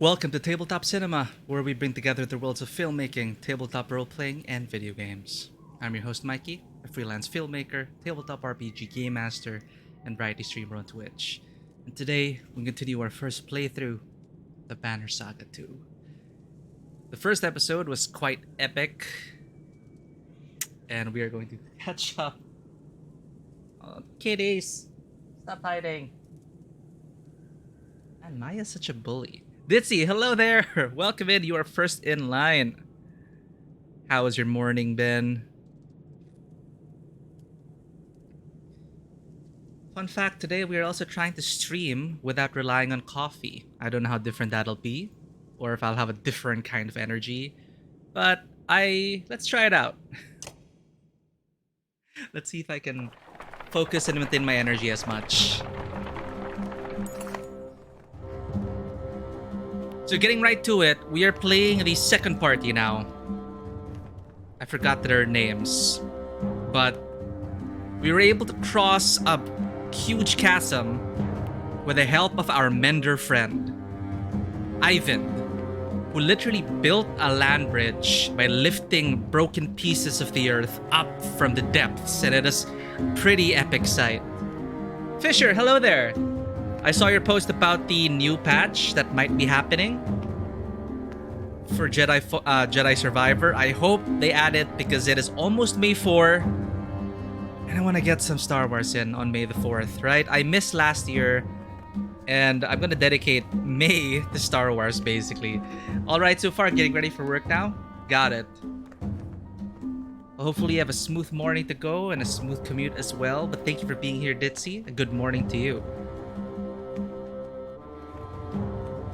Welcome to Tabletop Cinema, where we bring together the worlds of filmmaking, tabletop role-playing, and video games. I'm your host Mikey, a freelance filmmaker, tabletop RPG game master, and variety streamer on Twitch. And today, we continue our first playthrough, the Banner Saga 2. The first episode was quite epic, and we are going to catch up. Oh, kitties, stop hiding. Man, Maya's such a bully. Ditzy, hello there! Welcome in, you are first in line. How has your morning been? Fun fact, today we are also trying to stream without relying on coffee. I don't know how different that'll be, or if I'll have a different kind of energy, but let's try it out. Let's see if I can focus and maintain my energy as much. So getting right to it, we are playing the second party now. I forgot their names, but we were able to cross a huge chasm with the help of our mender friend, Ivan, who literally built a land bridge by lifting broken pieces of the earth up from the depths, and it is a pretty epic sight. Fisher, hello there! I saw your post about the new patch that might be happening for Jedi Survivor. I hope they add it because it is almost May 4, and I want to get some Star Wars in on May the 4th, right? I missed last year, and I'm going to dedicate May to Star Wars, basically. Alright, so far, getting ready for work now? Got it. Hopefully you have a smooth morning to go and a smooth commute as well, but thank you for being here, Ditzy. A good morning to you.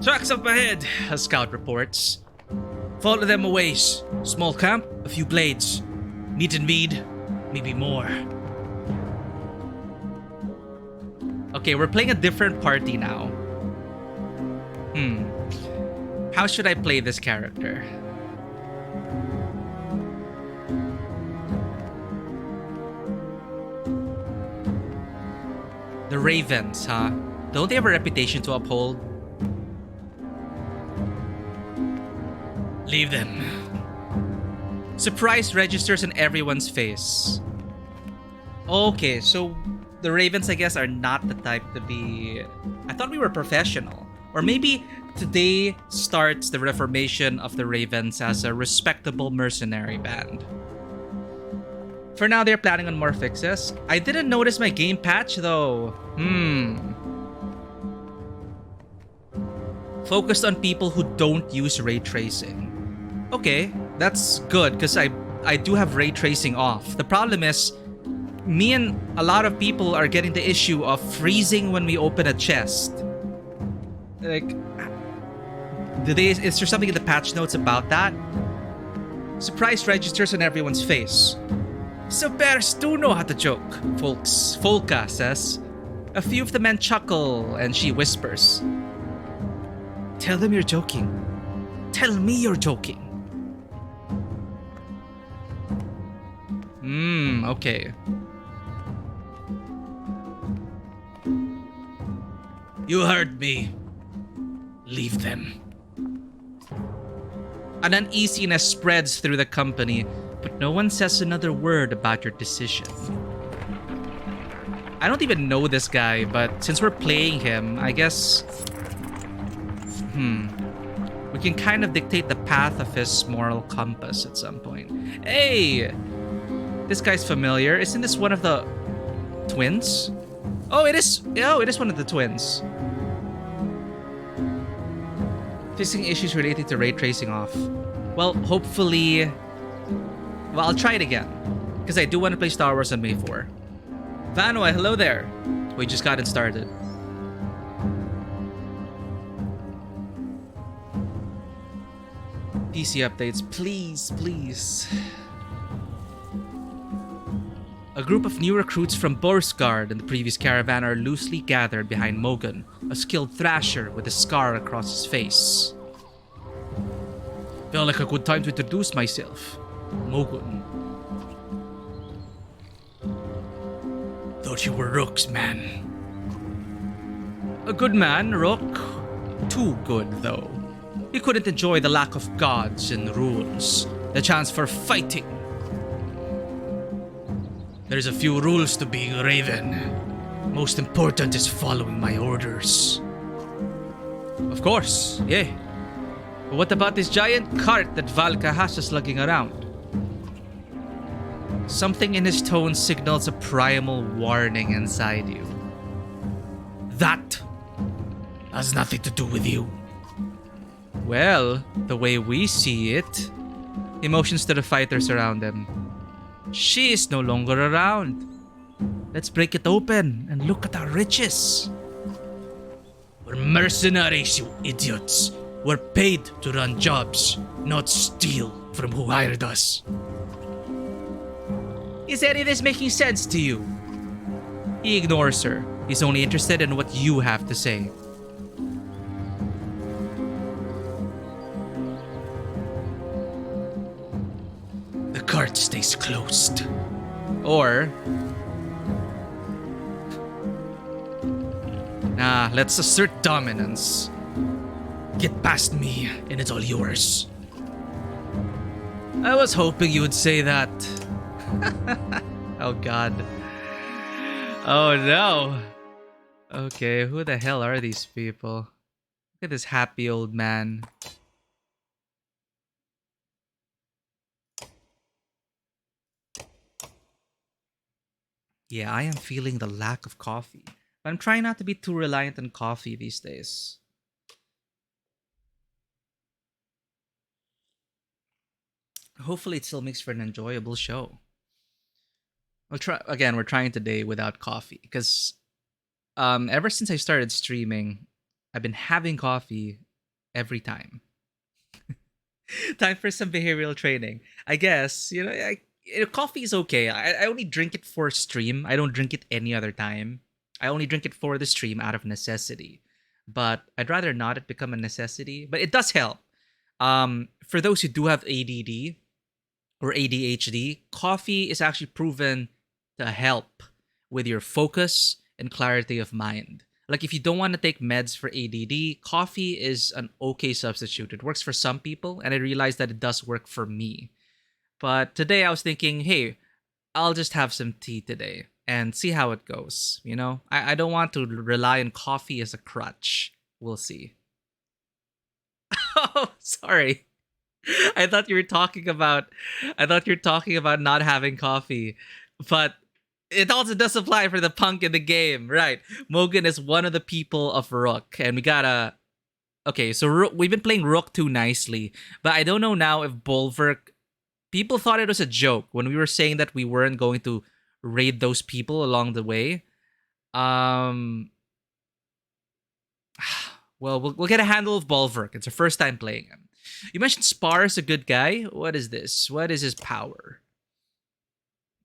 Tracks up ahead, a scout reports. Follow them a ways. Small camp, a few blades. Meat and mead, maybe more. Okay, we're playing a different party now. How should I play this character? The Ravens, huh? Don't they have a reputation to uphold? Leave them. Surprise registers on everyone's face. Okay, so the Ravens, I guess, are not the type to be... I thought we were professional. Or maybe today starts the reformation of the Ravens as a respectable mercenary band. For now, they're planning on more fixes. I didn't notice my game patch, though. Focused on people who don't use ray tracing. Okay, that's good, because I do have ray tracing off. The problem is, me and a lot of people are getting the issue of freezing when we open a chest. Like, is there something in the patch notes about that? Surprise registers on everyone's face. So bears do know how to joke, Folka says. A few of the men chuckle, and she whispers. Tell them you're joking. Tell me you're joking. Okay. You heard me. Leave them. An uneasiness spreads through the company, but no one says another word about your decision. I don't even know this guy, but since we're playing him, I guess... we can kind of dictate the path of his moral compass at some point. Hey! This guy's familiar. Isn't this one of the twins? Oh, it is. Oh, it is one of the twins. Fixing issues related to ray tracing off. Well, hopefully... Well, I'll try it again. Because I do want to play Star Wars on May 4. Vanwa, hello there. We just got it started. PC updates, please, please. A group of new recruits from Borsgard and the previous caravan are loosely gathered behind Mogun, a skilled thrasher with a scar across his face. Felt like a good time to introduce myself. Mogun. Thought you were Rook's man. A good man, Rook. Too good, though. He couldn't enjoy the lack of gods and rules, the chance for fighting. There's a few rules to being a raven. Most important is following my orders. Of course, yeah. But what about this giant cart that Valka has us lugging around? Something in his tone signals a primal warning inside you. That has nothing to do with you. Well, the way we see it, he motions to the fighters around him. She is no longer around. Let's break it open and look at our riches. We're mercenaries, you idiots. We're paid to run jobs, not steal from who hired us. Is any of this making sense to you? He ignores her. He's only interested in what you have to say. The cart stays closed. Or... nah, let's assert dominance. Get past me, and it's all yours. I was hoping you would say that. Oh god. Oh no. Okay, who the hell are these people? Look at this happy old man. Yeah, I am feeling the lack of coffee. But I'm trying not to be too reliant on coffee these days. Hopefully it still makes for an enjoyable show. We'll try again, we're trying today without coffee. Because ever since I started streaming, I've been having coffee every time. Time for some behavioral training. I guess, coffee is okay. I only drink it for stream. I don't drink it any other time. I only drink it for the stream out of necessity. But I'd rather not it become a necessity. But it does help. For those who do have ADD or ADHD, coffee is actually proven to help with your focus and clarity of mind. Like if you don't want to take meds for ADD, coffee is an okay substitute. It works for some people, and I realized that it does work for me. But today I was thinking, hey, I'll just have some tea today and see how it goes. I don't want to rely on coffee as a crutch. We'll see. Oh, sorry. I thought you were talking about not having coffee. But it also does apply for the punk in the game, right? Mogan is one of the people of Rook, and we gotta... Okay, so we've been playing Rook too nicely, but I don't know now if Bulwark... People thought it was a joke when we were saying that we weren't going to raid those people along the way. Well, we'll get a handle of Bulwark. It's our first time playing him. You mentioned Spar is a good guy. What is this? What is his power?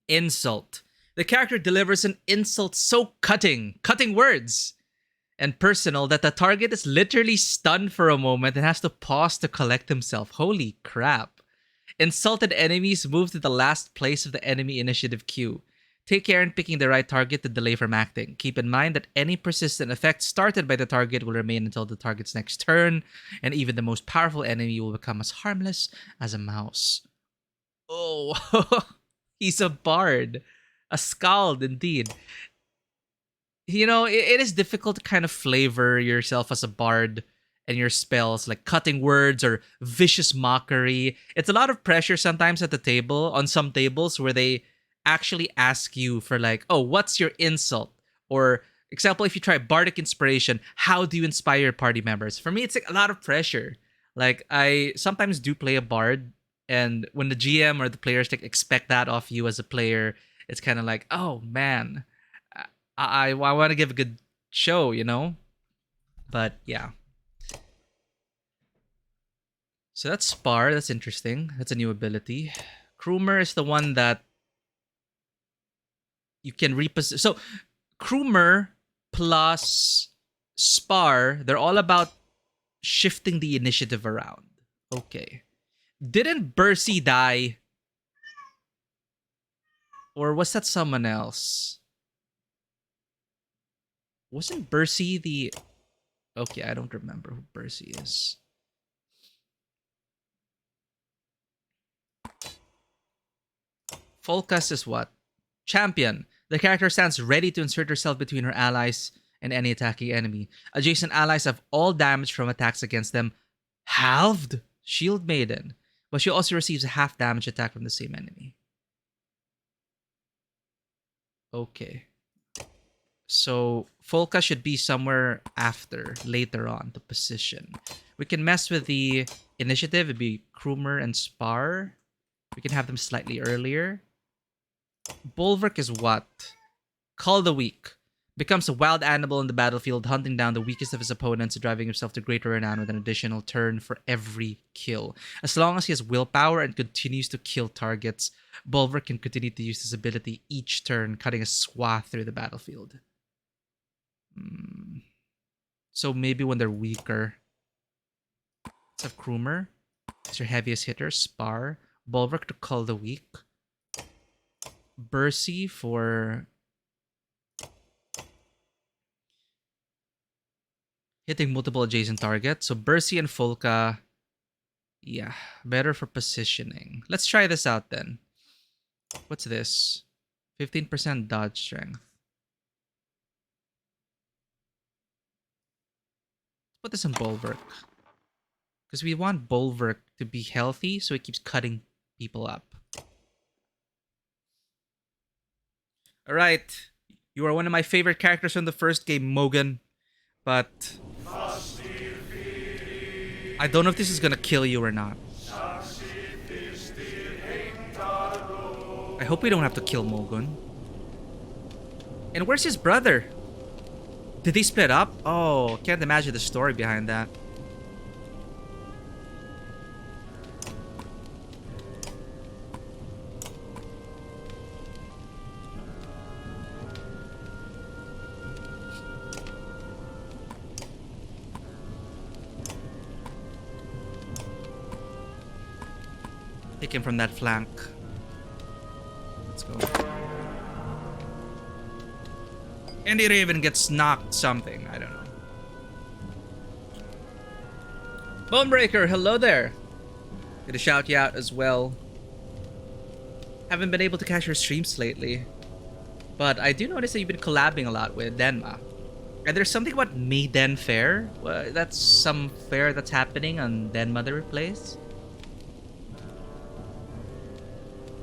Insult. The character delivers an insult so cutting words, and personal that the target is literally stunned for a moment and has to pause to collect himself. Holy crap. Insulted enemies move to the last place of the enemy initiative queue. Take care in picking the right target to delay from acting. Keep in mind that any persistent effect started by the target will remain until the target's next turn, and even the most powerful enemy will become as harmless as a mouse. Oh, he's a bard. A skald, indeed. It is difficult to kind of flavor yourself as a bard and your spells, like cutting words or vicious mockery. It's a lot of pressure sometimes at the table, on some tables where they actually ask you for like, oh, what's your insult? Or, example, if you try bardic inspiration, how do you inspire your party members? For me, it's like a lot of pressure. Like, I sometimes do play a bard, and when the GM or the players expect that off you as a player, it's kind of like, oh man, I want to give a good show, But yeah. So that's Spar. That's interesting. That's a new ability. Krumer is the one that you can reposition. So Krumer plus Spar, they're all about shifting the initiative around. Okay. Didn't Bercy die? Or was that someone else? Wasn't Bercy the... Okay, I don't remember who Bercy is. Folkas is what? Champion. The character stands ready to insert herself between her allies and any attacking enemy. Adjacent allies have all damage from attacks against them halved. Shield Maiden. But she also receives a half damage attack from the same enemy. Okay. So Folka should be somewhere after, later on, to position. We can mess with the initiative. It'd be Krumer and Spar. We can have them slightly earlier. Bulwark is what? Call the Weak. Becomes a wild animal in the battlefield, hunting down the weakest of his opponents and driving himself to greater renown with an additional turn for every kill. As long as he has willpower and continues to kill targets, Bulwark can continue to use his ability each turn, cutting a swath through the battlefield. So maybe when they're weaker. Let's have Krumer. It's your heaviest hitter. Spar. Bulwark to Call the Weak. Bercy for hitting multiple adjacent targets. So Bercy and Folka, yeah, better for positioning. Let's try this out then. What's this? 15% dodge strength. Let's put this in Bulwark. Because we want Bulwark to be healthy so it keeps cutting people up. Alright. You are one of my favorite characters from the first game, Mogan. But I don't know if this is gonna kill you or not. I hope we don't have to kill Mogun. And where's his brother? Did they split up? Oh, can't imagine the story behind that. Take him from that flank. Let's go. Andy Raven gets knocked something. I don't know. Bonebreaker, hello there. Gonna shout you out as well. Haven't been able to catch your streams lately. But I do notice that you've been collabing a lot with Denma. And there's something about Mayden Fair. Well, that's some fair that's happening on Denma the Replace.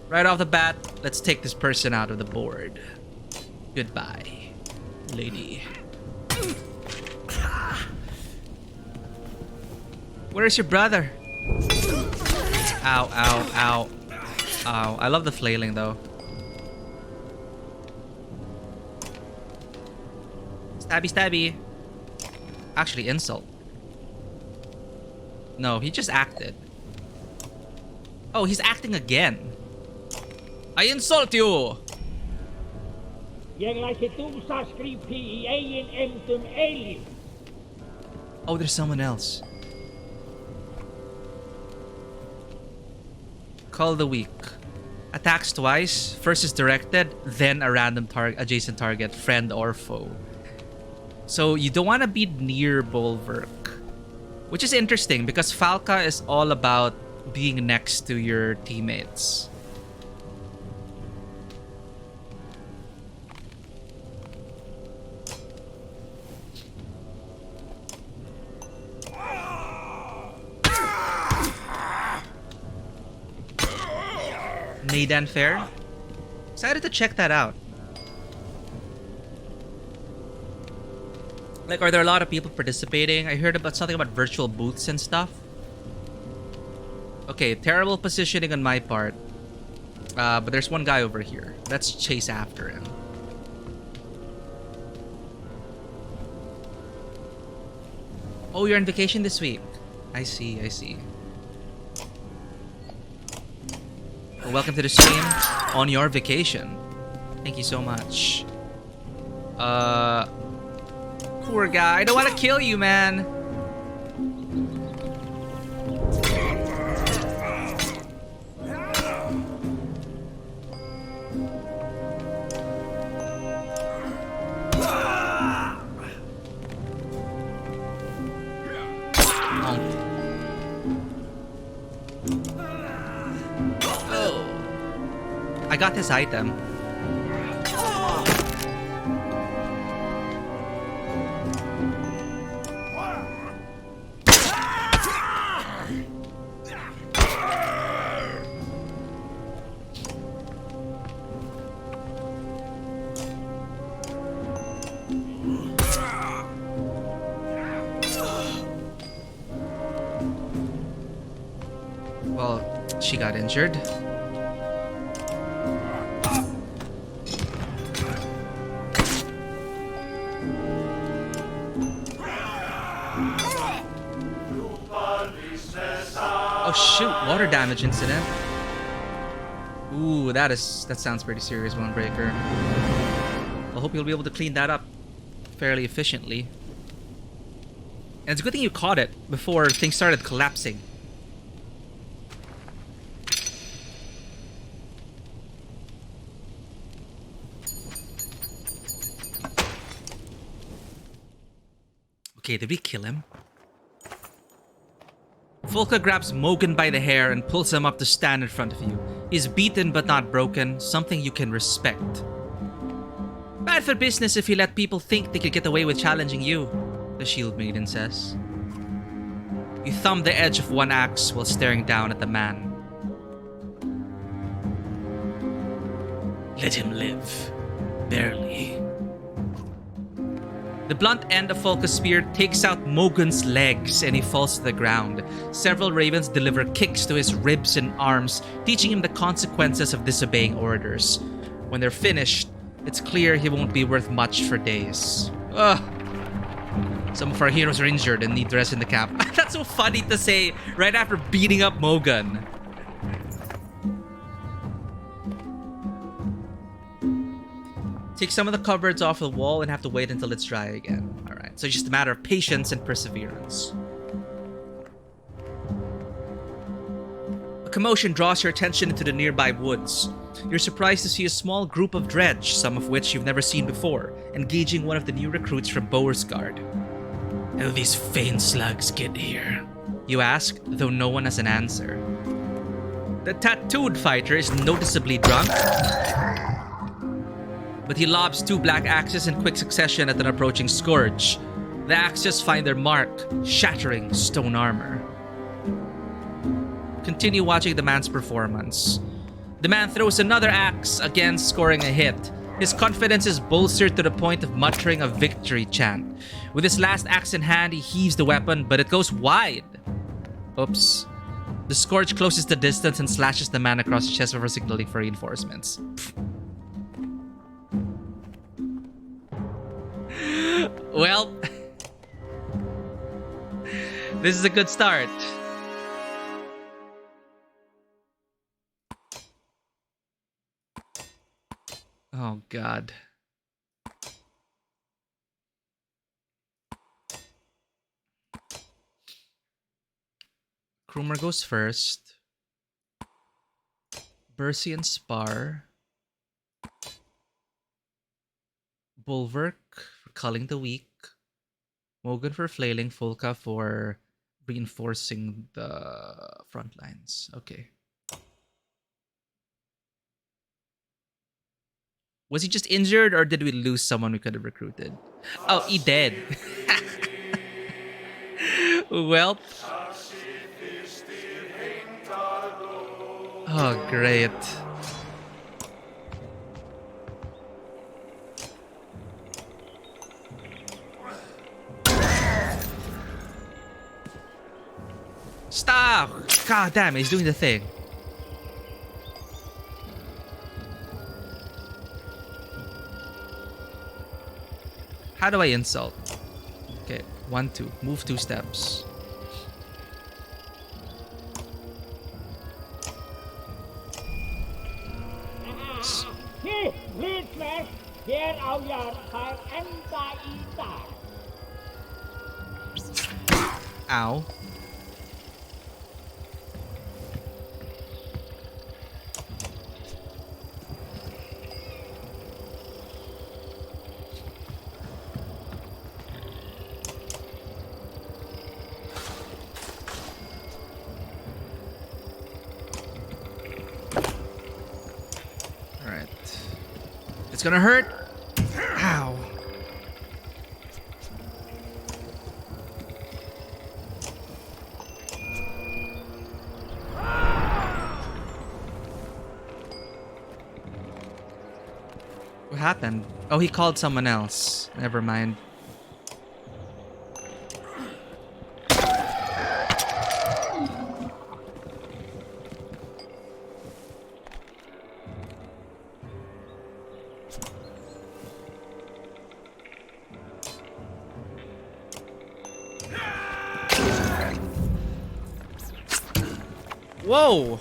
Right off the bat, let's take this person out of the board. Goodbye, lady. Where's your brother? Ow, ow, ow. Ow. I love the flailing though. Stabby, stabby. Actually, insult. No, he just acted. Oh, he's acting again. I insult you! Oh, there's someone else. Call the Weak. Attacks twice. First is directed, then a random adjacent target, friend or foe. So you don't want to be near Bulwark. Which is interesting because Falca is all about being next to your teammates. Maydan Fair. Excited to check that out. Like, are there a lot of people participating? I heard about something about virtual booths and stuff. Okay, terrible positioning on my part. But there's one guy over here. Let's chase after him. Oh, you're on vacation this week. I see, I see. Well, welcome to the stream on your vacation. Thank you so much. Poor guy. I don't want to kill you, man. I got his item. Well, she got injured. Oh shoot, water damage incident. Ooh, that sounds pretty serious, Bonebreaker. I hope you'll be able to clean that up fairly efficiently. And it's a good thing you caught it before things started collapsing. Okay, did we kill him? Volka grabs Mogan by the hair and pulls him up to stand in front of you. He's beaten but not broken, something you can respect. Bad for business if you let people think they could get away with challenging you, the Shield Maiden says. You thumb the edge of one axe while staring down at the man. Let him live. Barely. The blunt end of Volka's spear takes out Mogan's legs and he falls to the ground. Several ravens deliver kicks to his ribs and arms, teaching him the consequences of disobeying orders. When they're finished, it's clear he won't be worth much for days. Ugh. Some of our heroes are injured and need rest in the camp. That's so funny to say right after beating up Mogan. Take some of the cupboards off the wall and have to wait until it's dry again. Alright, so it's just a matter of patience and perseverance. A commotion draws your attention into the nearby woods. You're surprised to see a small group of dredge, some of which you've never seen before, engaging one of the new recruits from Bowersguard. How do these faint slugs get here? You ask, though no one has an answer. The tattooed fighter is noticeably drunk, but he lobs two black axes in quick succession at an approaching scourge. The axes find their mark, shattering stone armor. Continue watching the man's performance. The man throws another axe, again scoring a hit. His confidence is bolstered to the point of muttering a victory chant. With his last axe in hand, he heaves the weapon, but it goes wide. Oops. The scourge closes the distance and slashes the man across the chest before signaling for reinforcements. Well, this is a good start. Oh, God. Krumer goes first. Bercy and Spar. Bulwark for culling the weak. Mogan for flailing. Volka for reinforcing the front lines. Okay. Was he just injured or did we lose someone we could have recruited? Oh, he dead. Well. Oh, great. Stop! God damn it, he's doing the thing. How do I insult? Okay, 1, 2. Move 2 steps. Ow. It's gonna hurt. Ow. What happened? Oh, he called someone else. Never mind. Whoa!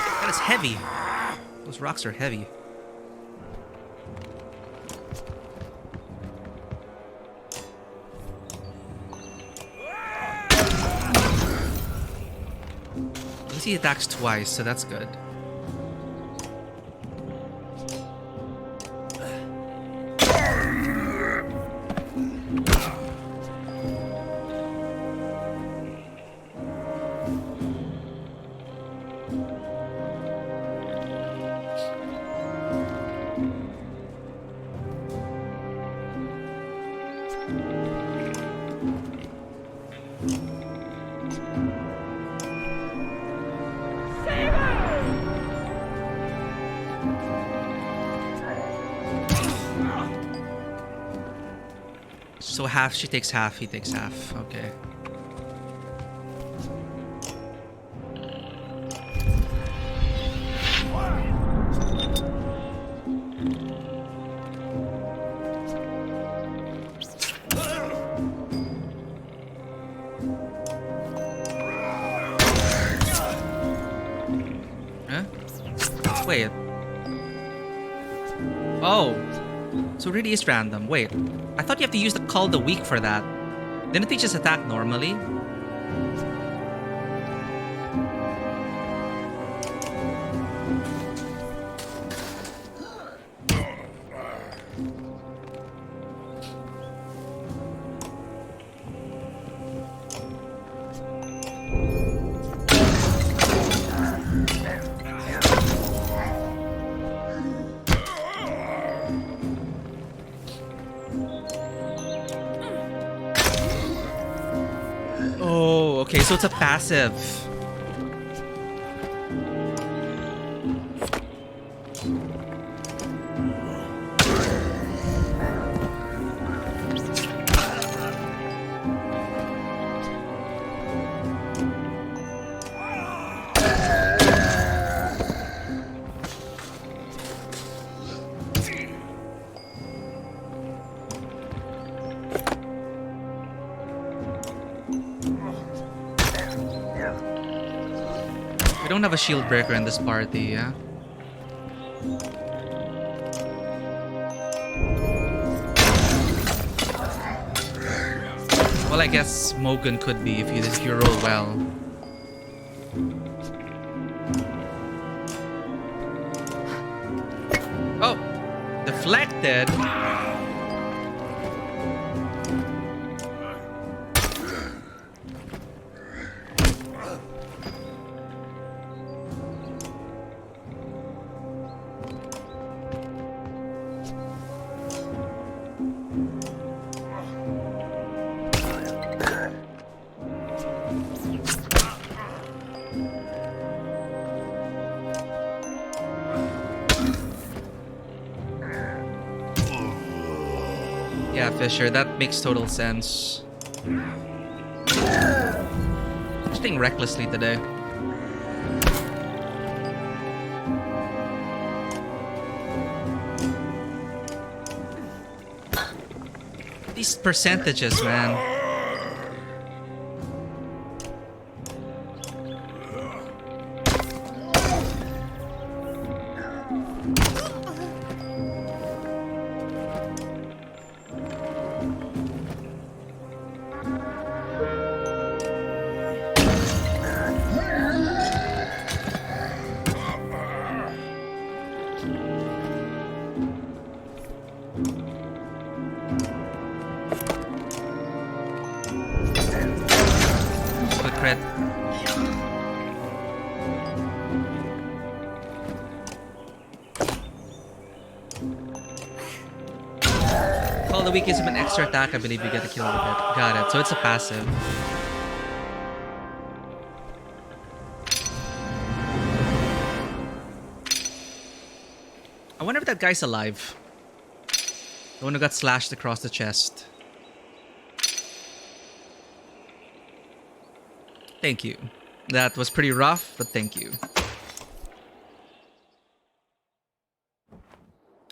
That is heavy. Those rocks are heavy. At least he attacks twice, so that's good. So half, she takes half, he takes half. Okay. Huh? Wait. Oh. So it really is random. Wait. I thought you have to use the Call of the Week for that. Didn't they just attack normally? Oh, okay, so it's a passive. We don't have a shield breaker in this party, yeah? Well, I guess Mogun could be if you roll well. Oh! Deflected! Yeah, Fisher, that makes total sense. Just being recklessly today. These percentages, man. the weak gives him an extra attack. I believe you get a kill with it. Got it. So it's a passive. I wonder if that guy's alive. The one who got slashed across the chest. Thank you. That was pretty rough, but thank you.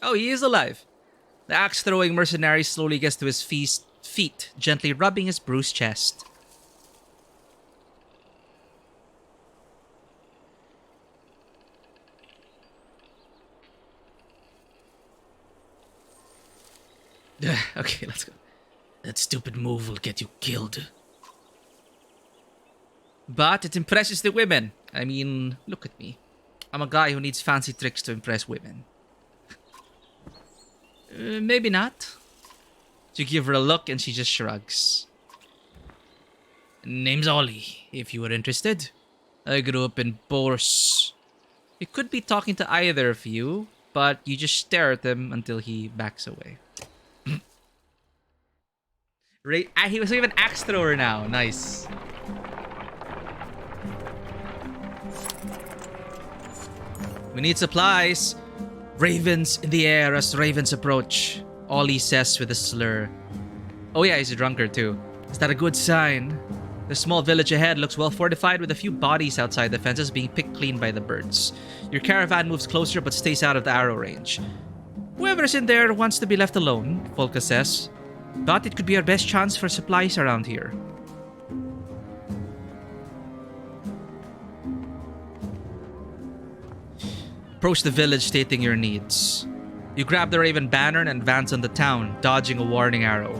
Oh, he is alive. The axe-throwing mercenary slowly gets to his feet, gently rubbing his bruised chest. Okay, let's go. That stupid move will get you killed. But it impresses the women. I mean, look at me. I'm a guy who needs fancy tricks to impress women. Maybe not. You give her a look and she just shrugs. Name's Ollie, if you were interested. I grew up in Boris. He could be talking to either of you, but you just stare at him until he backs away. He was even an axe thrower now. Nice. We need supplies. Ravens in the air as ravens approach. Ollie says with a slur. Oh yeah, he's a drunkard too. Is that a good sign? The small village ahead looks well fortified with a few bodies outside the fences being picked clean by the birds. Your caravan moves closer but stays out of the arrow range. Whoever's in there wants to be left alone, Volka says. But it could be our best chance for supplies around here. Approach the village stating your needs. You grab the Raven banner and advance on the town, dodging a warning arrow.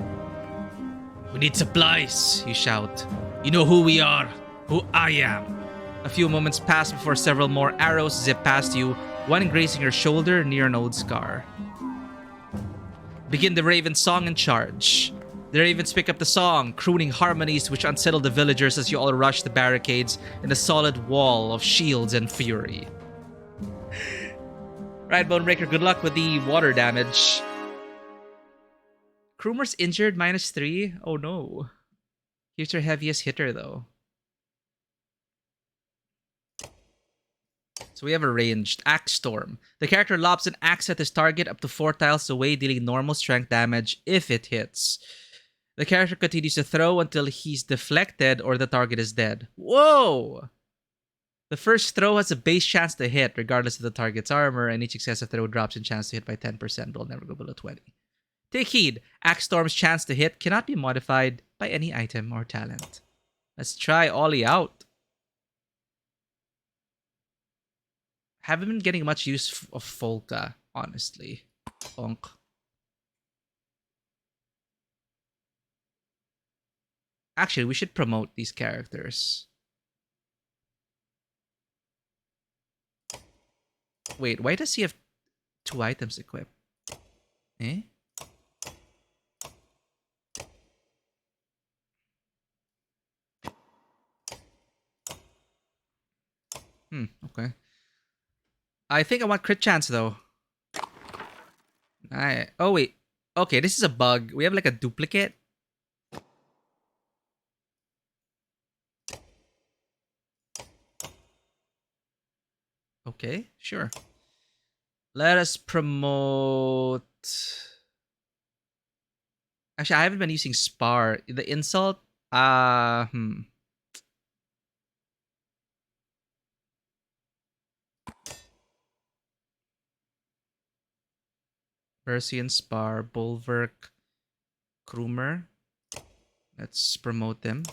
We need supplies, you shout. You know who we are, who I am. A few moments pass before several more arrows zip past you, one grazing your shoulder near an old scar. Begin the Raven song and charge. The Ravens pick up the song, crooning harmonies which unsettle the villagers as you all rush the barricades in a solid wall of shields and fury. Right, Bonebreaker, good luck with the water damage. Krumer's injured, -3. Oh no. Here's your heaviest hitter though. So we have a ranged Axe Storm. The character lobs an axe at his target up to 4 tiles away, dealing normal strength damage if it hits. The character continues to throw until he's deflected or the target is dead. Whoa! The first throw has a base chance to hit, regardless of the target's armor, and each successive throw drops in chance to hit by 10%, but will never go below 20. Take heed, Axe Storm's chance to hit cannot be modified by any item or talent. Let's try Ollie out. Haven't been getting much use of Volka, honestly. Bonk. Actually, we should promote these characters. Wait, why does he have 2 items equipped? Eh? Okay. I think I want crit chance though. Oh wait. Okay, this is a bug. We have like a duplicate. Okay, sure. Let us promote... Actually, I haven't been using Spar. The insult? Percy and Spar, Bulwark, Krumer. Let's promote them.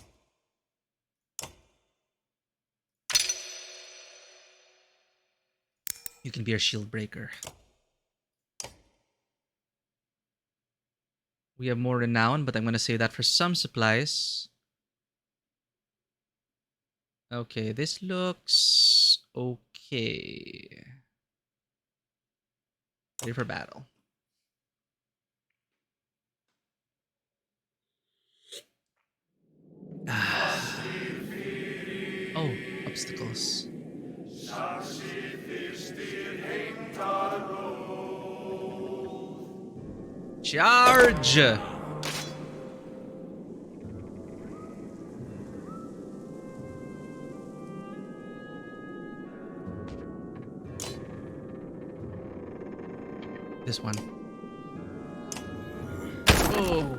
You can be our shield breaker. We have more renown, but I'm going to save that for some supplies. Okay, this looks okay. Ready for battle. Oh, obstacles. Charge! This one. Oh.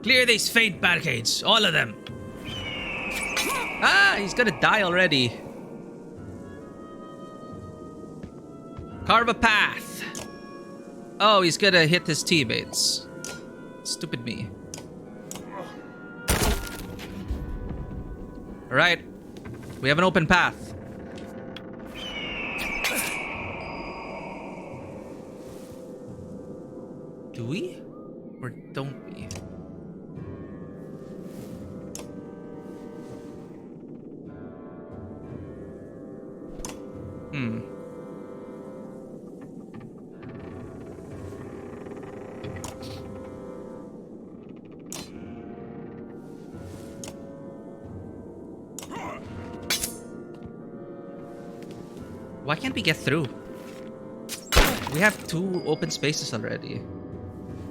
Clear these faint barricades, all of them. Ah, he's gonna die already. Carve a path. Oh, he's gonna hit his teammates. Stupid me. Alright. We have an open path. Do we? Or don't we? Why can't we get through? We have 2 open spaces already.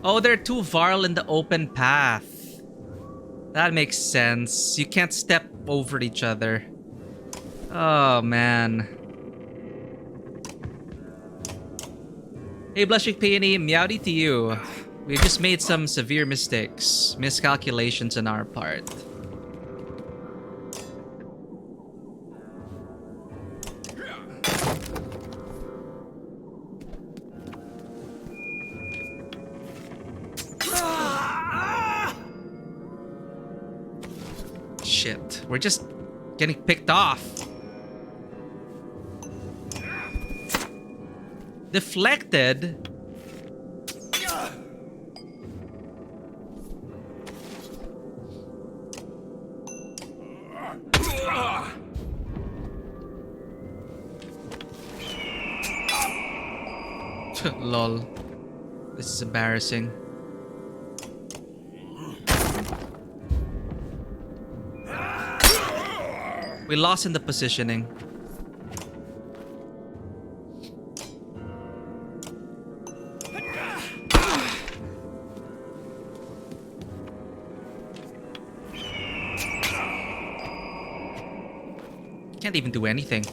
Oh, there are 2 Varl in the open path. That makes sense. You can't step over each other. Oh, man. Hey, Blushing Peony, meowdy to you. We just made some severe mistakes. Miscalculations on our part. Shit, we're just getting picked off. Deflected? Lol. This is embarrassing. We lost in the positioning. Can't even do anything.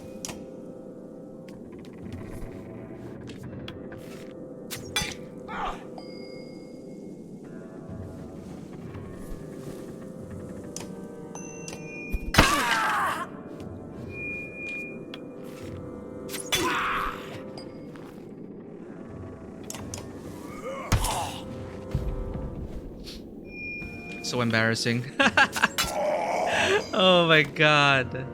So embarrassing. Oh my god.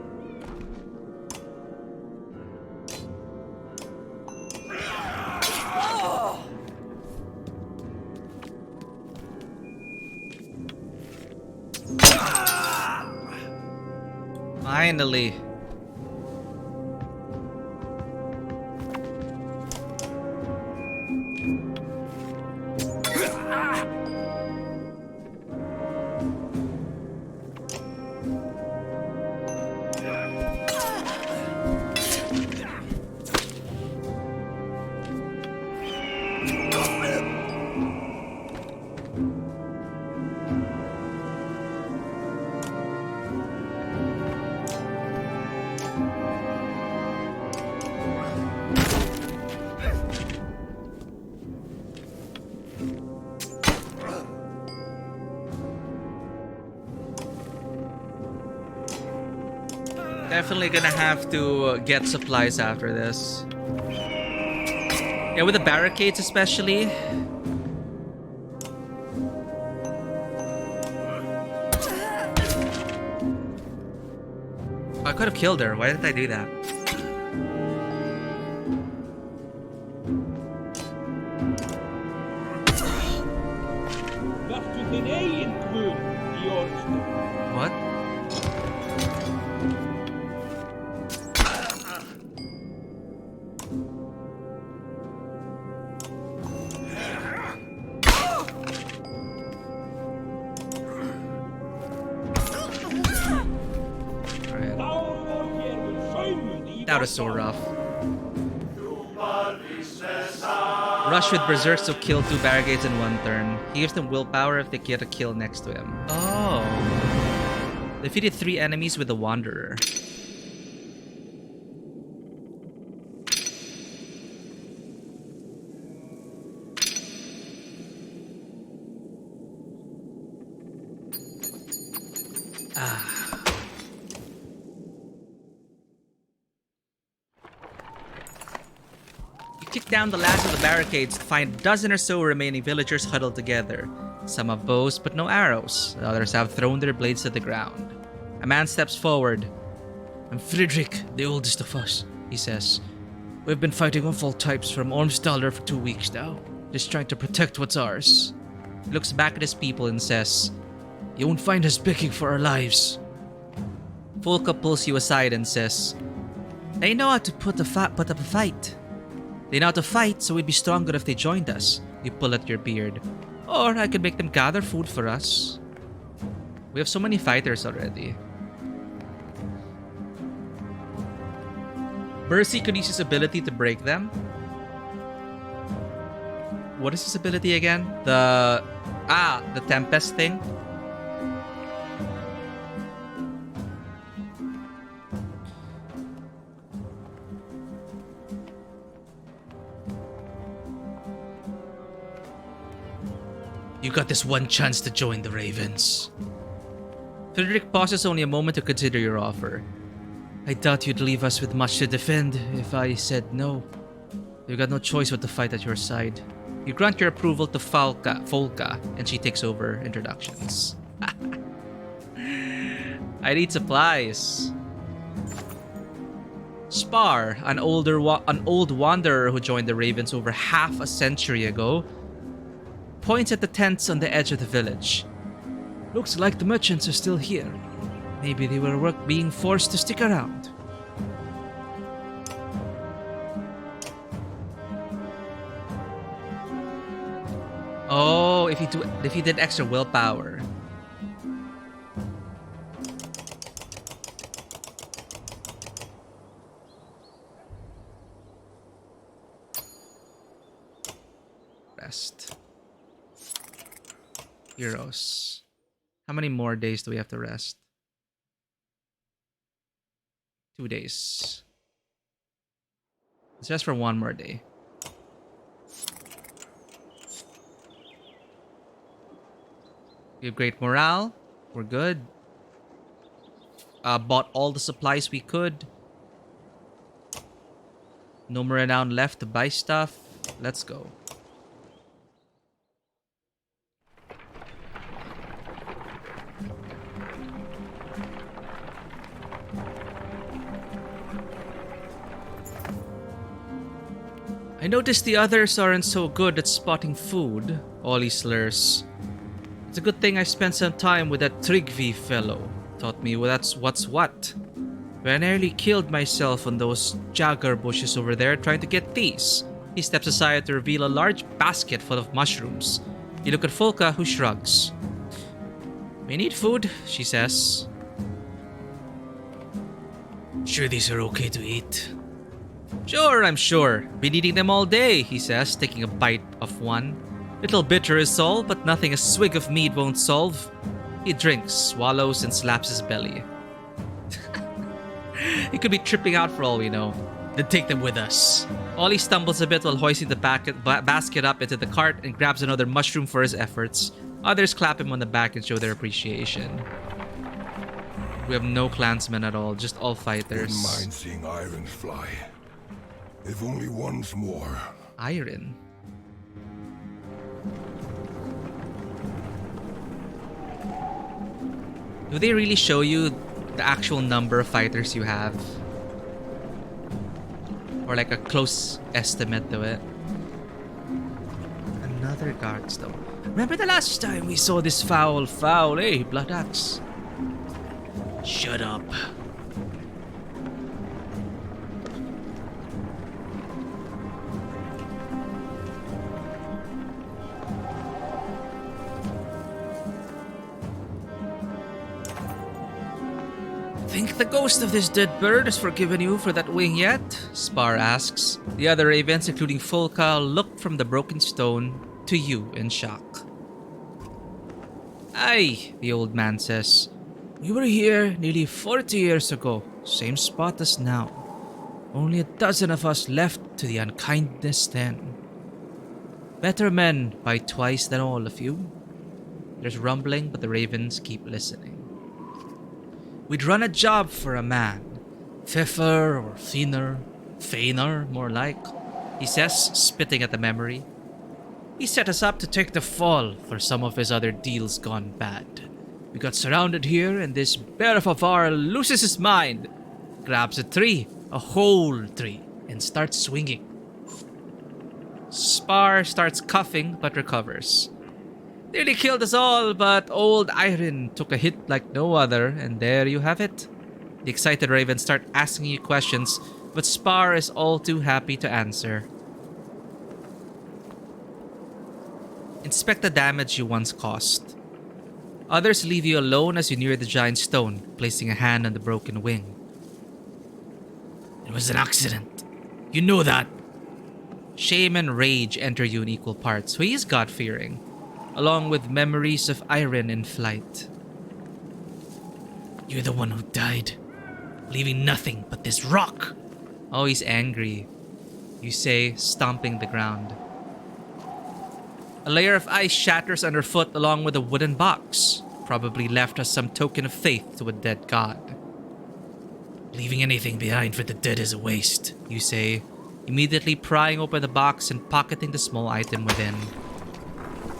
Finally. Definitely gonna have to get supplies after this. Yeah, with the barricades especially. I could have killed her. Why didn't I do that? What? That was so rough. Rush with berserks to kill 2 barricades in 1 turn. He gives them willpower if they get a kill next to him. Oh. Defeated 3 enemies with the Wanderer. Kick down the last of the barricades to find a dozen or so remaining villagers huddled together. Some have bows but no arrows. The others have thrown their blades to the ground. A man steps forward. "I'm Friedrich, the oldest of us," he says. "We've been fighting off all types from Ormstalder for 2 weeks now, just trying to protect what's ours." He looks back at his people and says, "You won't find us begging for our lives." Volka pulls you aside and says, "They know how to put up a fight. They know how to fight, so we'd be stronger if they joined us." You pull at your beard. "Or I could make them gather food for us." We have so many fighters already. Bercy could use his ability to break them. What is his ability again? The Tempest thing. You got this one chance to join the Ravens. Friedrich pauses only a moment to consider your offer. "I doubt you'd leave us with much to defend if I said no. You got no choice but to fight at your side." You grant your approval to Volka, and she takes over introductions. I need supplies. Spar, an old wanderer who joined the Ravens over half a century ago, points at the tents on the edge of the village. "Looks like the merchants are still here. Maybe they were being forced to stick around." Oh, if he did extra willpower. Rest. Heroes. How many more days do we have to rest? 2 days. Let's rest for 1 more day. We have great morale. We're good. Bought all the supplies we could. No more renown left to buy stuff. Let's go. I noticed the others aren't so good at spotting food, Ollie slurs. It's a good thing I spent some time with that Trygvi fellow. Taught me that's what's what. But I nearly killed myself on those jagger bushes over there trying to get these. He steps aside to reveal a large basket full of mushrooms. You look at Volka, who shrugs. "We need food," she says. "Sure these are okay to eat?" "Sure, I'm sure. Been eating them all day," he says, taking a bite of one. "Little bitter is all, but nothing a swig of mead won't solve." He drinks, swallows, and slaps his belly. He could be tripping out for all we know. "Then take them with us." Ollie stumbles a bit while hoisting the basket up into the cart and grabs another mushroom for his efforts. Others clap him on the back and show their appreciation. We have no clansmen at all, just all fighters. Wouldn't mind seeing irons fly. If only once more. Iron? Do they really show you the actual number of fighters you have? Or like a close estimate to it? Another guardstone. Remember the last time we saw this foul, eh, Blood Axe? Shut up. Think the ghost of this dead bird has forgiven you for that wing yet? Spar asks. The other ravens, including Folka, look from the broken stone to you in shock. Aye, the old man says. We were here nearly 40 years ago, same spot as now. Only a dozen of us left to the unkindness then. Better men by twice than all of you. There's rumbling, but the ravens keep listening. We'd run a job for a man. Pfeffer or Feiner, more like, he says, spitting at the memory. He set us up to take the fall for some of his other deals gone bad. We got surrounded here, and this bear of a var loses his mind, grabs a tree, a whole tree, and starts swinging. Spar starts coughing but recovers. Nearly killed us all, but old Iron took a hit like no other, and there you have it. The excited ravens start asking you questions, but Spar is all too happy to answer. Inspect the damage you once caused. Others leave you alone as you near the giant stone, placing a hand on the broken wing. It was an accident. You know that. Shame and rage enter you in equal parts, so he is God-fearing, along with memories of Iron in flight. You're the one who died, leaving nothing but this rock. Oh, he's angry, you say, stomping the ground. A layer of ice shatters underfoot along with a wooden box, probably left as some token of faith to a dead god. Leaving anything behind for the dead is a waste, you say, immediately prying open the box and pocketing the small item within.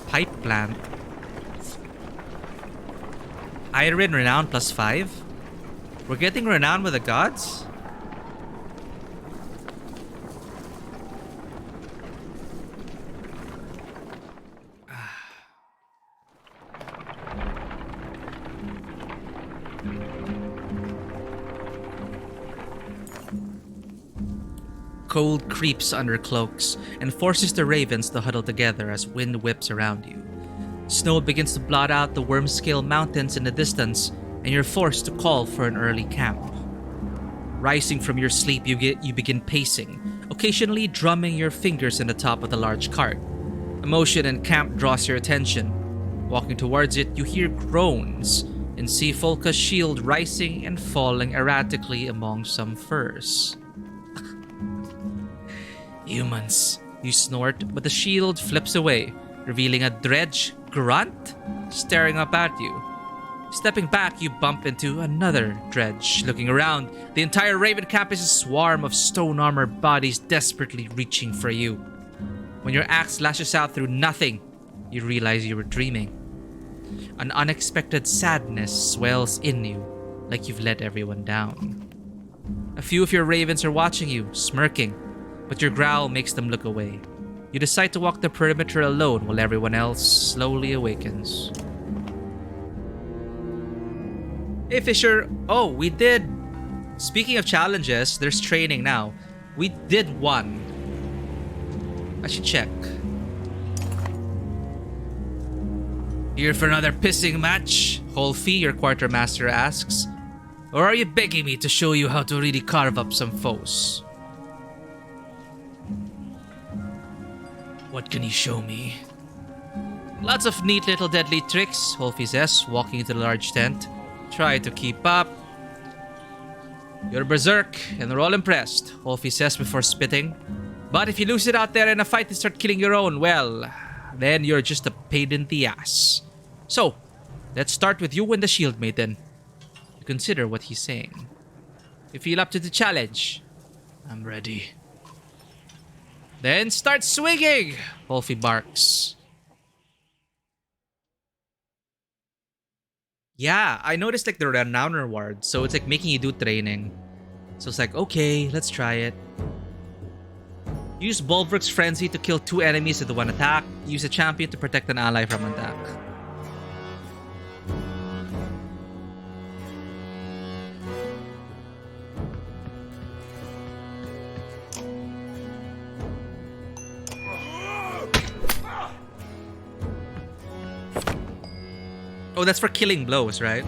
Pipe plant. Iron renown +5? We're getting renown with the gods? Cold creeps under cloaks and forces the ravens to huddle together as wind whips around you. Snow begins to blot out the worm-scale mountains in the distance, and you're forced to call for an early camp. Rising from your sleep, you begin pacing, occasionally drumming your fingers in the top of the large cart. A motion in camp draws your attention. Walking towards it, you hear groans and see Folka's shield rising and falling erratically among some furs. Humans, you snort, but the shield flips away, revealing a dredge grunt staring up at you. Stepping back, you bump into another dredge. Looking around, the entire raven camp is a swarm of stone-armored bodies desperately reaching for you. When your axe lashes out through nothing, you realize you were dreaming. An unexpected sadness swells in you, like you've let everyone down. A few of your ravens are watching you, smirking, but your growl makes them look away. You decide to walk the perimeter alone while everyone else slowly awakens. Hey Fisher, oh, we did... Speaking of challenges, there's training now. We did one. I should check. Here for another pissing match? Holfie, your quartermaster asks. Or are you begging me to show you how to really carve up some foes? What can you show me? Lots of neat little deadly tricks, Holfie says, walking into the large tent. Try to keep up. You're berserk, and they're all impressed, Holfie says before spitting. But if you lose it out there in a fight and start killing your own, well, then you're just a pain in the ass. So, let's start with you and the Shield Maiden. You consider what he's saying. You feel up to the challenge? I'm ready. Then start swinging, Holfie barks. Yeah, I noticed like the renown reward, so it's like making you do training. So it's like, okay, let's try it. Use Bulwark's Frenzy to kill 2 enemies with one attack. Use a champion to protect an ally from attack. Oh, that's for killing blows, right?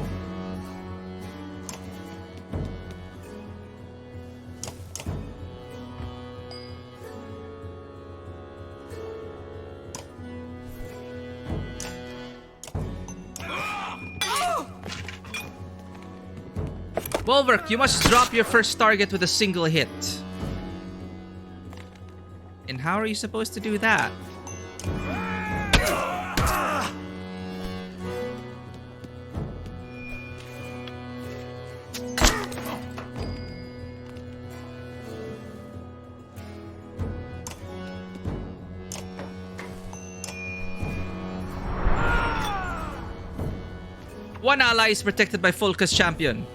Bulwark, you must drop your first target with a single hit. And how are you supposed to do that? One ally is protected by Folka's champion.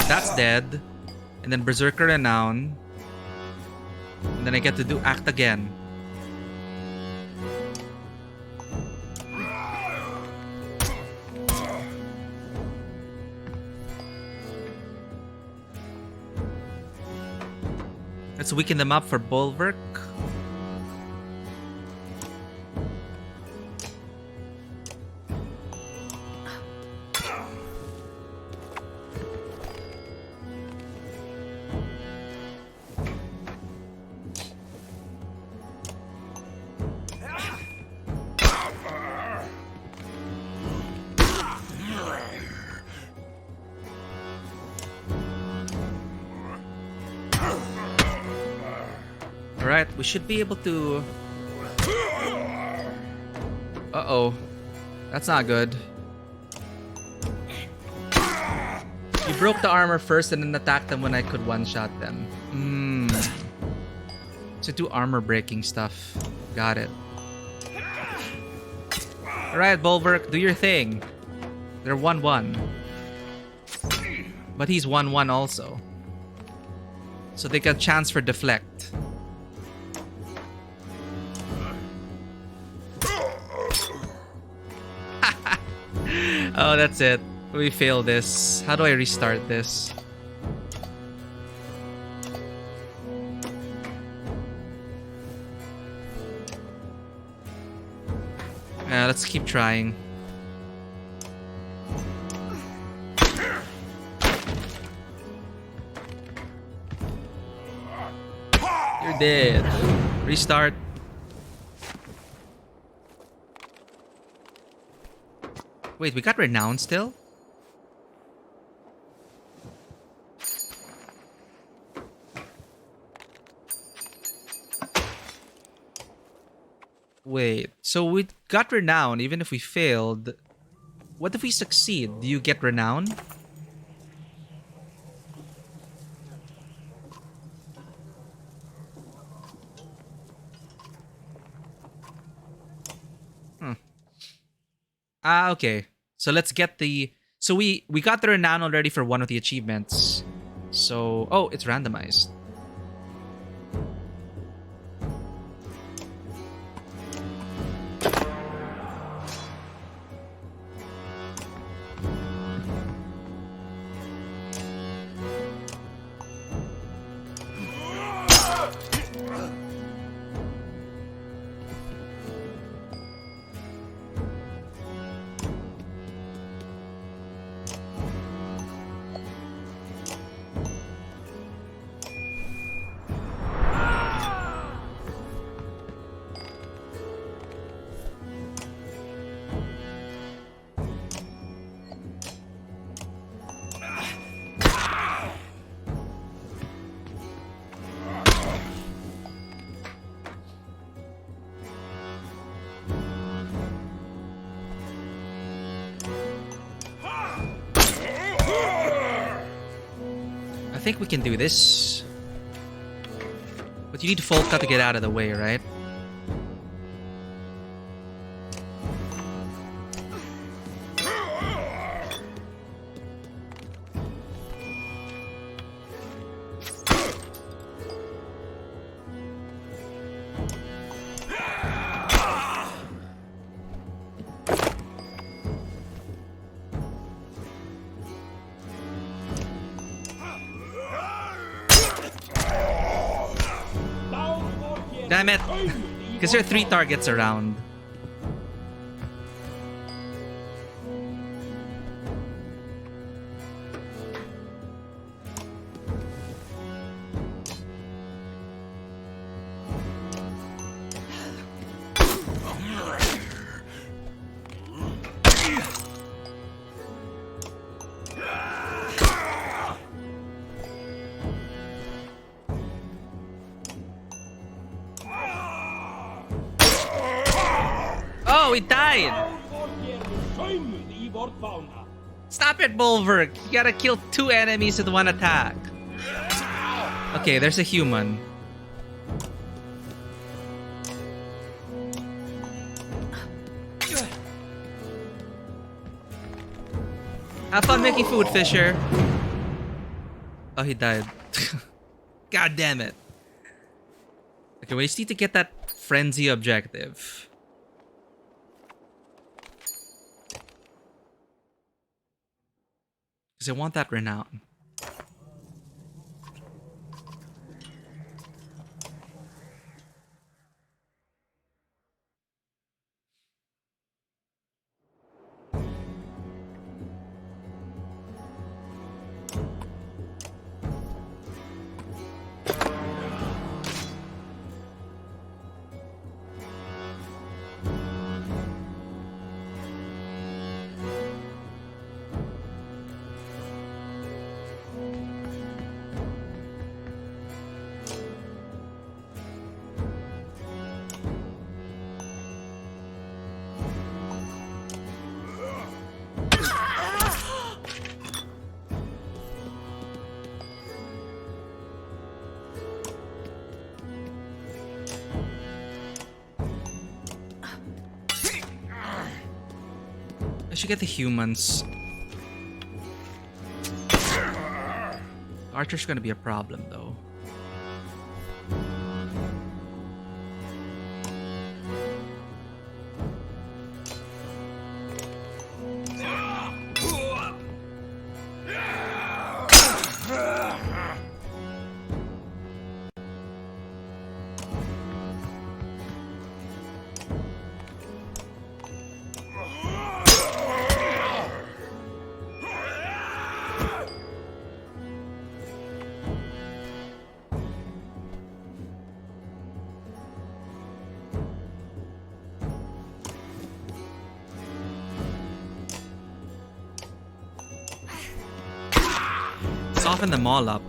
That's dead. And then Berserker Renown. And then I get to do act again. Let's weaken them up for Bulwark. Alright, we should be able to... Uh-oh. That's not good. You broke the armor first and then attacked them when I could one-shot them. To do armor breaking stuff. Got it. Alright, Bulwark, do your thing. They're 1-1. But he's 1-1 also. So they got a chance for deflect. Oh, that's it. We failed this. How do I restart this? Let's keep trying. You're dead. Restart. Wait, we got Renown still? Wait, so we got Renown even if we failed. What if we succeed? Do you get Renown? Okay. So let's get the... So we got the Renown already for one of the achievements. So... Oh, it's randomized. I think we can do this. But you need Folka to get out of the way, right? Damn it! Because there are 3 targets around. No, he died! Stop it, Bulwark! You gotta kill 2 enemies with 1 attack. Okay, there's a human. Have fun making food, Fisher. Oh, he died. God damn it. Okay, we just need to get that frenzy objective. Because I want that renown. I should get the humans. Archer's gonna be a problem though. Soften them all up.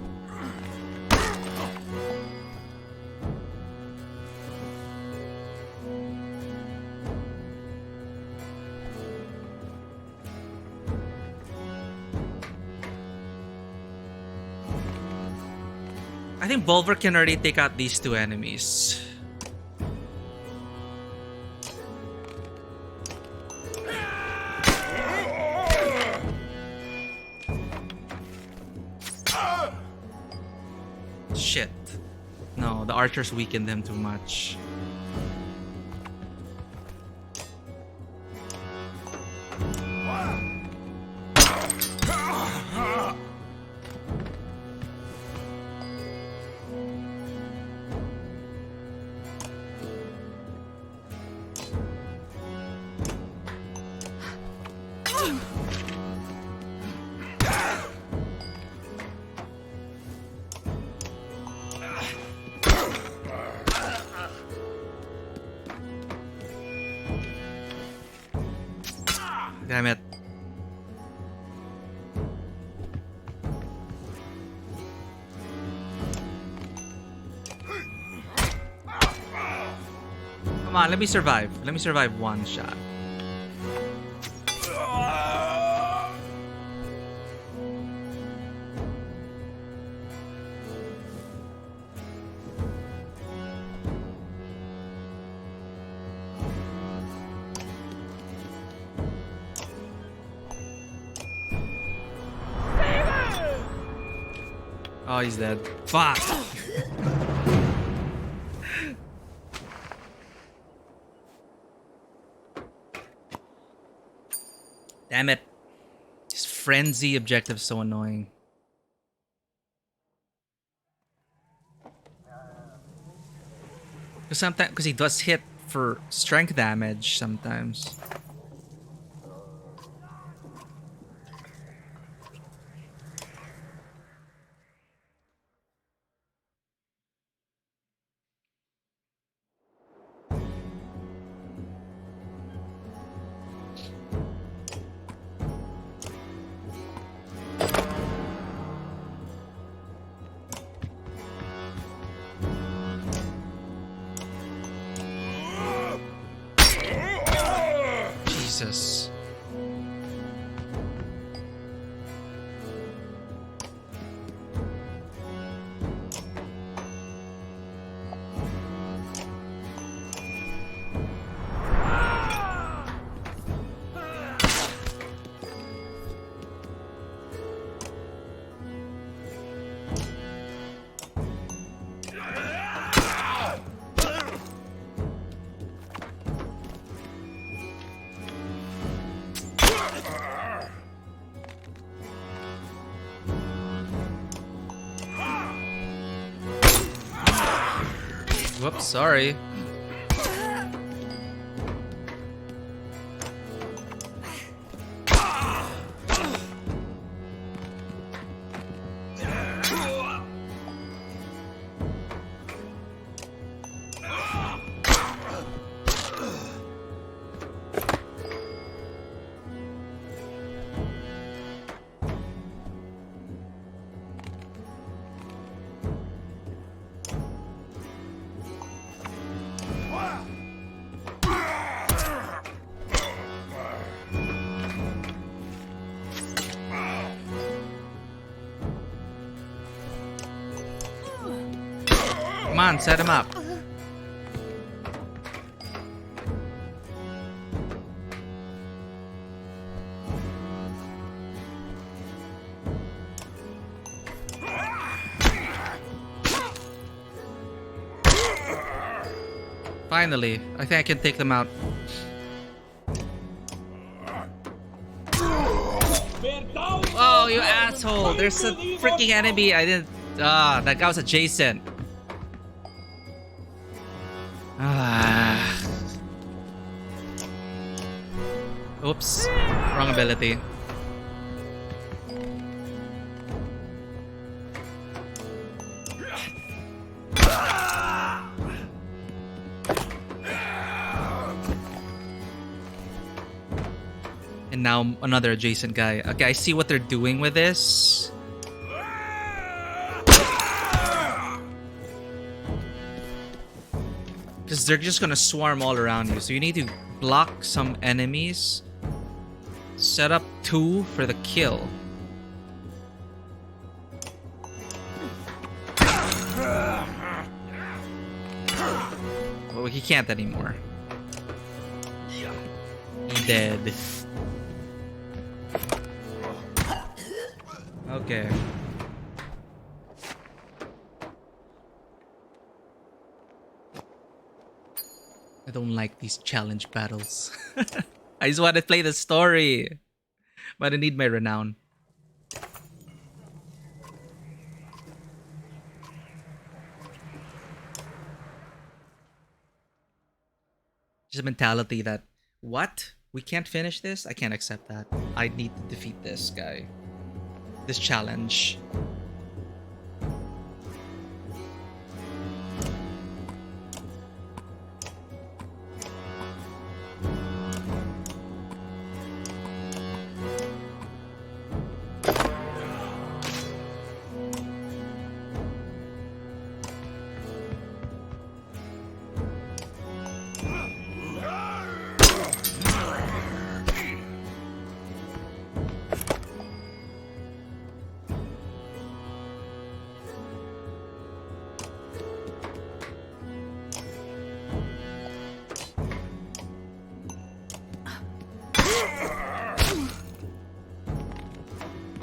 I think Bulwark can already take out these 2 enemies. Shit. No, the archers weakened them too much. Damn it. Come on, let me survive. Let me survive 1 shot. Oh, he's dead. Fuck! Damn it. This frenzy objective is so annoying. Because he does hit for strength damage sometimes. Jesus. Whoops, sorry. Come on, set him up. Finally, I think I can take them out. Oh, you asshole! There's a freaking enemy. I didn't. That guy was adjacent. Oops. Wrong ability. And now another adjacent guy. Okay, I see what they're doing with this. Because they're just gonna swarm all around you. So you need to block some enemies. Set up 2 for the kill. Well, he can't anymore. He dead. Okay. I don't like these challenge battles. I just want to play the story. But I need my renown. Just a mentality that, what? We can't finish this? I can't accept that. I need to defeat this guy. This challenge.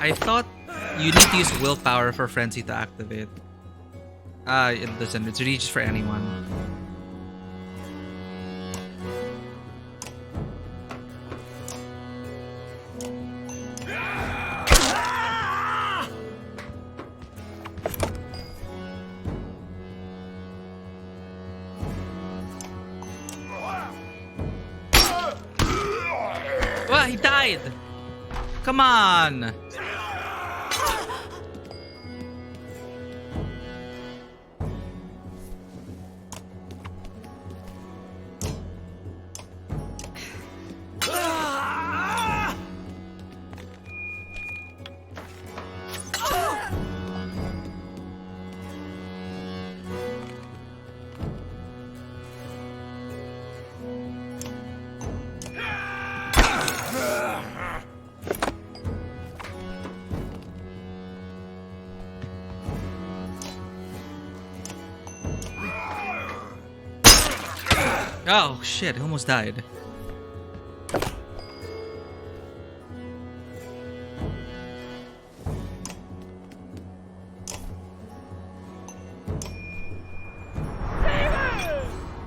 I thought you need to use willpower for Frenzy to activate. It doesn't. It's really just for anyone. Well, he died! Come on! Oh shit, I almost died.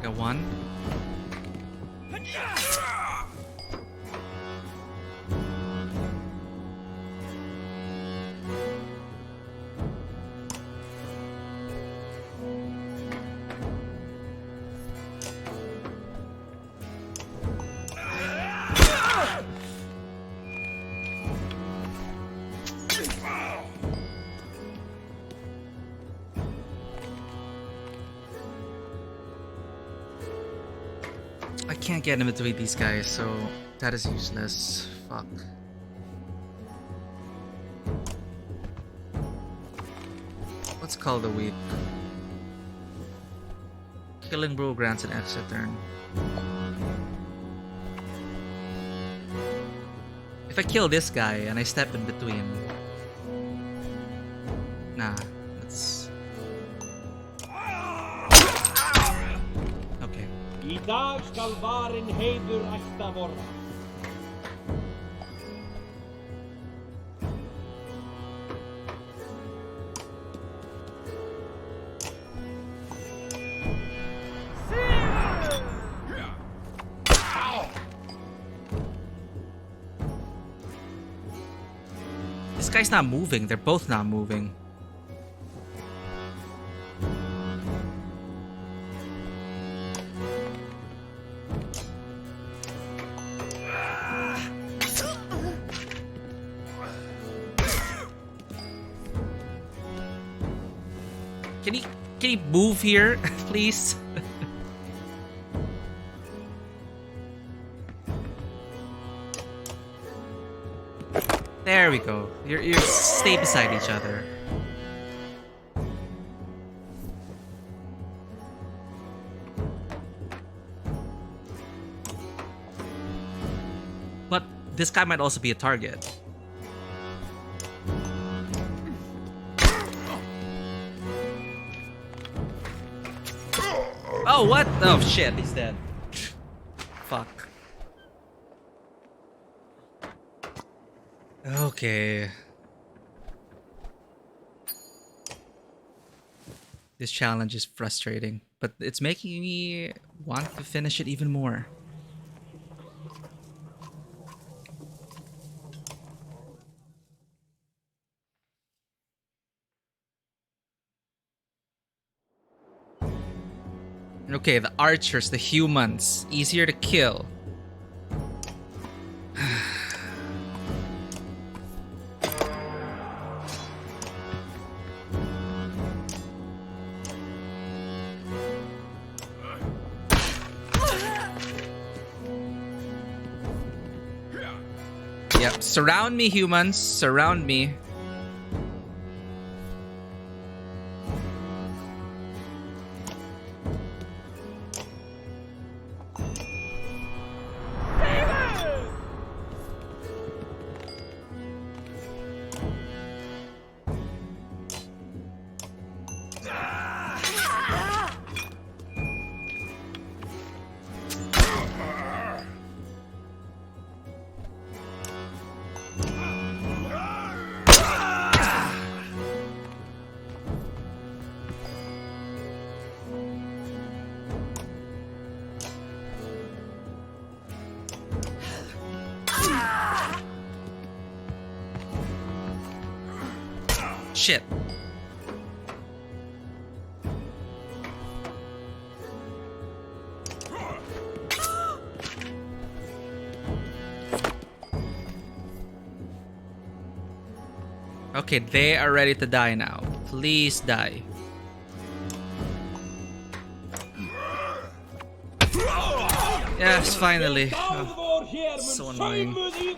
Got one. I can't get in between these guys, so that is useless. Fuck. What's called a week? Killing Bro grants an extra turn. If I kill this guy and I step in between... Nah, that's... Okay. I dag skal varin heiður ætta vorra. This guy's not moving. They're both not moving. Can you move here, please? There we go. You're stay beside each other. But this guy might also be a target. Oh, what? Oh, shit. He's dead. Fuck. Okay. This challenge is frustrating, but it's making me want to finish it even more. Okay, the archers, the humans, easier to kill. Yep, surround me, humans, surround me. Shit. Okay, they are ready to die now. Please die. Yes, finally. Oh, so annoying. You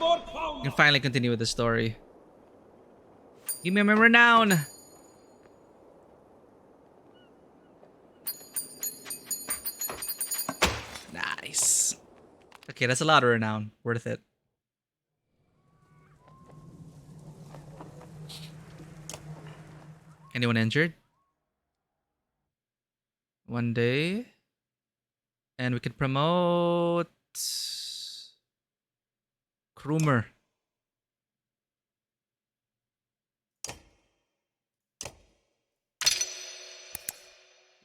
can finally continue with the story. Give me my renown. Nice. Okay, that's a lot of renown. Worth it. Anyone injured? One day. And we can promote Krumer.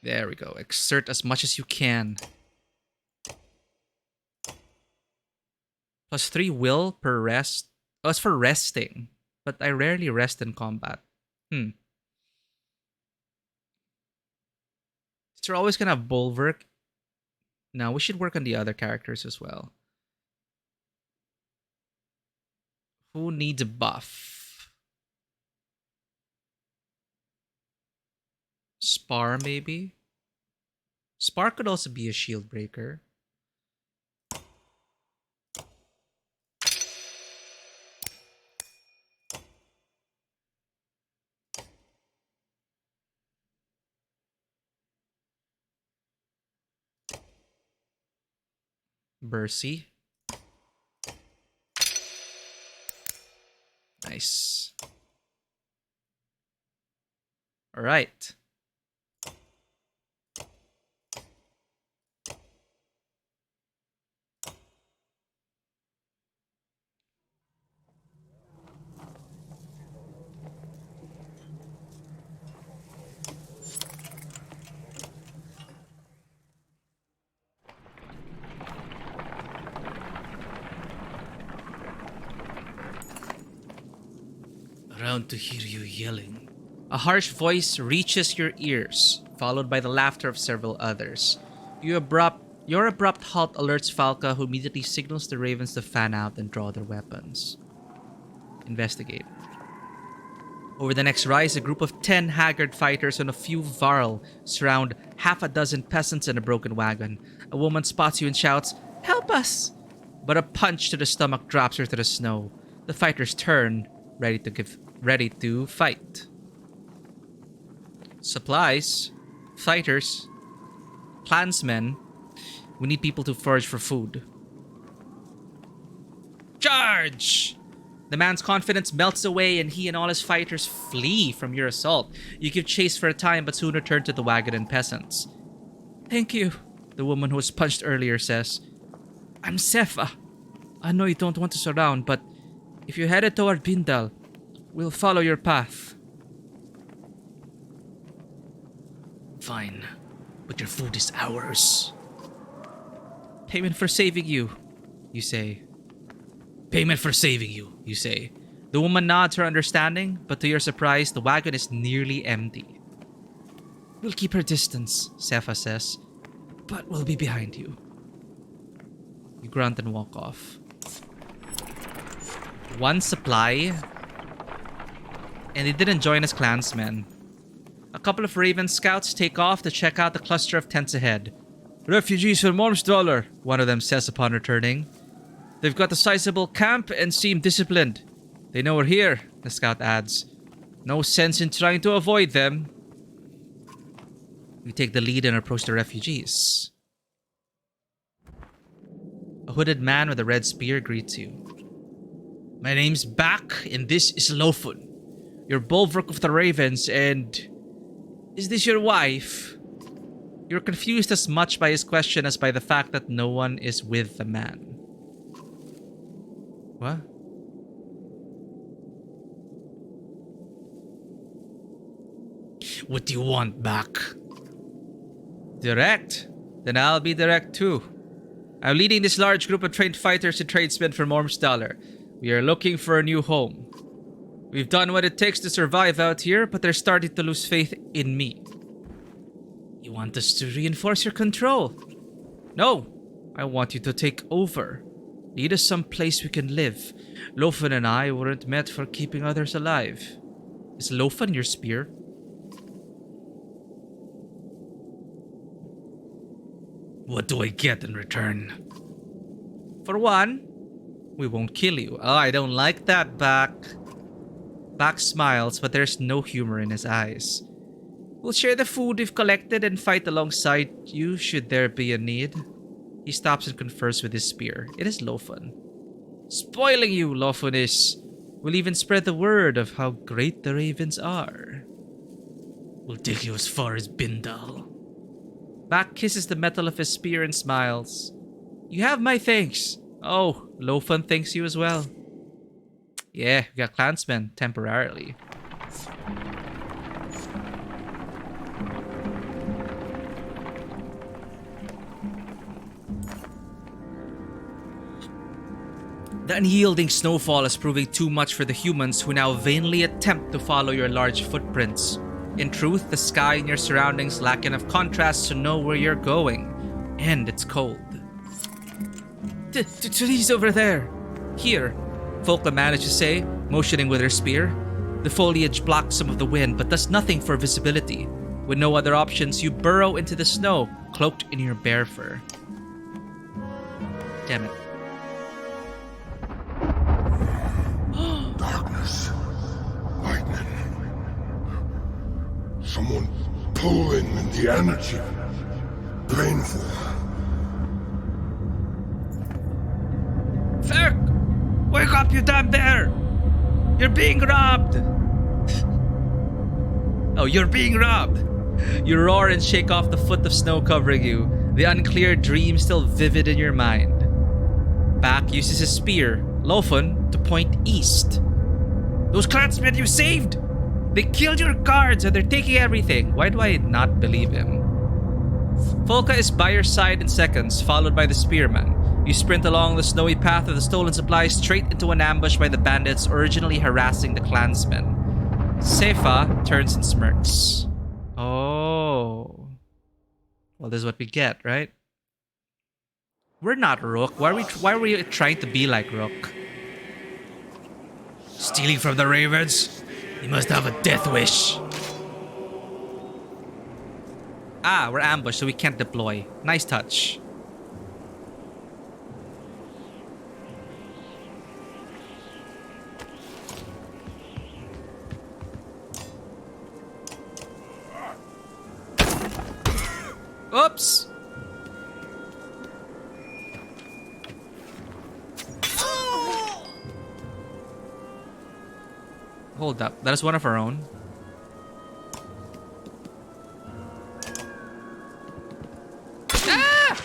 There we go. Exert as much as you can. +3 will per rest. Oh, it's for resting. But I rarely rest in combat. Is there always gonna have Bulwark? No, we should work on the other characters as well. Who needs a buff? Spar, maybe? Spar could also be a shield breaker. Bercy. Nice. All right. Around to hear you yelling. A harsh voice reaches your ears, followed by the laughter of several others. Your abrupt halt alerts Falca, who immediately signals the ravens to fan out and draw their weapons. Investigate. Over the next rise, a group of 10 haggard fighters and a few Varl surround half a dozen peasants in a broken wagon. A woman spots you and shouts, "Help us!" But a punch to the stomach drops her to the snow. The fighters turn, ready to fight. Supplies, fighters, clansmen. We need people to forage for food. Charge! The man's confidence melts away and he and all his fighters flee from your assault. You give chase for a time but soon return to the wagon and peasants. "Thank you," the woman who was punched earlier says. "I'm Sefa. I know you don't want us around, but if you're headed toward Bindal, we'll follow your path." "Fine, but your food is ours." "Payment for saving you," you say. "Payment for saving you," you say. The woman nods her understanding, but to your surprise, the wagon is nearly empty. "We'll keep our distance," Sefa says, "but we'll be behind you." You grunt and walk off. One supply, and they didn't join as clansmen. A couple of Raven scouts take off to check out the cluster of tents ahead. "Refugees from Ormsdollar," one of them says upon returning. "They've got a sizable camp and seem disciplined. They know we're here," the scout adds. "No sense in trying to avoid them." We take the lead and approach the refugees. A hooded man with a red spear greets you. "My name's Bak, and this is Lofun, your bulwark of the ravens, and... is this your wife?" You're confused as much by his question as by the fact that no one is with the man. What? "What do you want, Bak?" "Direct? Then I'll be direct too. I'm leading this large group of trained fighters and tradesmen from Ormsdollar. We are looking for a new home. We've done what it takes to survive out here, but they're starting to lose faith in me." "You want us to reinforce your control?" "No, I want you to take over. Lead us someplace we can live. Lofen and I weren't meant for keeping others alive." "Is Lofen your spear?" "What do I get in return?" "For one, we won't kill you." "Oh, I don't like that, Bak." Bak smiles, but there's no humor in his eyes. "We'll share the food we've collected and fight alongside you should there be a need." He stops and confers with his spear. It is Lofen. "Spoiling you, Lofen is. We'll even spread the word of how great the ravens are." "We'll take you as far as Bindal." Back kisses the metal of his spear and smiles. You have my thanks. Oh, Lofun thanks you as well. Yeah, we got clansmen temporarily. The unyielding snowfall is proving too much for the humans who now vainly attempt to follow your large footprints. In truth, the sky and your surroundings lack enough contrast to know where you're going. And it's cold. Trees over there. Here, Folka managed to say, motioning with her spear. The foliage blocks some of the wind, but does nothing for visibility. With no other options, you burrow into the snow, cloaked in your bear fur. Damn it. Darkness. Lightning. Someone pulling in the energy. Painful. Ferk! Wake up, you damn bear! You're being robbed! Oh, you're being robbed! You roar and shake off the foot of snow covering you, the unclear dream still vivid in your mind. Back uses his spear, Lofun, to point east. Those clansmen you saved! They killed your guards and they're taking everything. Why do I not believe him? Folka is by your side in seconds, followed by the spearman. You sprint along the snowy path of the stolen supplies straight into an ambush by the bandits originally harassing the clansmen. Sefa turns and smirks. Oh. Well, this is what we get, right? We're not Rook. Why are we trying to be like Rook? Stealing from the ravens? You must have a death wish. Ah, we're ambushed, so we can't deploy. Nice touch. Oops! Hold up, that is one of our own. Ah!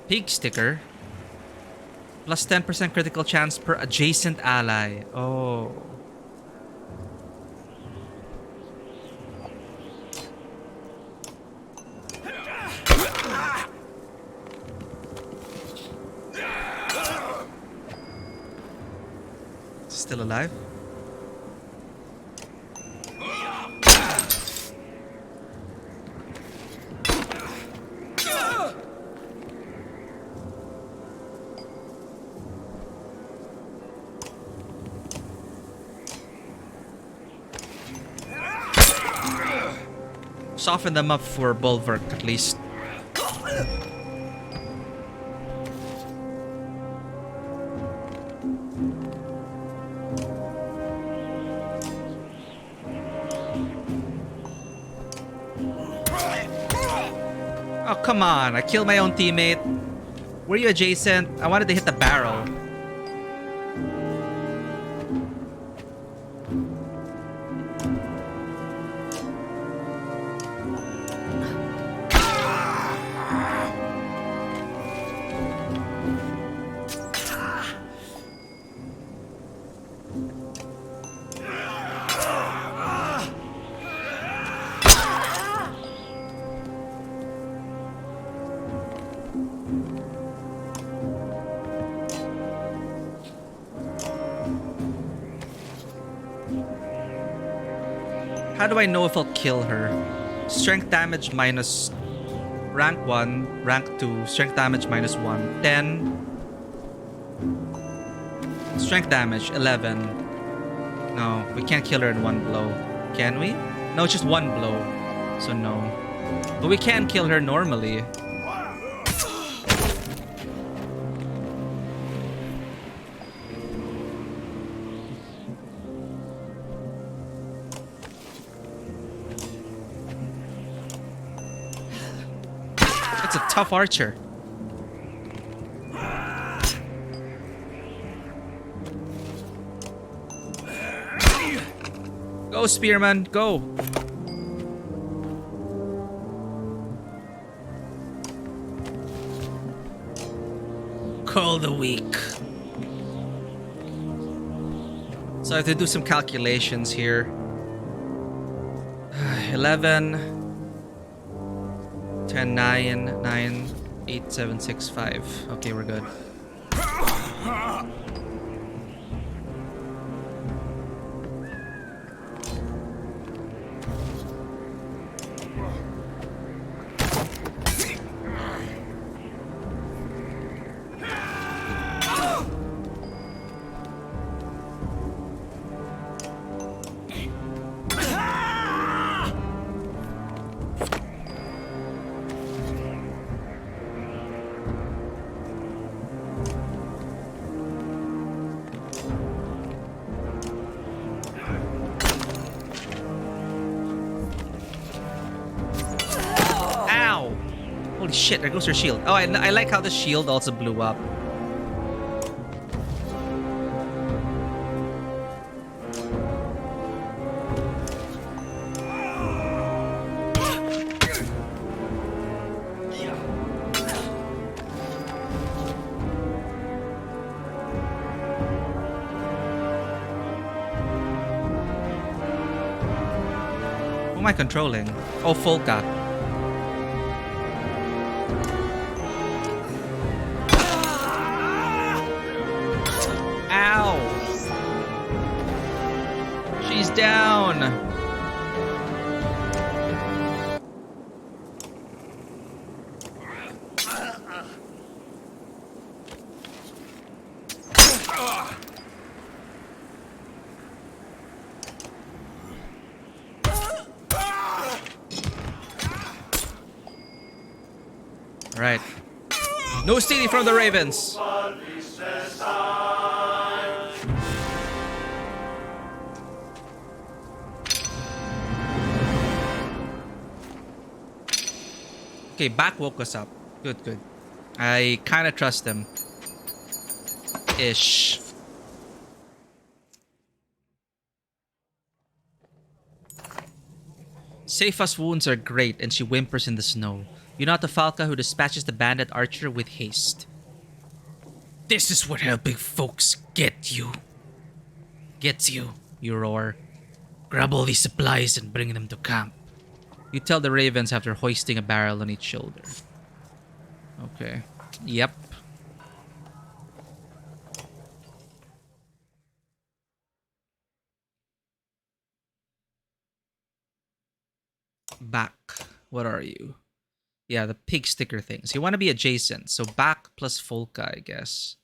Pig sticker. Plus 10% critical chance per adjacent ally. Oh. Still alive? Soften them up for bulwark at least. Oh, come on. I killed my own teammate. Were you adjacent? I wanted to hit the barrel. How do I know if I'll kill her? Strength damage minus rank 1, rank 2, strength damage minus 1, 10. Strength damage 11. No, we can't kill her in one blow. Can we? No, it's just one blow. So no. But we can kill her normally. It's a tough archer. Go, Spearman, go. Call the weak. So I have to do some calculations here. 11, 10, 9, 9, 8, 7, 6, 5. Okay, we're good. Holy shit, there goes her shield. Oh, I like how the shield also blew up. Who am I controlling? Oh, Folka. She's down. Right. No stealing from the Ravens. Okay, Back woke us up. Good, good. I kind of trust them. Ish. Seifa's wounds are great and she whimpers in the snow. You're not the Falca who dispatches the bandit archer with haste. This is what helping folks gets you, you roar. Grab all these supplies and bring them to camp. You tell the Ravens after hoisting a barrel on each shoulder. Okay. Yep. Back. What are you? Yeah, the pig sticker things. You want to be adjacent. So Back plus Folka, I guess.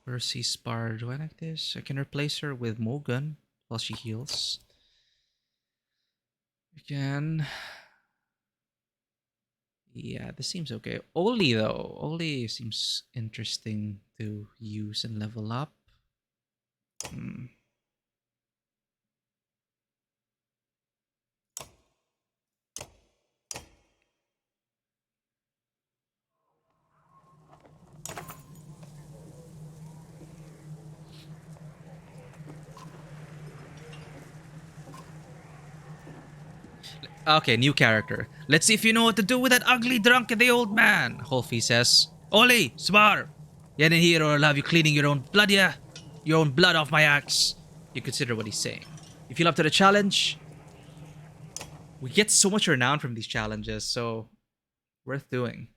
Mercy Spar. Do I like this? I can replace her with Mogun while she heals. Again. Yeah, this seems okay. Oli though. Oli seems interesting to use and level up. Okay, new character. Let's see if you know what to do with that ugly drunk and the old man, Holfi says. Oli, Svar! Yan in here or I'll have you cleaning your own blood, yeah? Your own blood off my axe. You consider what he's saying. You feel up to the challenge? We get so much renown from these challenges, so worth doing.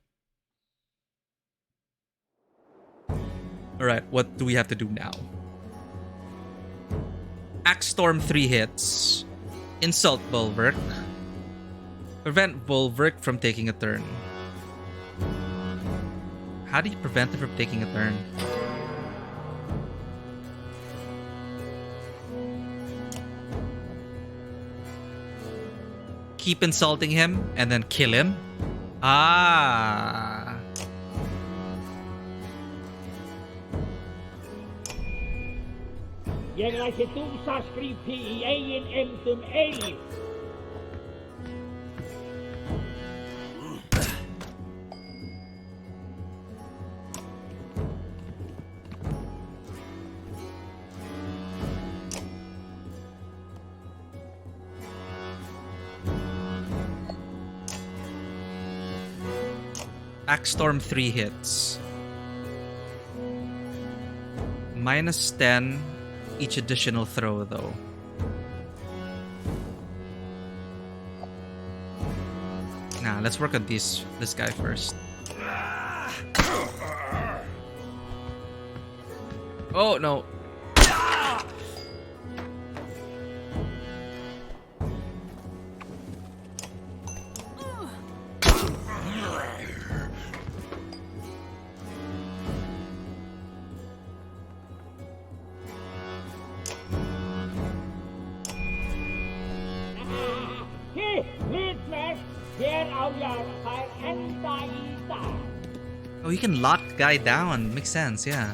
Alright, what do we have to do now? Axe Storm 3 hits. Insult Bulwark. Prevent Bulwark from taking a turn. How do you prevent it from taking a turn? Keep insulting him and then kill him? Ah. Ég læsi dúsa skrifi í eigin emdum eilíf. Axe Storm 3 hits. -10 each additional throw though. Nah, let's work on this guy first. Oh no. Oh, you can lock the guy down. Makes sense, yeah.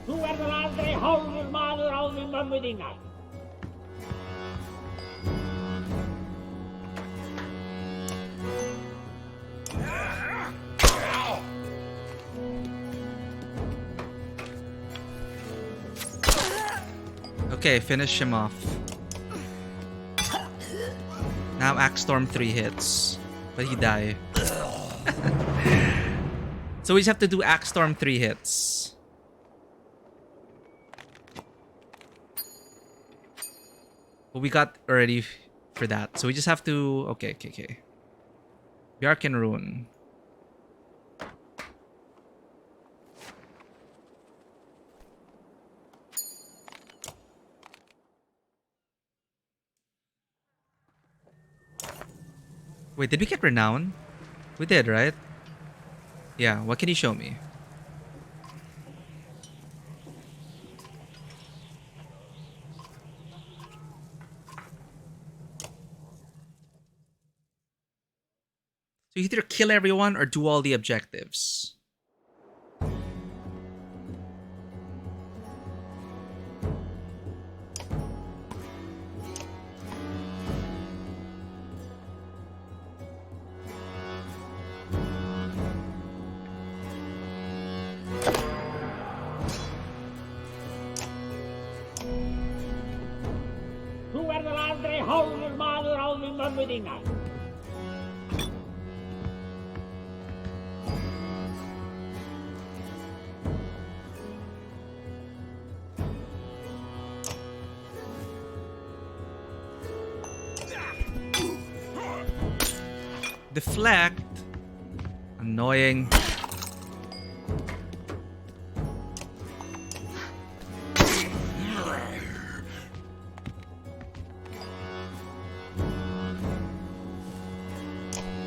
Þú verður aldrei hálfur maður á við mömmu þína. Okay, finish him off. Now Axe Storm 3 hits. But he died. So we just have to do Axe Storm 3 hits. But we got already for that. So we just have to... Okay. Bjarken Rune. Wait, did we get Renown? We did, right? Yeah, what can you show me? So you either kill everyone or do all the objectives. Þú verður aldrei hálfur maður á við mömmu þína. Deflect. Annoying.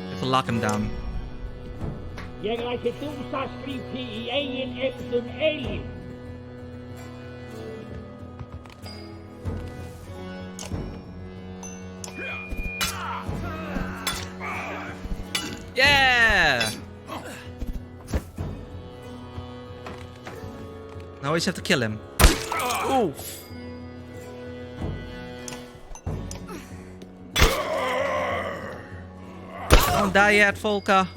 Have to lock him down. Ég læti dúsaskríti í eigin eymdum eilíf. Yeah! Now we just have to kill him. Oof. Don't die yet, Folka.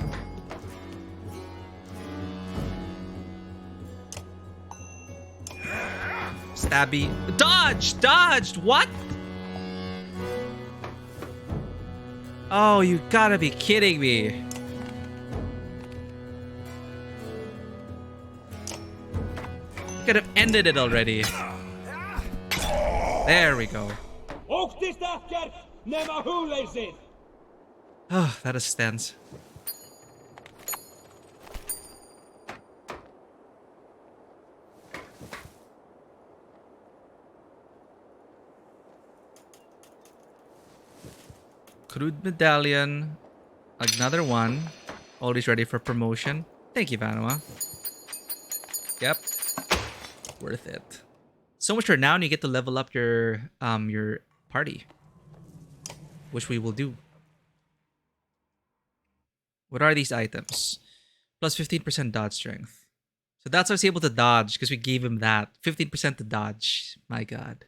Stabby. Dodged! Dodged! What? Oh, you gotta be kidding me. Could have ended it already. There we go. Óttist ekkert nema hugleysið. Oh, that is stance. Crude medallion. Another one. Always ready for promotion. Thank you, Vanua. Yep. Worth it. So much for now, and you get to level up your party. Which we will do. What are these items? Plus 15% dodge strength. So that's why I was able to dodge, because we gave him that. 15% to dodge. My god.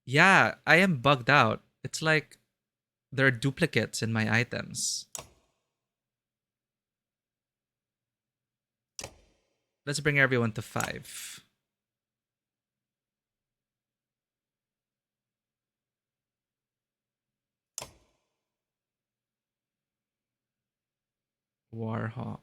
Yeah, I am bugged out. It's like there are duplicates in my items. Let's bring everyone to 5. Warhawk.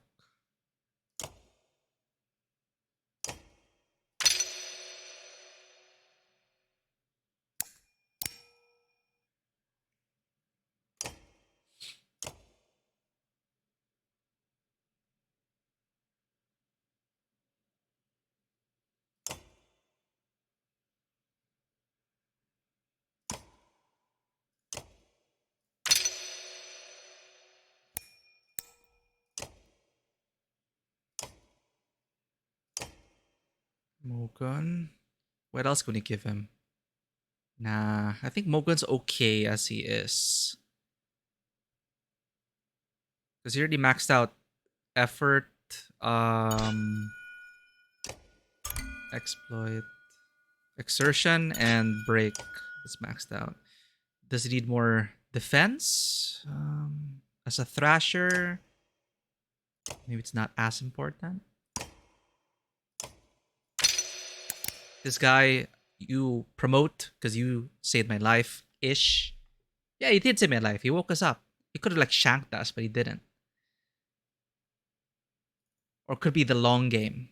Mogun. What else can we give him? Nah, I think Mogun's okay as he is. Because he already maxed out effort, exploit, exertion, and break. It's maxed out. Does he need more defense? As a thrasher, maybe it's not as important. This guy you promote because you saved my life ish. Yeah, he did save my life. He woke us up. He could have like shanked us, but he didn't. Or could be the long game.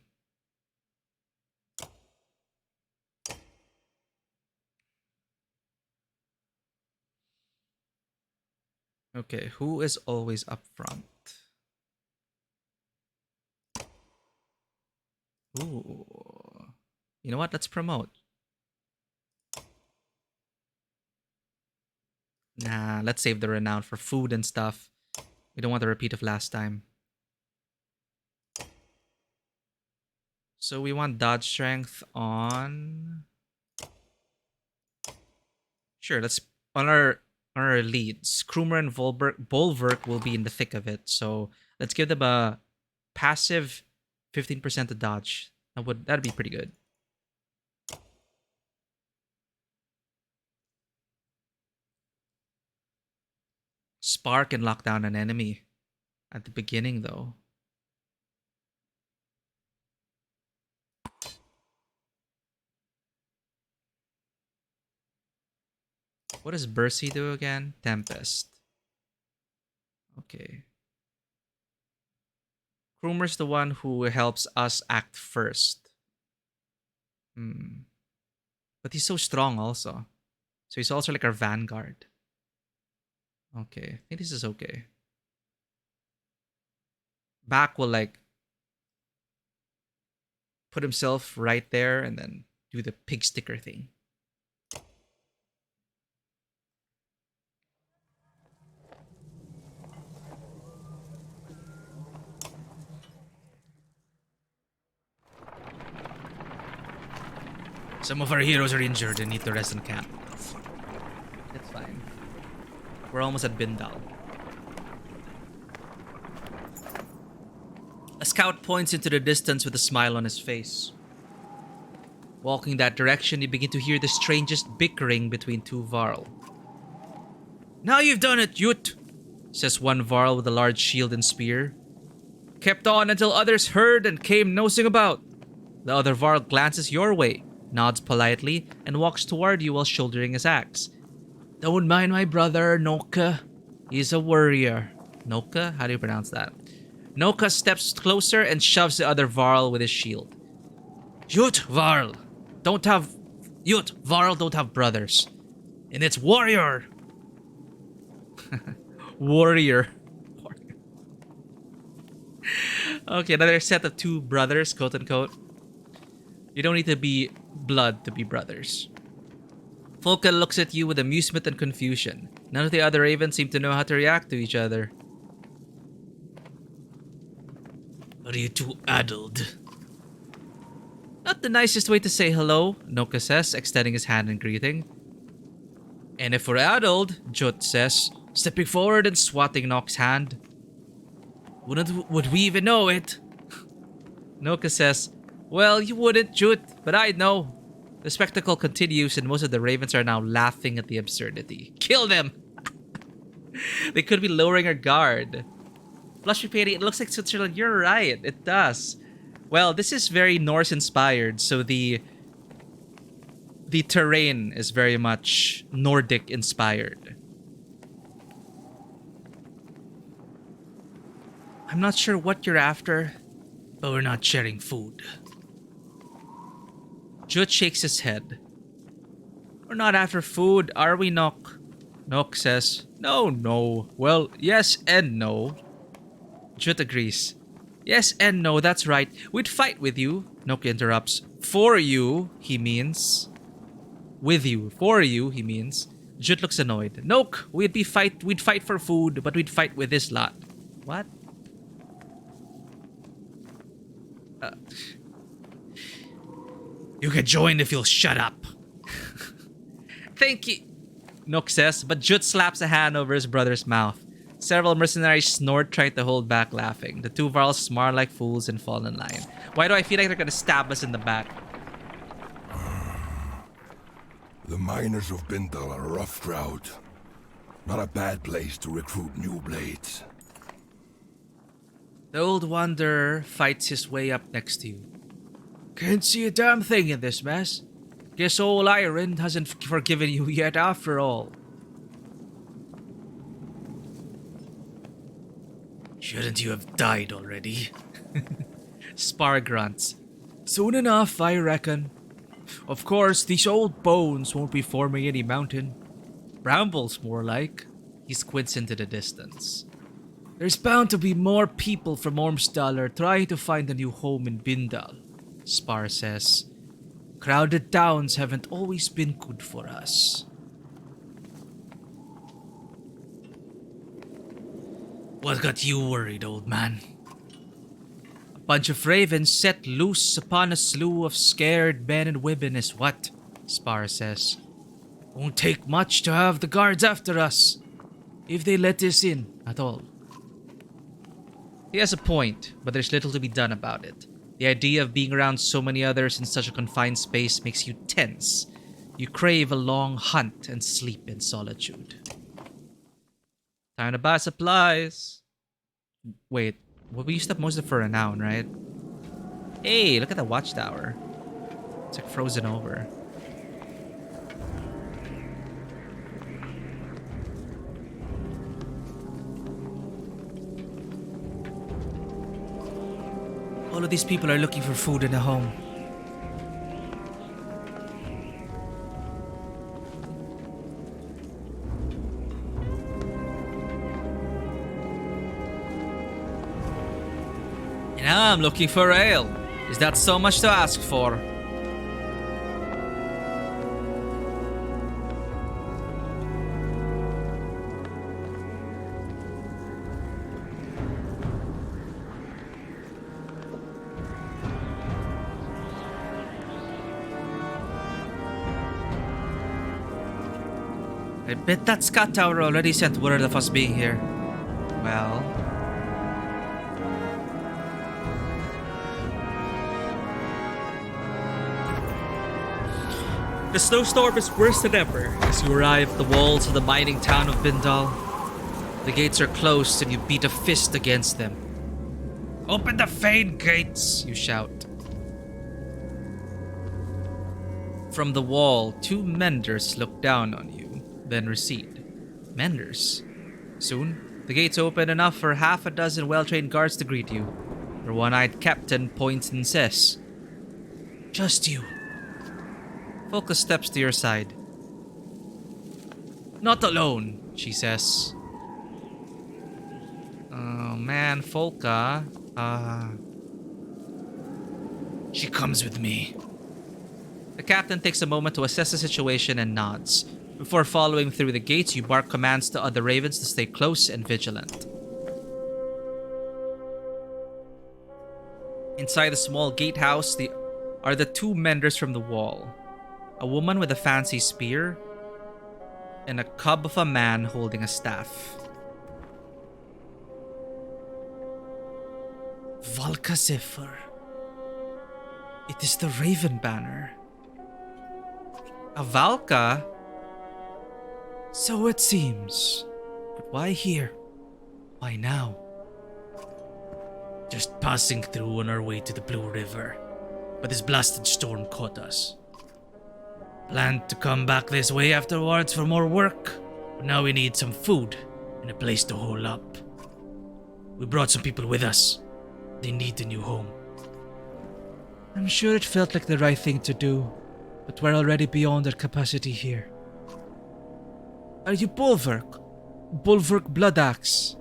Okay, who is always up front? Ooh. You know what? Let's promote. Nah, let's save the renown for food and stuff. We don't want a repeat of last time. So we want dodge strength on... Sure, let's... On our leads. Krumer and Bolverk will be in the thick of it. So let's give them a passive 15% to dodge. That'd be pretty good. Spark and lock down an enemy at the beginning, though. What does Bercy do again? Tempest. Okay. Krumer's the one who helps us act first. But he's so strong also. So he's also like our vanguard. Okay. I think this is okay. Back will like put himself right there and then do the pig sticker thing. Some of our heroes are injured and need to rest in camp. It's fine. We're almost at Bindal. A scout points into the distance with a smile on his face. Walking that direction, you begin to hear the strangest bickering between two Varl. Now you've done it, Yut, says one Varl with a large shield and spear. Kept on until others heard and came nosing about. The other Varl glances your way, nods politely, and walks toward you while shouldering his axe. Don't mind my brother, Noka. He's a warrior. Noka? How do you pronounce that? Noka steps closer and shoves the other Varl with his shield. Yut Varl don't have brothers. And it's warrior. Warrior. Okay, another set of two brothers, quote unquote. You don't need to be blood to be brothers. Folka looks at you with amusement and confusion. None of the other ravens seem to know how to react to each other. Are you too addled? Not the nicest way to say hello, Noka says, extending his hand in greeting. And if we're addled, Jut says, stepping forward and swatting Nock's hand. Would we even know it? Noka says, well, you wouldn't, Jut, but I'd know. The spectacle continues and most of the ravens are now laughing at the absurdity. Kill them! They could be lowering our guard. Flush painting, it looks like Switzerland. You're right, it does. Well, this is very Norse inspired, so the terrain is very much Nordic inspired. I'm not sure what you're after, but we're not sharing food. Jut shakes his head. We're not after food, are we, Nock? Nock says, no. Well, yes and no. Jut agrees. Yes and no, that's right. We'd fight with you. Nock interrupts. For you, he means. With you. For you, he means. Jut looks annoyed. Nock, we'd fight for food, but we'd fight with this lot. What? You can join if you'll shut up. Thank you, Nook says, but Jut slaps a hand over his brother's mouth. Several mercenaries snort, trying to hold back laughing. The two varls smile like fools and fall in line. Why do I feel like they're gonna stab us in the back? The miners of Bindal are a rough crowd. Not a bad place to recruit new blades. The old wanderer fights his way up next to you. Can't see a damn thing in this mess. Guess old Iron hasn't forgiven you yet after all. Shouldn't you have died already? Spar grunts. Soon enough, I reckon. Of course, these old bones won't be forming any mountain. Brambles, more like. He squints into the distance. There's bound to be more people from Ormsdaler trying to find a new home in Bindal, Spar says. Crowded towns haven't always been good for us. What got you worried, old man? A bunch of ravens set loose upon a slew of scared men and women is what, Spar says. Won't take much to have the guards after us, if they let us in at all. He has a point, but there's little to be done about it. The idea of being around so many others in such a confined space makes you tense. You crave a long hunt and sleep in solitude. Time to buy supplies. Wait, well, we used up most of it for a noun, right? Hey, look at the watchtower. It's like frozen over. All of these people are looking for food and a home. And I'm looking for ale. Is that so much to ask for? I bet that Scat Tower already sent word of us being here. Well... The snowstorm is worse than ever as you arrive at the walls of the mining town of Bindal. The gates are closed and you beat a fist against them. Open the Fane gates, you shout. From the wall, two menders look down on you, then recede. Menders? Soon, the gates open enough for half a dozen well-trained guards to greet you. Your one-eyed captain points and says, "Just you." Folka steps to your side. "Not alone," she says. Oh man, Folka. She comes with me. The captain takes a moment to assess the situation and nods. Before following through the gates, you bark commands to other ravens to stay close and vigilant. Inside the small gatehouse are the two menders from the wall. A woman with a fancy spear, and a cub of a man holding a staff. Valka Zephyr. It is the Raven Banner. A Valka? So it seems. But why here? Why now? Just passing through on our way to the Blue River, but this blasted storm caught us. Planned to come back this way afterwards for more work, but now we need some food and a place to hole up. We brought some people with us. They need a new home. I'm sure it felt like the right thing to do, but we're already beyond our capacity here. Are you Bulwark? Bulwark Bloodaxe?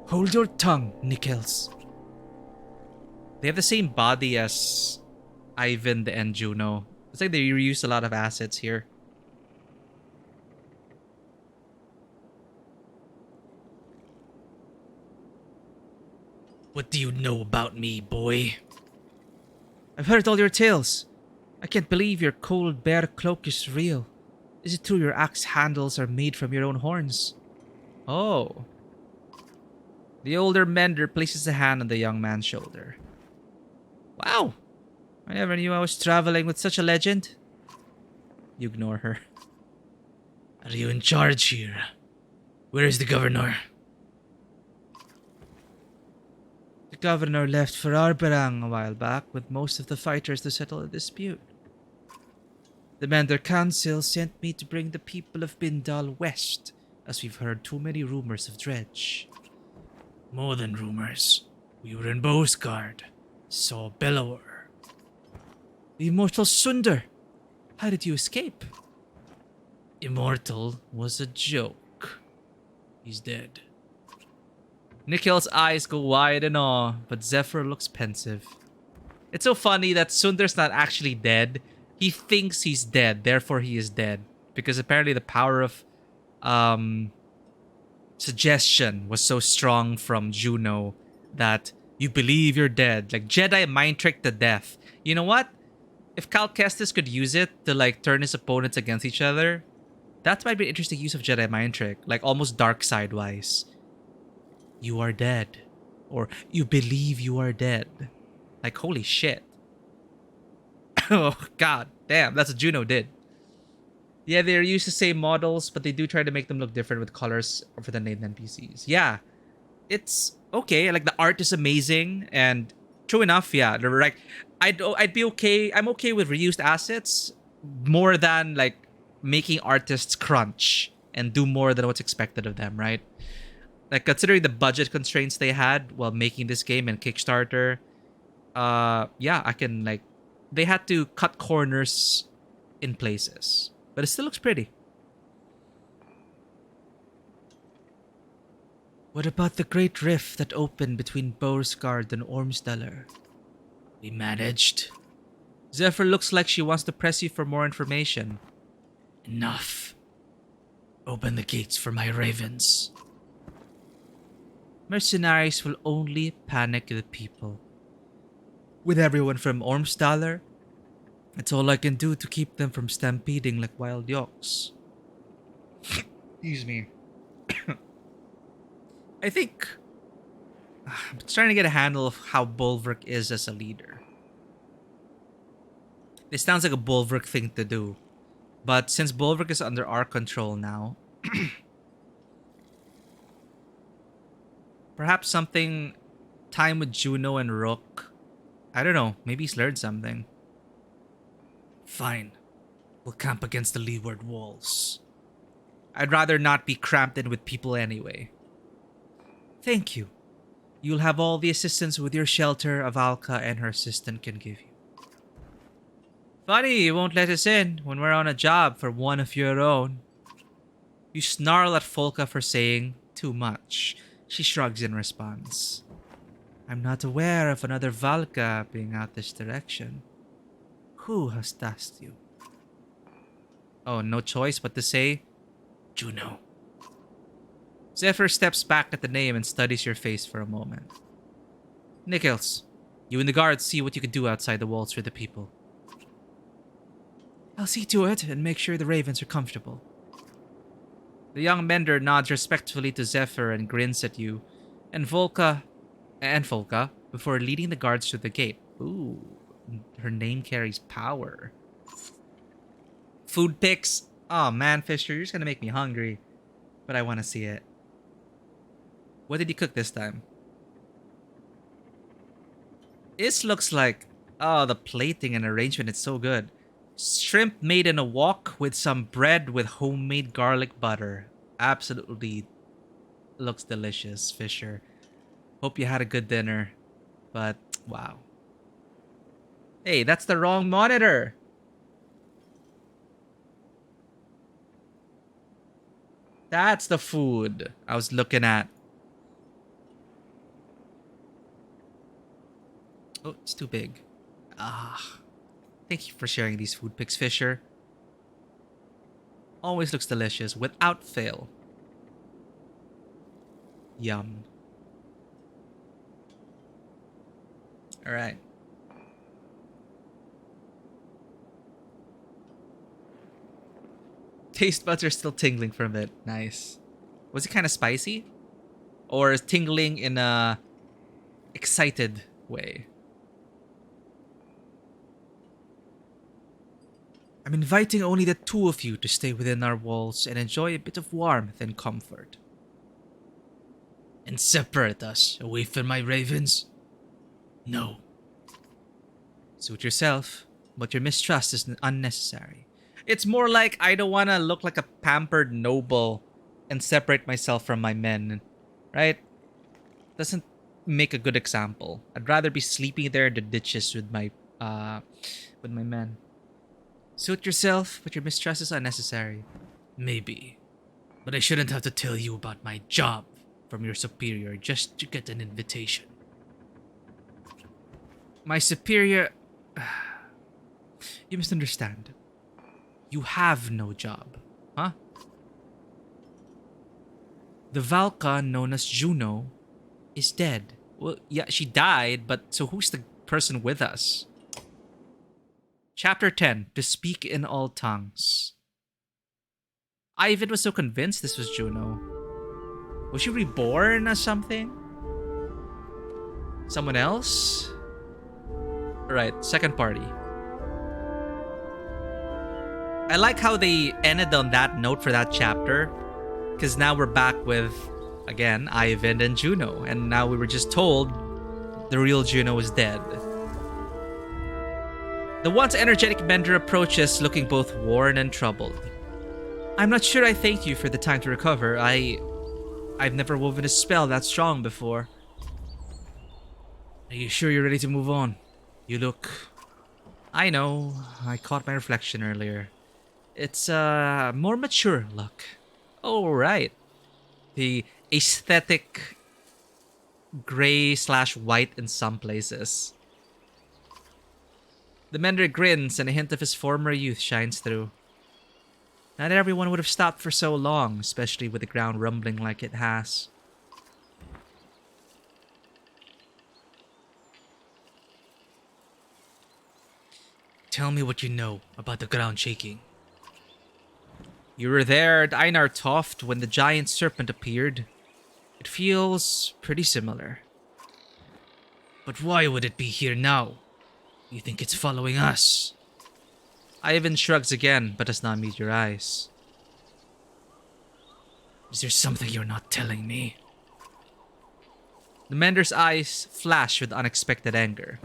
Hold your tongue, Nickels. They have the same body as Ivan and Juno. It's like they reuse a lot of assets here. What do you know about me, boy? I've heard all your tales. I can't believe your cold bear cloak is real. Is it true your axe handles are made from your own horns? Oh. The older mender places a hand on the young man's shoulder. Wow. I never knew I was traveling with such a legend. You ignore her. Are you in charge here? Where is the governor? The governor left for Arberang a while back with most of the fighters to settle a dispute. The Mender Council sent me to bring the people of Bindal west, as we've heard too many rumors of Dredge. More than rumors. We were in Bosgard. Saw Bellower. The immortal Sunder. How did you escape? Immortal was a joke. He's dead. Nikhil's eyes go wide in awe, but Zephyr looks pensive. It's so funny that Sunder's not actually dead. He thinks he's dead, therefore he is dead. Because apparently the power of suggestion was so strong from Juno that you believe you're dead. Like Jedi mind trick to death. You know what? If Cal Kestis could use it to like turn his opponents against each other, that might be an interesting use of Jedi mind trick. Like almost dark side wise. You are dead. Or you believe you are dead. Like holy shit. Oh god damn, that's what Juno did. Yeah, they use the same models, but they do try to make them look different with colors for the named NPCs. Yeah, it's okay. Like the art is amazing, and true enough, yeah, they're like, I'd be okay. I'm okay with reused assets more than like making artists crunch and do more than what's expected of them, right? Like considering the budget constraints they had while making this game and Kickstarter, yeah, I can like, they had to cut corners in places. But it still looks pretty. What about the great rift that opened between Borsgard and Ormsdaler? We managed. Zephyr looks like she wants to press you for more information. Enough. Open the gates for my ravens. Mercenaries will only panic the people. With everyone from Ormsdaler, it's all I can do to keep them from stampeding like wild yokes. Excuse me. I think I'm trying to get a handle of how Bulwark is as a leader. This sounds like a Bulwark thing to do. But since Bulwark is under our control now, perhaps something time with Juno and Rook. I don't know, maybe he's learned something. Fine. We'll camp against the leeward walls. I'd rather not be cramped in with people anyway. Thank you. You'll have all the assistance with your shelter Avalka and her assistant can give you. Funny you won't let us in when we're on a job for one of your own. You snarl at Folka for saying too much. She shrugs in response. I'm not aware of another Valka being out this direction. Who has tasked you? Oh, no choice but to say, Juno. Zephyr steps back at the name and studies your face for a moment. Nickels, you and the guards see what you can do outside the walls for the people. I'll see to it and make sure the ravens are comfortable. The young mender nods respectfully to Zephyr and grins at you, and Folka, before leading the guards to the gate. Ooh. Her name carries power. food pics. Oh man, Fisher, you're just gonna make me hungry. But I want to see it. What did you cook this time? This looks like... Oh, the plating and arrangement is so good. Shrimp made in a wok with some bread with homemade garlic butter. Absolutely looks delicious, Fisher. Hope you had a good dinner. But, wow. Hey, that's the wrong monitor! That's the food I was looking at. Oh, it's too big. Ah. Thank you for sharing these food pics, Fisher. Always looks delicious, without fail. Yum. Alright. Taste buds are still tingling from it. Nice. Was it kind of spicy? Or is tingling in a excited way? I'm inviting only the two of you to stay within our walls and enjoy a bit of warmth and comfort. And separate us away from my ravens? No. Suit yourself, but your mistrust is unnecessary. It's more like I don't want to look like a pampered noble and separate myself from my men, right? Doesn't make a good example. I'd rather be sleeping there in the ditches with my men. Suit yourself, but your mistrust is unnecessary. Maybe. But I shouldn't have to tell you about my job from your superior just to get an invitation. My superior... You misunderstand. You have no job, huh? The Valka known as Juno is dead. Well, yeah, she died, but so who's the person with us? Chapter 10, To Speak in All Tongues. Ivan was so convinced this was Juno. Was she reborn as something? Someone else? Alright, second party. I like how they ended on that note for that chapter. Because now we're back with, again, Ivan and Juno. And now we were just told the real Juno is dead. The once energetic Mender approaches, looking both worn and troubled. I'm not sure I thank you for the time to recover. I've never woven a spell that strong before. Are you sure you're ready to move on? You look... I know. I caught my reflection earlier. It's a more mature look. Oh, right. The aesthetic gray/white in some places. The Mender grins and a hint of his former youth shines through. Not everyone would have stopped for so long, especially with the ground rumbling like it has. Tell me what you know about the ground shaking. You were there at Einar Toft when the giant serpent appeared. It feels pretty similar. But why would it be here now? You think it's following us? Ivan shrugs again, but does not meet your eyes. Is there something you're not telling me? The Mender's eyes flash with unexpected anger.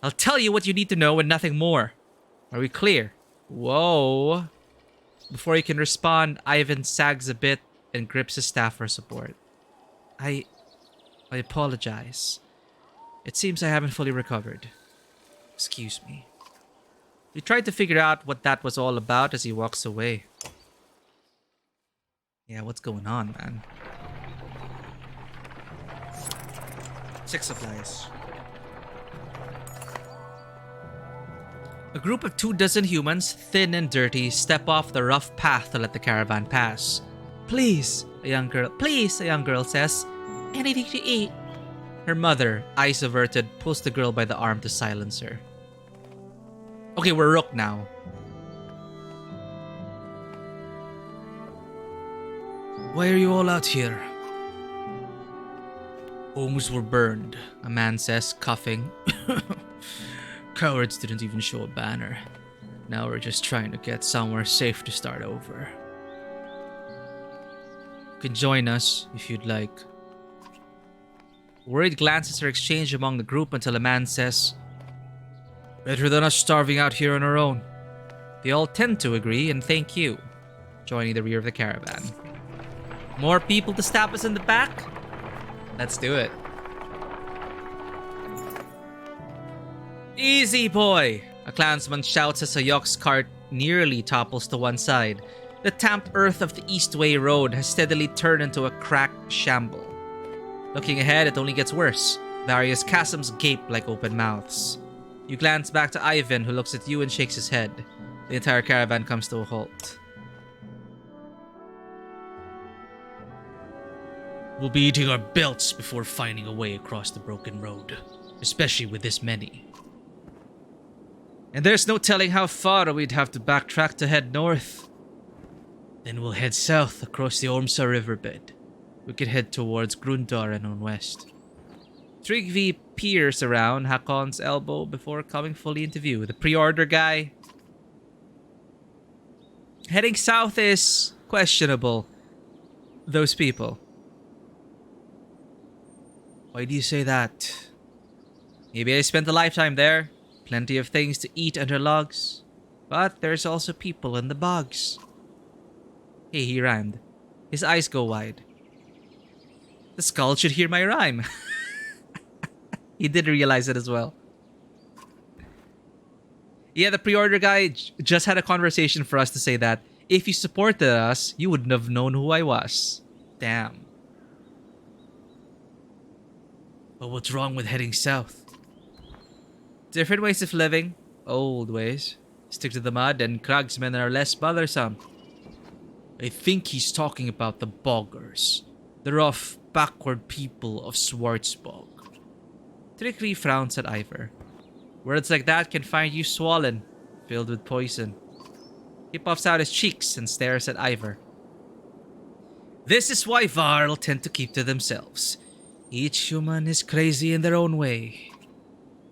I'll tell you what you need to know and nothing more. Are we clear? Whoa. Before you can respond, Ivan sags a bit and grips his staff for support. I apologize. It seems I haven't fully recovered. Excuse me. You tried to figure out what that was all about as he walks away. Yeah, what's going on, man? 6 supplies. A group of 24 humans, thin and dirty, step off the rough path to let the caravan pass. Please, a young girl says. Anything to eat? Her mother, eyes averted, pulls the girl by the arm to silence her. Okay, we're Rook now. Why are you all out here? Homes were burned, a man says, coughing. Cowards didn't even show a banner. Now we're just trying to get somewhere safe to start over. You can join us if you'd like. Worried glances are exchanged among the group until a man says, "Better than us starving out here on our own." They all tend to agree and thank you, joining the rear of the caravan. More people to stab us in the back? Let's do it. "Easy, boy!" a clansman shouts as a Yox cart nearly topples to one side. The tamped earth of the Eastway Road has steadily turned into a cracked shamble. Looking ahead, it only gets worse. Various chasms gape like open mouths. You glance back to Ivan, who looks at you and shakes his head. The entire caravan comes to a halt. "We'll be eating our belts before finding a way across the broken road, especially with this many. And there's no telling how far we'd have to backtrack to head north. Then we'll head south across the Ormsa riverbed. We could head towards Grundar and on west." Trygvi peers around Hakon's elbow before coming fully into view. The pre-order guy. Heading south is questionable. Those people. Why do you say that? Maybe I spent a lifetime there. Plenty of things to eat under logs. But there's also people in the bogs. Hey, he rhymed. His eyes go wide. The skull should hear my rhyme. He did realize it as well. Yeah, the pre-order guy just had a conversation for us to say that if you supported us, you wouldn't have known who I was. Damn. But what's wrong with heading south? Different ways of living. Old ways. Stick to the mud and cragsmen are less bothersome. I think he's talking about the boggers. The rough, backward people of Schwarzbog. Trickery frowns at Ivor. Words like that can find you swollen, filled with poison. He puffs out his cheeks and stares at Ivor. This is why Varl tend to keep to themselves. Each human is crazy in their own way.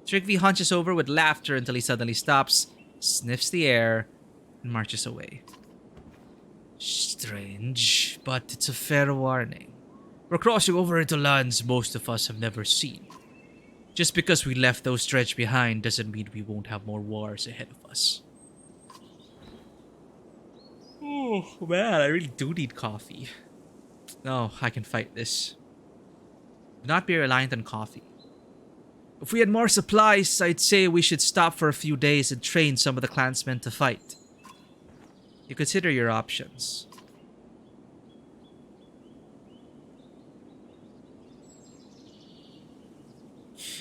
Trigvi hunches over with laughter until he suddenly stops, sniffs the air, and marches away. Strange, but it's a fair warning. We're crossing over into lands most of us have never seen. Just because we left those dredge behind doesn't mean we won't have more wars ahead of us. Oh man, I really do need coffee. No, I can fight this. Do not be reliant on coffee. If we had more supplies, I'd say we should stop for a few days and train some of the clansmen to fight. You consider your options.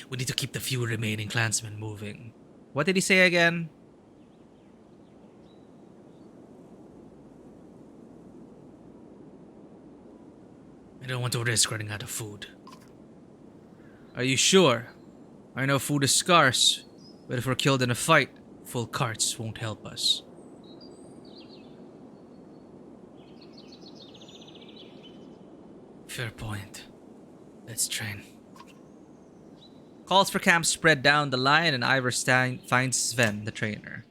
We need to keep the few remaining clansmen moving. What did he say again? I don't want to risk running out of food. Are you sure? I know food is scarce, but if we're killed in a fight, full carts won't help us. Fair point. Let's train. Calls for camp spread down the line and Iverstein finds Sven, the trainer.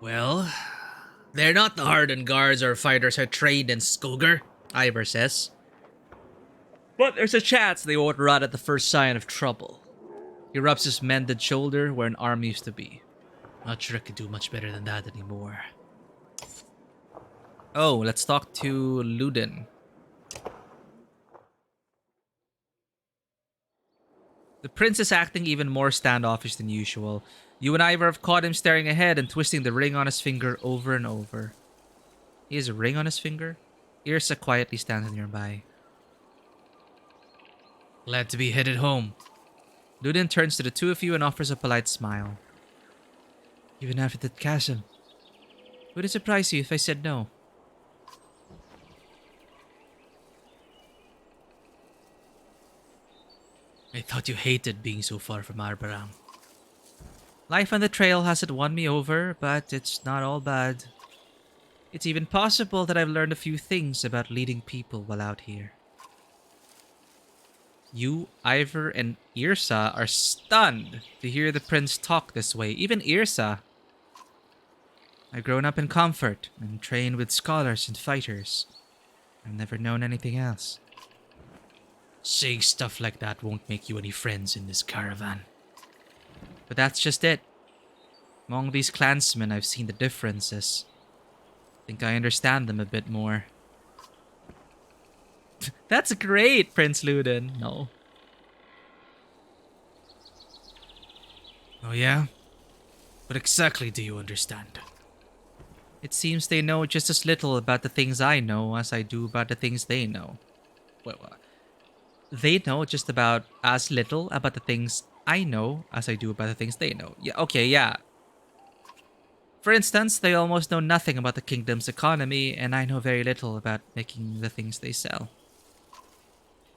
Well, they're not the hardened guards or fighters who trained in Skogar, Ivor says. But there's a chance they won't run at the first sign of trouble. He rubs his mended shoulder where an arm used to be. Not sure I could do much better than that anymore. Oh, let's talk to Ludin. The prince is acting even more standoffish than usual. You and Ivor have caught him staring ahead and twisting the ring on his finger over and over. He has a ring on his finger? Irsa quietly stands nearby. Glad to be headed home. Ludin turns to the two of you and offers a polite smile. Even after that chasm, would it surprise you if I said no? I thought you hated being so far from Arbaram. Life on the trail hasn't won me over, but it's not all bad. It's even possible that I've learned a few things about leading people while out here. You, Ivor, and Irsa are stunned to hear the prince talk this way. Even Irsa. I've grown up in comfort and trained with scholars and fighters. I've never known anything else. Saying stuff like that won't make you any friends in this caravan. But that's just it. Among these clansmen, I've seen the differences. Think I understand them a bit more. That's great, Prince Luden. No. Oh yeah? What exactly do you understand? It seems they know just as little about the things I know as I do about the things they know. Well, they know just about as little about the things I know as I do about the things they know. Yeah, okay, yeah. For instance, they almost know nothing about the kingdom's economy, and I know very little about making the things they sell.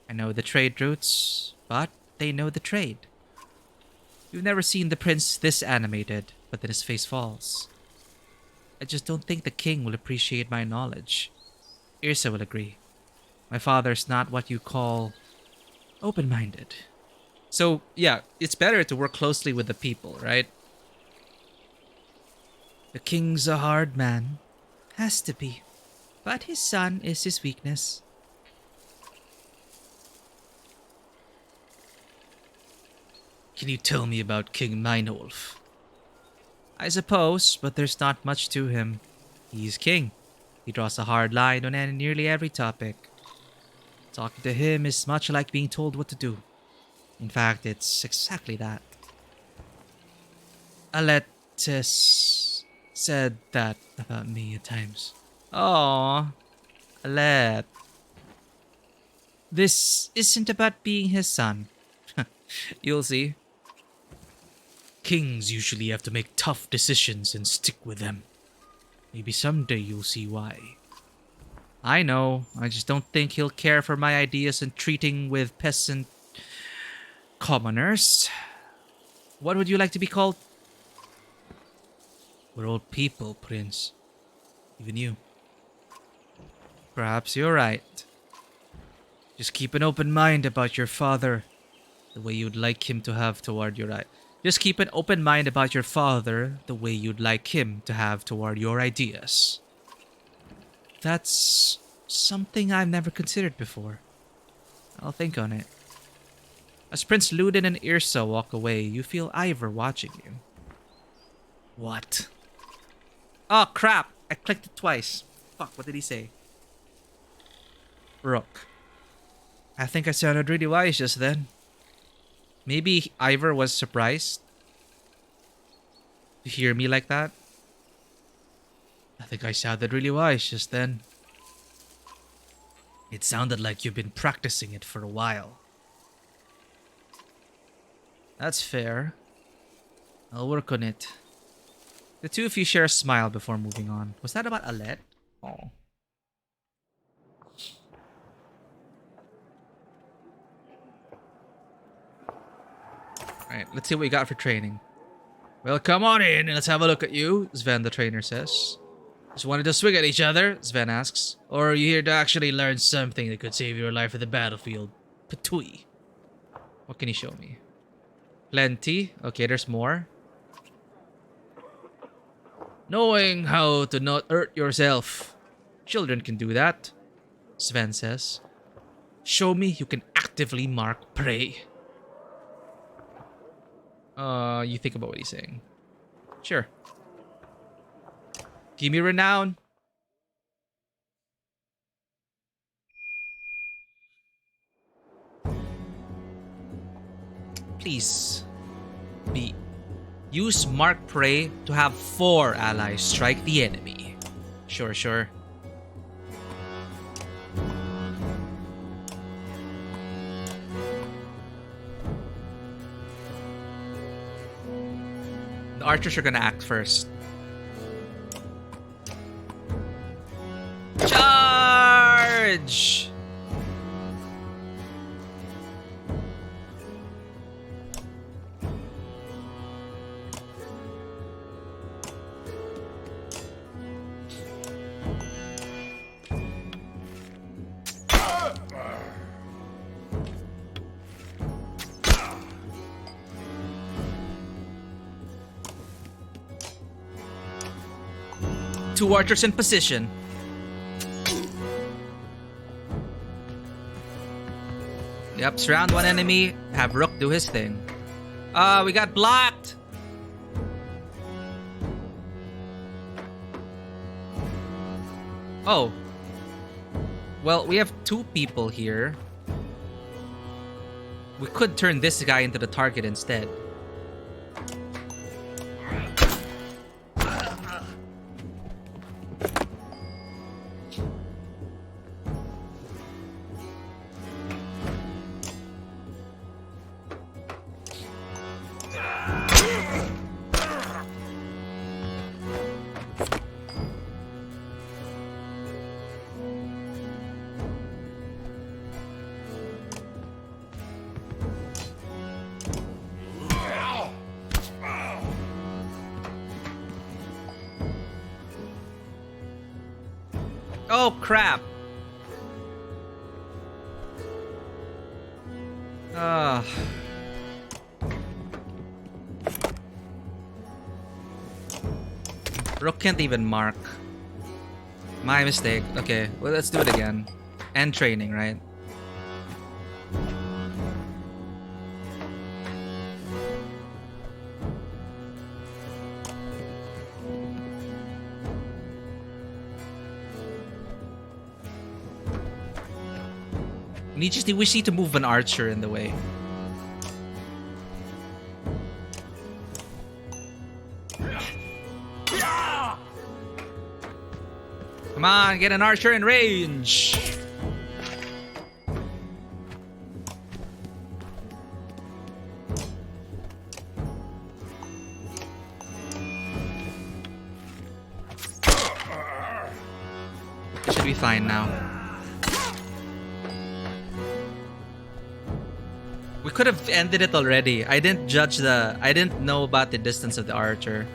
I know the trade routes, but they know the trade. You've never seen the prince this animated, but then his face falls. I just don't think the king will appreciate my knowledge. Irsa will agree. My father's not what you call open-minded. So, yeah, it's better to work closely with the people, right? The king's a hard man. Has to be. But his son is his weakness. Can you tell me about King Meinolf? I suppose, but there's not much to him. He's king. He draws a hard line on nearly every topic. Talking to him is much like being told what to do. In fact, it's exactly that. Alette said that about me at times. Aww, Alette. This isn't about being his son. You'll see. Kings usually have to make tough decisions and stick with them. Maybe someday you'll see why. I know, I just don't think he'll care for my ideas in treating with peasant commoners. What would you like to be called? We're all people, Prince. Even you. Perhaps you're right. Just keep an open mind about your father, the way you'd like him to have toward your Just keep an open mind about your father, the way you'd like him to have toward your ideas. That's something I've never considered before. I'll think on it. As Prince Luden and Irsa walk away, you feel Ivor watching you. What? Oh crap! I clicked it twice. Fuck, what did he say? Rook. I think I sounded really wise just then. Maybe Ivor was surprised to hear me like that. I think I sounded really wise just then. It sounded like you've been practicing it for a while. That's fair. I'll work on it. The two of you share a smile before moving on. Was that about Alette? Oh. Alright, let's see what we got for training. Well, come on in and let's have a look at you, Sven the trainer says. Just wanted to swing at each other, Sven asks. Or are you here to actually learn something that could save your life at the battlefield? Patui. What can you show me? Plenty. Okay, there's more. Knowing how to not hurt yourself. Children can do that, Sven says. Show me you can actively mark prey. You think about what he's saying. Sure. Give me renown. Please. B. Use Mark Prey to have 4 allies strike the enemy. Sure, sure. The archers are gonna act first. Charge! 2 archers in position. Yep, surround 1 enemy, have Rook do his thing. We got blocked! Oh. Well, we have 2 people here. We could turn this guy into the target instead. Oh, crap. Rook can't even mark. My mistake. Okay, well, let's do it again. And training, right? We just need to move an archer in the way. Come on, get an archer in range. It should be fine now. We could have ended it already. I didn't know about the distance of the archer.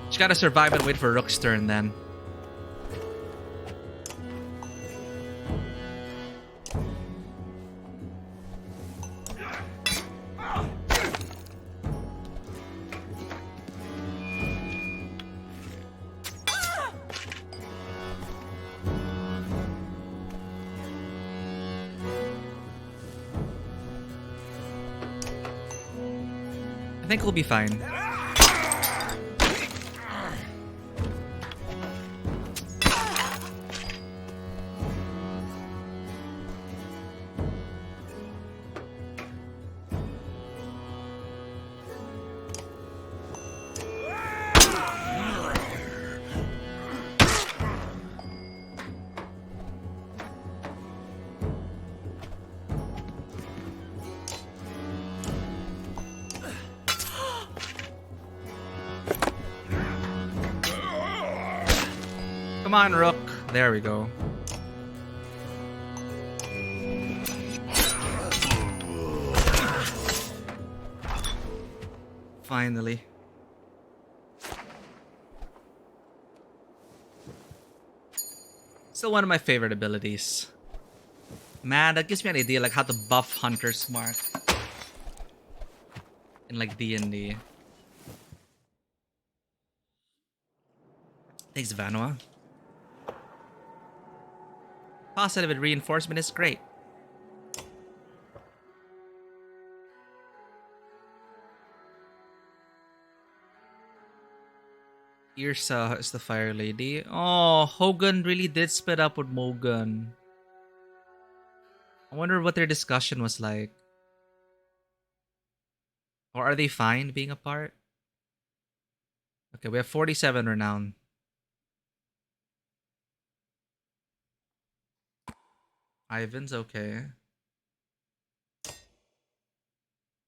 Just gotta survive and wait for Rook's turn then. I think we'll be fine. Come on, Rook. There we go. Finally. Still one of my favorite abilities. Man, that gives me an idea like how to buff Hunter's Mark in like D&D. Thanks, Vanua. Positive reinforcement is great. Irsa is the Fire Lady. Oh, Hogan really did split up with Mogan. I wonder what their discussion was like. Or are they fine being apart? Okay, we have 47 renown. Ivan's okay.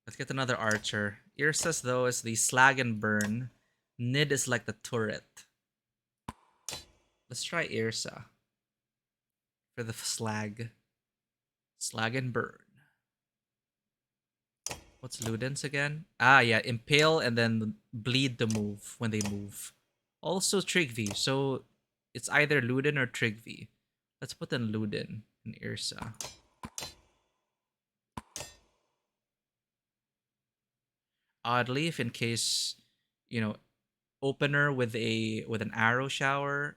Let's get another archer. Irsa's though is the slag and burn. Nid is like the turret. Let's try Irsa for the slag. Slag and burn. What's Ludens again? Ah, yeah, impale and then bleed the move when they move. Also Trigvi, so it's either Luden or Trigvi. Let's put in Luden and Irsa. Oddly, if in case, you know, opener with an arrow shower,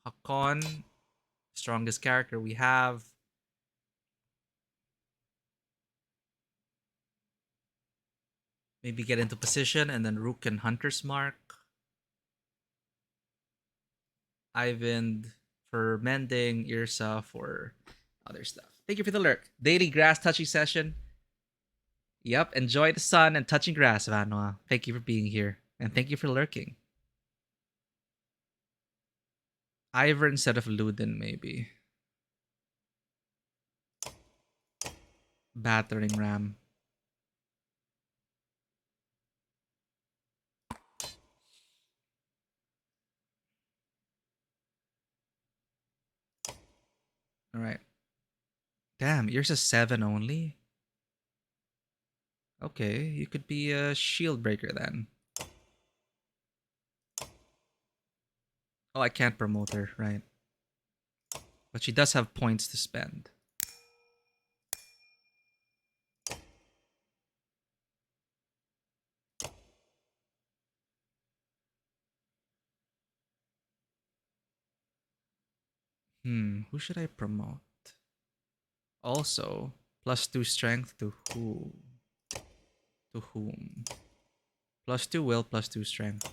Hakon, strongest character we have. Maybe get into position and then Rook and Hunter's Mark. Ivan for mending, Irsa for other stuff. Thank you for the lurk. Daily grass touching session. Yep, enjoy the sun and touching grass, Vanoa. Thank you for being here. And thank you for lurking. Ivor instead of Ludin, maybe. Battering ram. Alright. Damn, yours is 7 only? Okay, you could be a shield breaker then. Oh, I can't promote her, right. But she does have points to spend. Who should I promote? Also, +2 strength to who? To whom? +2 will, +2 strength.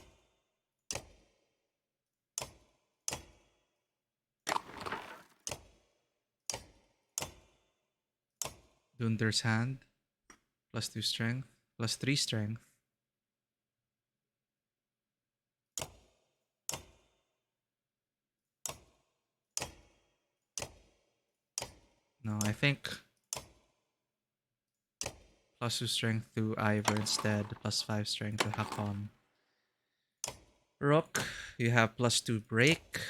Dunder's hand. +2 strength. +3 strength. No, I think +2 strength to Ivor instead. +5 strength to Hakon. Rook, you have +2 break.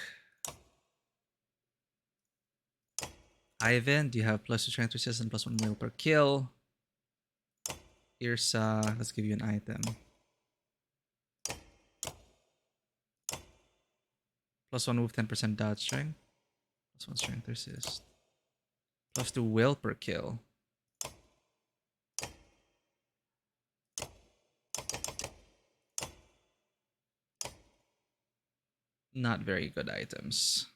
Ivan, do you have +2 strength resistance, +1 will per kill? Irsa, let's give you an item. +1 move, 10% dodge strength. +1 strength resist. +2 will per kill. Not very good items.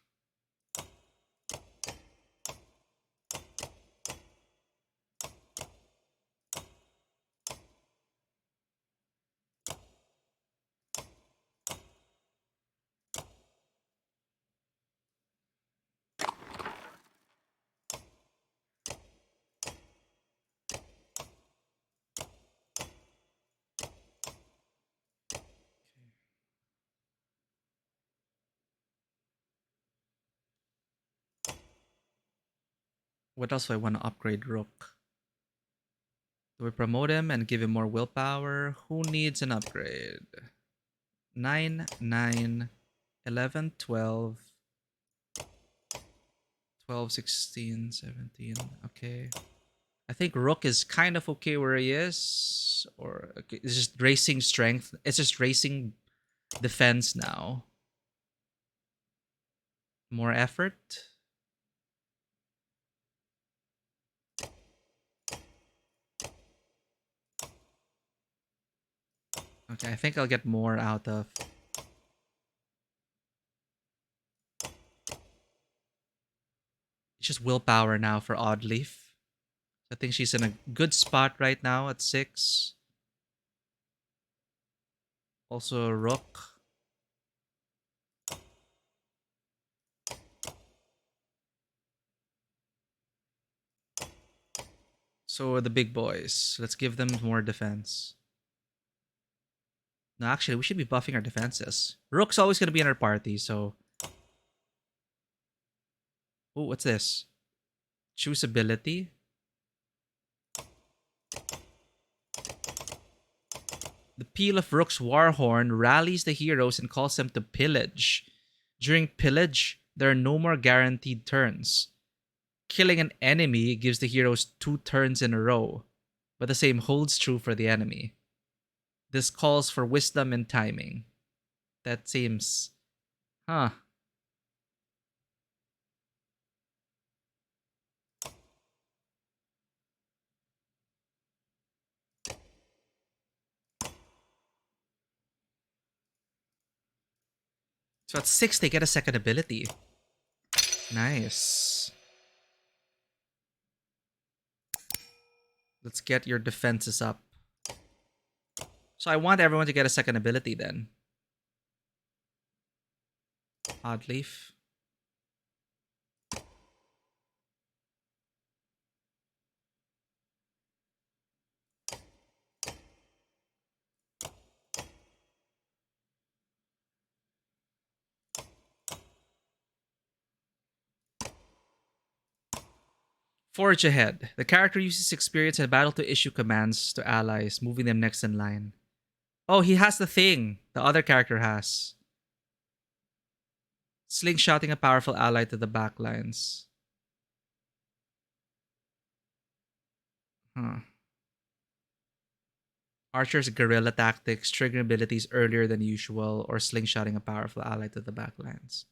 What else do I want to upgrade Rook? Do we promote him and give him more willpower? Who needs an upgrade? 9, 9, 11, 12, 12, 16, 17. Okay. I think Rook is kind of okay where he is. Or okay, it's just racing strength. It's just racing defense now. More effort. Okay, I think I'll get more out of... It's just willpower now for Oddleaf. I think she's in a good spot right now at 6. Also Rook. So are the big boys. Let's give them more defense. No, actually, we should be buffing our defenses. Rook's always going to be in our party, so... Oh, what's this? Choose ability. The Peal of Rook's Warhorn rallies the heroes and calls them to pillage. During pillage, there are no more guaranteed turns. Killing an enemy gives the heroes 2 turns in a row, but the same holds true for the enemy. This calls for wisdom and timing. That seems... Huh. So at 6, they get a second ability. Nice. Let's get your defenses up. So I want everyone to get a second ability then. Odd leaf. Forge ahead. The character uses experience in battle to issue commands to allies, moving them next in line. Oh, he has the thing the other character has. Slingshotting a powerful ally to the back lines. Huh. Archer's guerrilla tactics, triggering abilities earlier than usual, or slingshotting a powerful ally to the back lines.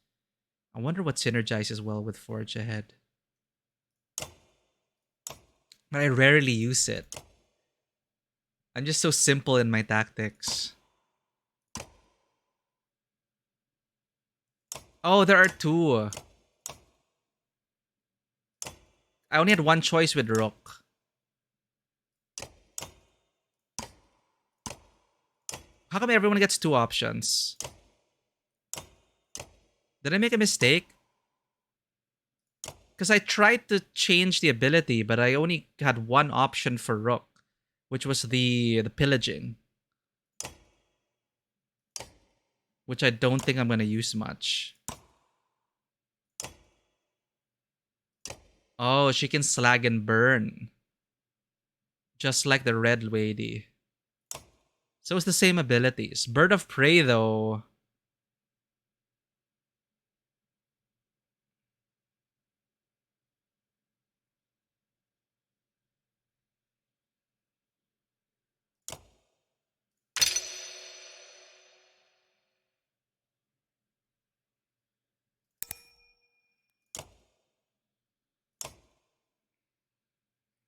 I wonder what synergizes well with Forge ahead. But I rarely use it. I'm just so simple in my tactics. Oh, there are two. I only had one choice with Rook. How come everyone gets two options? Did I make a mistake? Because I tried to change the ability, but I only had one option for Rook, which was the pillaging. Which I don't think I'm going to use much. Oh, she can slag and burn. Just like the red lady. So it's the same abilities. Bird of Prey, though.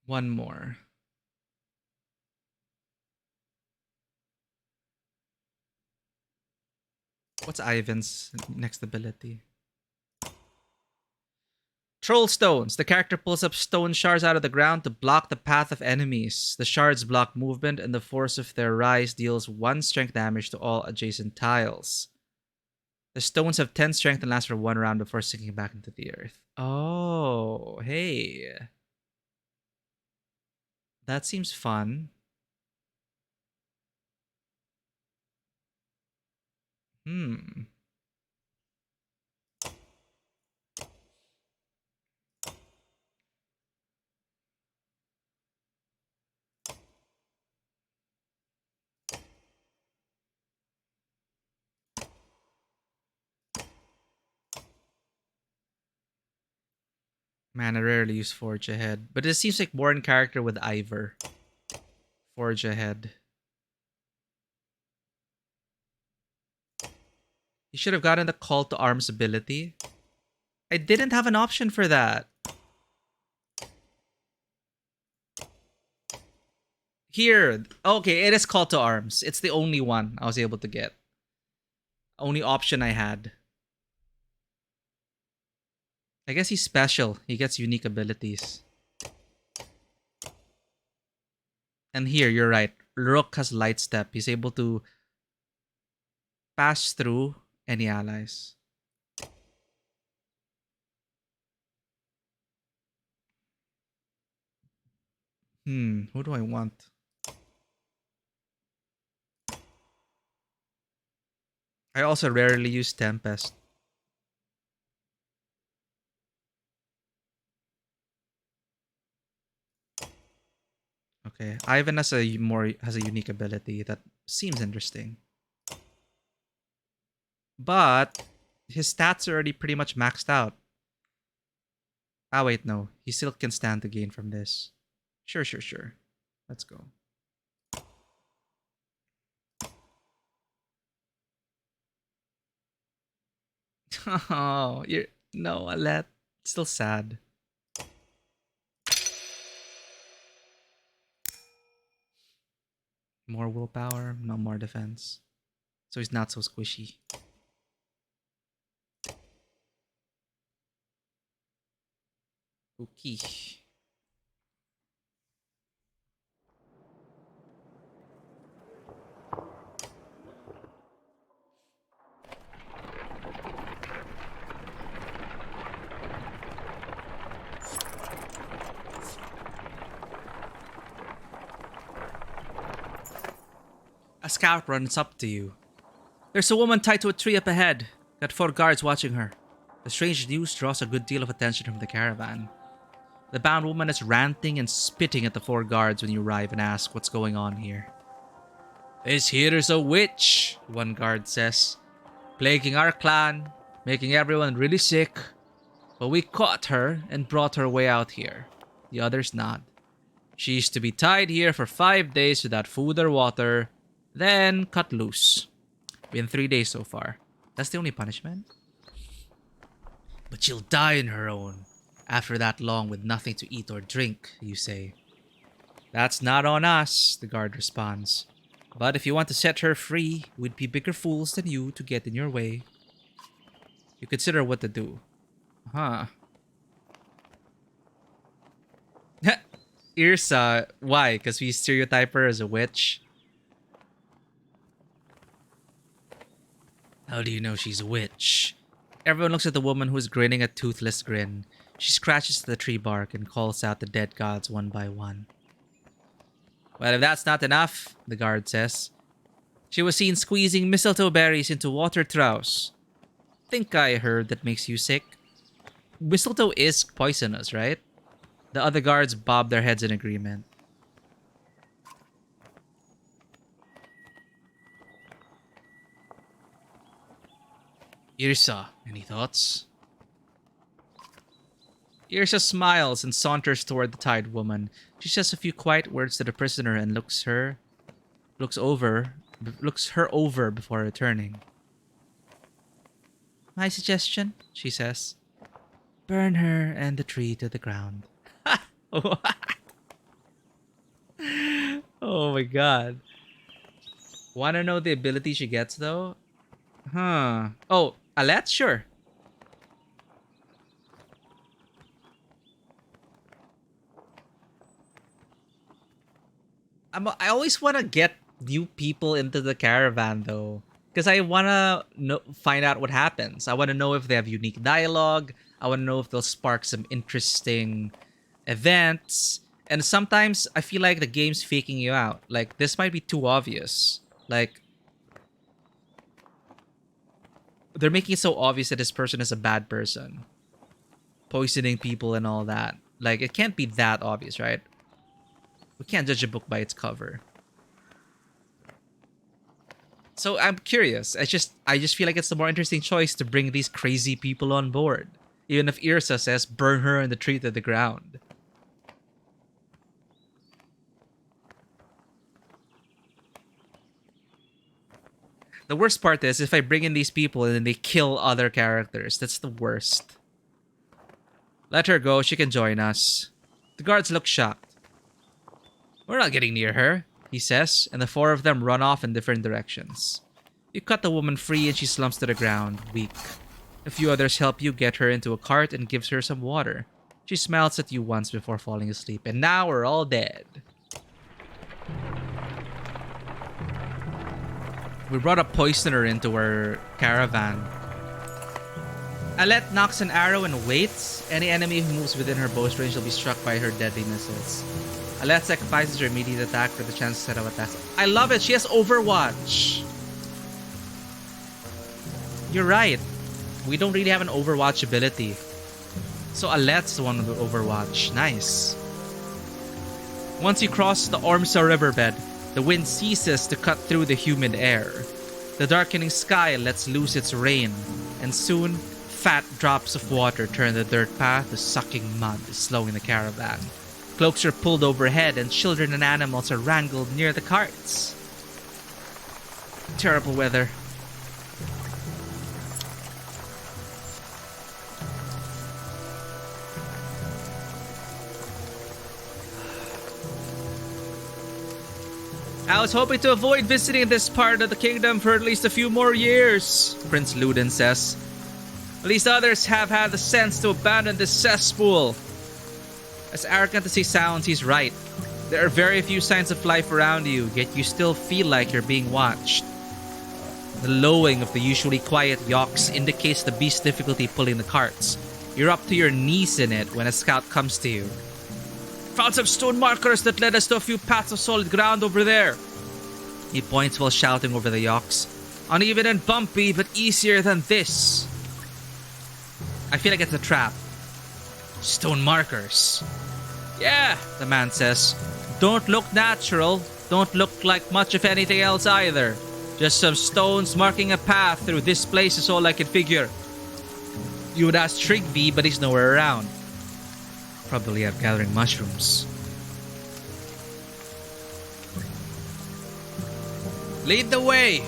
One more. What's Ivan's next ability? Troll Stones. The character pulls up stone shards out of the ground to block the path of enemies. The shards block movement, and the force of their rise deals 1 strength damage to all adjacent tiles. The stones have 10 strength and last for 1 round before sinking back into the earth. Oh, hey. That seems fun. Hmm. Man, I rarely use Forge Ahead. But it seems like more in character with Ivor. Forge Ahead. You should have gotten the Call to Arms ability. I didn't have an option for that. Here. Okay, it is Call to Arms. It's the only one I was able to get. Only option I had. I guess he's special. He gets unique abilities. And here, you're right. Rook has Light Step. He's able to pass through any allies. Who do I want? I also rarely use Tempest. Okay, Ivan has a unique ability that seems interesting. But his stats are already pretty much maxed out. Ah wait, no. He still can stand to gain from this. Sure. Let's go. Oh, you're no, Alet. Still sad. More willpower, no more defense. So he's not so squishy. Okay. A scout runs up to you. There's a woman tied to a tree up ahead. Got 4 guards watching her. The strange news draws a good deal of attention from the caravan. The bound woman is ranting and spitting at the 4 guards when you arrive and ask what's going on here. This here's a witch, one guard says. Plaguing our clan, making everyone really sick. But we caught her and brought her way out here. The others nod. She's to be tied here for 5 days without food or water, then cut loose. Been 3 days so far. That's the only punishment? But she'll die on her own. After that long with nothing to eat or drink, you say. That's not on us, the guard responds. But if you want to set her free, we'd be bigger fools than you to get in your way. You consider what to do. Huh. Irsa, why? Because we stereotype her as a witch? How do you know she's a witch? Everyone looks at the woman who's grinning a toothless grin. She scratches the tree bark and calls out the dead gods one by one. Well, if that's not enough, the guard says. She was seen squeezing mistletoe berries into water troughs. Think I heard that makes you sick. Mistletoe is poisonous, right? The other guards bob their heads in agreement. Irsa, any thoughts? Irsa smiles and saunters toward the tied woman. She says a few quiet words to the prisoner and looks her over before returning. My suggestion, she says. Burn her and the tree to the ground. What? Oh my god. Wanna know the ability she gets though? Huh. Oh, Alet? Sure. I always want to get new people into the caravan though. Because I want to find out what happens. I want to know if they have unique dialogue. I want to know if they'll spark some interesting events. And sometimes I feel like the game's faking you out. Like, this might be too obvious. Like, they're making it so obvious that this person is a bad person. Poisoning people and all that. Like, it can't be that obvious, right? We can't judge a book by its cover. So I'm curious. I just feel like it's the more interesting choice to bring these crazy people on board. Even if Irsa says, burn her and the tree to the ground. The worst part is if I bring in these people and then they kill other characters. That's the worst. Let her go. She can join us. The guards look shocked. We're not getting near her, he says, and the 4 of them run off in different directions. You cut the woman free and she slumps to the ground, weak. A few others help you get her into a cart and gives her some water. She smiles at you once before falling asleep, and now we're all dead. We brought a poisoner into our caravan. Alet knocks an arrow and waits. Any enemy who moves within her bow's range will be struck by her deadly missiles. Alet sacrifices her immediate attack for the chance to set up attacks. I love it! She has Overwatch! You're right. We don't really have an Overwatch ability. So Alet's the one with Overwatch. Nice. Once you cross the Ormsa riverbed, the wind ceases to cut through the humid air. The darkening sky lets loose its rain, and soon, fat drops of water turn the dirt path to sucking mud, slowing the caravan. Cloaks are pulled overhead, and children and animals are wrangled near the carts. Terrible weather. I was hoping to avoid visiting this part of the kingdom for at least a few more years, Prince Luden says. At least others have had the sense to abandon this cesspool. As arrogant as he sounds, he's right. There are very few signs of life around you, yet you still feel like you're being watched. The lowing of the usually quiet yaks indicates the beast's difficulty pulling the carts. You're up to your knees in it when a scout comes to you. Found some stone markers that led us to a few paths of solid ground over there. He points while shouting over the yaks. Uneven and bumpy, but easier than this. I feel like it's a trap. Stone markers. Yeah, the man says. Don't look natural. Don't look like much of anything else either. Just some stones marking a path through this place is all I can figure. You would ask Trigby, but he's nowhere around. Probably out gathering mushrooms. Lead the way!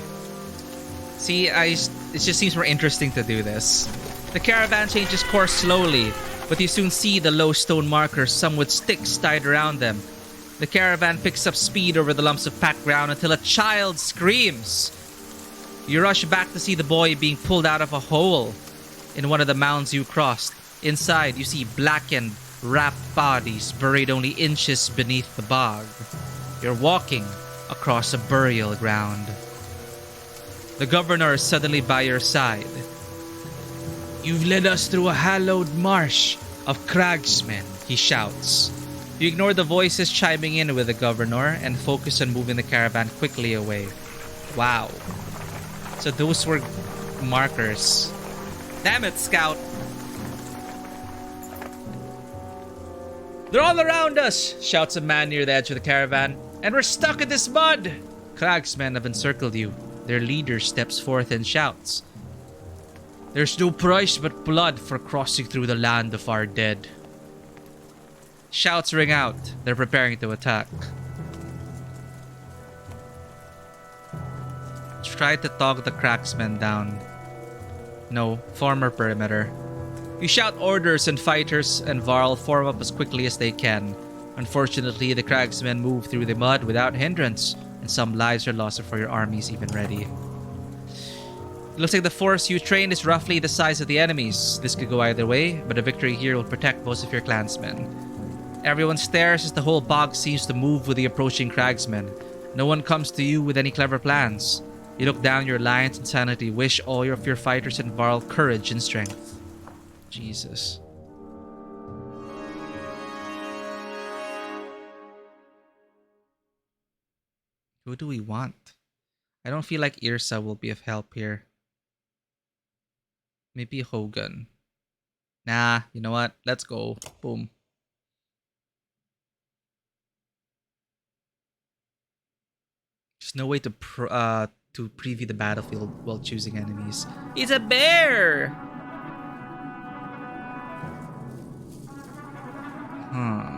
See, it just seems more interesting to do this. The caravan changes course slowly, but you soon see the low stone markers, some with sticks tied around them. The caravan picks up speed over the lumps of packed ground until a child screams. You rush back to see the boy being pulled out of a hole in one of the mounds you crossed. Inside, you see blackened, wrapped bodies buried only inches beneath the bog. You're walking across a burial ground. The governor is suddenly by your side. You've led us through a hallowed marsh of cragsmen, he shouts. You ignore the voices chiming in with the governor and focus on moving the caravan quickly away. Wow. So those were markers. Damn it, Scout! They're all around us, shouts a man near the edge of the caravan. And we're stuck in this mud! Cragsmen have encircled you. Their leader steps forth and shouts. There's no price but blood for crossing through the land of our dead. Shouts ring out. They're preparing to attack. Try to talk the cracksmen down. No, form a perimeter. You shout orders and fighters and Varl form up as quickly as they can. Unfortunately, the cragsmen move through the mud without hindrance, and some lives are lost before your army's even ready. It looks like the force you trained is roughly the size of the enemies. This could go either way, but a victory here will protect most of your clansmen. Everyone stares as the whole bog seems to move with the approaching cragsmen. No one comes to you with any clever plans. You look down your lines and silently wish all of your fighters and Varl courage and strength. Jesus. Who do we want? I don't feel like Irsa will be of help here. Maybe Hogan. Nah, you know what? Let's go. Boom. There's no way to preview the battlefield while choosing enemies. It's a bear! Huh.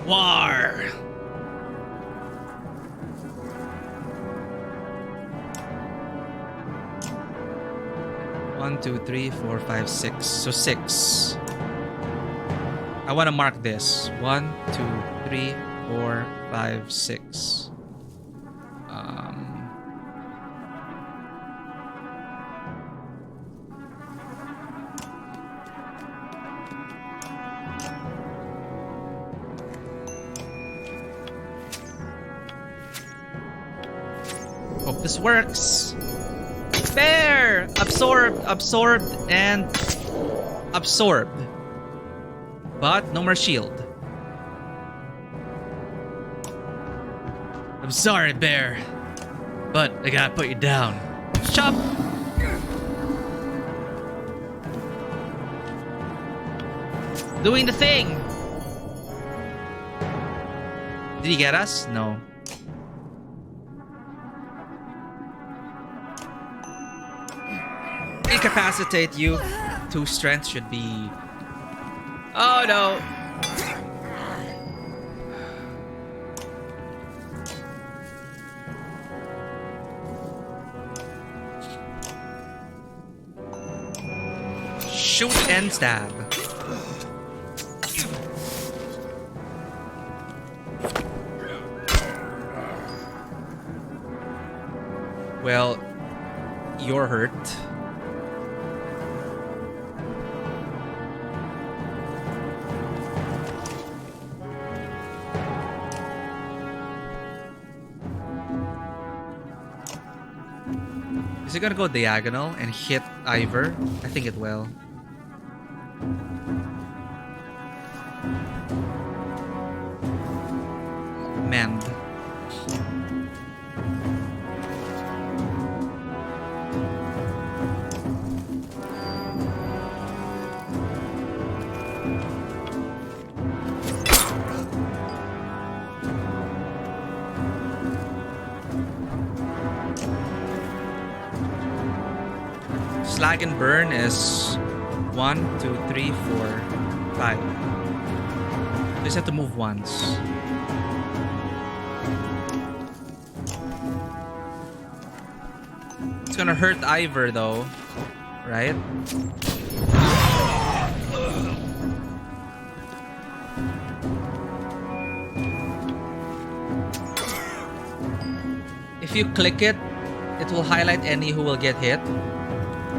War! 1, 2, 3, 4, 5, 6. So 6. I want to mark this. 1, 2, 3, 4, 5, 6. Hope this works. Bear! Absorbed, absorbed, and absorbed. But no more shield. I'm sorry, Bear. But I gotta put you down. Chop! Doing the thing! Did he get us? No. Incapacitate you. 2 strength should be... Oh no! Shoot and stab. Well, you're hurt. Is it gonna go diagonal and hit Ivor? I think it will. Mend. Slag and burn is 1, 2, 3, 4, 5. Just have to move once. It's gonna hurt Ivor though, right? If you click it, it will highlight any who will get hit.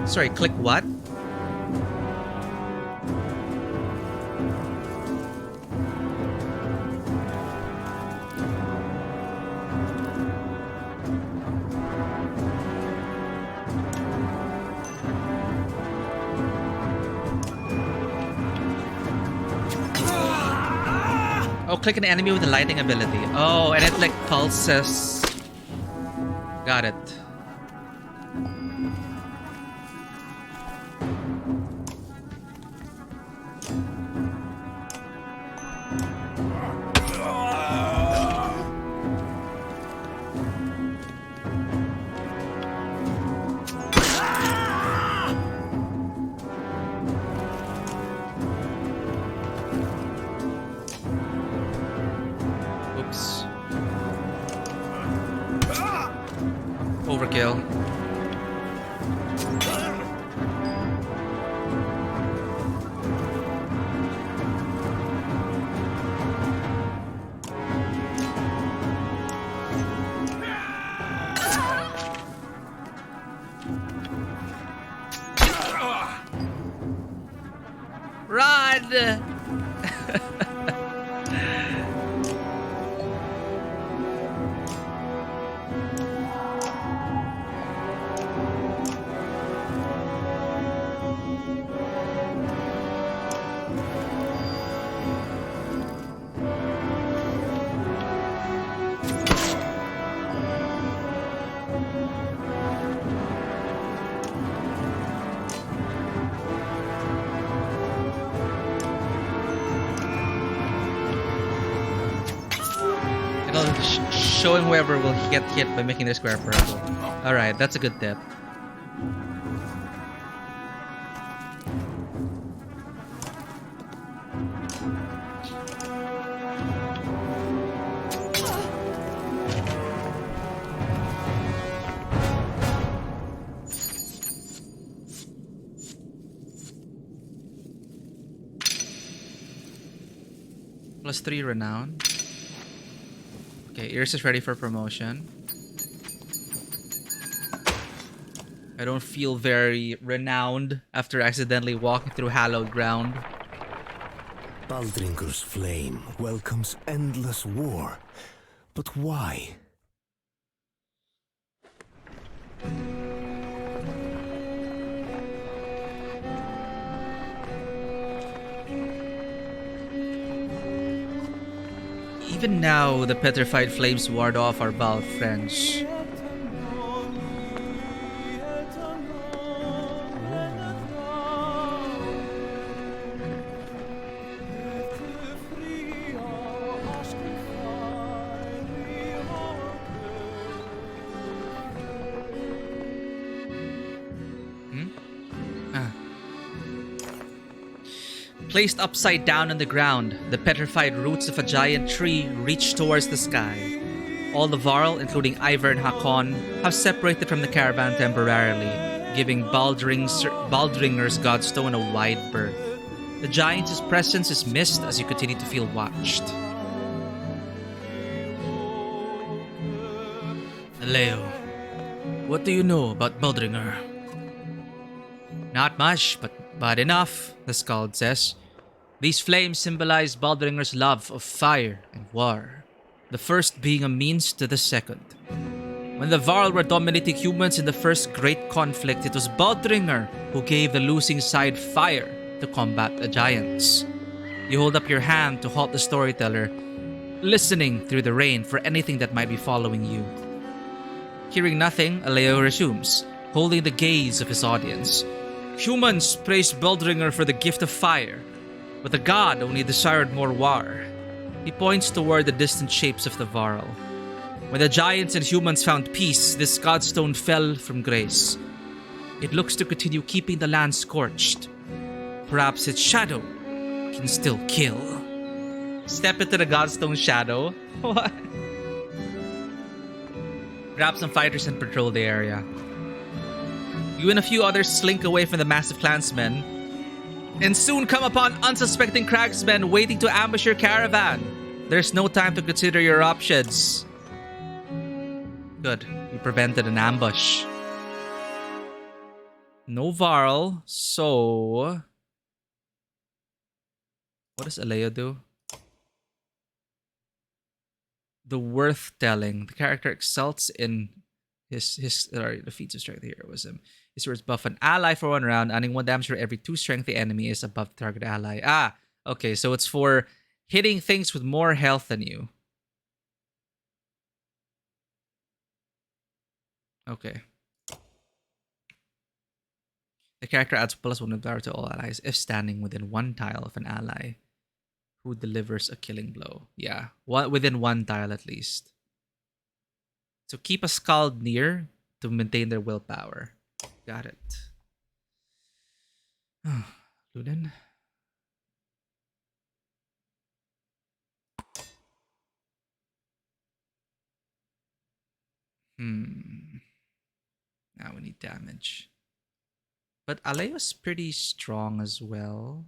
Sorry, click what? Oh, click an enemy with the lighting ability. Oh, and it like pulses. Got it. Overkill. Run! Showing whoever will get hit by making their square purple. Alright, that's a good tip. +3 renown. Okay, Iris is ready for promotion. I don't feel very renowned after accidentally walking through hallowed ground. Baldringer's flame welcomes endless war. But why? Even now, the petrified flames ward off our Val friends. Placed upside down on the ground, the petrified roots of a giant tree reach towards the sky. All the Varl, including Ivor and Hakon, have separated from the caravan temporarily, giving Baldringer's Godstone a wide berth. The giant's presence is missed as you continue to feel watched. Leo, what do you know about Baldringer? Not much, but enough, the Skald says. These flames symbolize Baldringer's love of fire and war, the first being a means to the second. When the Varl were dominating humans in the first great conflict, it was Baldringer who gave the losing side fire to combat the giants. You hold up your hand to halt the storyteller, listening through the rain for anything that might be following you. Hearing nothing, Aleo resumes, holding the gaze of his audience. Humans praised Baldringer for the gift of fire, but the god only desired more war. He points toward the distant shapes of the Varl. When the giants and humans found peace, this godstone fell from grace. It looks to continue keeping the land scorched. Perhaps its shadow can still kill. Step into the godstone shadow? What? Grab some fighters and patrol the area. You and a few others slink away from the massive clansmen and soon come upon unsuspecting cragsmen waiting to ambush your caravan. There's no time to consider your options. Good. You prevented an ambush. No Varl, so... What does Aleo do? The worth telling. The character exalts in his the feats of strength here was him. His words buff an ally for 1 round, adding 1 damage for every 2 strength the enemy is above the target ally. Ah, okay, so it's for hitting things with more health than you. Okay. The character adds +1 power to all allies if standing within 1 tile of an ally who delivers a killing blow. Yeah, within 1 tile at least. So keep a Skald near to maintain their willpower. Got it. Luden. Now we need damage. But Aleo's pretty strong as well.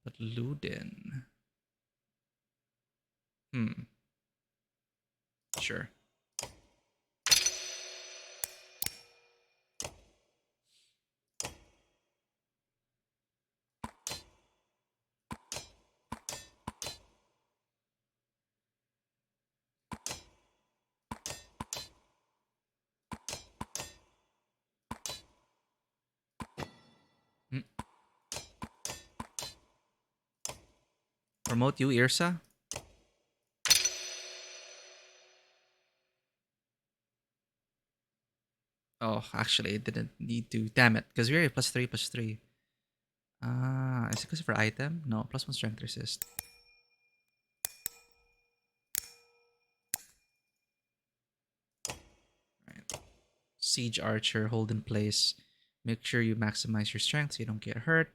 But Luden. Sure. Promote you, Irsa? Oh, actually, it didn't need to. Damn it, because we're +3/+3. Is it because of her item? No, +1 strength resist. Right. Siege Archer, hold in place. Make sure you maximize your strength so you don't get hurt.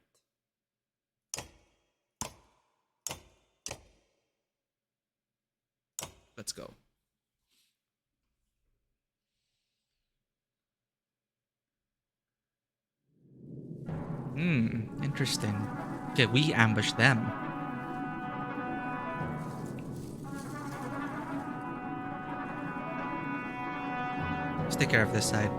Let's go. Interesting. Okay, we ambush them. Let's take care of this side.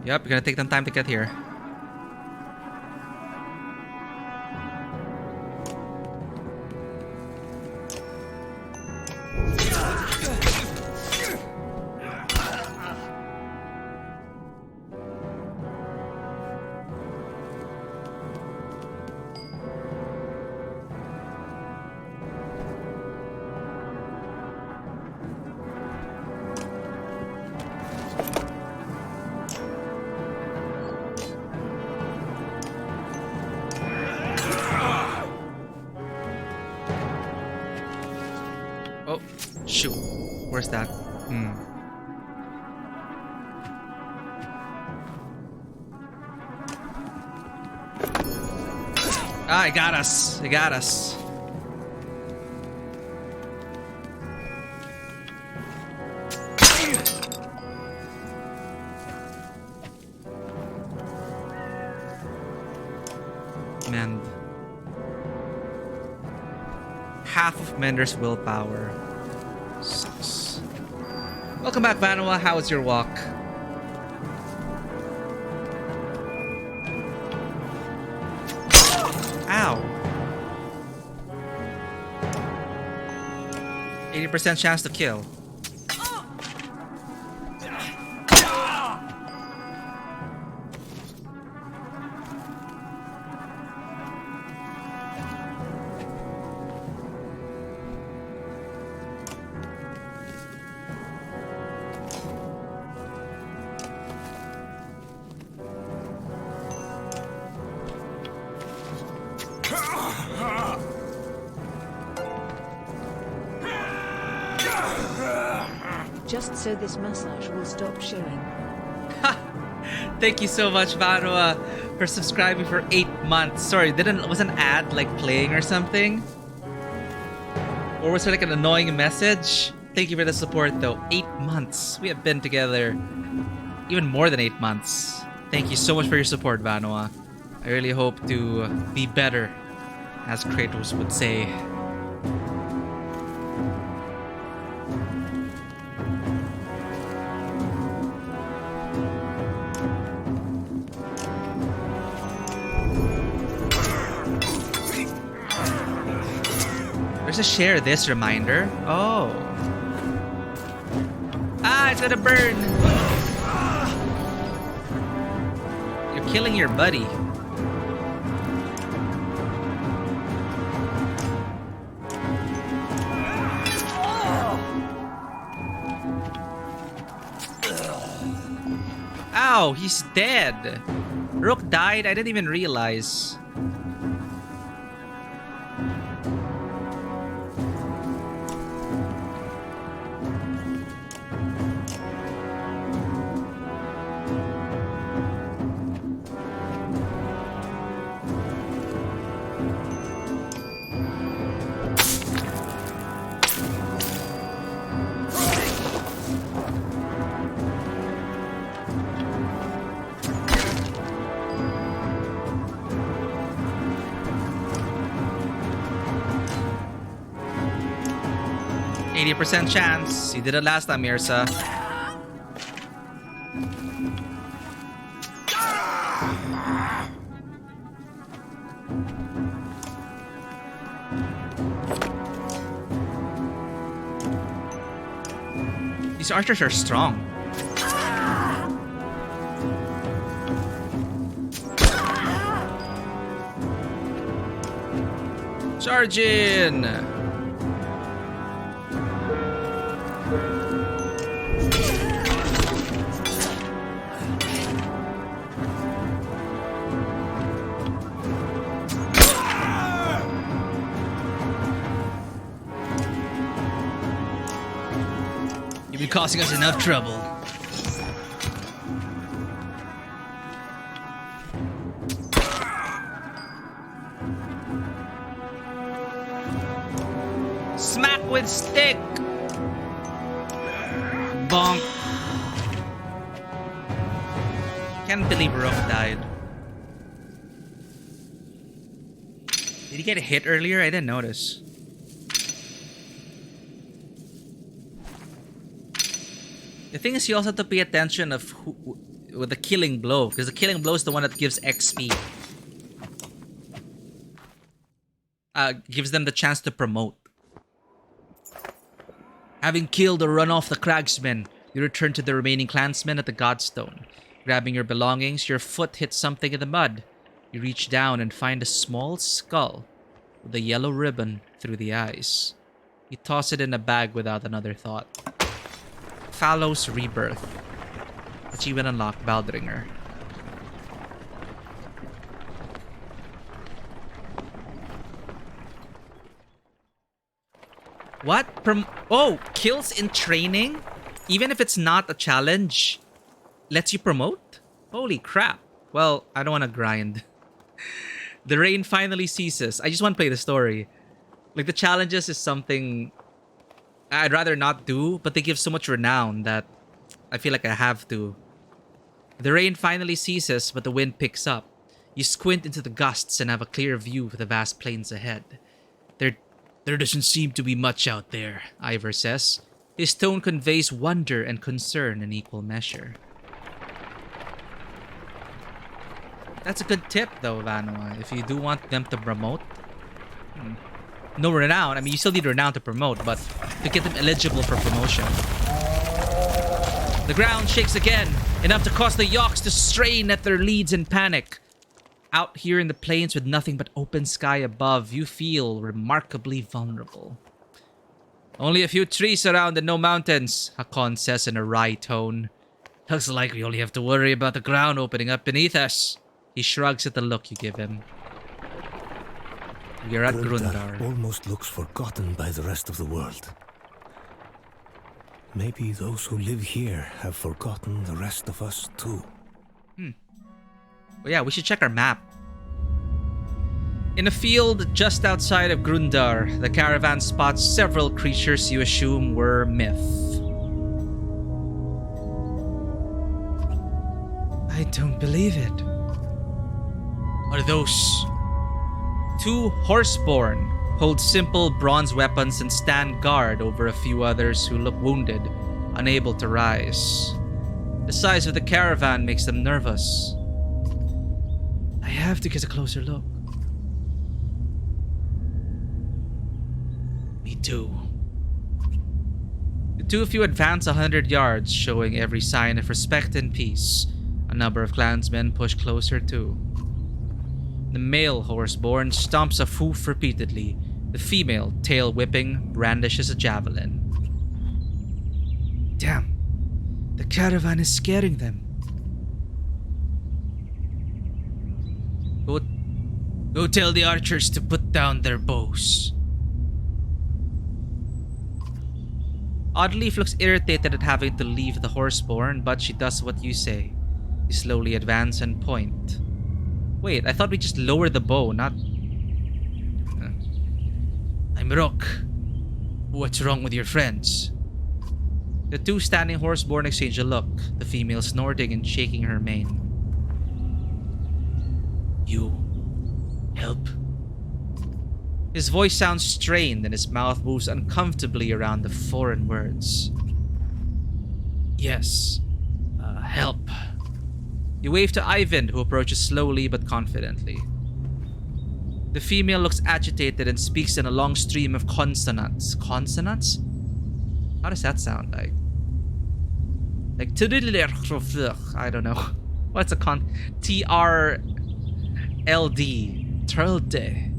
Yep, you're gonna take some time to get here. Oh, shoot. Where's that? Ah, it got us. It got us. Mend. Half of Mender's willpower. Sucks. Welcome back, Vanua. How was your walk? Ow. 80% chance to kill. Just so this massage will stop showing. Thank you so much, Vanua, for subscribing for 8 months. Sorry, was an ad like playing or something? Or was there like an annoying message? Thank you for the support though. 8 months. We have been together even more than 8 months. Thank you so much for your support, Vanua. I really hope to be better, as Kratos would say. There's a share this reminder. Oh. Ah, it's gonna burn. You're killing your buddy. Ow, he's dead. Rook died. I didn't even realize. % chance. You did it last time, Mirza. These archers are strong. Charge in! Causing us enough trouble. Smack with stick. Bonk. Can't believe Rook died. Did he get hit earlier? I didn't notice. The thing is, you also have to pay attention of with the killing blow, because the killing blow is the one that gives XP. Gives them the chance to promote. Having killed or run off the Cragsmen, you return to the remaining clansmen at the Godstone. Grabbing your belongings, your foot hits something in the mud. You reach down and find a small skull with a yellow ribbon through the eyes. You toss it in a bag without another thought. Fallow's Rebirth. Achievement unlocked, Baldringer. What? Oh, kills in training? Even if it's not a challenge, lets you promote? Holy crap. Well, I don't want to grind. The rain finally ceases. I just want to play the story. Like, the challenges is something I'd rather not do, but they give so much renown that I feel like I have to. The rain finally ceases, but the wind picks up. You squint into the gusts and have a clear view of the vast plains ahead. There doesn't seem to be much out there, Ivor says. His tone conveys wonder and concern in equal measure. That's a good tip, though, Vanua, if you do want them to promote. No renown. I mean, you still need renown to promote, but to get them eligible for promotion. The ground shakes again, enough to cause the yaks to strain at their leads in panic. Out here in the plains with nothing but open sky above, you feel remarkably vulnerable. Only a few trees around and no mountains, Hakon says in a wry tone. Looks like we only have to worry about the ground opening up beneath us. He shrugs at the look you give him. We're at Grundar. Almost looks forgotten by the rest of the world. Maybe those who live here have forgotten the rest of us too. Well, yeah, we should check our map. In a field just outside of Grundar, the caravan spots several creatures you assume were myth. I don't believe it. Are those? Two horseborn hold simple bronze weapons and stand guard over a few others who look wounded, unable to rise. The size of the caravan makes them nervous. I have to get a closer look. Me too. The two of you advance 100 yards, showing every sign of respect and peace. A number of clansmen push closer too. The male horseborn stomps a hoof repeatedly. The female, tail whipping, brandishes a javelin. Damn, the caravan is scaring them. Go tell the archers to put down their bows. Oddleaf looks irritated at having to leave the horseborn, but she does what you say. You slowly advance and point. Wait, I thought we just lowered the bow, not... I'm Rook. What's wrong with your friends? The two standing horseborn exchange a look, the female snorting and shaking her mane. You... help? His voice sounds strained and his mouth moves uncomfortably around the foreign words. Yes. Help. You wave to Ivan, who approaches slowly but confidently. The female looks agitated and speaks in a long stream of consonants. Consonants? How does that sound like? Like... I don't know. What's a T-R-L-D. Trlde.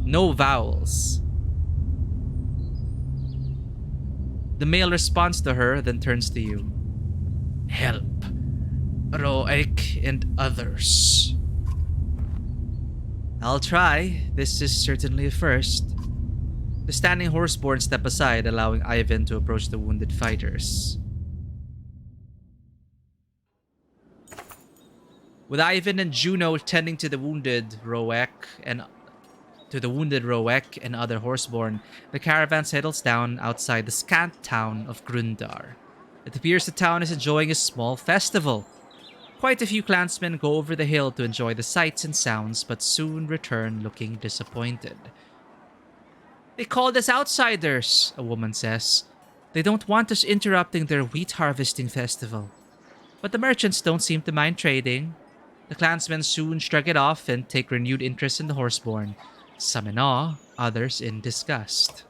No vowels. The male responds to her, then turns to you. Help. Roek and others. I'll try. This is certainly a first. The standing horseborn step aside, allowing Ivan to approach the wounded fighters. With Ivan and Juno tending to the wounded Roek and other horseborn, the caravan settles down outside the scant town of Grundar. It appears the town is enjoying a small festival. Quite a few clansmen go over the hill to enjoy the sights and sounds, but soon return looking disappointed. They called us outsiders, a woman says. They don't want us interrupting their wheat harvesting festival. But the merchants don't seem to mind trading. The clansmen soon shrug it off and take renewed interest in the horseborn. Some in awe, others in disgust.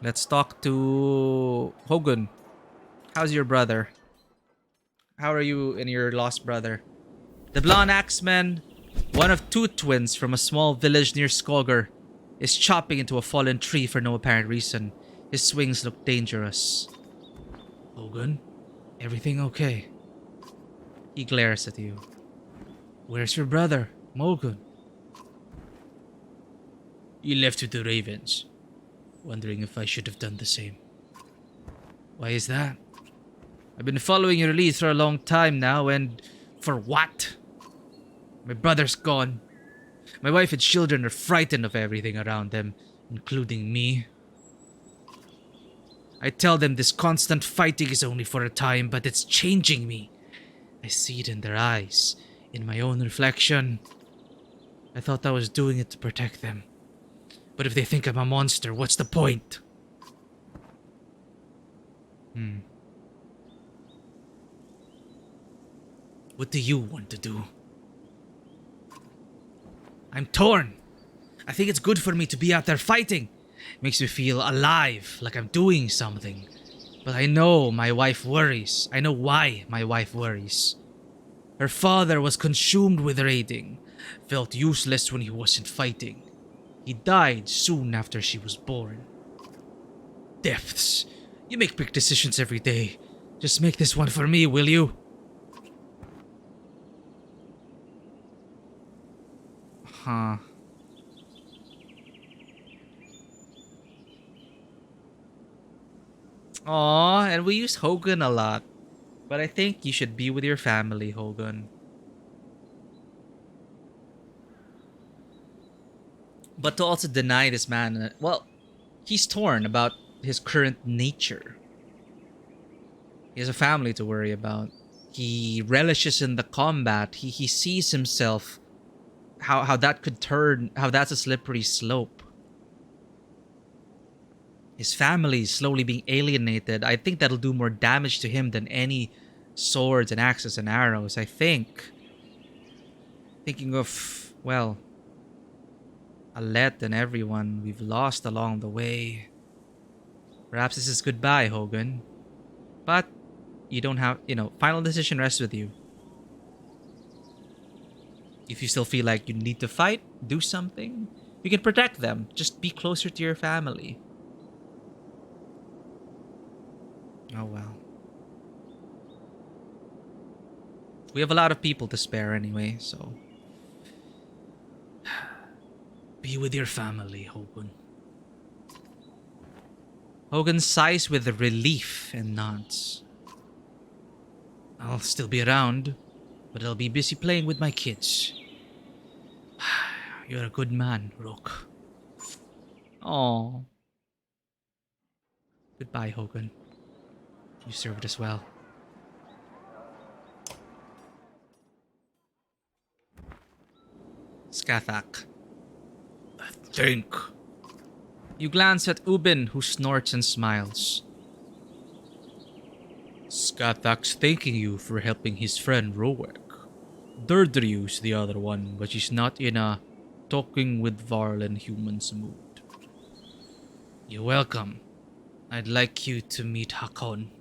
Let's talk to Hogun. How's your brother? How are you and your lost brother? The blonde axeman, one of two twins from a small village near Skogar, is chopping into a fallen tree for no apparent reason. His swings look dangerous. Hogun, everything okay? He glares at you. Where's your brother, Mogun? He left with the ravens. wondering if I should have done the same. Why is that? I've been following your lead for a long time now, and for what? My brother's gone. My wife and children are frightened of everything around them, including me. I tell them this constant fighting is only for a time, but it's changing me. I see it in their eyes, in my own reflection. I thought I was doing it to protect them. But if they think I'm a monster, what's the point? What do you want to do? I'm torn. I think it's good for me to be out there fighting. It makes me feel alive, like I'm doing something. But I know my wife worries. I know why my wife worries. Her father was consumed with raiding, felt useless when he wasn't fighting. He died soon after she was born. Deaths. You make big decisions every day. Just make this one for me, will you? Huh. Aw, and we use Hogan a lot. But I think you should be with your family, Hogan. But to also deny this man, well, he's torn about his current nature. He has a family to worry about. He relishes in the combat. He sees himself, how that could turn, how that's a slippery slope. His family is slowly being alienated. I think that'll do more damage to him than any swords and axes and arrows. I think. Thinking of, well, Alette and everyone we've lost along the way. Perhaps this is goodbye, Hogan. But you don't have, final decision rests with you. If you still feel like you need to fight, do something. You can protect them. Just be closer to your family. Oh well. We have a lot of people to spare anyway, so... Be with your family, Hogan. Hogan sighs with relief and nods. I'll still be around, but I'll be busy playing with my kids. You're a good man, Rook. Aww. Goodbye, Hogan. You served us well. Skathak. Think. You glance at Ubin, who snorts and smiles. Skathak's thanking you for helping his friend Roek. Durdryu's the other one, but she's not in a talking with Varl and humans mood. You're welcome. I'd like you to meet Hakon.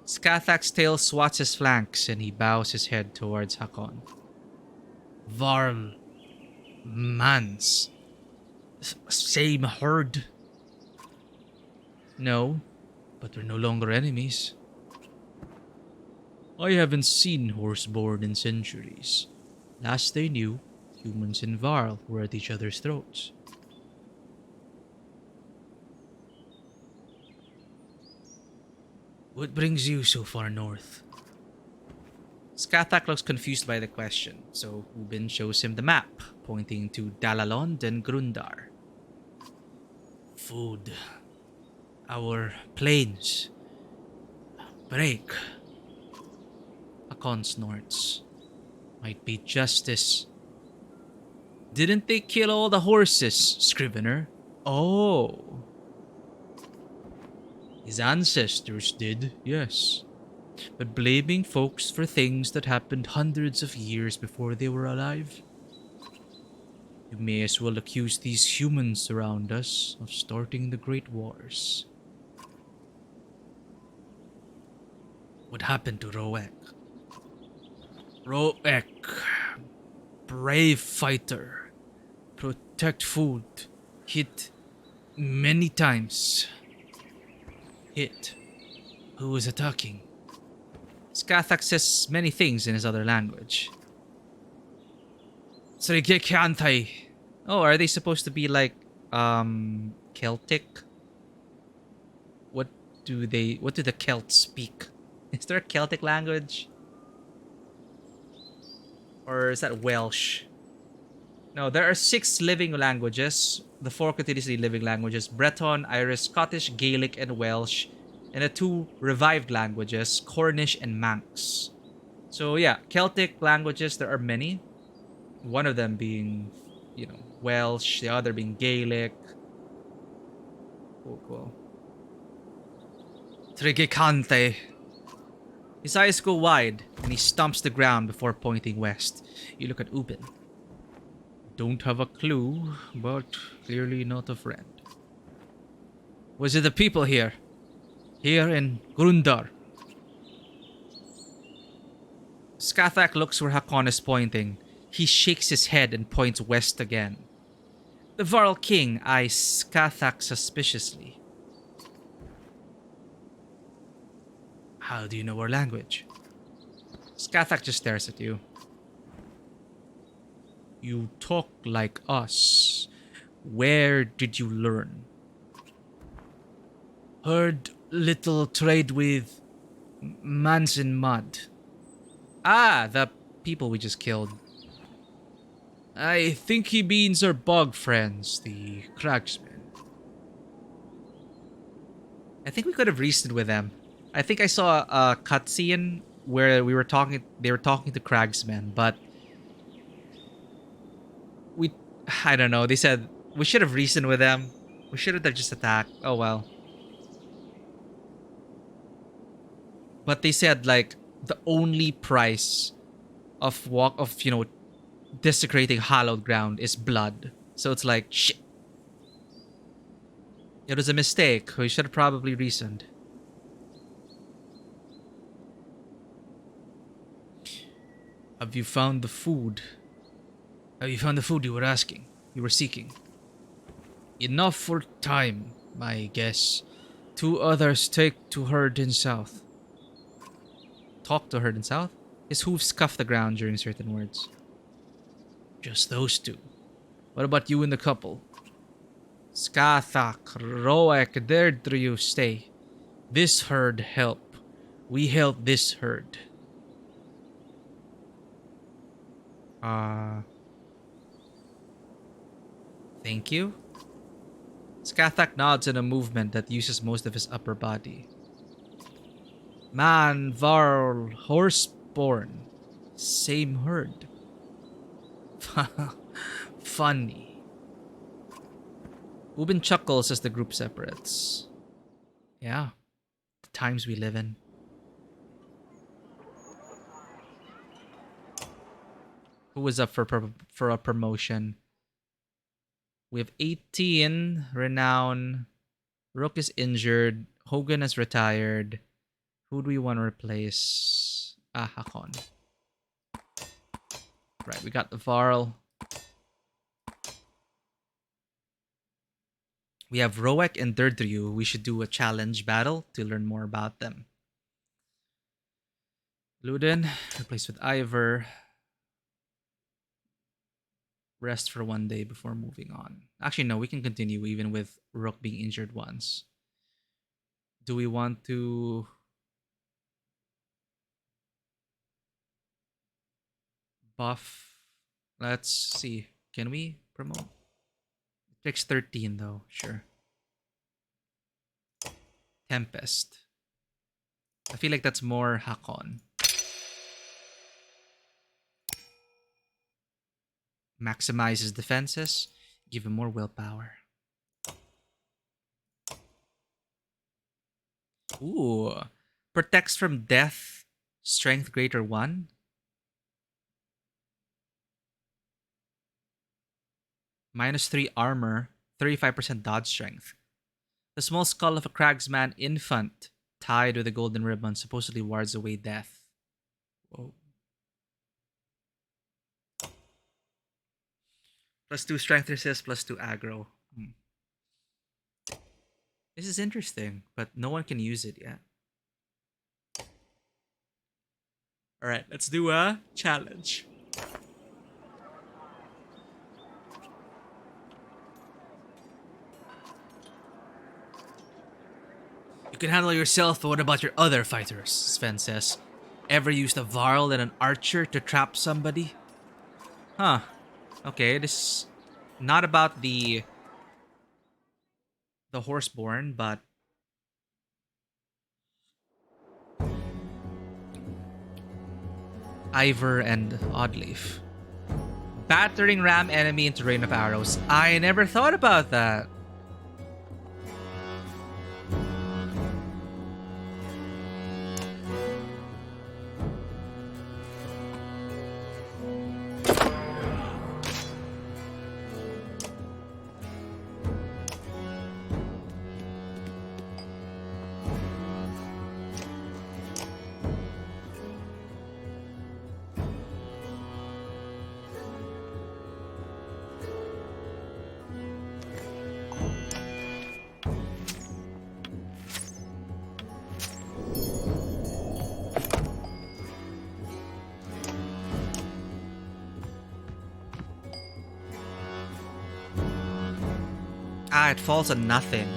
Skathak's tail swats his flanks and he bows his head towards Hakon. Varl. Mans. Same herd. No, but we're no longer enemies. I haven't seen Horseborn in centuries. Last they knew, humans and Varl were at each other's throats. What brings you so far north? Skathak looks confused by the question, so Ubin shows him the map, pointing to Dalalond and Grundar. Food. Our plains. Break. Hakon snorts. Might be justice. Didn't they kill all the horses, Scrivener? Oh. His ancestors did, yes. But blaming folks for things that happened hundreds of years before they were alive? You may as well accuse these humans around us of starting the Great Wars. What happened to Roek? Roek. Brave fighter. Protect food. Hit many times. Hit. Who was attacking? Skathak says many things in his other language. Oh, are they supposed to be like Celtic. What what do the Celts speak? Is there a Celtic language? Or is that Welsh? No, there are 6 living languages. The 4 continuously living languages: Breton, Irish, Scottish, Gaelic, and Welsh. And the 2 revived languages: Cornish and Manx. So yeah, Celtic languages, there are many. One of them being, Welsh, the other being Gaelic. Cool. Trigicante. His eyes go wide, and he stomps the ground before pointing west. You look at Ubin. Don't have a clue, but clearly not a friend. Was it the people here? Here in Grundar? Skathak looks where Hakon is pointing. He shakes his head and points west again. The Varl King eyes Skathak suspiciously. How do you know our language? Skathak just stares at you. You talk like us. Where did you learn? Heard little trade with Mans in Mud. Ah, the people we just killed. I think he means our bog friends, the Cragsmen. I think we could have reasoned with them. I think I saw a cutscene where they were talking to Cragsmen, but I don't know, they said we should have reasoned with them. We should have just attacked. Oh well. But they said like the only price of desecrating hallowed ground is blood. So it's like shit. It was a mistake. We should have probably reasoned. Have you found the food? Have you found the food you were asking? You were seeking? Enough for time, my guess. 2 others take to herd in south. Talk to herd in south? His hooves cuff the ground during certain words. Just those 2. What about you and the couple? Skathak, Roek, Derdriu, stay. This herd help. We help this herd. Thank you. Skathak nods in a movement that uses most of his upper body. Man, Varl, Horseborn. Same herd. Funny. Ubin chuckles as the group separates. Yeah, the times we live in. Who is up for a promotion? We have 18 renown. Rook is injured. Hogan is retired. Who do we want to replace? Hakon. Right, we got the Varl. We have Roek and Derdriu. We should do a challenge battle to learn more about them. Luden, replaced with Ivor. Rest for 1 day before moving on. Actually, no, we can continue even with Rook being injured once. Do we want to... buff? Let's see. Can we promote? It takes 13 though. Sure. Tempest. I feel like that's more Hakon. Maximizes defenses. Give him more willpower. Ooh. Protects from death. Strength greater 1. -3 armor. 35% dodge strength. The small skull of a Cragsman infant tied with a golden ribbon supposedly wards away death. Whoa. +2 strength resist, +2 aggro. This is interesting, but no one can use it yet. Alright, let's do a challenge. can handle yourself, but what about your other fighters? Sven says. Ever used a Varl and an archer to trap somebody? Huh. Okay, this is not about the horseborn, but Ivor and Oddleaf. Battering ram enemy into rain of arrows. I never thought about that. Ah, it falls on nothing.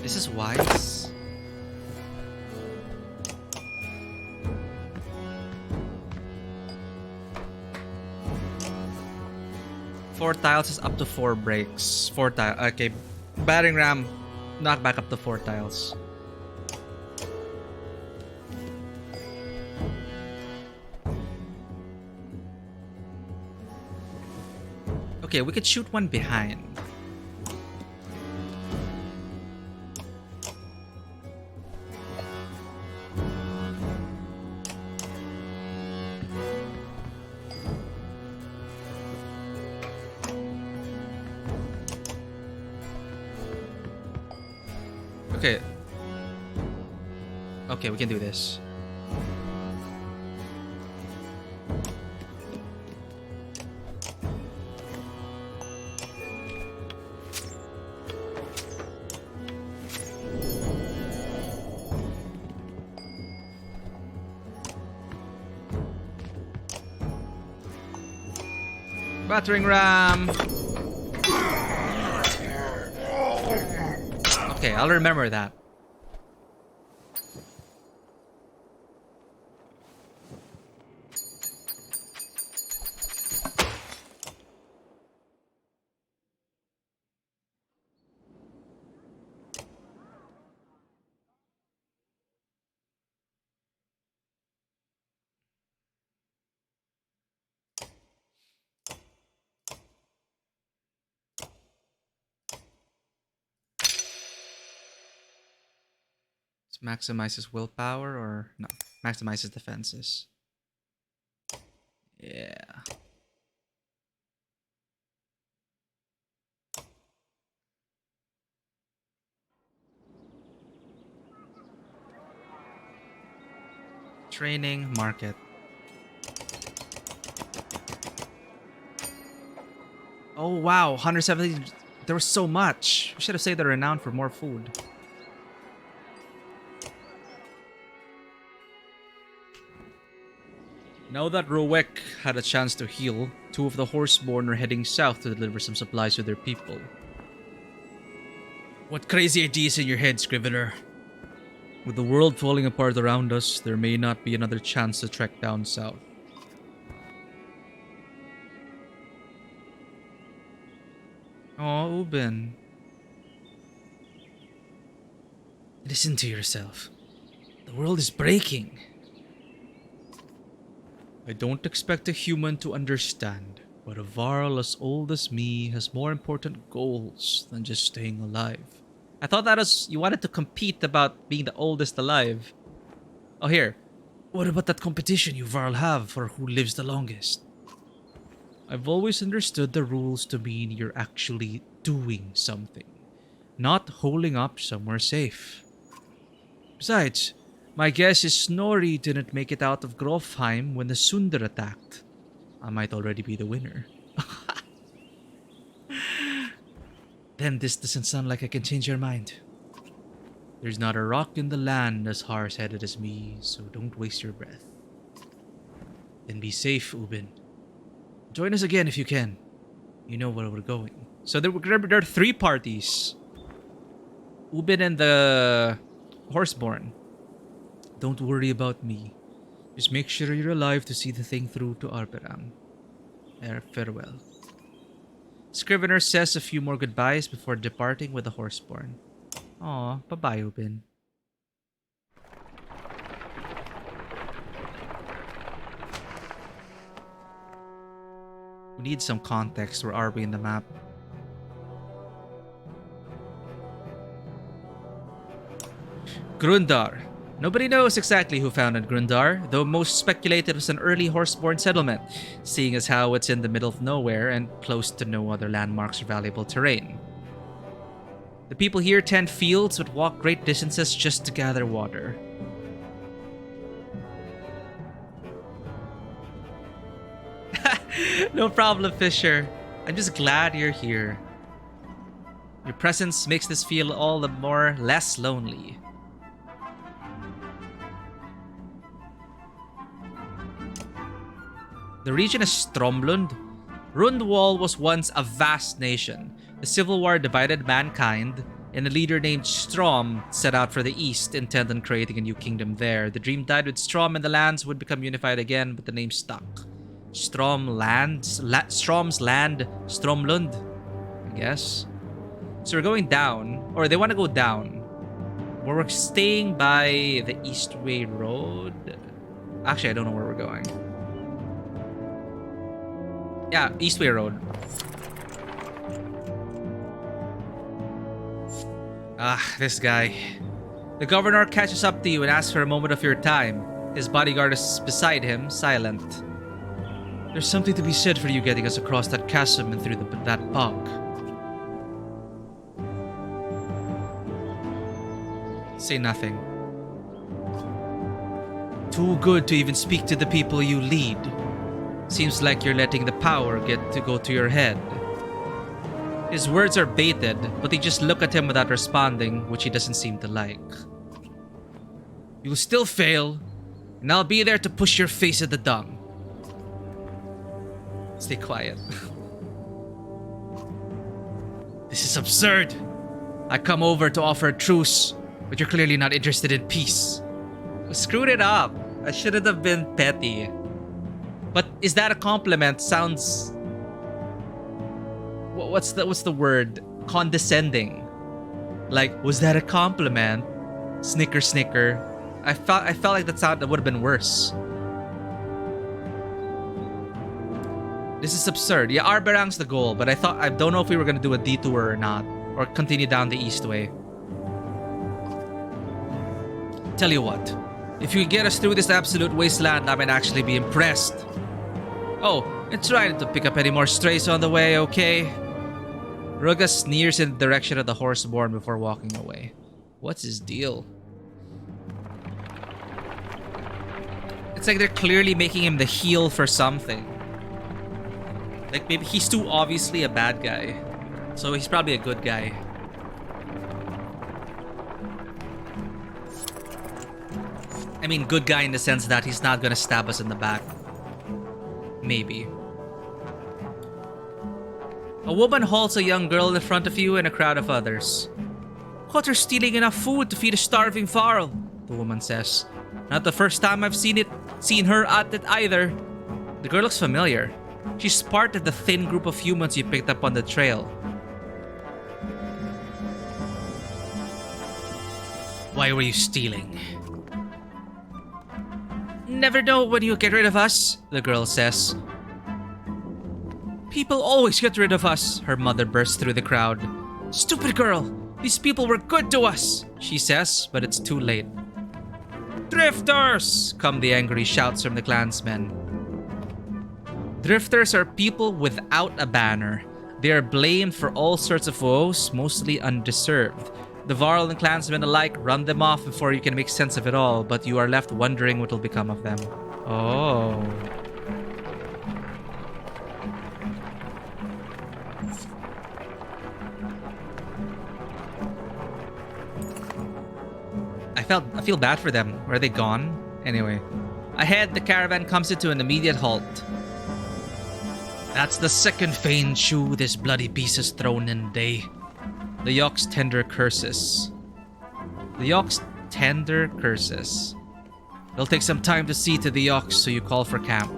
This is wise. Four tiles is up to 4 breaks. 4 tiles. Okay. Battering ram, knock back up to 4 tiles. Okay, we could shoot one behind. Okay. Okay, we can do this. Battering ram. Okay, I'll remember that. Maximizes willpower or no? Maximizes defenses. Yeah. Training market. Oh wow, 170. There was so much. We should have saved the renown for more food. Now that Rowek had a chance to heal, 2 of the Horseborn are heading south to deliver some supplies to their people. What crazy ideas in your head, Scrivener? With the world falling apart around us, there may not be another chance to trek down south. Oh, Ubin. Listen to yourself. The world is breaking. I don't expect a human to understand, but a Varl as old as me has more important goals than just staying alive. I thought that was you wanted to compete about being the oldest alive. Oh, here. What about that competition you Varl have for who lives the longest? I've always understood the rules to mean you're actually doing something, not holding up somewhere safe. Besides, my guess is Snorri didn't make it out of Grofheim when the Sundar attacked. I might already be the winner. Then this doesn't sound like I can change your mind. There's not a rock in the land as hard-headed as me, so don't waste your breath. Then be safe, Ubin. Join us again if you can. You know where we're going. So there are 3 parties. Ubin and the Horseborn. Don't worry about me. Just make sure you're alive to see the thing through to Arberang. Farewell. Scrivener says a few more goodbyes before departing with the Horseborn. Aw, bye-bye, Ubin. We need some context. Where are we in the map? Grundar. Nobody knows exactly who founded Grundar, though most speculate it was an early Horseborn settlement, seeing as how it's in the middle of nowhere and close to no other landmarks or valuable terrain. The people here tend fields but walk great distances just to gather water. No problem, Fisher. I'm just glad you're here. Your presence makes this feel all the more less lonely. The region is Stromlund. Rundwall was once a vast nation. The Civil War divided mankind, and a leader named Strom set out for the east, intent on creating a new kingdom there. The dream died with Strom, and the lands would become unified again, but the name stuck. Strom's land, Stromlund, I guess. So we're going down, or they want to go down. We're staying by the Eastway Road. Actually, I don't know where we're going. Yeah, Eastway Road. Ah, this guy. The governor catches up to you and asks for a moment of your time. His bodyguard is beside him, silent. There's something to be said for you getting us across that chasm and through that bog. Say nothing. Too good to even speak to the people you lead. Seems like you're letting the power get to go to your head. His words are baited, but they just look at him without responding, which he doesn't seem to like. You'll still fail, and I'll be there to push your face in the dung. Stay quiet. This is absurd. I come over to offer a truce, but you're clearly not interested in peace. I screwed it up. I shouldn't have been petty. But is that a compliment? Sounds... What's the word? Condescending. Like, was that a compliment? Snicker, snicker. I felt like that would have been worse. This is absurd. Yeah, Arberang's the goal, but I don't know if we were gonna do a detour or not, or continue down the east way. Tell you what, if you get us through this absolute wasteland, I might actually be impressed. Oh, and try not to pick up any more strays on the way, okay? Ruga sneers in the direction of the Horseborn before walking away. What's his deal? It's like they're clearly making him the heel for something. Like maybe he's too obviously a bad guy. So he's probably a good guy. I mean, good guy in the sense that he's not gonna stab us in the back. Maybe. A woman halts a young girl in front of you and a crowd of others. Caught her stealing enough food to feed a starving Varl, the woman says. Not the first time I've seen her at it either. The girl looks familiar. She's part of the thin group of humans you picked up on the trail. Why were you stealing? Never know when you'll get rid of us, the girl says. People always get rid of us, her mother bursts through the crowd. Stupid girl! These people were good to us, she says, but it's too late. Drifters! Come the angry shouts from the clansmen. Drifters are people without a banner. They are blamed for all sorts of woes, mostly undeserved. The Varl and clansmen alike run them off before you can make sense of it all, but you are left wondering what will become of them. Oh. I feel bad for them. Were they gone? Anyway. Ahead, the caravan comes into an immediate halt. That's the second feigned shoe this bloody beast has thrown in day. The Yox tender curses. It'll take some time to see to the Yox, so you call for camp.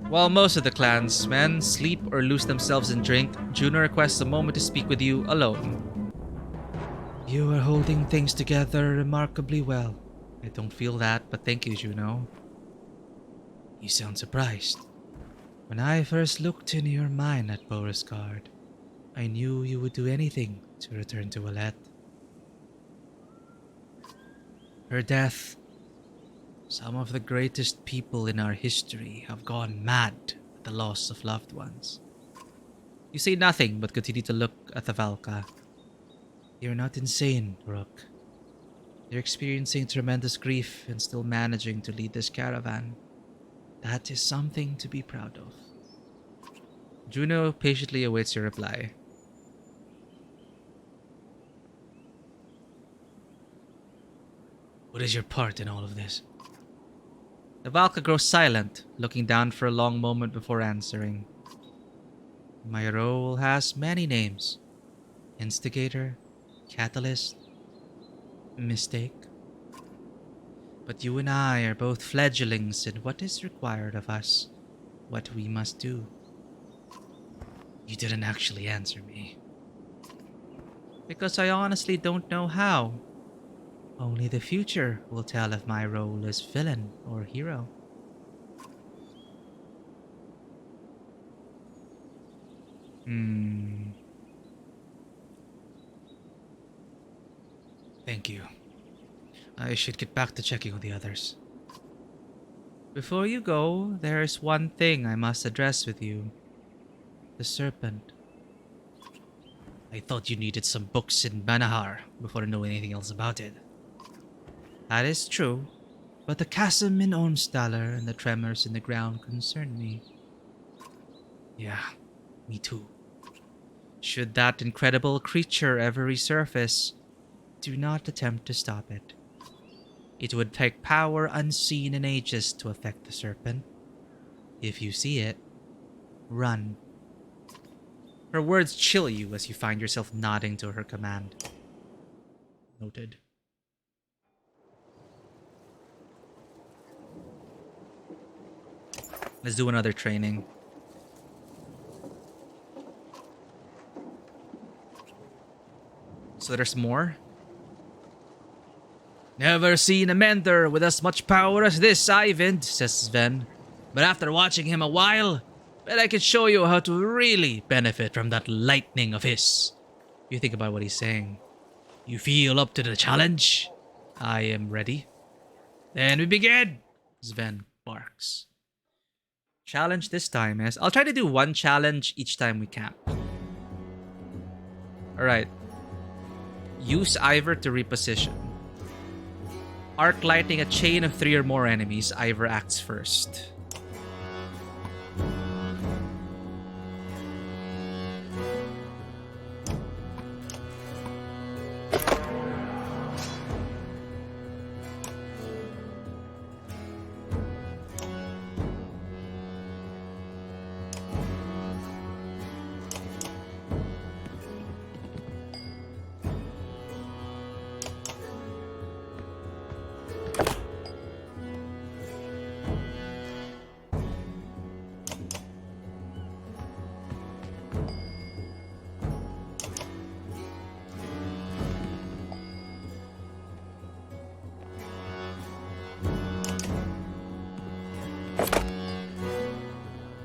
While most of the clansmen sleep or lose themselves in drink, Juno requests a moment to speak with you alone. You are holding things together remarkably well. I don't feel that, but thank you, Juno. You sound surprised. When I first looked into your mind at Beauregard, I knew you would do anything to return to Willette. Her death. Some of the greatest people in our history have gone mad at the loss of loved ones. You say nothing but continue to look at the Valka. You're not insane, Rook. You're experiencing tremendous grief and still managing to lead this caravan. That is something to be proud of. Juno patiently awaits your reply. What is your part in all of this? The Valka grows silent, looking down for a long moment before answering. My role has many names. Instigator, Catalyst, Mistake. But you and I are both fledglings in what is required of us, what we must do. You didn't actually answer me. Because I honestly don't know how. Only the future will tell if my role is villain or hero. Thank you. I should get back to checking on the others. Before you go, there is one thing I must address with you. The serpent. I thought you needed some books in Banahar before knowing anything else about it. That is true, but the chasm in Ormstaller and the tremors in the ground concern me. Yeah, me too. Should that incredible creature ever resurface, do not attempt to stop it. It would take power unseen in ages to affect the serpent. If you see it, run. Her words chill you as you find yourself nodding to her command. Noted. Let's do another training. So there's more? Never seen a mender with as much power as this, Eyvind, says Sven. But after watching him a while, bet I can show you how to really benefit from that lightning of his. You think about what he's saying. You feel up to the challenge? I am ready. Then we begin, Sven barks. Challenge this time is... I'll try to do one challenge each time we camp. Alright. Use Ivor to reposition. Arc lighting a chain of 3 or more enemies. Ivor acts first.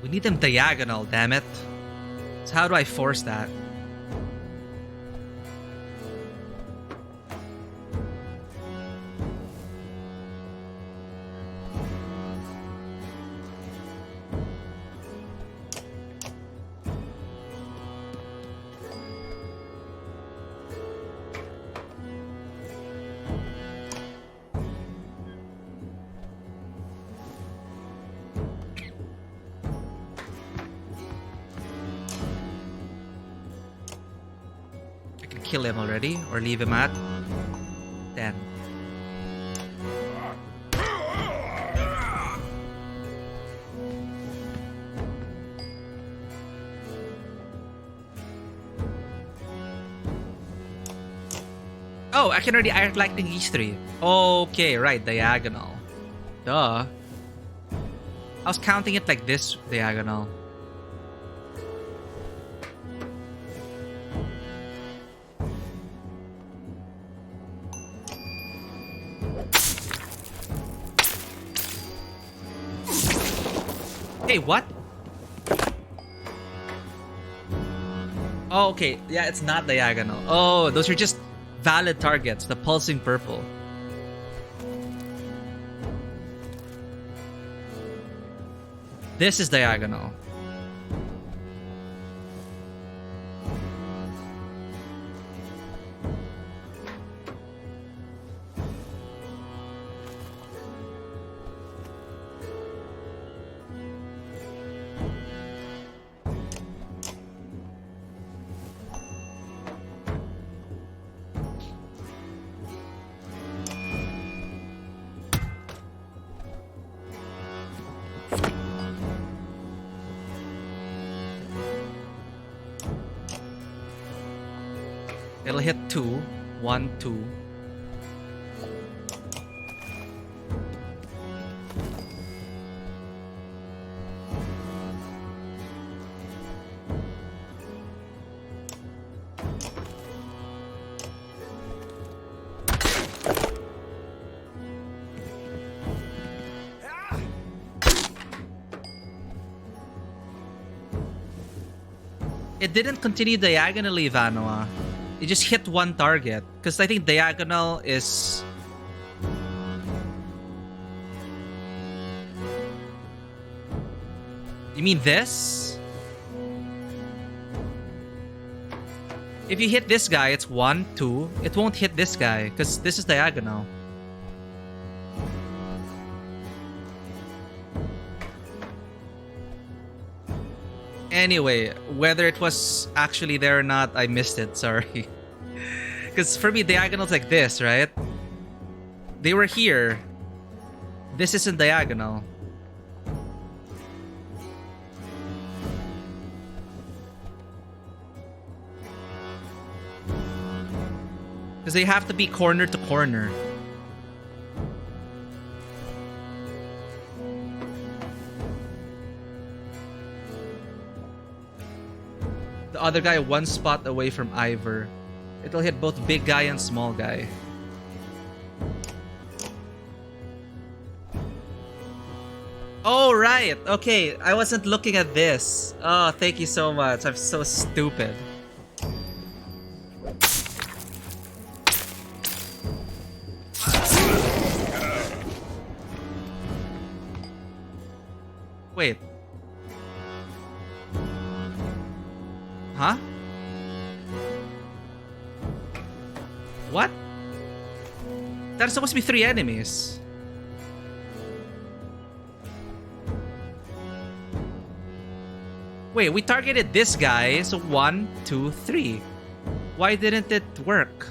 We need them diagonal, damn it. So how do I force that? Kill him already or leave him at 10. Oh, I can already act lightning these three. Okay, right, diagonal. Duh. I was counting it like this diagonal. Hey, what? Oh, okay. Yeah, it's not diagonal. Oh, those are just valid targets. The pulsing purple. This is diagonal. It'll hit 2. 1, 2. It didn't continue diagonally, Vanoa. It just hit one target. Because I think diagonal is... You mean this? If you hit this guy, it's 1, 2. It won't hit this guy, because this is diagonal. Anyway, whether it was actually there or not, I missed it. Sorry. Because for me, diagonal's like this, right? They were here. This isn't diagonal. Because they have to be corner to corner. The other guy one spot away from Ivor. It'll hit both big guy and small guy. Oh, right. Okay, I wasn't looking at this. Oh, thank you so much. I'm so stupid. Wait. Huh? What? There's supposed to be 3 enemies. Wait, we targeted this guy, so 1, 2, 3. Why didn't it work?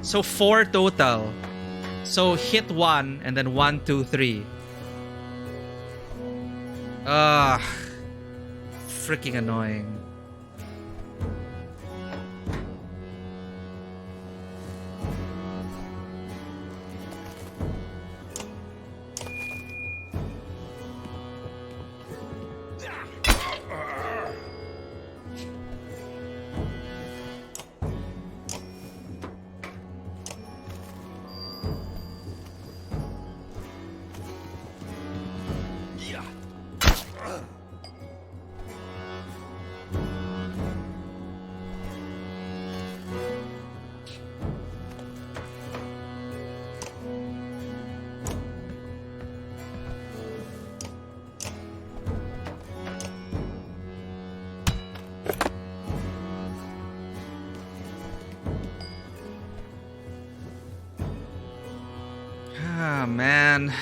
So 4 total. So hit 1 and then 1, 2, 3. Freaking annoying. man.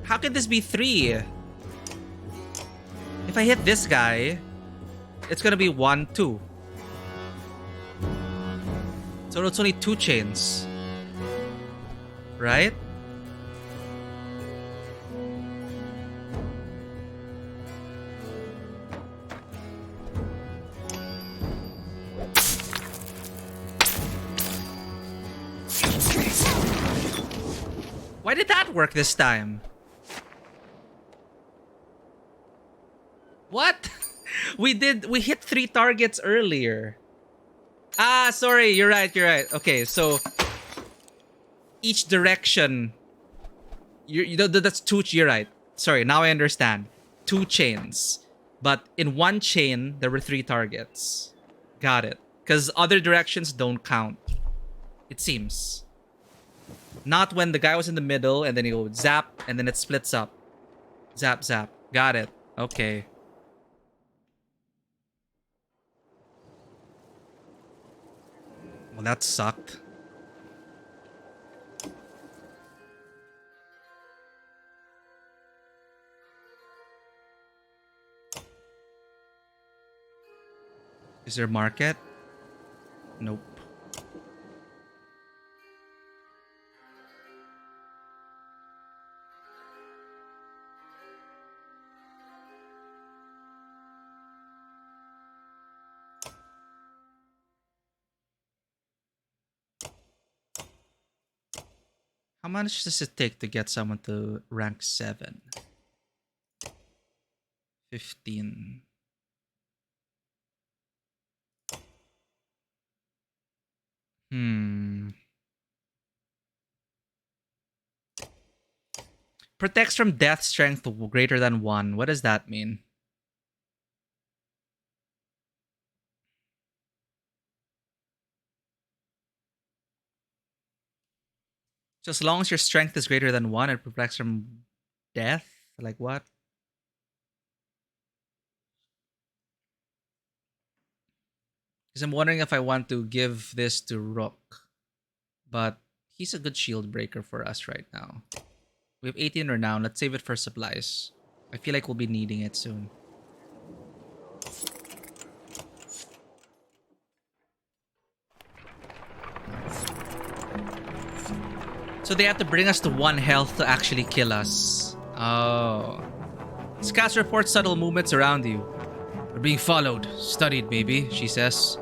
How can this be 3? If I hit this guy, it's gonna be 1, 2. So it's only 2 chains. Right? Why did that work this time? What? We hit 3 targets earlier. Ah, sorry, you're right. Okay, so each direction, that's 2, you're right. Sorry, now I understand. 2 chains. But in 1 chain, there were 3 targets. Got it. Because other directions don't count. It seems. Not when the guy was in the middle and then you go zap and then it splits up. Zap, zap. Got it. Okay. Well, that sucked. Is there a market? Nope. How much does it take to get someone to rank 7? 15. Protects from death strength greater than 1. What does that mean? So as long as your strength is greater than 1, it protects from death? Like what? Because I'm wondering if I want to give this to Rook. But he's a good shield breaker for us right now. We have 18 renown. Let's save it for supplies. I feel like we'll be needing it soon. So they have to bring us to 1 health to actually kill us. Oh. Scouts report subtle movements around you. We're being followed. Studied, maybe, she says.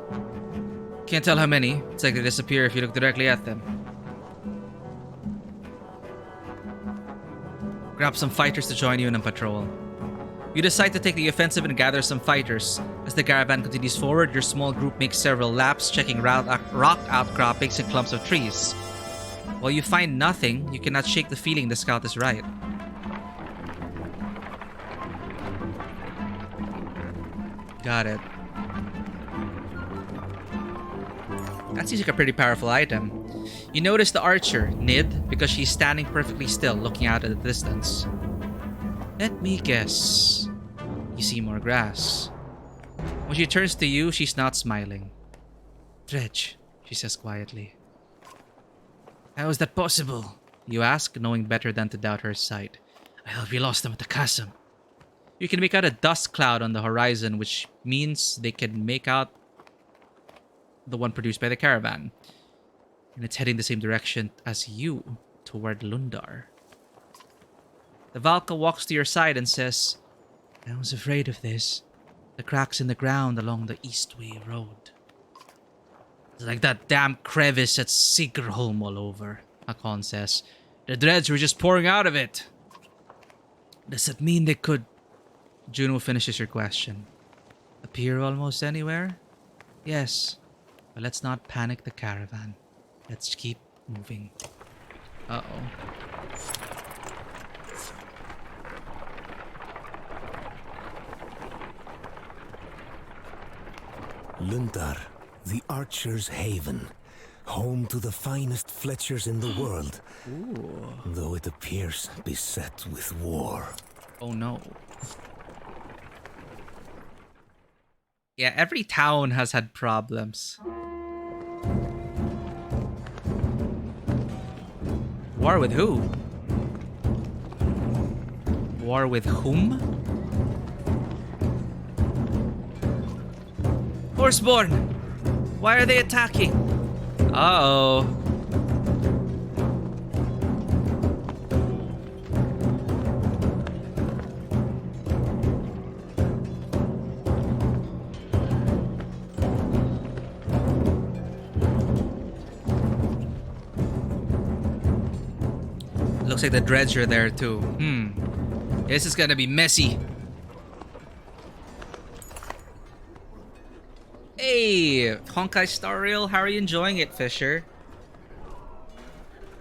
Can't tell how many. It's like they disappear if you look directly at them. Grab some fighters to join you in a patrol. You decide to take the offensive and gather some fighters. As the caravan continues forward, your small group makes several laps, checking rock outcroppings and clumps of trees. While you find nothing, you cannot shake the feeling the scout is right. Got it. That seems like a pretty powerful item. You notice the archer, Nid, because she's standing perfectly still, looking out at the distance. Let me guess. You see more grass. When she turns to you, she's not smiling. Dredge, she says quietly. How is that possible? You ask, knowing better than to doubt her sight. I thought we lost them at the chasm. You can make out a dust cloud on the horizon, which means they can make out the one produced by the caravan. And it's heading the same direction as you, toward Lundar. The Valka walks to your side and says, I was afraid of this. The cracks in the ground along the Eastway Road. It's like that damn crevice at Sigerholm all over, Hakon says. The dreads were just pouring out of it. Does that mean they could... Juno finishes your question. Appear almost anywhere? Yes. But let's not panic the caravan. Let's keep moving. Uh-oh. Lundar, the Archer's Haven. Home to the finest Fletchers in the world. Ooh. Though it appears beset with war. Oh no. Yeah, every town has had problems. War with who? War with whom? Horseborn! Why are they attacking? Uh-oh. Looks like the dreads are there too. This is gonna be messy. Hey, Honkai Star Rail, how are you enjoying it, Fisher?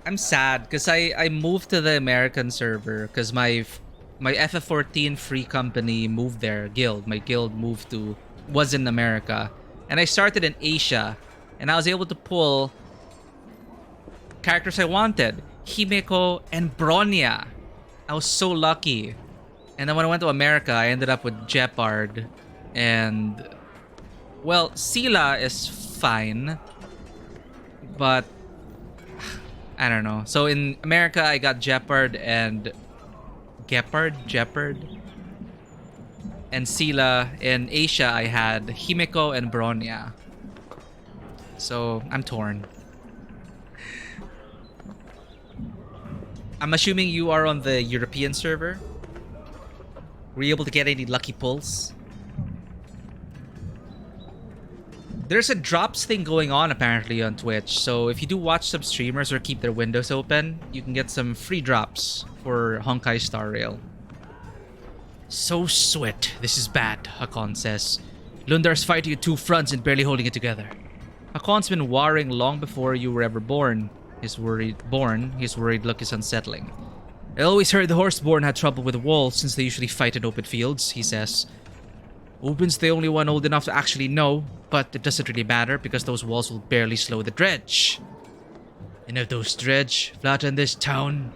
I'm sad because I moved to the American server because my FF14 free company moved there. My guild was in America, and I started in Asia, and I was able to pull characters I wanted, Himeko and Bronya. I was so lucky. And then when I went to America, I ended up with Jeopard, and well, Sila is fine, but I don't know. So in America, I got Jeopard and Jeopard. And Sila. In Asia, I had Himeko and Bronya. So I'm torn. I'm assuming you are on the European server. Were you able to get any lucky pulls? There's a drops thing going on apparently on Twitch, so if you do watch some streamers or keep their windows open, you can get some free drops for Honkai Star Rail. So sweat, this is bad, Hakon says. Lundar's fighting at two fronts and barely holding it together. Hakon's been warring long before you were ever born. His worried look is unsettling. I always heard the Horseborn had trouble with walls since they usually fight in open fields, he says. Ubin's the only one old enough to actually know, but it doesn't really matter because those walls will barely slow the dredge. And if those dredge flatten this town,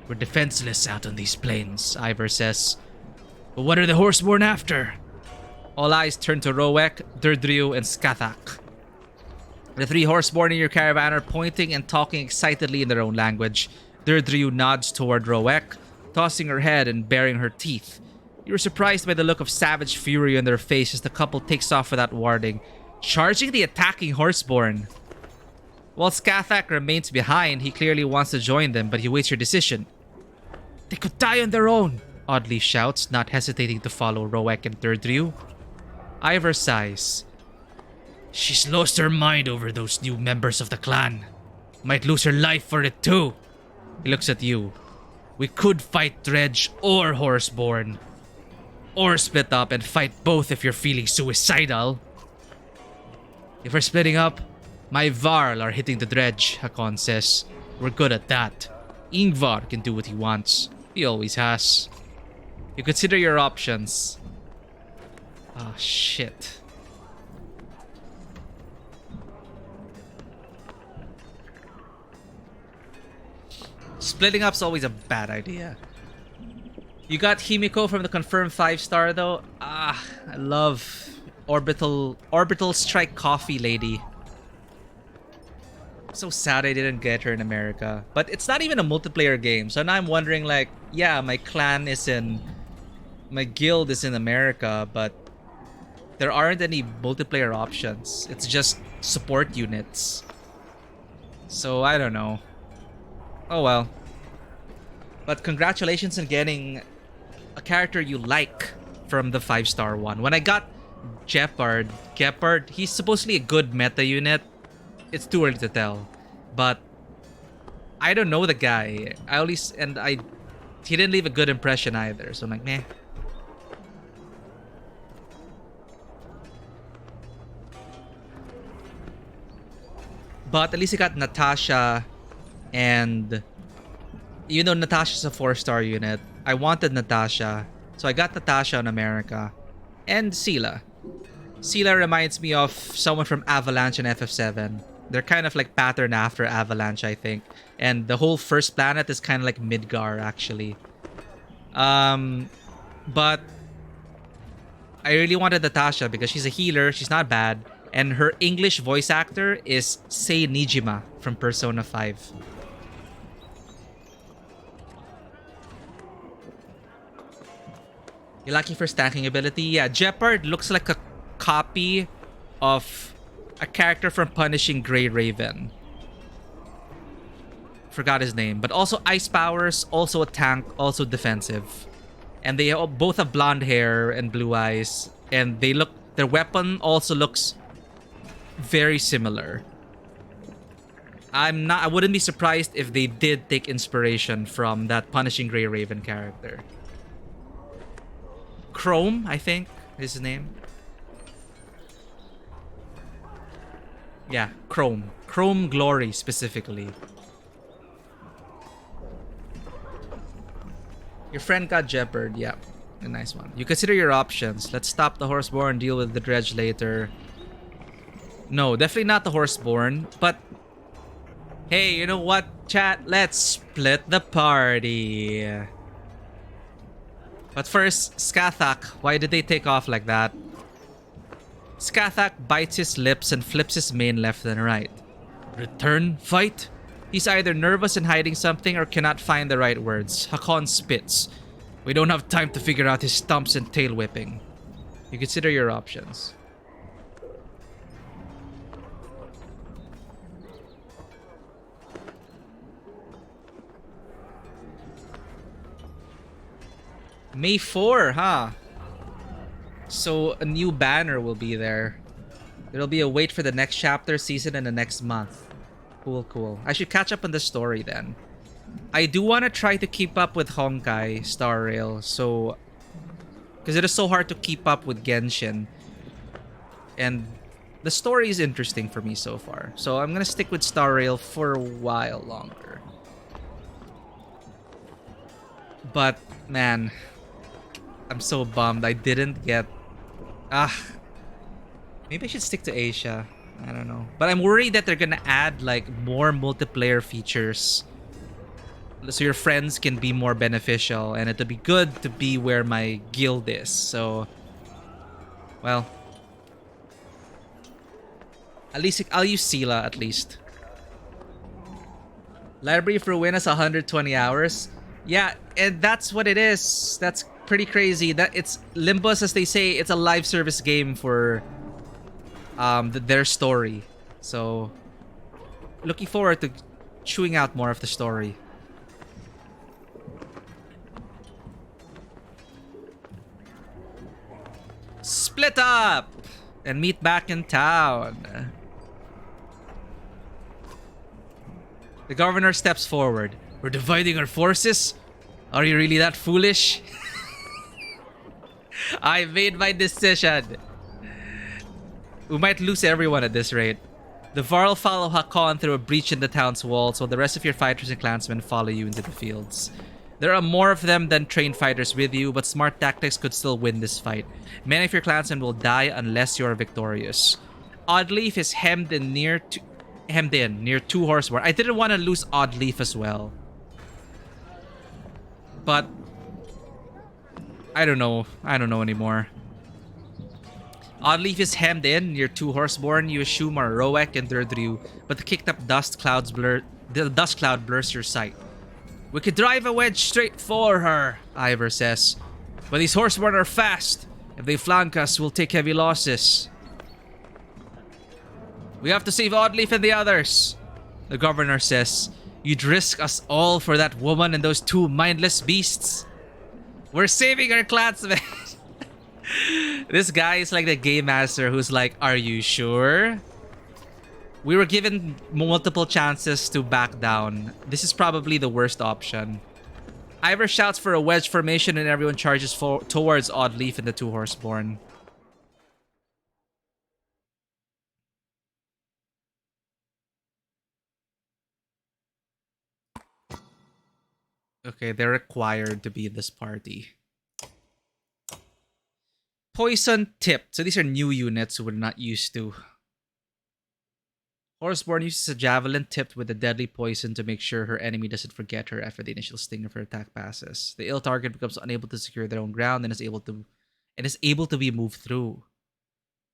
we're defenseless out on these plains, Ivor says. But what are the Horseborn after? All eyes turn to Rowek, Durdriu, and Skathak. The three Horseborn in your caravan are pointing and talking excitedly in their own language. Durdriu nods toward Rowek, tossing her head and baring her teeth. You're surprised by the look of savage fury on their face as the couple takes off without warning, charging the attacking Horseborn. While Skathak remains behind, he clearly wants to join them, but he waits your decision. They could die on their own, Audley shouts, not hesitating to follow Rowek and Durdriu. Ivor sighs. She's lost her mind over those new members of the clan. Might lose her life for it too. He looks at you. We could fight Dredge or Horseborn. Or split up and fight both if you're feeling suicidal. If we're splitting up, my Varl are hitting the Dredge, Hakon says. We're good at that. Ingvar can do what he wants. He always has. You consider your options. Oh, shit. Splitting up's always a bad idea. You got Himiko from the confirmed 5-star though. I love Orbital Strike Coffee Lady. So sad I didn't get her in America. But it's not even a multiplayer game. So now I'm wondering like, yeah, my guild is in America, but there aren't any multiplayer options. It's just support units. So I don't know. Oh well. But congratulations on getting a character you like from the 5-star one. When I got Gepard, he's supposedly a good meta unit. It's too early to tell. But I don't know the guy. He didn't leave a good impression either. So I'm like, meh. But at least I got Natasha. And even though Natasha's a 4-star unit, I wanted Natasha. So I got Natasha in America. And Sila. Sila reminds me of someone from Avalanche and FF7. They're kind of like pattern after Avalanche, I think. And the whole first planet is kind of like Midgar, actually. But I really wanted Natasha because she's a healer. She's not bad. And her English voice actor is Sei Nijima from Persona 5. You're lucky for stacking ability? Yeah, Jeopard looks like a copy of a character from Punishing Grey Raven. Forgot his name. But also ice powers, also a tank, also defensive. And they both have blonde hair and blue eyes. And they look... Their weapon also looks very similar. I wouldn't be surprised if they did take inspiration from that Punishing Grey Raven character. Chrome, I think, is his name. Yeah, Chrome. Chrome Glory, specifically. Your friend got Jeopard, yeah. A nice one. You consider your options. Let's stop the Horseborn, deal with the Dredge later. No, definitely not the Horseborn, but... Hey, you know what, chat? Let's split the party. But first, Skathak. Why did they take off like that? Skathak bites his lips and flips his mane left and right. Return? Fight? He's either nervous and hiding something or cannot find the right words. Hakon spits. We don't have time to figure out his stumps and tail whipping. You consider your options. May 4, huh? So a new banner will be there. It'll be a wait for the next chapter, season, and the next month. Cool, cool. I should catch up on the story then. I do want to try to keep up with Honkai Star Rail, so... Because it is so hard to keep up with Genshin. And the story is interesting for me so far. So I'm going to stick with Star Rail for a while longer. But, man... I'm so bummed I didn't get... Maybe I should stick to Asia. I don't know. But I'm worried that they're gonna add like more multiplayer features. So your friends can be more beneficial. And it'll be good to be where my guild is. So... Well... At least I'll use Sela at least. Library for Winners 120 hours. Yeah, and that's what it is. That's pretty crazy. That it's Limbus, as they say, it's a live service game for their story. So looking forward to chewing out more of the story. Split up and meet back in town. The governor steps forward. We're dividing our forces? Are you really that foolish? I made my decision. We might lose everyone at this rate. The Varl follow Hakon through a breach in the town's walls, while the rest of your fighters and clansmen follow you into the fields. There are more of them than trained fighters with you, but smart tactics could still win this fight. Many of your clansmen will die unless you are victorious. Oddleaf is hemmed in near two Horseborn. I didn't want to lose Oddleaf as well. But I don't know. I don't know anymore. Oddleaf is hemmed in near 2 Horseborn. You assume are Roek and Durdrew, but the kicked up dust cloud blurs your sight. We could drive a wedge straight for her, Ivor says. But these Horseborn are fast. If they flank us, we'll take heavy losses. We have to save Oddleaf and the others, the governor says. You'd risk us all for that woman and those 2 mindless beasts. We're saving our clansmen. This guy is like the game master who's like, are you sure? We were given multiple chances to back down. This is probably the worst option. Ivor shouts for a wedge formation and everyone charges towards Oddleaf and the 2 Horseborn. Okay, they're required to be in this party. Poison tipped. So these are new units we're not used to. Horseborn uses a javelin tipped with a deadly poison to make sure her enemy doesn't forget her after the initial sting of her attack passes. The ill target becomes unable to secure their own ground and is and is able to be moved through.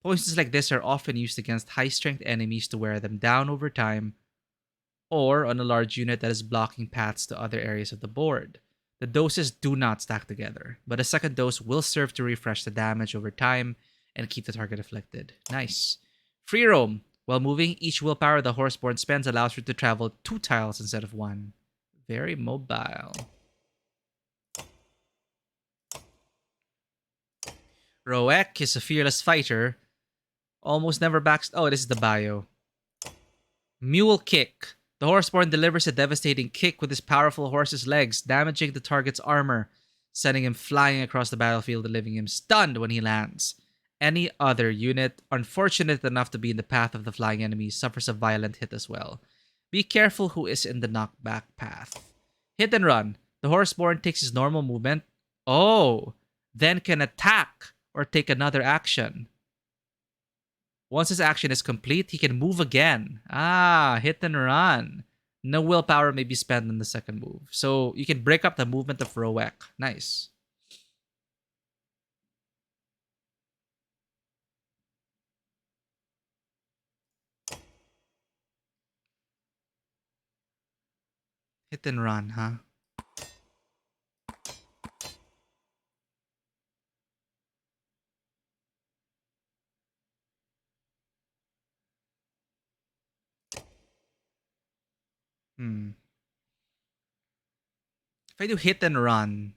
Poisons like this are often used against high-strength enemies to wear them down over time, or on a large unit that is blocking paths to other areas of the board. The doses do not stack together, but a second dose will serve to refresh the damage over time and keep the target afflicted. Nice. Free roam. While moving, each willpower the horseborn spends allows her to travel 2 tiles instead of 1. Very mobile. Roek is a fearless fighter. Almost never backs... Oh, this is the bio. Mule Kick. The horseborn delivers a devastating kick with his powerful horse's legs, damaging the target's armor, sending him flying across the battlefield and leaving him stunned when he lands. Any other unit, unfortunate enough to be in the path of the flying enemy, suffers a violent hit as well. Be careful who is in the knockback path. Hit and run. The horseborn takes his normal movement. Oh, then can attack or take another action. Once his action is complete, he can move again. Ah, hit and run. No willpower may be spent on the second move. So you can break up the movement of Roek. Nice. Hit and run, huh? If I do hit and run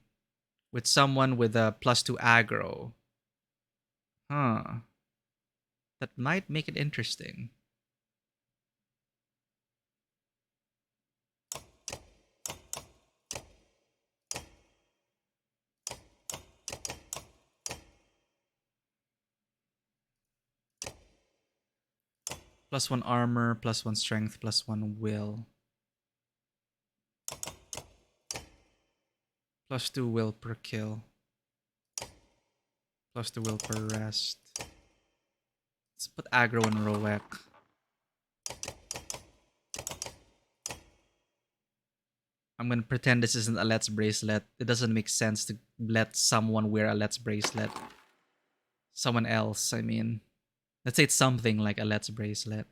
with someone with a +2 aggro, that might make it interesting. +1 armor, +1 strength, +1 will. +2 will per kill. +2 will per rest. Let's put aggro and Roek. I'm gonna pretend this isn't a Let's Bracelet. It doesn't make sense to let someone wear a Let's Bracelet. Someone else, I mean. Let's say it's something like a Let's Bracelet.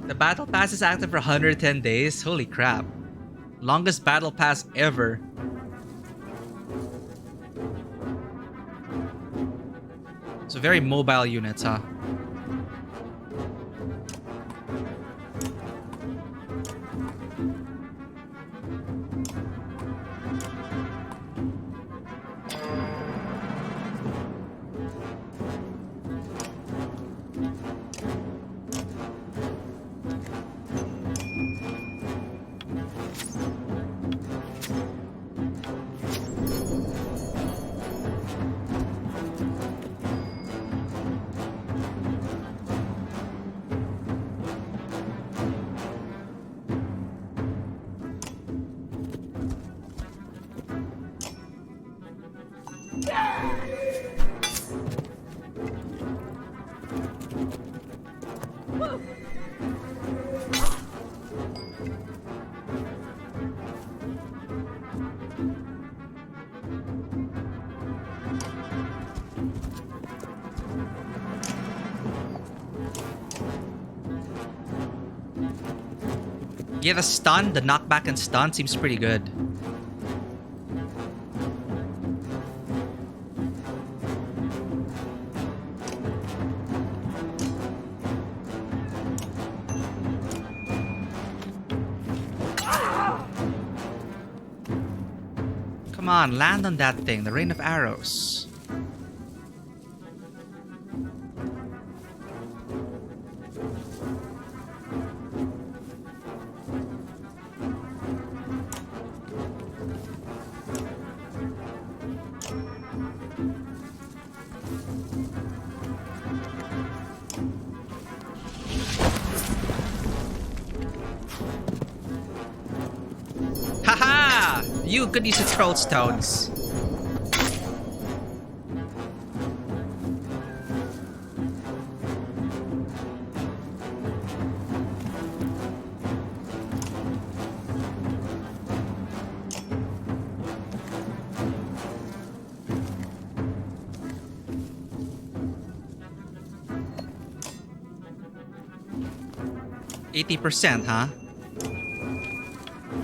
The battle pass is active for 110 days. Holy crap. Longest battle pass ever. So very mobile units, huh? Yeah, the stun, the knockback and stun seems pretty good. Come on, land on that thing, the rain of arrows. You could use the troll stones. 80%, huh?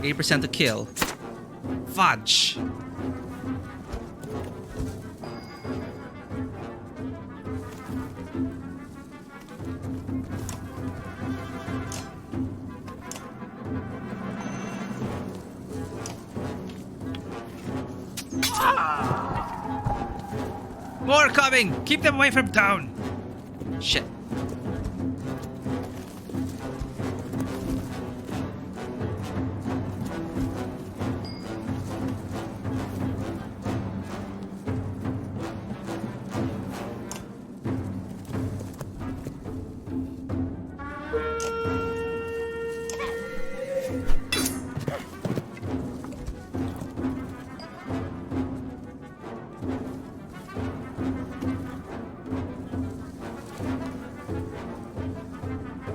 80% to kill. Fudge. More coming! Keep them away from town! Shit.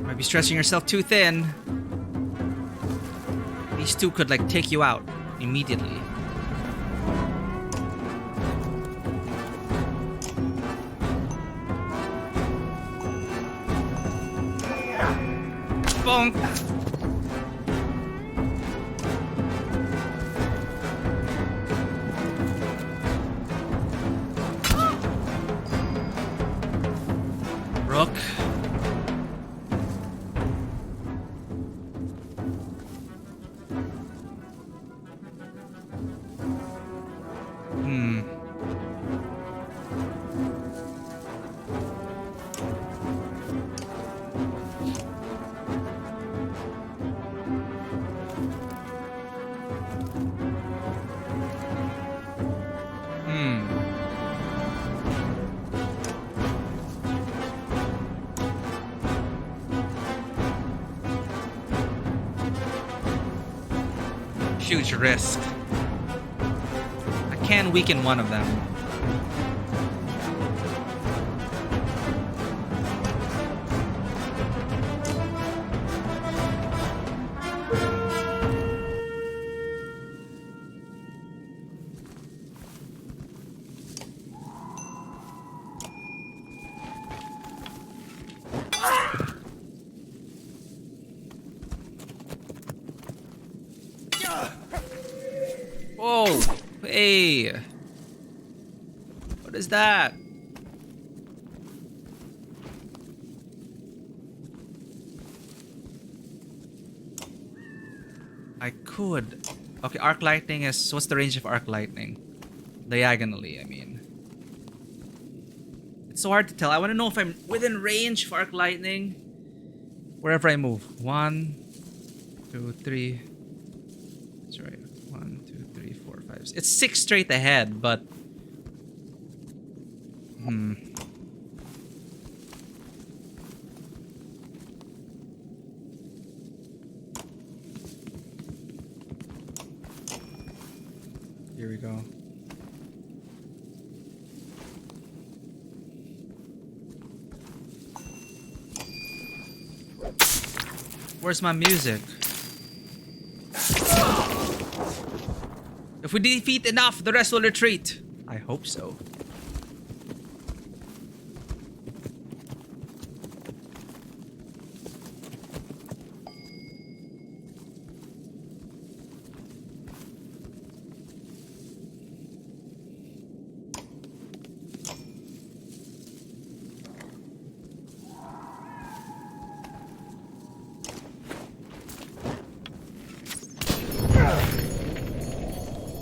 Might be stretching yourself too thin. These two could like take you out immediately. Bonk. Rook. Huge risk. I can weaken one of them. Oh, hey. What is that? I could. Okay, arc lightning is... What's the range of arc lightning? Diagonally, I mean. It's so hard to tell. I want to know if I'm within range of arc lightning. Wherever I move. 1, 2, 3. That's right. 1, 2, 3, 4, 5. It's 6 straight ahead, but... Here we go. Where's my music? If we defeat enough, the rest will retreat. I hope so.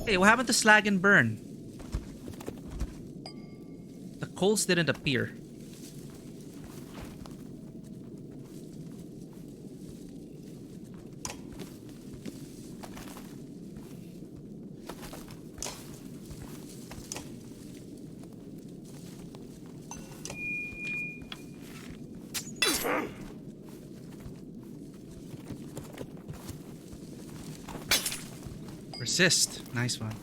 Hey, what happened to slag and burn? The coals didn't appear. Resist. Nice one.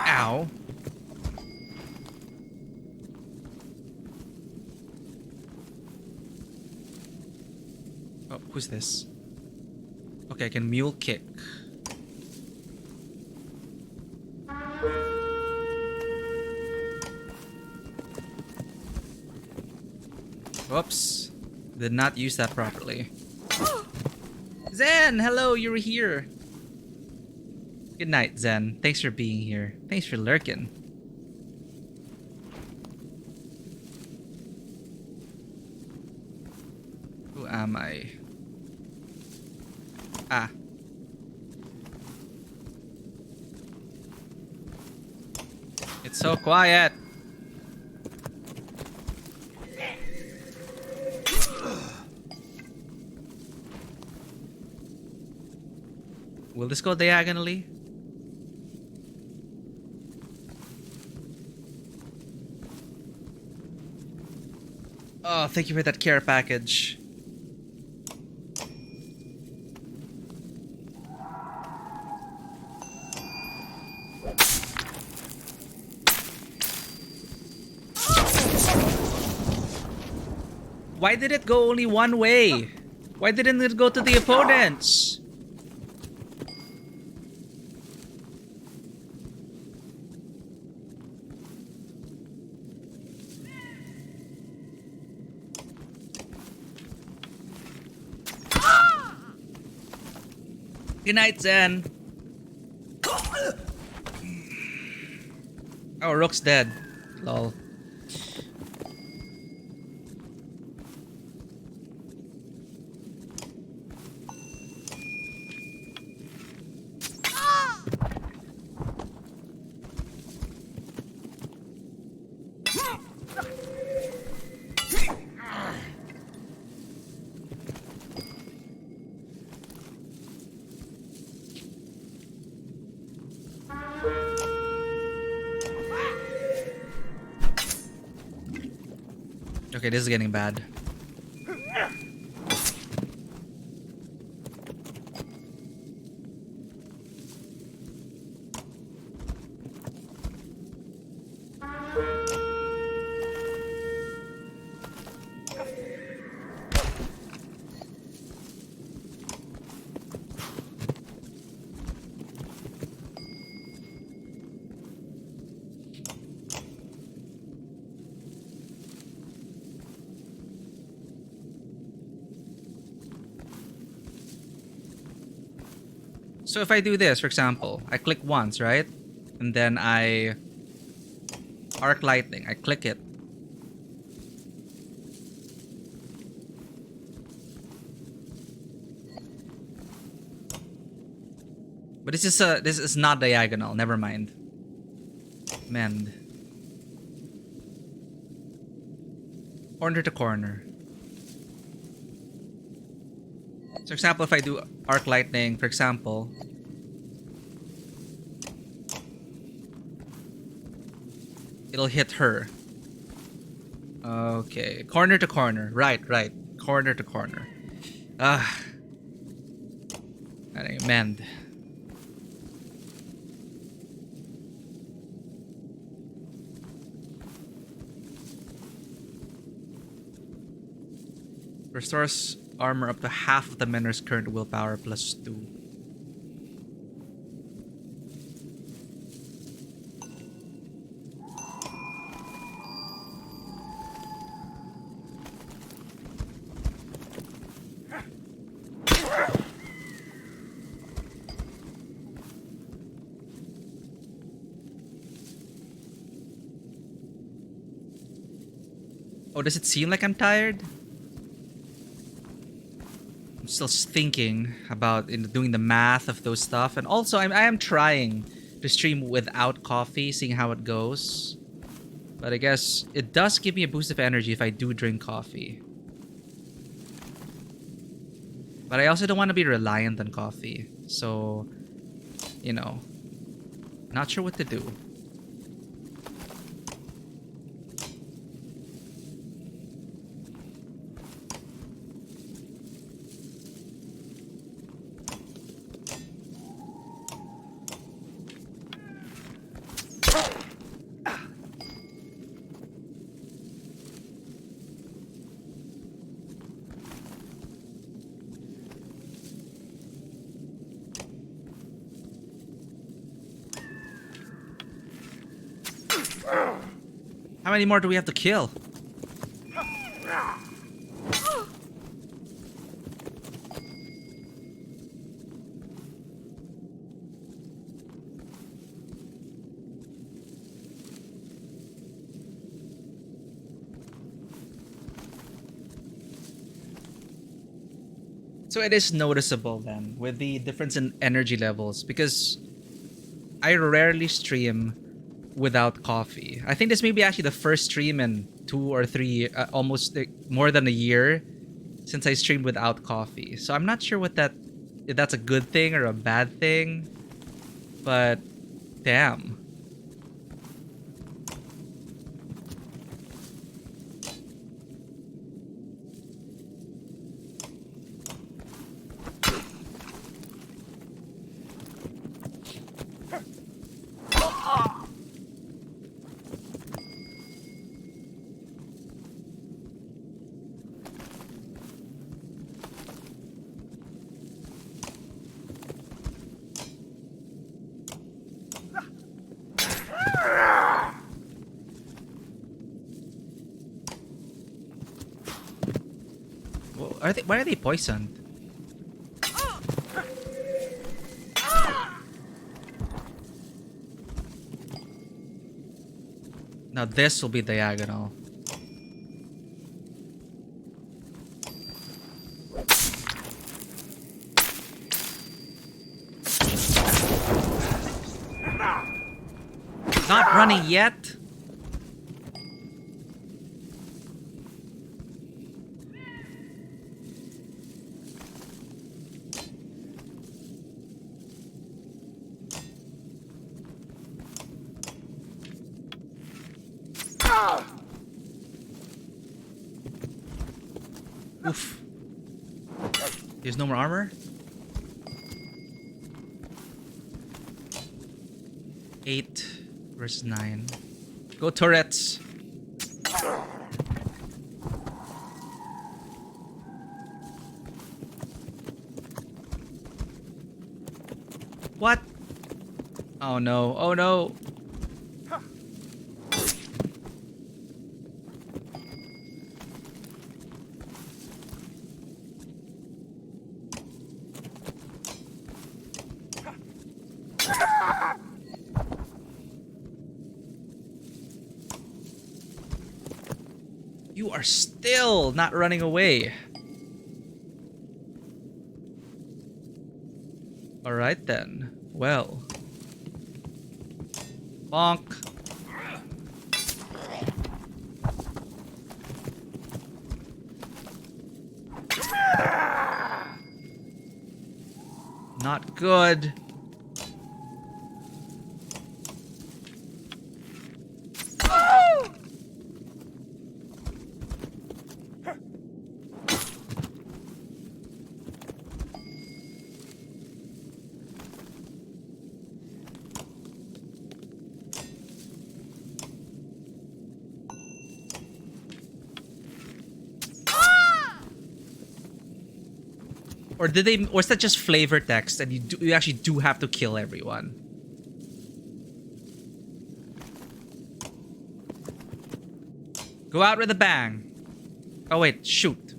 Ow. Oh, who's this? Okay, I can mule kick. Whoops. Did not use that properly. Zen! Hello, you're here. Good night, Zen. Thanks for being here. Thanks for lurking. Who am I? Ah. It's so quiet. Will this go diagonally? Oh, thank you for that care package. Why did it go only one way? Why didn't it go to the opponents? Good night, Zen. Oh, Rook's dead. Lol. Okay, this is getting bad. So if I do this, for example, I click once, right? And then I arc lightning. I click it. But this is not diagonal. Never mind. Mend. Corner to corner. So, for example, if I do arc lightning, for example, it'll hit her. Okay, corner to corner. Right. Corner to corner. Alright, mend. Restores armor up to half of the miner's current willpower plus 2. Oh, does it seem like I'm tired? I'm still thinking about doing the math of those stuff, and also I am trying to stream without coffee, seeing how it goes. But I guess it does give me a boost of energy if I do drink coffee. But I also don't want to be reliant on coffee, so you know, not sure what to do. many more do we have to kill? So it is noticeable then with the difference in energy levels because I rarely stream without coffee. I think this may be actually the first stream in 2 or 3, almost more than a year since I streamed without coffee. So I'm not sure if that's a good thing or a bad thing, but damn. Why are they poisoned? Now this will be diagonal. Not running yet. Oof. There's no more armor? 8 versus 9. Go turrets. What? Oh no. Oh no. You are still not running away. Alright then. Well. Bonk. Not good. Or did they? Or is that just flavor text, and you actually do have to kill everyone? Go out with a bang. Oh wait, shoot.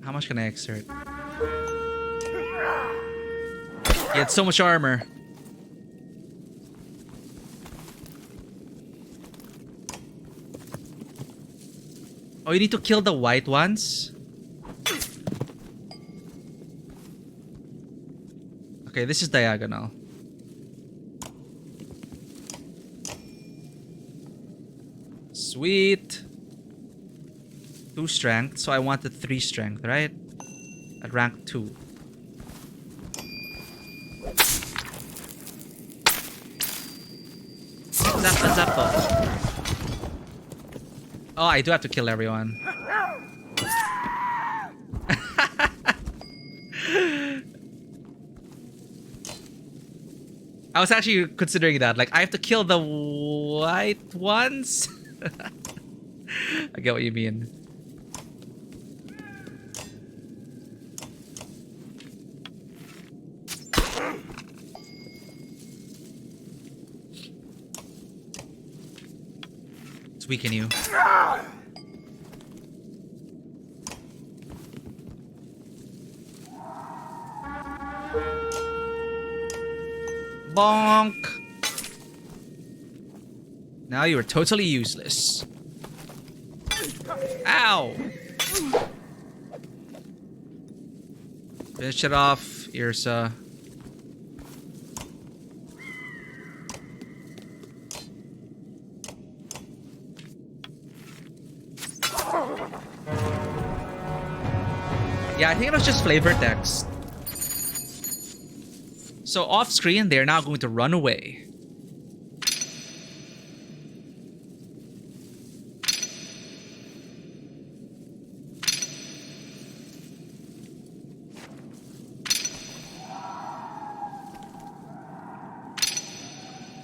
How much can I exert? He had so much armor. Oh, you need to kill the white ones? Okay, this is diagonal. Sweet. 2 strength, so I wanted 3 strength, right? At rank 2. Zappa zappa. Oh, I do have to kill everyone. I was actually considering that. Like, I have to kill the white ones? I get what you mean. weaken you. Bonk! Now you are totally useless. Ow! Finish it off, Irsa. Yeah, I think it was just flavor text. So off screen, they're now going to run away.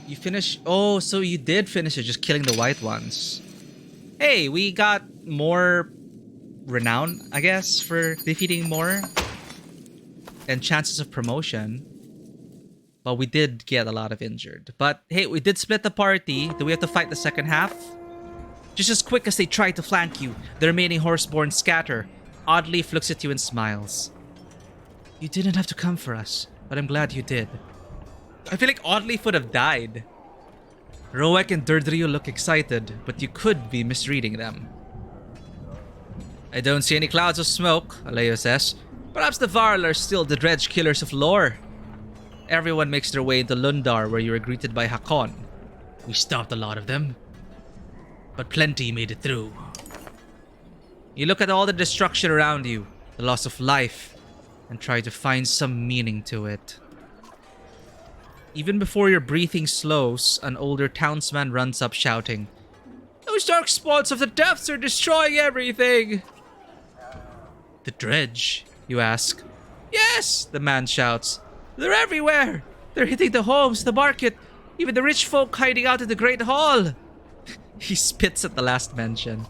You finish... Oh, so you did finish it, just killing the white ones. Hey, we got more renown, I guess, for defeating more. And chances of promotion. But we did get a lot of injured. But hey, we did split the party. Do we have to fight the second half? Just as quick as they try to flank you, the remaining horseborn scatter. Oddleif looks at you and smiles. You didn't have to come for us, but I'm glad you did. I feel like Oddleif would have died. Roek and Durdrio look excited, but you could be misreading them. I don't see any clouds of smoke, Aleo says. Perhaps the Varl are still the dredge killers of lore. Everyone makes their way into Lundar, where you were greeted by Hakon. We stopped a lot of them, but plenty made it through. You look at all the destruction around you, the loss of life, and try to find some meaning to it. Even before your breathing slows, an older townsman runs up shouting, Those dark spots of the depths are destroying everything! The dredge, you ask. Yes, the man shouts. They're everywhere! They're hitting the homes, the market, even the rich folk hiding out in the Great Hall! He spits at the last mention.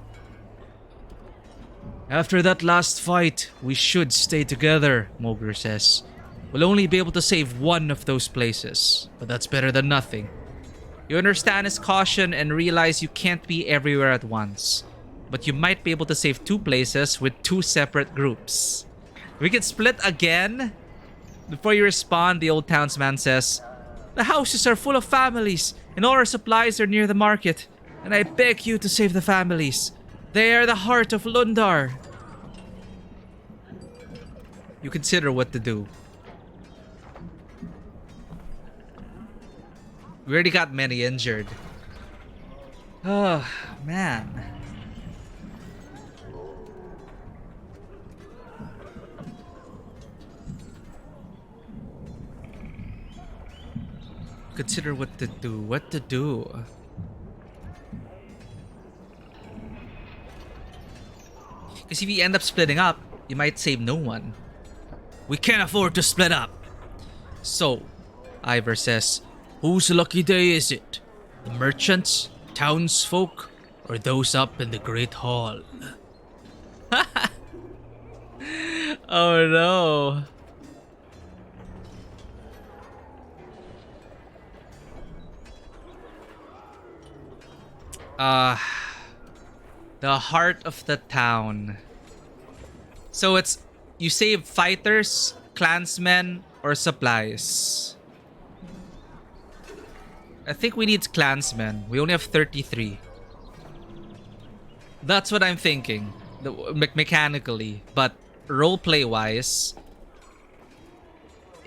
After that last fight, we should stay together, Mogr says. We'll only be able to save one of those places, but that's better than nothing. You understand his caution and realize you can't be everywhere at once, but you might be able to save two places with two separate groups. We can split again? Before you respond, the old townsman says, The houses are full of families, and all our supplies are near the market, and I beg you to save the families. They are the heart of Lundar. You consider what to do. We already got many injured. Oh, man. Consider what to do. What to do. Because if you end up splitting up, you might save no one. We can't afford to split up. So, Ivor says, whose lucky day is it? The merchants, townsfolk, or those up in the Great Hall? Oh no. The heart of the town. So it's, you save fighters, clansmen, or supplies. I think we need clansmen. We only have 33. That's what I'm thinking. Mechanically. But roleplay wise,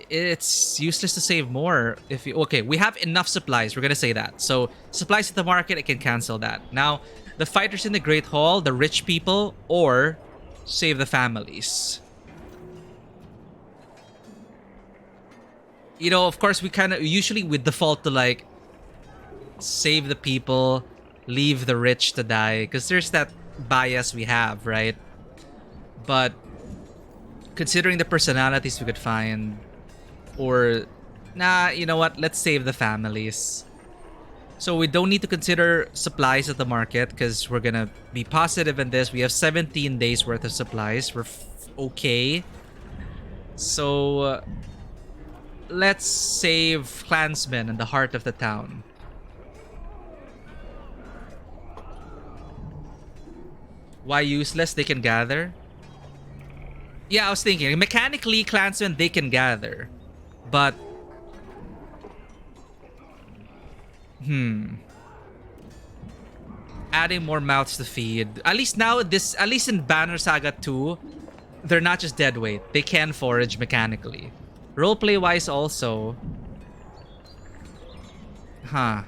it's useless to save more. If you, okay, we have enough supplies. We're gonna say that. So supplies at the market, I can cancel that. Now, the fighters in the Great Hall, the rich people, or save the families. You know, of course, we kind of usually we default to like save the people, leave the rich to die, because there's that bias we have, right? But considering the personalities we could find, or nah, you know what? Let's save the families. So we don't need to consider supplies at the market because we're gonna be positive in this. We have 17 days worth of supplies. We're okay. So let's save clansmen in the heart of the town. Why useless? They can gather. Yeah, I was thinking mechanically, clansmen they can gather, but adding more mouths to feed. At least now, at least in Banner Saga 2, they're not just dead weight. They can forage mechanically. Roleplay wise, also. Huh.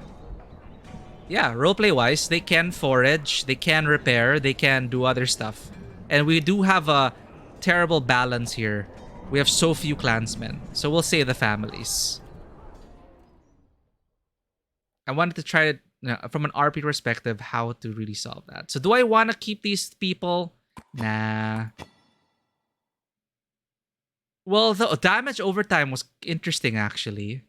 Yeah, roleplay wise, they can forage, they can repair, they can do other stuff. And we do have a terrible balance here. We have so few clansmen. So we'll save the families. I wanted to try it from an RP perspective how to really solve that. So do I want to keep these people? Nah. Well, the damage over time was interesting, actually.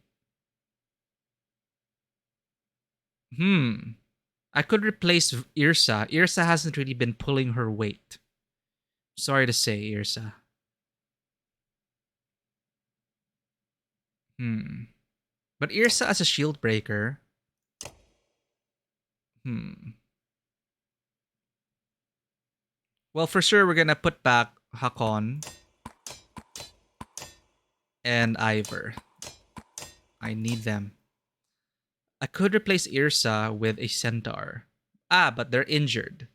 I could replace Irsa. Irsa hasn't really been pulling her weight. Sorry to say, Irsa. But Irsa as a shield breaker. Well, for sure, we're gonna put back Hakon and Ivor. I need them. I could replace Irsa with a centaur. But they're injured.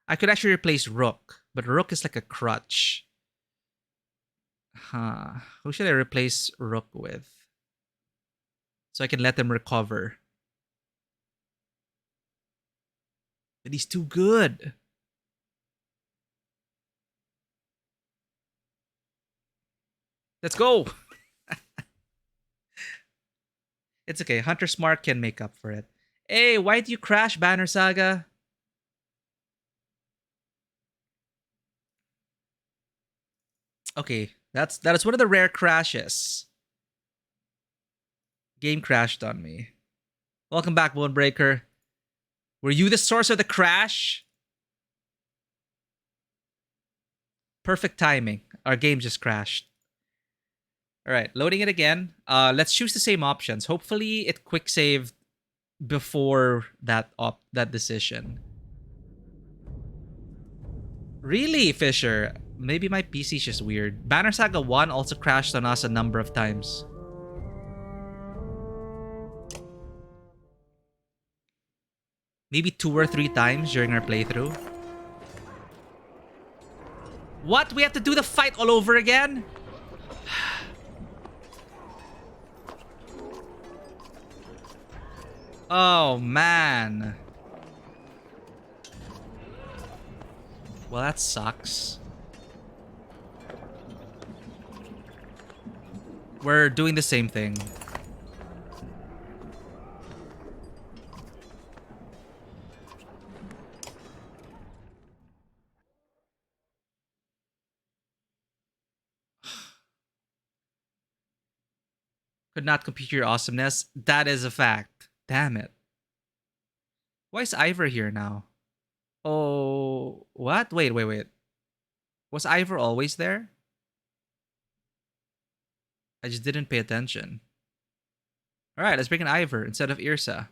I could actually replace Rook, but Rook is like a crutch. Who should I replace Rook with? So I can let them recover. But he's too good. Let's go. It's okay. Hunter's Mark can make up for it. Hey, why do you crash, Banner Saga? Okay, that is one of the rare crashes. Game crashed on me. Welcome back, Bonebreaker. Were you the source of the crash? Perfect timing. Our game just crashed. All right, loading it again. Let's choose the same options. Hopefully, it quick saved before that decision. Really, Fisher? Maybe my PC's just weird. Banner Saga 1 also crashed on us a number of times. Maybe 2 or 3 times during our playthrough. What? We have to do the fight all over again? Oh, man. Well, that sucks. We're doing the same thing. Could not compute your awesomeness. That is a fact. Damn it. Why is Ivor here now? Oh, what? Wait. Was Ivor always there? I just didn't pay attention. Alright, let's bring in Ivor instead of Irsa.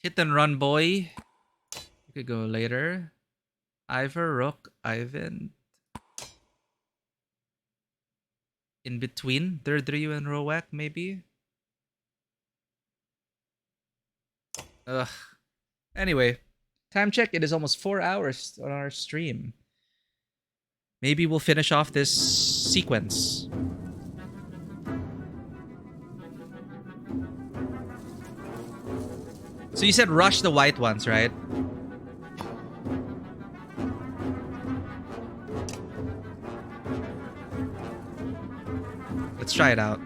Hit and run, boy. You could go later. Ivor, Rook, Ivan. In between Durdryu and Rowak, maybe? Ugh. Anyway, time check. It is almost 4 hours on our stream. Maybe we'll finish off this sequence. So you said rush the white ones, right? Let's try it out.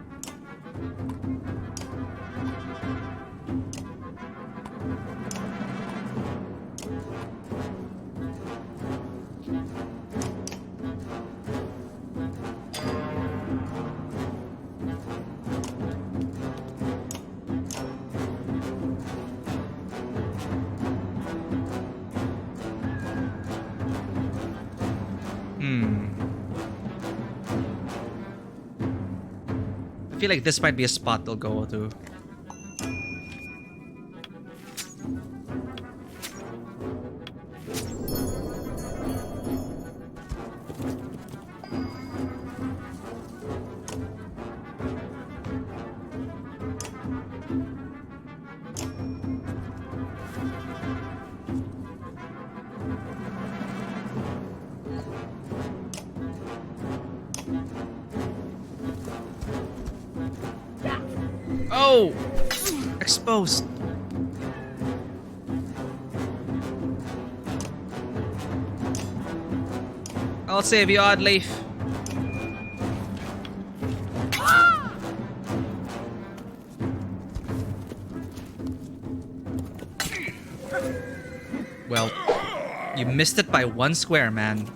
I feel like this might be a spot they'll go to. No! Exposed. I'll save you, Odd Leaf. Well, you missed it by 1 square, man.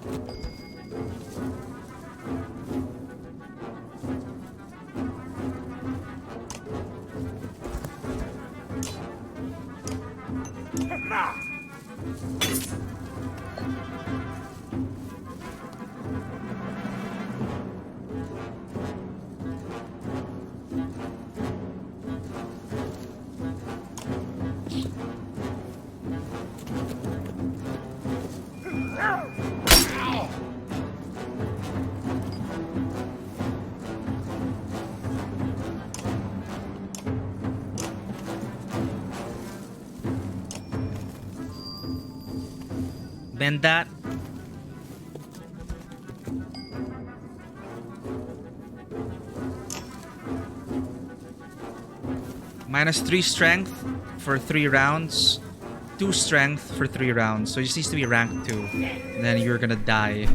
Bend that. -3 strength for 3 rounds. 2 strength for 3 rounds. So it just needs to be rank 2. And then you're gonna die.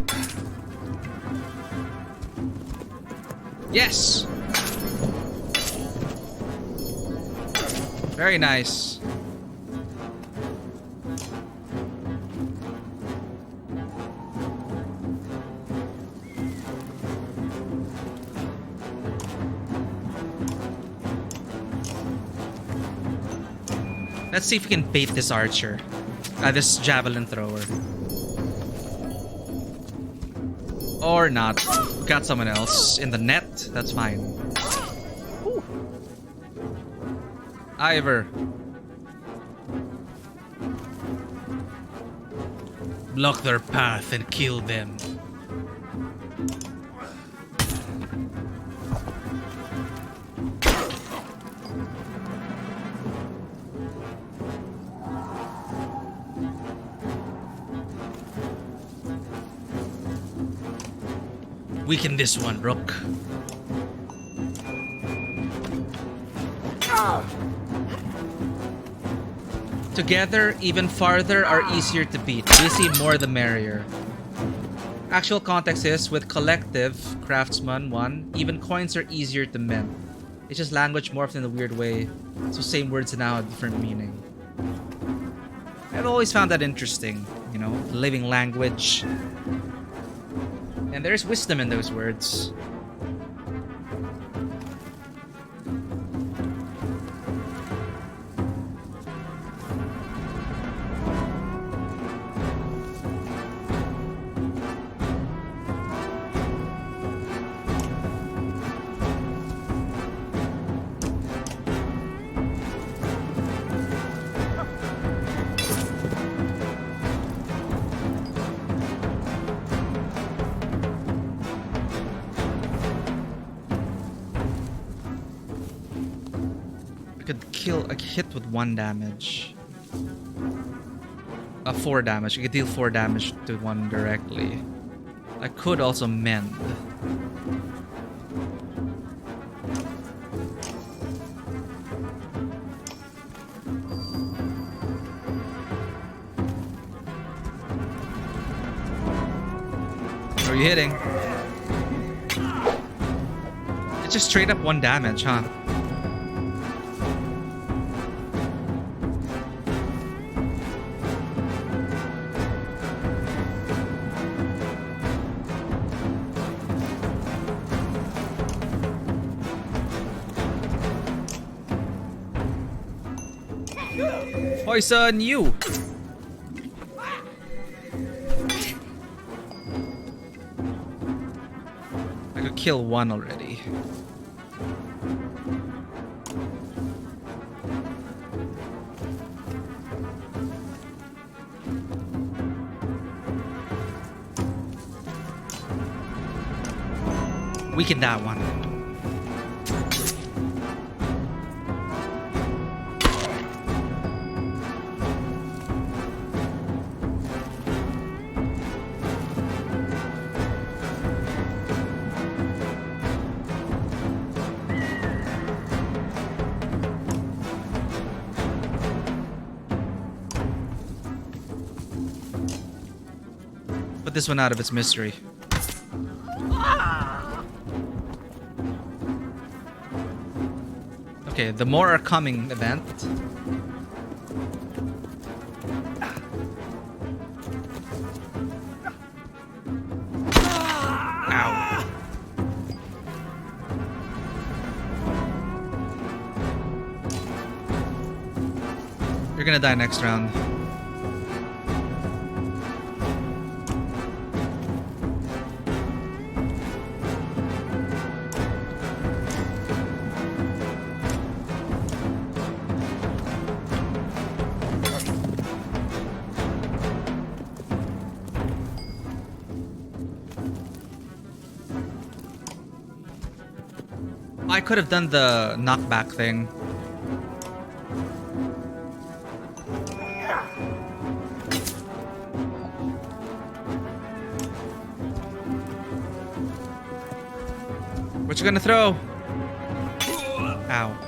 Yes! Very nice. Let's see if we can bait this archer. This javelin thrower. Or not. Got someone else in the net. That's fine. Whew. Ivor. Block their path and kill them. Weaken this one, Rook. Together, even farther are easier to beat. Busy, more the merrier. Actual context is, with collective, craftsman 1, even coins are easier to mend. It's just language morphed in a weird way, so same words now have different meaning. I've always found that interesting, you know, living language. And there's wisdom in those words. Hit with 1 damage. 4 damage. I could deal 4 damage to 1 directly. I could also mend. What are you hitting? It's just straight up 1 damage, huh? Poison you! I could kill 1 already. Weaken that one. this one out of its misery. Okay, the more are coming event. Ow. You're gonna die next round. I could have done the knockback thing. What you gonna throw? Ow.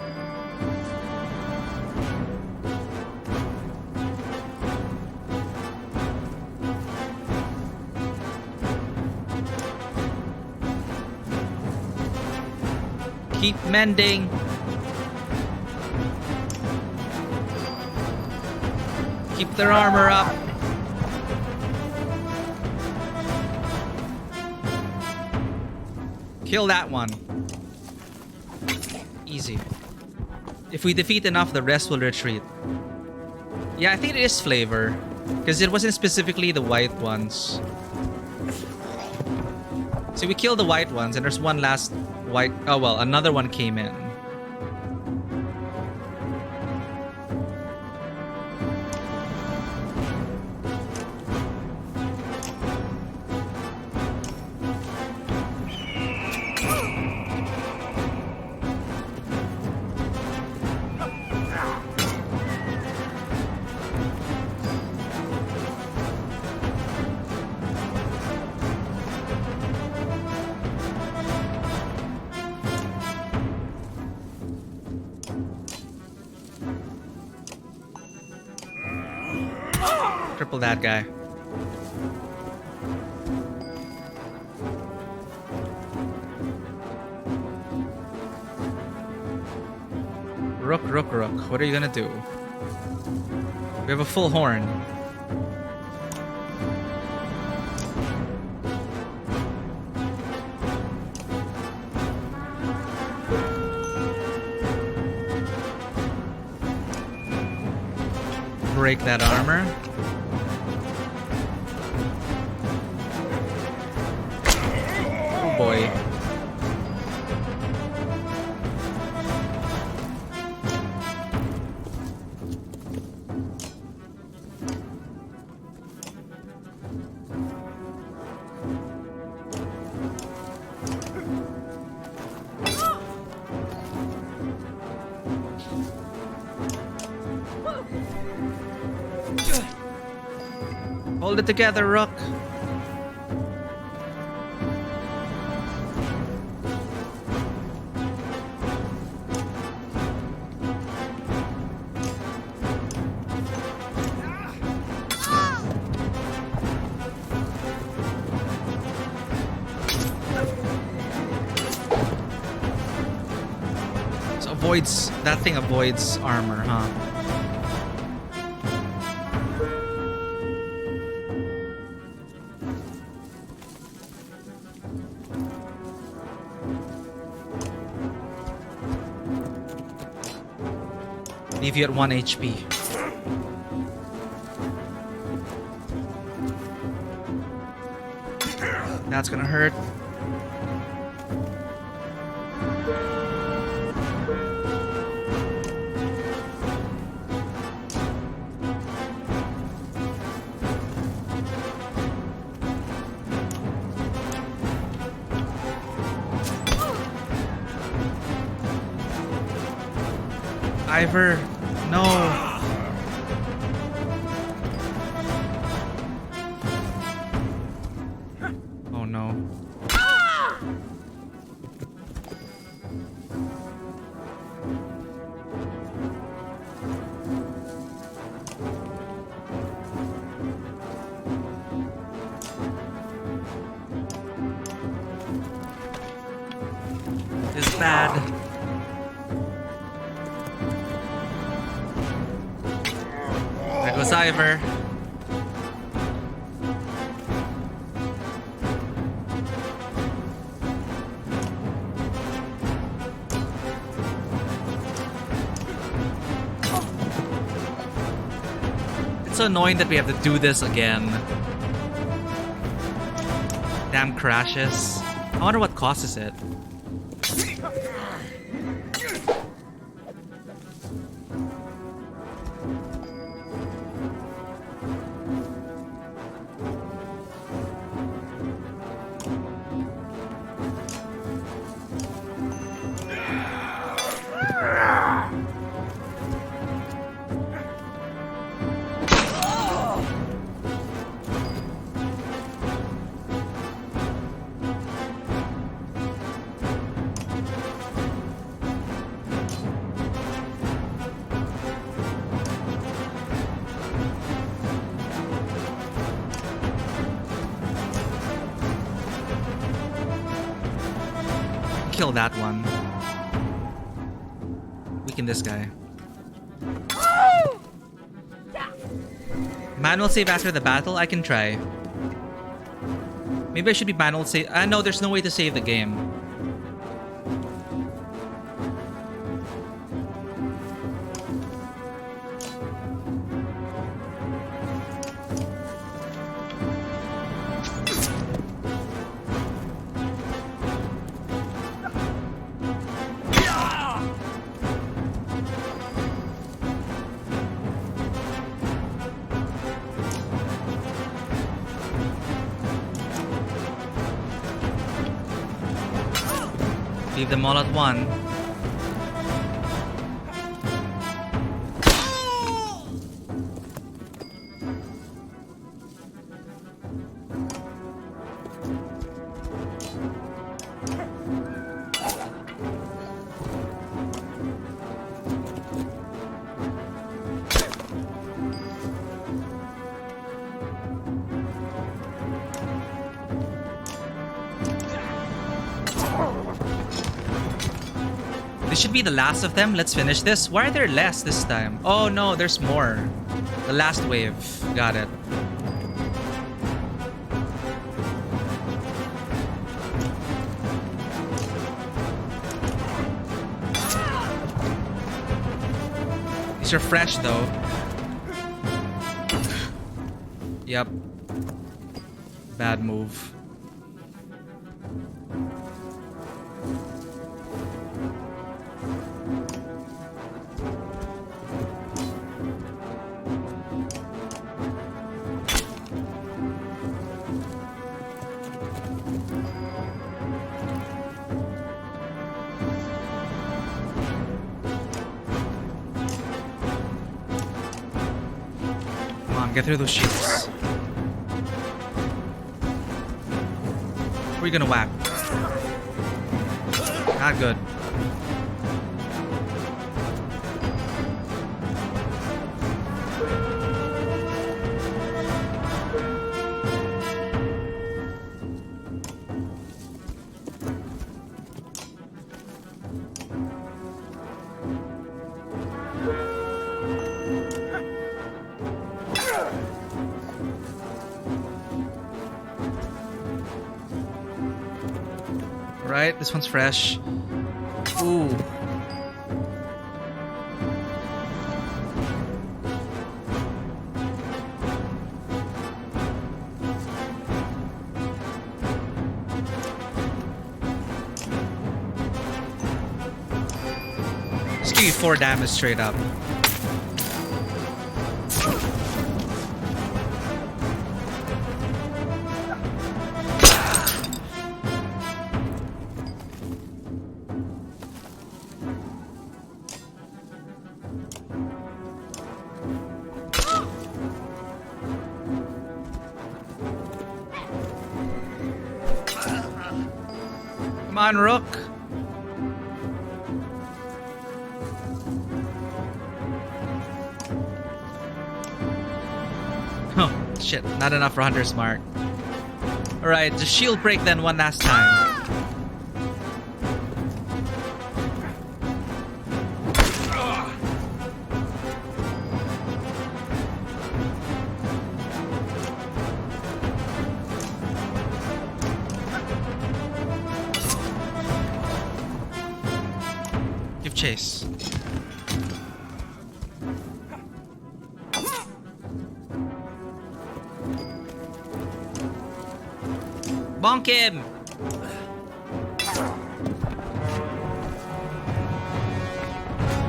Keep mending. Keep their armor up. Kill that one. Easy. If we defeat enough, the rest will retreat. Yeah, I think it is flavor. Because it wasn't specifically the white ones. So we killed the white ones, and there's one last white... Oh, well, another one came in. Cripple that guy. Rook, rook, rook. What are you gonna do? We have a full horn. Break that armor. Oh boy. Hold it together, Rook. So avoids that thing avoids armor, huh? Leave you at 1 HP. That's gonna hurt. Ivor, no. Oh no. bad. There goes Ivor. It's so annoying that we have to do this again. Damn crashes. I wonder what causes it. Kill that one. Weaken this guy. Manual save after the battle? I can try. Maybe I should be manual save. No, there's no way to save the game. Leave them all at one. This should be the last of them. Let's finish this. Why are there less this time? Oh no, there's more. The last wave. Got it. These are fresh though. Yep. Bad move. Get through those shields. Who are you gonna whack? Not good. Right, this one's fresh. Ooh. Just give you 4 damage straight up. Come on, Rook. Oh, shit. Not enough for Hunter's Mark. Alright, just shield break then one last time. chase. Bonk him!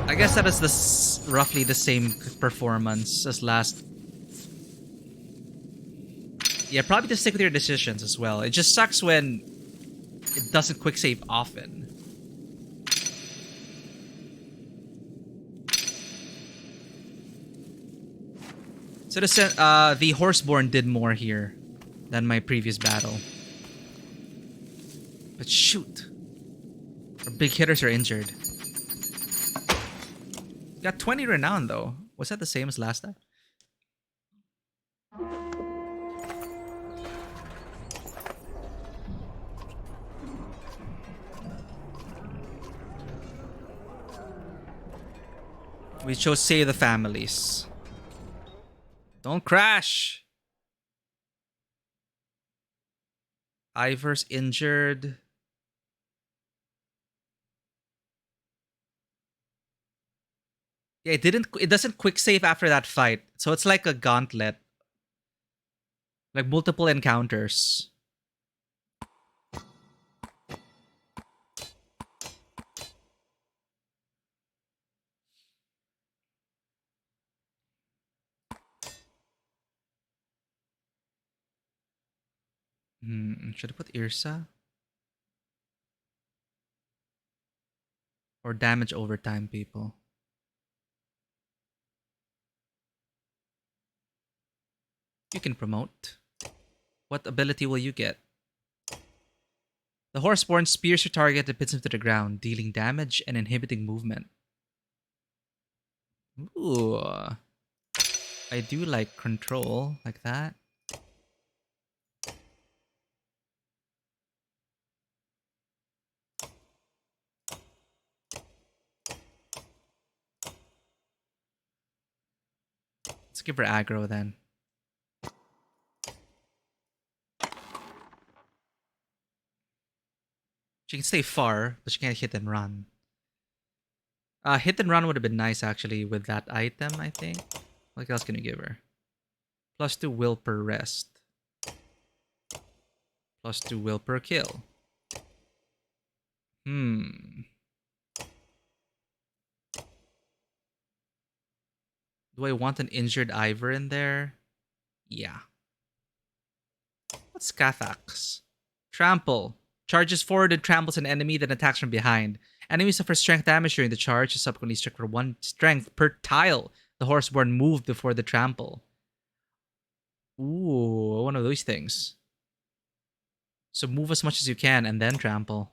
I guess that is roughly the same performance as last. Yeah, probably just stick with your decisions as well. It just sucks when it doesn't quick save often. So the Horseborn did more here than my previous battle. But shoot. Our big hitters are injured. Got 20 renown though. Was that the same as last time? We chose save the families. Don't crash! Ivor's injured. Yeah, it doesn't quick save after that fight. So it's like a gauntlet. Like multiple encounters. Should I put Irsa? Or damage over time, people? You can promote. What ability will you get? The Horseborn spears your target and pins him to the ground, dealing damage and inhibiting movement. Ooh. I do like control, like that. Let's give her aggro then. She can stay far, but she can't hit and run. Hit and run would have been nice actually with that item, I think. What else can we give her? +2 will per rest. +2 will per kill. Do I want an injured Ivor in there? Yeah. What's Skathax? Trample. Charges forward and tramples an enemy, then attacks from behind. Enemies suffer strength damage during the charge, is subsequently struck for 1 strength per tile. The Horseborn moved before the trample. Ooh, one of those things. So move as much as you can and then trample.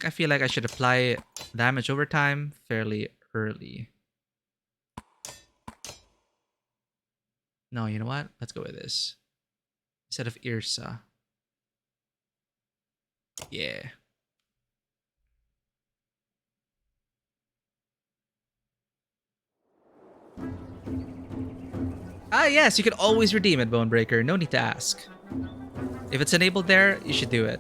I feel like I should apply damage over time fairly early. No, you know what? Let's go with this. Instead of Irsa. Yeah. Ah, yes, you can always redeem it, Bonebreaker. No need to ask. If it's enabled there, you should do it.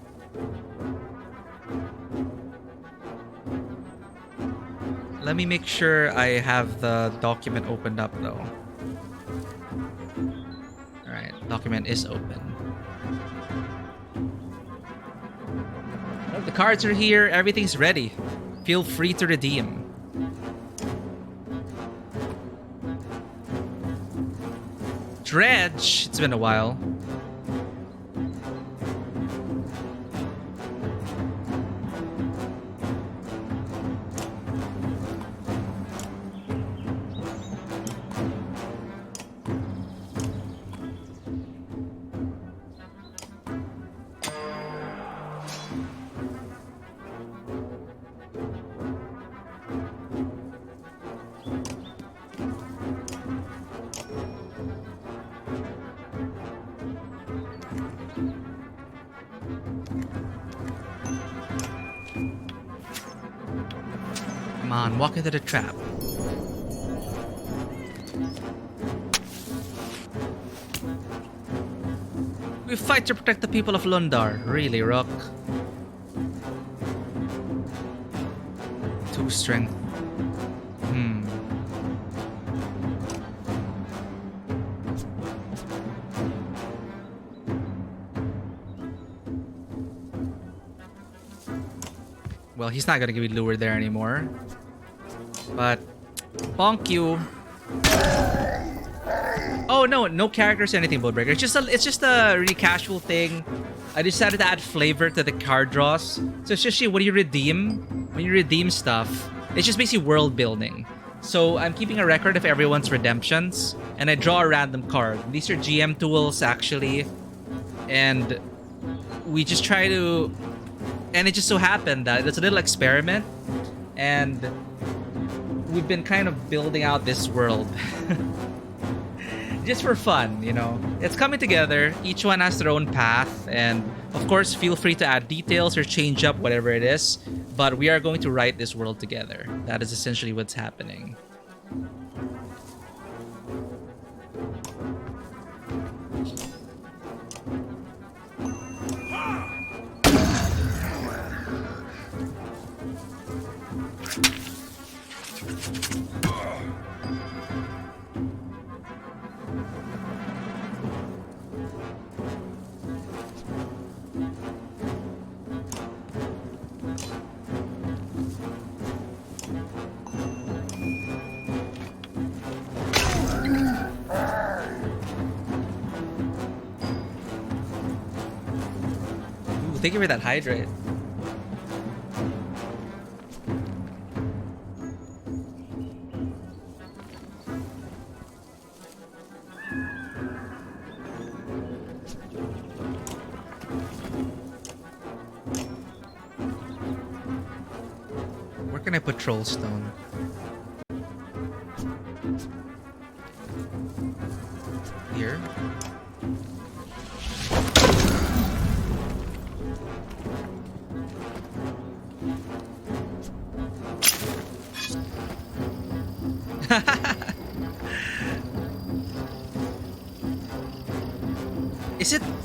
Let me make sure I have the document opened up, though. Alright, document is open. Well, the cards are here. Everything's ready. Feel free to redeem. Dredge! It's been a while. Come on, walk into the trap. We fight to protect the people of Lundar. Really, Rook? 2 strength. Well, he's not gonna be lured there anymore. But bonk you. Oh no characters or anything, Bullbreaker. It's just a really casual thing. I decided to add flavor to the card draws. So it's just when you redeem stuff, it's just basically world building. So I'm keeping a record of everyone's redemptions, and I draw a random card. These are GM tools actually, and we just try to. And it just so happened that it's a little experiment, and we've been kind of building out this world. Just for fun, you know. It's coming together. Each one has their own path, and of course, feel free to add details or change up whatever it is. But we are going to write this world together. That is essentially what's happening. Thank you for that hydrate. Where can I put Trollstone? Here?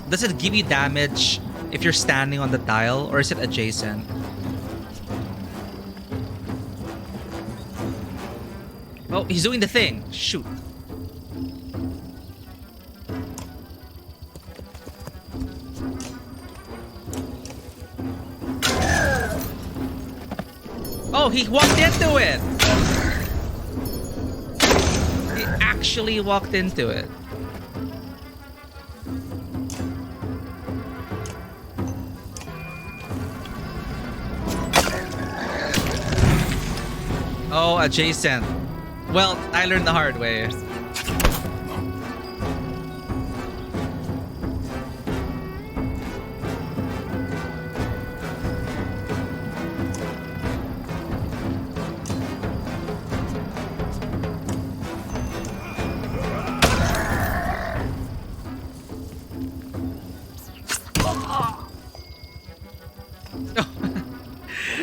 Does it give you damage if you're standing on the tile, or is it adjacent? Oh, he's doing the thing. Shoot. Oh, he walked into it. He actually walked into it. Oh, adjacent. Well, I learned the hard way.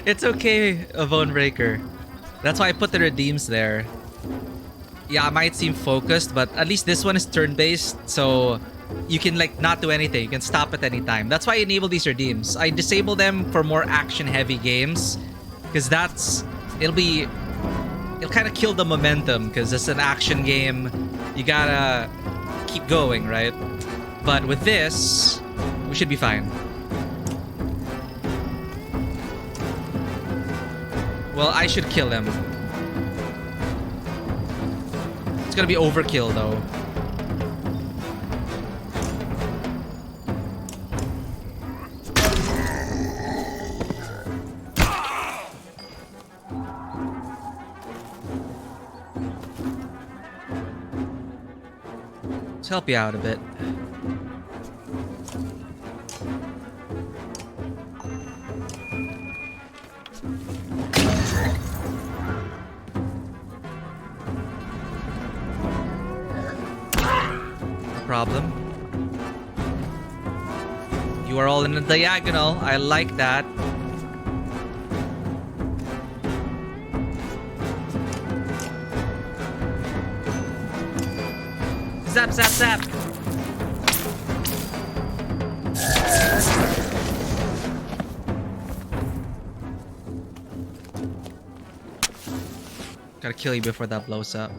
It's okay, a bone breaker. That's why I put the redeems there. Yeah, I might seem focused, but at least this one is turn-based, so you can like not do anything. You can stop at any time. That's why I enable these redeems. I disable them for more action-heavy games, because it'll kind of kill the momentum, because it's an action game. You gotta keep going, right? But with this, we should be fine. Well, I should kill him. It's gonna be overkill, though. Let's help you out a bit. Problem. You are all in a diagonal. I like that. Zap, zap, zap. Gotta kill you before that blows up.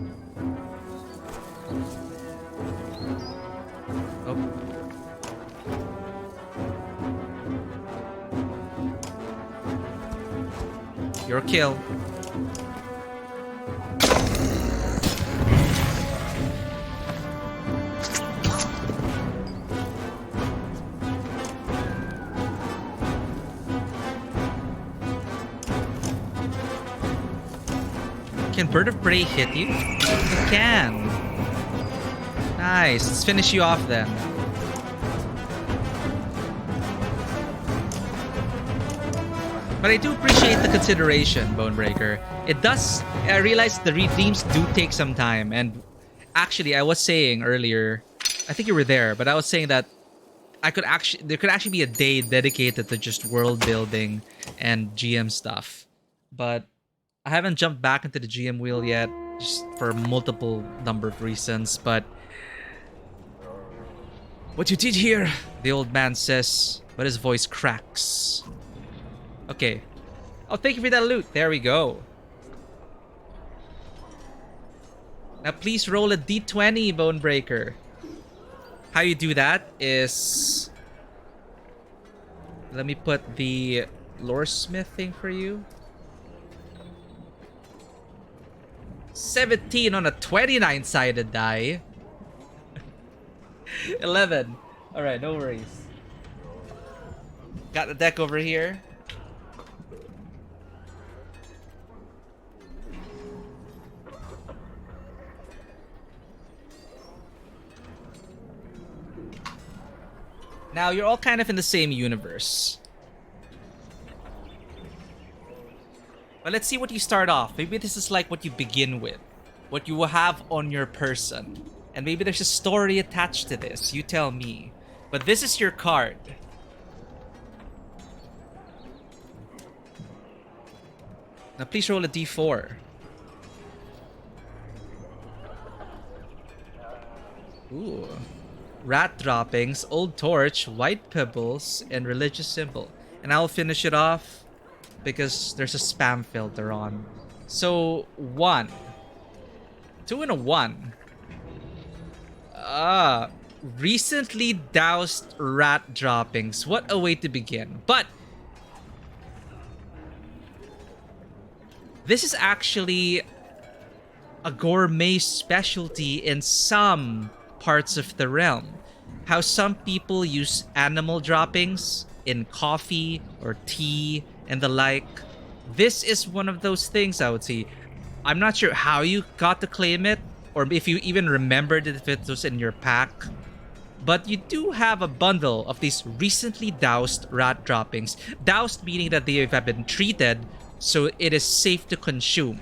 Oh. Your kill. Can Bird of Prey hit you? It can. Nice. Let's finish you off then. But I do appreciate the consideration, Bonebreaker. It does. I realize the redeems do take some time. And actually, I was saying earlier, I think you were there, but I was saying that there could actually be a day dedicated to just world building and GM stuff. But I haven't jumped back into the GM wheel yet, just for multiple number of reasons, but what you did here, the old man says, but his voice cracks. Okay. Oh, thank you for that loot. There we go. Now please roll a d20, Bonebreaker. How you do that is... Let me put the loresmith thing for you. 17 on a 29-sided die. 11. Alright, no worries. Got the deck over here. Now, you're all kind of in the same universe. But let's see what you start off. Maybe this is like what you begin with. What you will have on your person. And maybe there's a story attached to this. You tell me. But this is your card. Now please roll a d4. Ooh. Rat droppings, old torch, white pebbles, and religious symbol. And I'll finish it off because there's a spam filter on. So, 1. 2 and a 1. Recently doused rat droppings. What a way to begin. But this is actually a gourmet specialty in some parts of the realm. How some people use animal droppings in coffee or tea and the like. This is one of those things, I would say. I'm not sure how you got to claim it, or if you even remembered if it was in your pack. But you do have a bundle of these recently doused rat droppings. Doused meaning that they have been treated so it is safe to consume.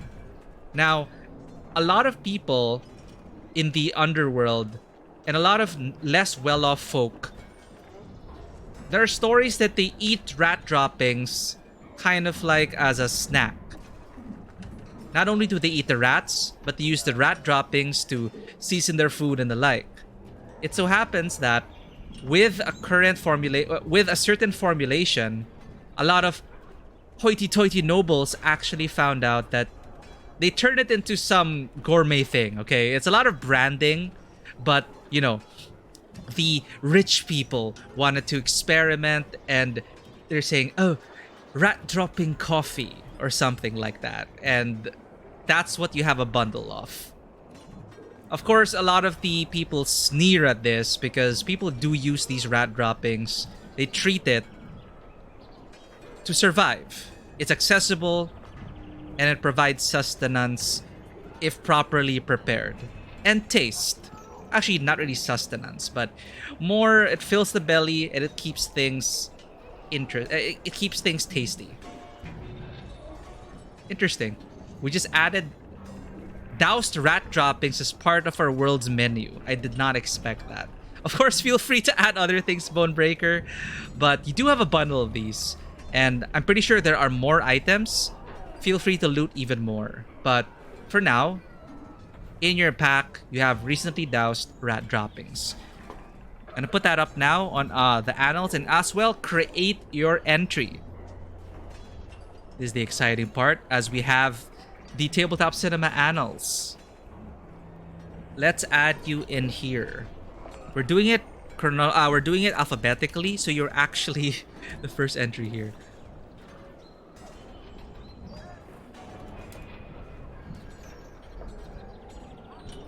Now, a lot of people in the underworld and a lot of less well-off folk, there are stories that they eat rat droppings kind of like as a snack. Not only do they eat the rats, but they use the rat droppings to season their food and the like. It so happens that with a certain formulation, a lot of hoity-toity nobles actually found out that they turned it into some gourmet thing, okay? It's a lot of branding, but, you know, the rich people wanted to experiment and they're saying, oh, rat dropping coffee or something like that. And that's what you have a bundle of. Of course, a lot of the people sneer at this because people do use these rat droppings. They treat it to survive. It's accessible and it provides sustenance if properly prepared. And taste. Actually, not really sustenance, but more it fills the belly and it keeps things it keeps things tasty. Interesting. We just added doused rat droppings as part of our world's menu. I did not expect that. Of course, feel free to add other things, Bonebreaker, but you do have a bundle of these, and I'm pretty sure there are more items. Feel free to loot even more. But for now, in your pack, you have recently doused rat droppings. I'm gonna put that up now on the annals, and as well, create your entry. This is the exciting part, as we have the Tabletop Cinema Annals. Let's add you in here. We're doing it we're doing it alphabetically, so you're actually the first entry here.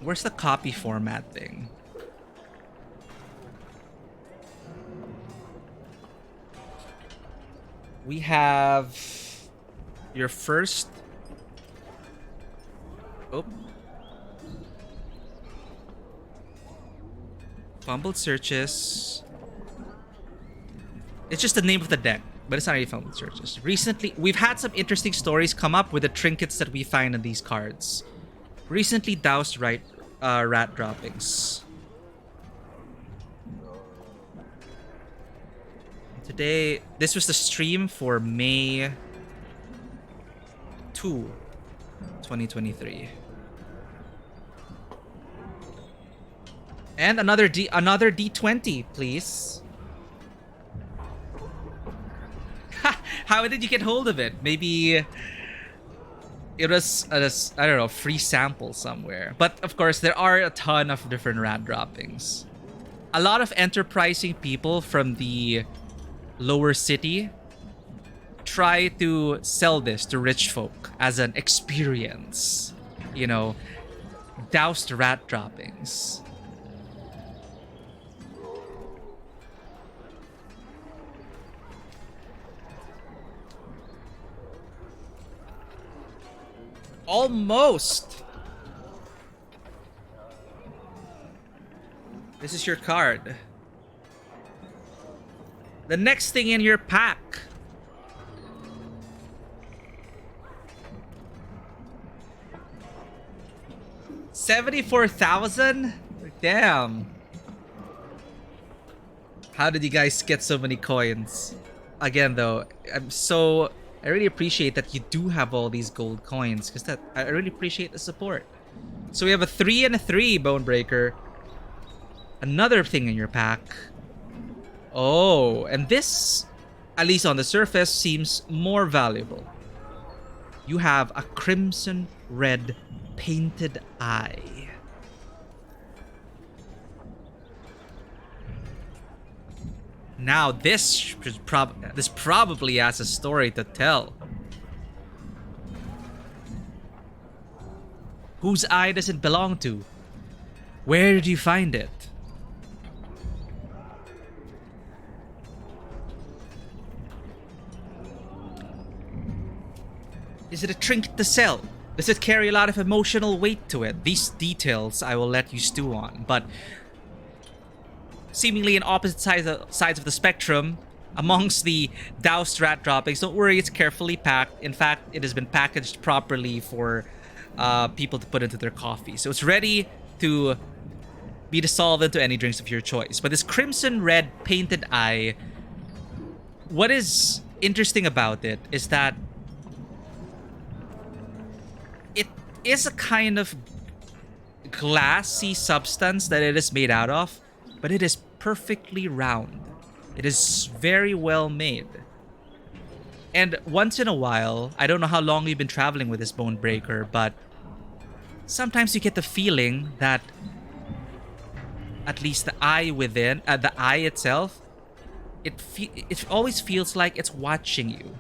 Where's the copy format thing? We have your first. Oh. Fumbled searches. It's just the name of the deck, but it's not really fumbled searches. Recently, we've had some interesting stories come up with the trinkets that we find in these cards. Recently doused rat droppings. Today, this was the stream for May 2, 2023. And another D20, please. How did you get hold of it? Maybe it was I don't know, free sample somewhere. But of course, there are a ton of different rat droppings. A lot of enterprising people from the lower city try to sell this to rich folk as an experience. You know, doused rat droppings. Almost. This is your card. The next thing in your pack. $74,000? Damn. How did you guys get so many coins? Again though, I really appreciate that you do have all these gold coins, because I really appreciate the support. So we have a 3 and a 3 Bonebreaker. Another thing in your pack. Oh, and this, at least on the surface, seems more valuable. You have a crimson red painted eye. Now this probably has a story to tell. Whose eye does it belong to? Where did you find it? Is it a trinket to sell? Does it carry a lot of emotional weight to it? These details I will let you stew on, but seemingly in opposite sides of the spectrum, amongst the doused rat droppings, don't worry, it's carefully packed. In fact, it has been packaged properly for people to put into their coffee. So it's ready to be dissolved into any drinks of your choice. But this crimson red painted eye, what is interesting about it is that it is a kind of glassy substance that it is made out of, but it is perfectly round. It is very well made. And once in a while, I don't know how long you've been traveling with this Bonebreaker, but sometimes you get the feeling that at least the eye within, the eye itself, it always feels like it's watching you.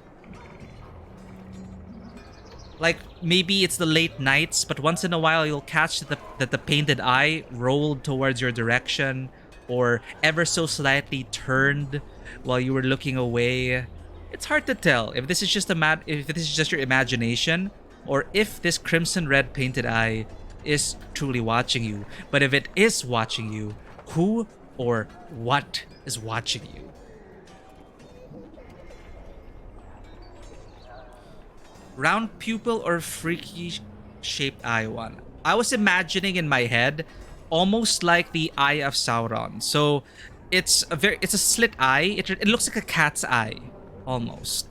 Like maybe it's the late nights, but once in a while you'll catch that the painted eye rolled towards your direction, or ever so slightly turned while you were looking away. It's hard to tell if this is just if this is just your imagination, or if this crimson red painted eye is truly watching you. But if it is watching you, who or what is watching you? Round pupil or freaky shaped eye one? I was imagining in my head almost like the Eye of Sauron. So it's a slit eye. It looks like a cat's eye almost,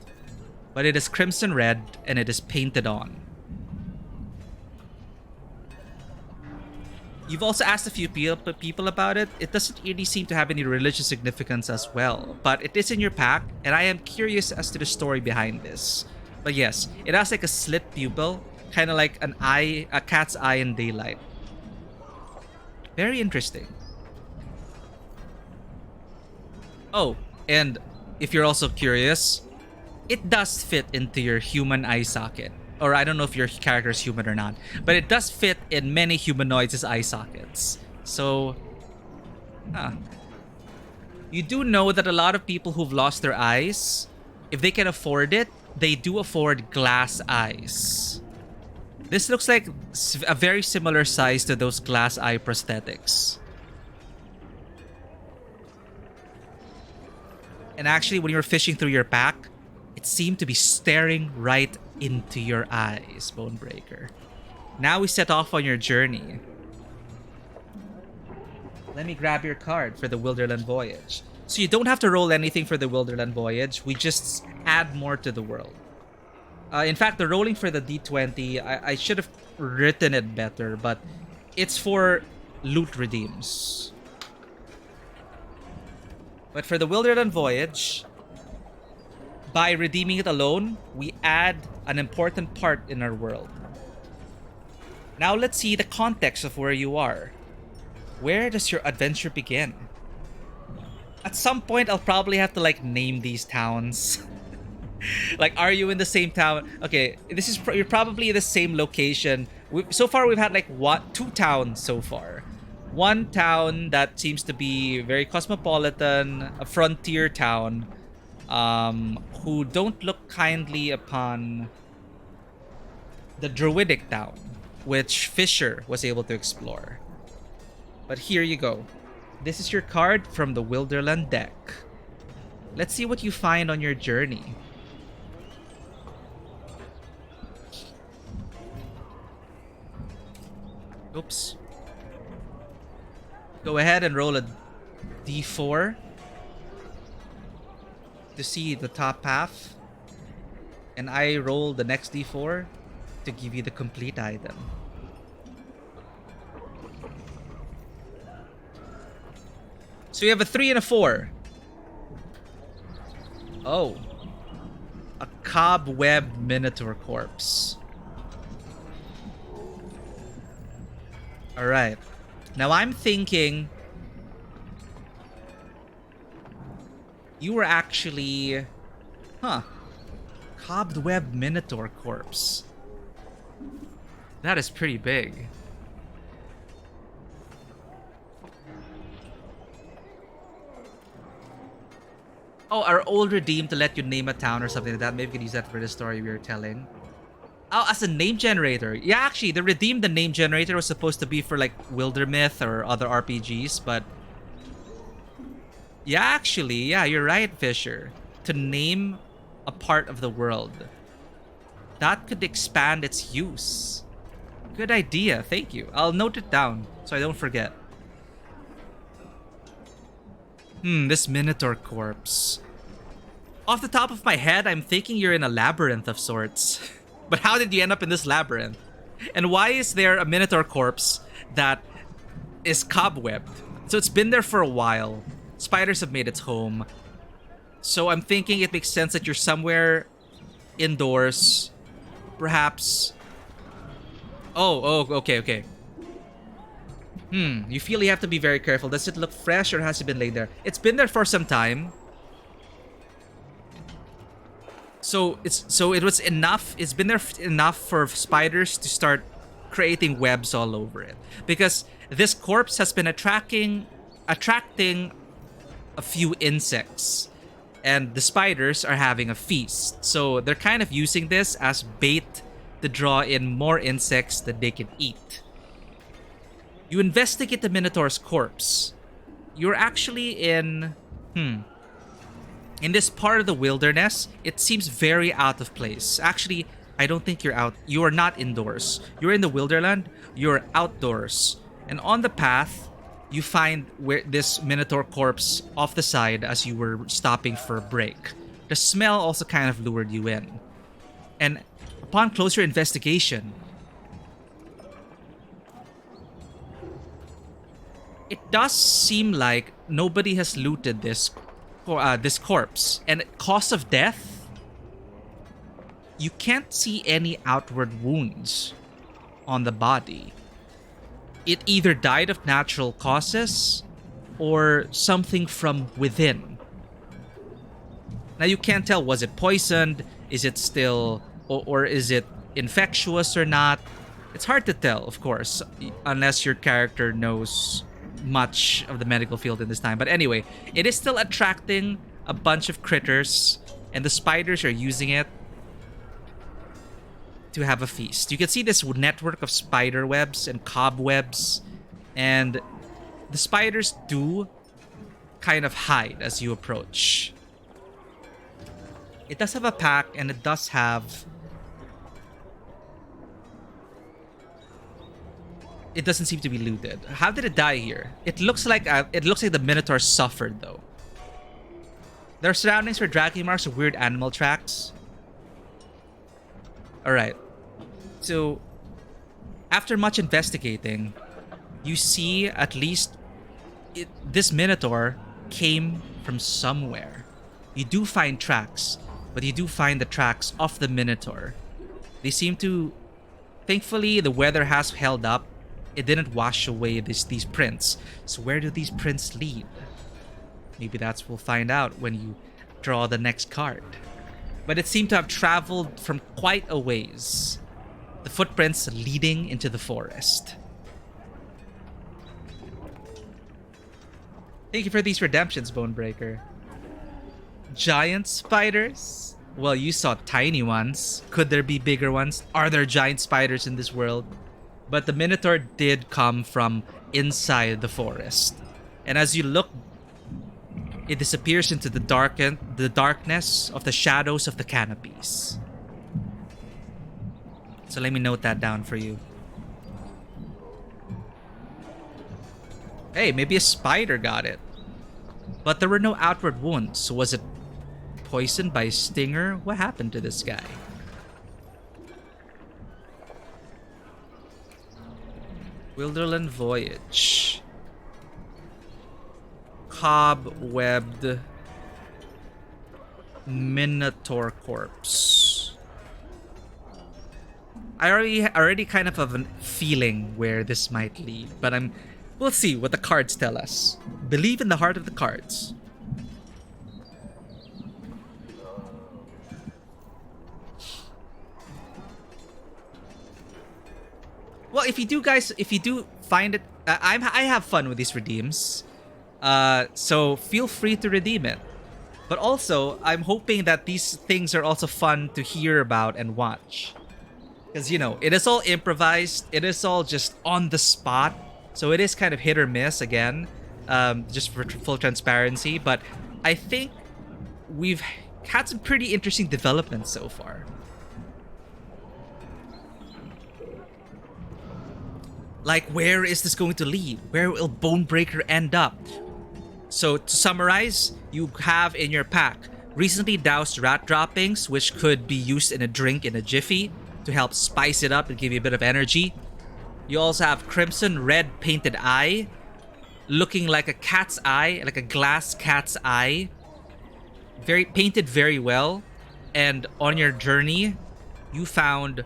but it is crimson red and it is painted on. You've also asked a few people about it. It doesn't really seem to have any religious significance as well, but it is in your pack, and I am curious as to the story behind this. But yes, it has like a slit pupil. kind of like a cat's eye in daylight. Very interesting. Oh, and if you're also curious, it does fit into your human eye socket. Or I don't know if your character is human or not, but it does fit in many humanoids' eye sockets. So, you do know that a lot of people who've lost their eyes, if they can afford it, they do afford glass eyes. This looks like a very similar size to those glass eye prosthetics. And actually, when you were fishing through your pack, it seemed to be staring right into your eyes, Bonebreaker. Now we set off on your journey. Let me grab your card for the Wilderland Voyage. So you don't have to roll anything for the Wilderland Voyage. We just add more to the world. In fact, the rolling for the D20, I should have written it better, but it's for loot redeems. But for the Wilderland Voyage, by redeeming it alone, we add an important part in our world. Now let's see the context of where you are. Where does your adventure begin? At some point, I'll probably have to like name these towns. Like, are you in the same town? Okay, this is you're probably in the same location. So far, we've had like two towns so far. One town that seems to be very cosmopolitan, a frontier town, who don't look kindly upon the druidic town, which Fisher was able to explore. But here you go. This is your card from the Wilderland deck. Let's see what you find on your journey. Oops. Go ahead and roll a d4 to see the top half. And I roll the next d4 to give you the complete item. So you have a 3 and a 4. Oh. A cobweb minotaur corpse. Alright. Now I'm thinking you were actually... Cobweb minotaur corpse. That is pretty big. Oh, our old redeem to let you name a town or something like that. Maybe we can use that for the story we were telling. Oh, as a name generator. Yeah, actually, the redeem, the name generator was supposed to be for like Wildermyth or other RPGs, but... Yeah, actually, yeah, you're right, Fisher. To name a part of the world. That could expand its use. Good idea, thank you. I'll note it down so I don't forget. This Minotaur corpse. Off the top of my head, I'm thinking you're in a labyrinth of sorts. But how did you end up in this labyrinth? And why is there a Minotaur corpse that is cobwebbed? So it's been there for a while. Spiders have made its home. So I'm thinking it makes sense that you're somewhere indoors. Perhaps... Oh, okay. You feel you have to be very careful. Does it look fresh or has it been laid there? It's been there for some time. So it was enough. It's been there enough for spiders to start creating webs all over it. Because this corpse has been attracting a few insects. And the spiders are having a feast. So they're kind of using this as bait to draw in more insects that they can eat. You investigate the Minotaur's corpse. You're actually in... In this part of the wilderness, it seems very out of place. Actually, I don't think you're out. You are not indoors. You're in the Wilderland. You're outdoors. And on the path, you find where this Minotaur corpse off the side as you were stopping for a break. The smell also kind of lured you in. And upon closer investigation, it does seem like nobody has looted this corpse. And cause of death? you can't see any outward wounds on the body. It either died of natural causes or something from within. Now you can't tell, was it poisoned? Is it still, or is it infectious or not? It's hard to tell, of course, unless your character knows much of the medical field in this time. But anyway, it is still attracting a bunch of critters, and the spiders are using it to have a feast. You can see this network of spider webs and cobwebs, and the spiders do kind of hide as you approach. It does have a pack, and it does have... It doesn't seem to be looted. How did it die here? It looks like the Minotaur suffered, though. Their surroundings were dragging marks of weird animal tracks. Alright. So, after much investigating, you see at least this Minotaur came from somewhere. You do find tracks, but you do find the tracks of the Minotaur. They seem to... Thankfully, the weather has held up. It didn't wash away these prints. So where do these prints lead? Maybe we'll find out when you draw the next card. But it seemed to have traveled from quite a ways. The footprints leading into the forest. Thank you for these redemptions, Bonebreaker. Giant spiders? Well, you saw tiny ones. Could there be bigger ones? Are there giant spiders in this world? But the Minotaur did come from inside the forest. And as you look, it disappears into the darkness of the shadows of the canopies. So let me note that down for you. Hey, maybe a spider got it. But there were no outward wounds. So was it poisoned by a stinger? What happened to this guy? Wilderland Voyage. Cobwebbed Minotaur corpse. I already kind of have a feeling where this might lead, but we'll see what the cards tell us. Believe in the heart of the cards. Well, if you do find it, I have fun with these redeems, so feel free to redeem it. But also, I'm hoping that these things are also fun to hear about and watch, because it is all improvised, it is all just on the spot, so it is kind of hit or miss again, just for full transparency. But I think we've had some pretty interesting developments so far. Like, where is this going to lead? Where will Bonebreaker end up? So, to summarize, you have in your pack recently doused rat droppings, which could be used in a drink in a jiffy to help spice it up and give you a bit of energy. You also have crimson red painted eye, looking like a cat's eye, like a glass cat's eye. Painted very well. And on your journey, you found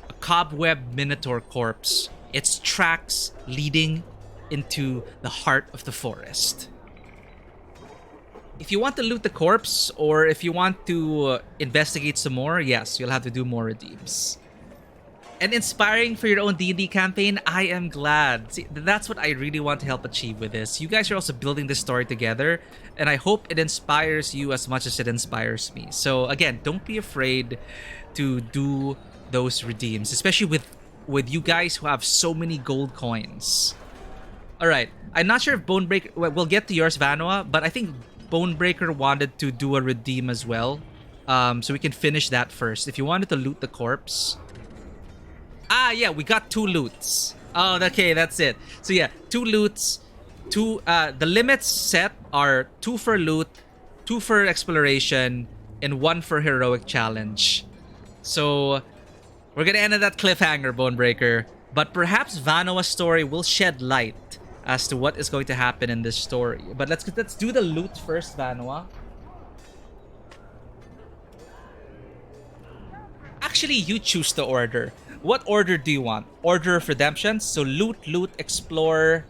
a cobweb Minotaur corpse. Its tracks leading into the heart of the forest. If you want to loot the corpse, or if you want to investigate some more, yes, you'll have to do more redeems. And inspiring for your own D&D campaign, I am glad. See, that's what I really want to help achieve with this. You guys are also building this story together, and I hope it inspires you as much as it inspires me. So again, don't be afraid to do those redeems, especially with you guys who have so many gold coins. Alright, I'm not sure if Bonebreaker... We'll get to yours, Vanoa, but I think Bonebreaker wanted to do a redeem as well. So we can finish that first. If you wanted to loot the corpse... Ah, yeah, we got 2 loots. Oh, okay, that's it. So yeah, 2 loots. The limits set are 2 for loot, 2 for exploration, and 1 for heroic challenge. So... we're gonna end at that cliffhanger, Bonebreaker. But perhaps Vanoa's story will shed light as to what is going to happen in this story. But let's do the loot first, Vanoa. Actually, you choose the order. What order do you want? Order of Redemption? So loot, loot, explore,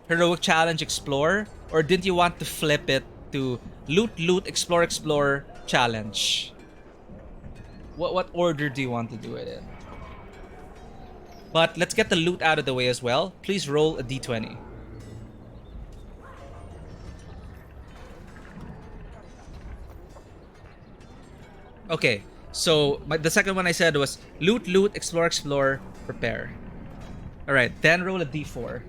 heroic challenge, explore? Or didn't you want to flip it to loot, loot, explore, explore, challenge? What order do you want to do it in? But let's get the loot out of the way as well. Please roll a d20. Okay, so the second one I said was loot, loot, explore, explore, prepare. Alright, then roll a d4.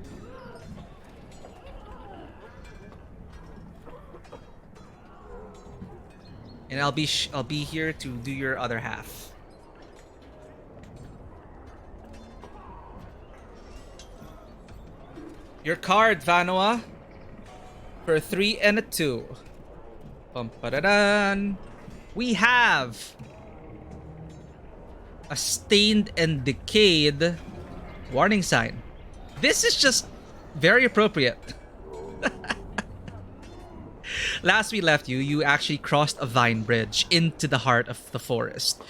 And I'll be here to do your other half. Your card, Vanoa, for a 3 and a 2. Bum-ba-da-dan. We have a stained and decayed warning sign. This is just very appropriate. Last we left you, you actually crossed a vine bridge into the heart of the forest.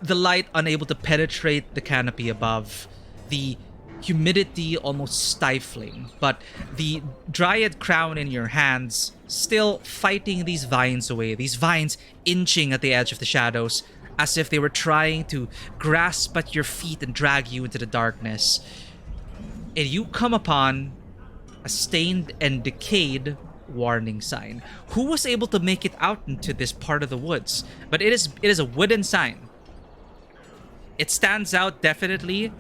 The light unable to penetrate the canopy above. The humidity almost stifling, but the dryad crown in your hands still fighting these vines away. These vines inching at the edge of the shadows as if they were trying to grasp at your feet and drag you into the darkness. And you come upon a stained and decayed warning sign. Who was able to make it out into this part of the woods? But it is a wooden sign. It stands out definitely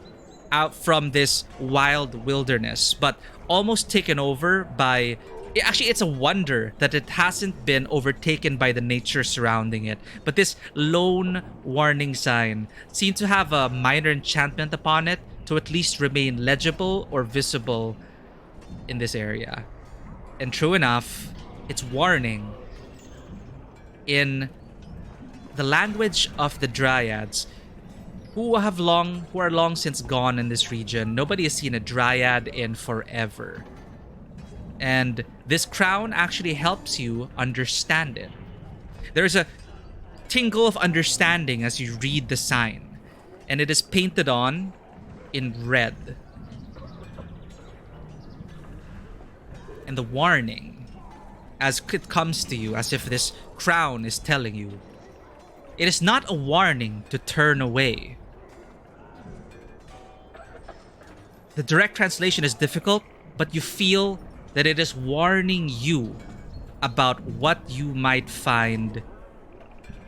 out from this wild wilderness, but almost taken over by... Actually, it's a wonder that it hasn't been overtaken by the nature surrounding it. But this lone warning sign seemed to have a minor enchantment upon it to at least remain legible or visible in this area. And true enough, it's warning in the language of the Dryads, who are long since gone in this region. Nobody has seen a Dryad in forever. And this crown actually helps you understand it. There's a tingle of understanding as you read the sign, and it is painted on in red. And the warning, as it comes to you, as if this crown is telling you, it is not a warning to turn away. The direct translation is difficult, but you feel that it is warning you about what you might find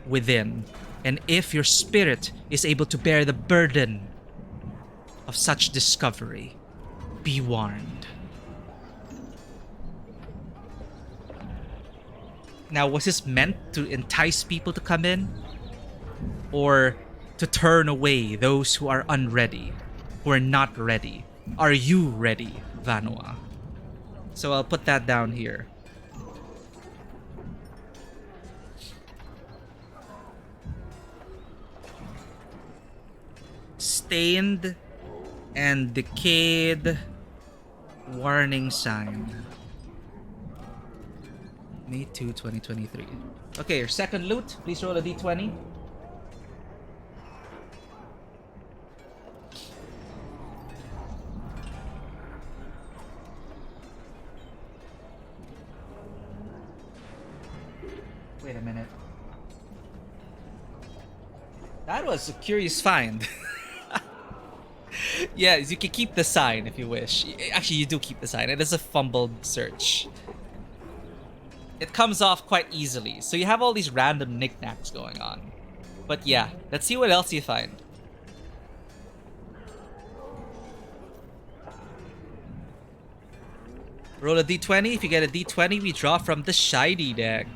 within, and if your spirit is able to bear the burden of such discovery, be warned. Now, was this meant to entice people to come in? Or to turn away those who are unready, who are not ready? Are you ready, Vanoa? So I'll put that down here. Stained and decayed warning sign. May 2, 2023. Okay, your second loot. Please roll a d20. Wait a minute. That was a curious find. Yeah, you can keep the sign if you wish. Actually, you do keep the sign. It is a fumbled search. It comes off quite easily. So you have all these random knickknacks going on. But yeah, let's see what else you find. Roll a d20. If you get a d20, we draw from the shiny deck.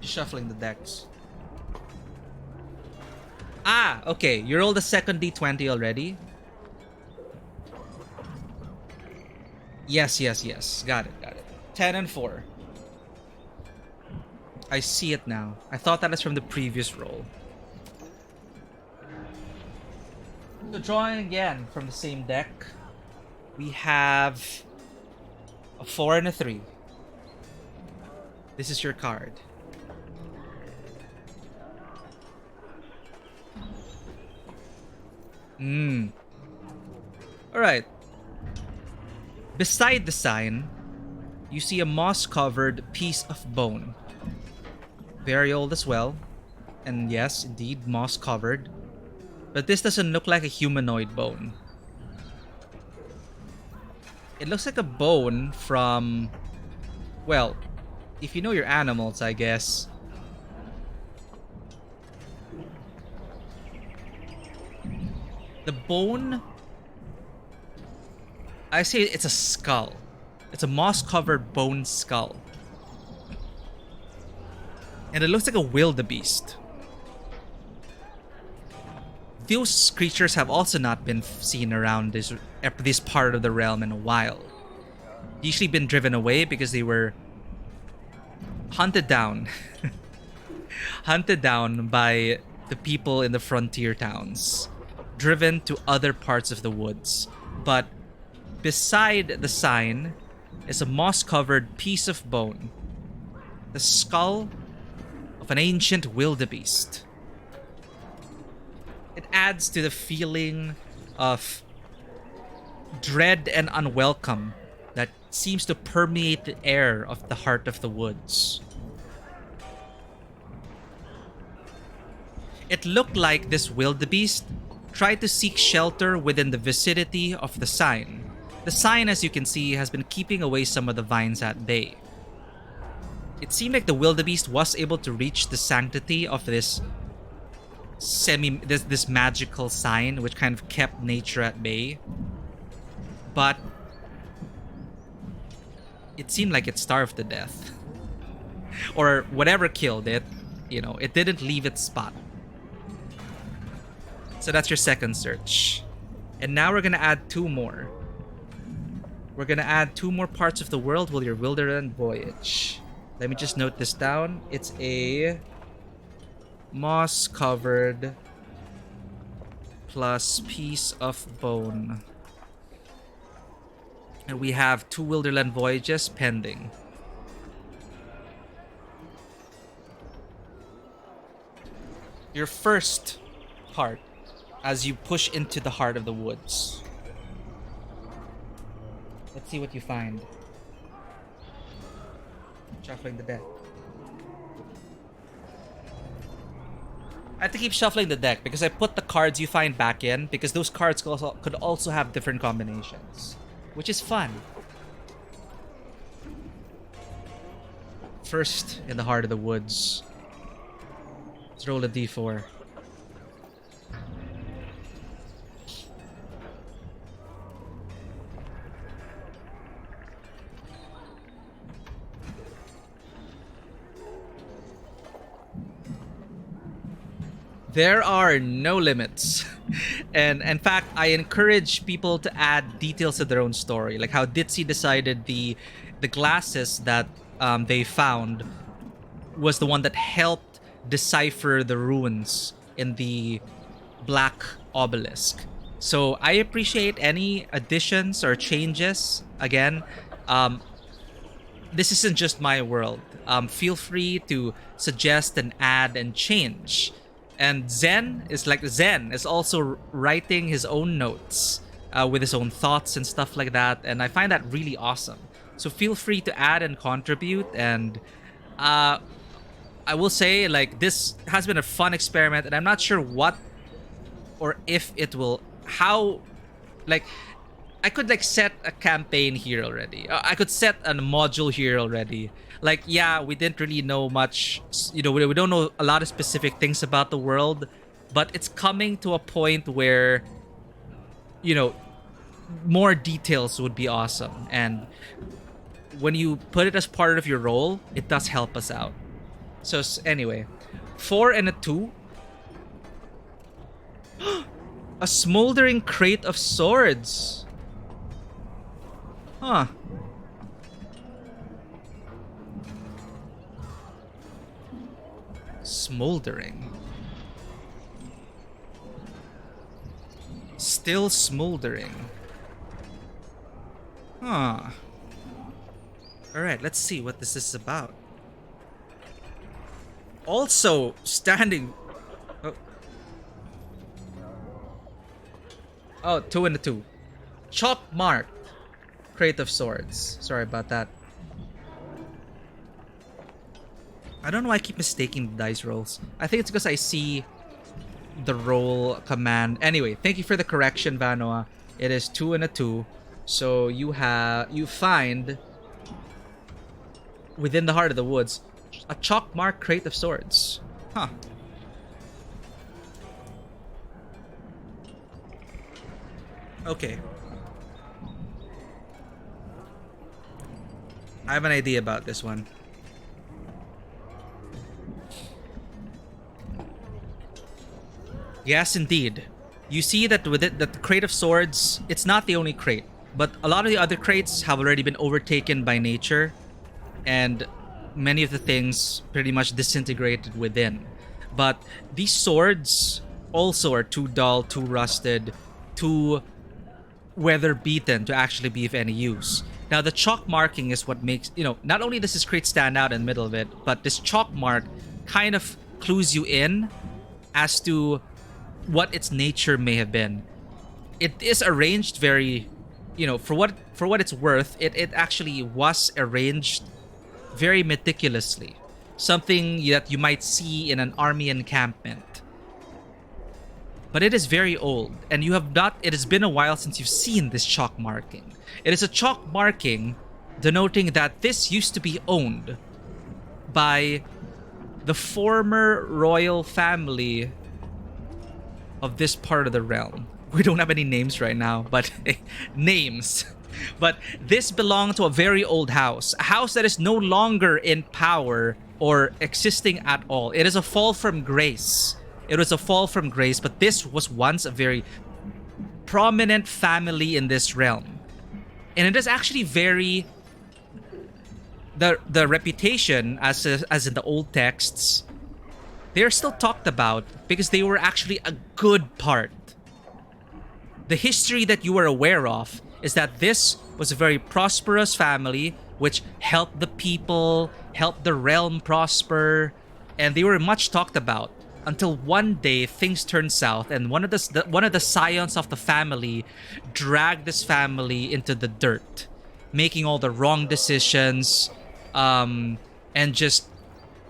Shuffling the decks. Ah, okay. You rolled the second d20 already. Yes. Got it. 10 and 4. I see it now. I thought that was from the previous roll. So drawing again from the same deck, we have a 4 and a 3. This is your card. Alright. Beside the sign, you see a moss-covered piece of bone. Very old as well. And yes, indeed, moss-covered. But this doesn't look like a humanoid bone. It looks like a bone from... Well, if you know your animals, I guess. The bone... I say it's a skull. It's a moss-covered bone skull. And it looks like a wildebeest. Those creatures have also not been seen around this part of the realm in a while. Usually been driven away because they were hunted down. Hunted down by the people in the frontier towns. Driven to other parts of the woods. But beside the sign is a moss-covered piece of bone. The skull of an ancient wildebeest. It adds to the feeling of dread and unwelcome that seems to permeate the air of the heart of the woods. It looked like this wildebeest tried to seek shelter within the vicinity of the sign. The sign, as you can see, has been keeping away some of the vines at bay. It seemed like the wildebeest was able to reach the sanctity of this this magical sign, which kind of kept nature at bay. But it seemed like it starved to death. Or whatever killed it, you know, it didn't leave its spot. So that's your second search. And now we're gonna add 2 more. We're gonna add 2 more parts of the world with your Wilderland voyage. Let me just note this down. It's a moss-covered plus piece of bone. And we have 2 Wilderland voyages pending. Your first part as you push into the heart of the woods. Let's see what you find. Shuffling the deck. I have to keep shuffling the deck because I put the cards you find back in because those cards could also have different combinations, which is fun. First, in the heart of the woods. Let's roll a d4. There are no limits. And in fact, I encourage people to add details to their own story. Like how Ditzy decided the glasses that they found was the one that helped decipher the runes in the black obelisk. So I appreciate any additions or changes. Again, this isn't just my world. Feel free to suggest and add and change. And Zen is also writing his own notes with his own thoughts and stuff like that. And I find that really awesome. So feel free to add and contribute. And I will say, like, this has been a fun experiment. And I'm not sure what or if it will... How... Like, I could, like, set a campaign here already. I could set a module here already. Like, yeah, we didn't really know much, you know, we don't know a lot of specific things about the world, but it's coming to a point where, you know, more details would be awesome. And when you put it as part of your role, it does help us out. So anyway, 4 and a 2. A smoldering crate of swords. Huh. Smoldering. Still smoldering. Huh. Alright, let's see what this is about. Also, standing... Oh, 2 and a 2. Chalk marked. Crate of Swords. Sorry about that. I don't know why I keep mistaking the dice rolls. I think it's because I see the roll command. Anyway, thank you for the correction, Vanoa. It is 2 and a 2. So you find within the heart of the woods a chalk marked Crate of Swords. Huh. Okay. I have an idea about this one. Yes, indeed. You see that with it, that the Crate of Swords, it's not the only crate, but a lot of the other crates have already been overtaken by nature, and many of the things pretty much disintegrated within. But these swords also are too dull, too rusted, too weather beaten to actually be of any use. Now, the chalk marking is what makes, not only does this crate stand out in the middle of it, but this chalk mark kind of clues you in as to what its nature may have been. It is arranged very, for what it's worth, it actually was arranged very meticulously. Something that you might see in an army encampment. But it is very old, and it has been a while since you've seen this chalk marking. It is a chalk marking denoting that this used to be owned by the former royal family of this part of the realm. We don't have any names right now, but names. But this belonged to a very old house. A house that is no longer in power or existing at all. It is a fall from grace. It was a fall from grace, but this was once a very prominent family in this realm. And it is actually very... The reputation, as in the old texts, they're still talked about because they were actually a good part. The history that you are aware of is that this was a very prosperous family which helped the people, helped the realm prosper, and they were much talked about until one day things turned south, and one of the scions of the family dragged this family into the dirt, making all the wrong decisions, and just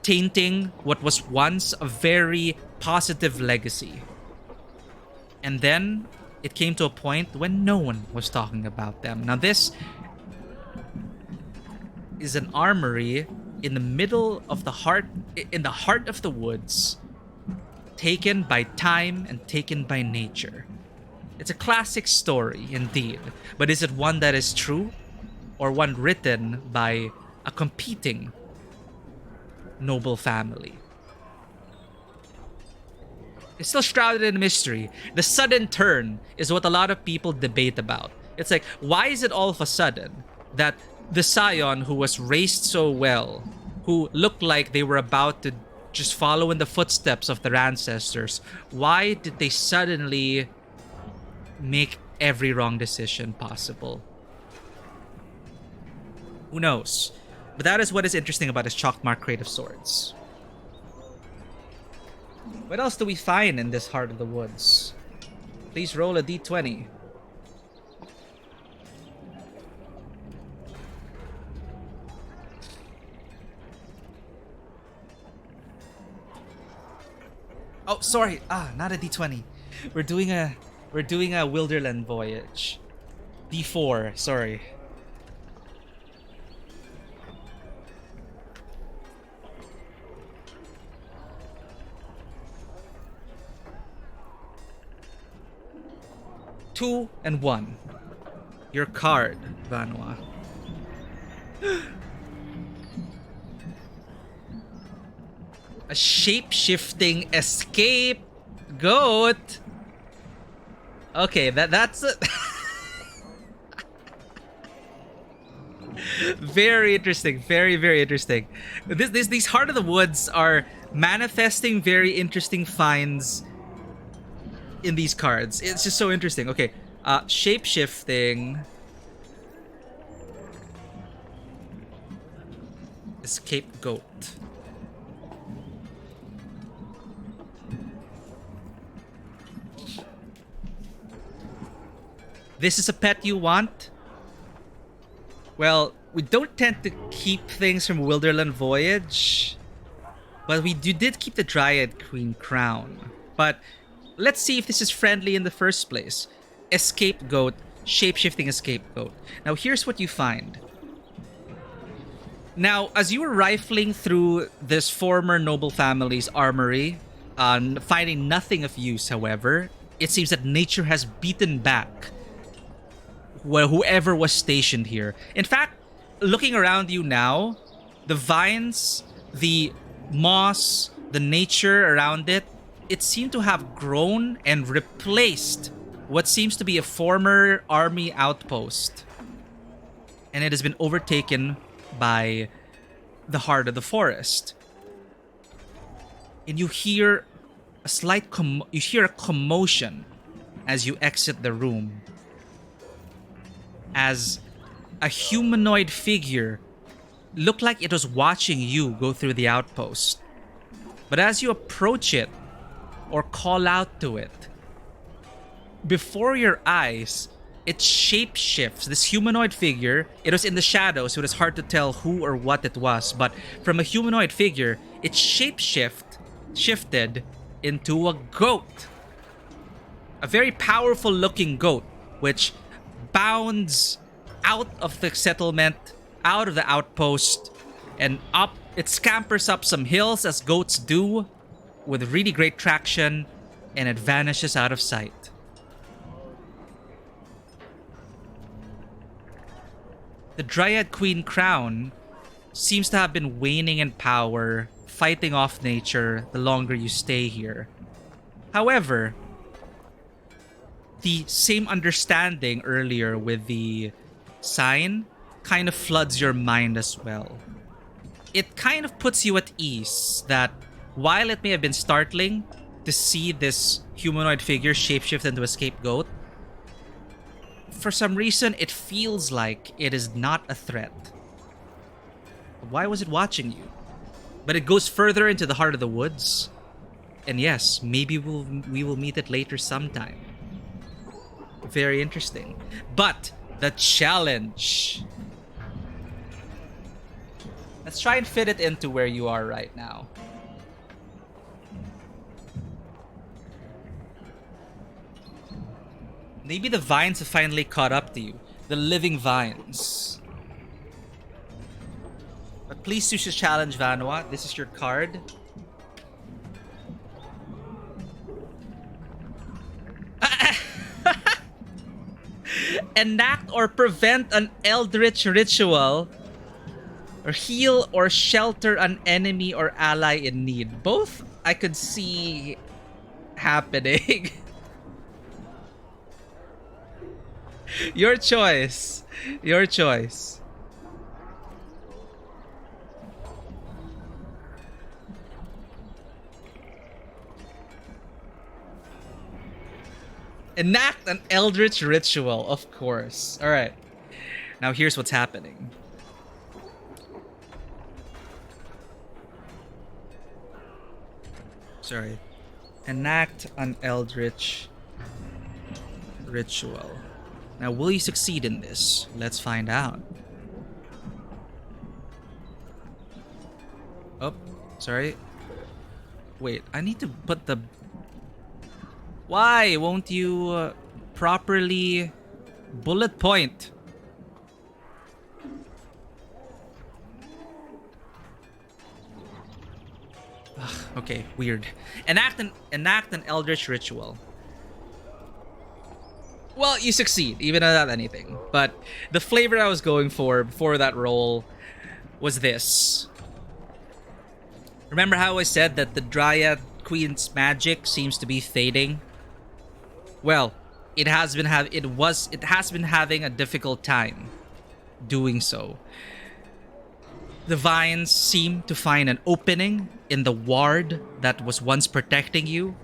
tainting what was once a very positive legacy. And then it came to a point when no one was talking about them. Now this is an armory in the middle of the heart of the woods, taken by time and taken by nature. It's a classic story indeed, but is it one that is true or one written by a competing noble family? It's still shrouded in mystery. The sudden turn is what a lot of people debate about. It's like, why is it all of a sudden that the scion who was raised so well, who looked like they were about to just follow in the footsteps of their ancestors, why did they suddenly make every wrong decision possible? Who knows? But that is what is interesting about this chalk-marked Crate of Swords. What else do we find in this heart of the woods? Please roll a d20. Oh, sorry. Not a d20. We're doing a Wilderland voyage. D4, sorry. Two and 1. Your card, Vanoa. A shape-shifting escape goat. Okay, that's it. Very interesting. Very, very interesting. These Heart of the Woods are manifesting very interesting finds in these cards. It's just so interesting. Okay, shape-shifting. Scapegoat. This is a pet you want? Well, we don't tend to keep things from Wilderland Voyage, but we did keep the Dryad Queen crown. But let's see if this is friendly in the first place. Scapegoat, shape-shifting scapegoat. Now here's what you find. Now, as you were rifling through this former noble family's armory, finding nothing of use, however, it seems that nature has beaten back whoever was stationed here. In fact, looking around you now, the vines, the moss, the nature around it, it seemed to have grown and replaced what seems to be a former army outpost. And it has been overtaken by the heart of the forest. And you hear a slight commotion as you exit the room, as a humanoid figure looked like it was watching you go through the outpost. But as you approach it or call out to it, before your eyes, it shapeshifts. This humanoid figure, it was in the shadows, so it was hard to tell who or what it was. But from a humanoid figure, it shifted into a goat. A very powerful looking goat, which bounds out of the settlement, out of the outpost, and up. It scampers up some hills as goats do, with really great traction, and it vanishes out of sight. The Dryad Queen crown seems to have been waning in power, fighting off nature the longer you stay here. However, the same understanding earlier with the sign kind of floods your mind as well. It kind of puts you at ease that while it may have been startling to see this humanoid figure shapeshift into a scapegoat, for some reason it feels like it is not a threat. Why was it watching you? But it goes further into the heart of the woods. And yes, maybe we will meet it later sometime. Very interesting. But the challenge. Let's try and fit it into where you are right now. Maybe the vines have finally caught up to you. The living vines. But please choose your challenge, Vanwa. This is your card. Enact or prevent an eldritch ritual, or heal or shelter an enemy or ally in need. Both I could see happening. Your choice. Your choice. Enact an eldritch ritual, of course. Alright. Now here's what's happening. Sorry. Enact an eldritch ritual. Now, will you succeed in this? Let's find out. Oh, sorry. Wait, I need to put the... Why won't you properly bullet point? Ugh, okay, weird. Enact an eldritch ritual. Well, you succeed, even without anything. But the flavor I was going for before that roll was this. Remember how I said that the Dryad Queen's magic seems to be fading? Well, it has been having a difficult time doing so. The vines seem to find an opening in the ward that was once protecting you,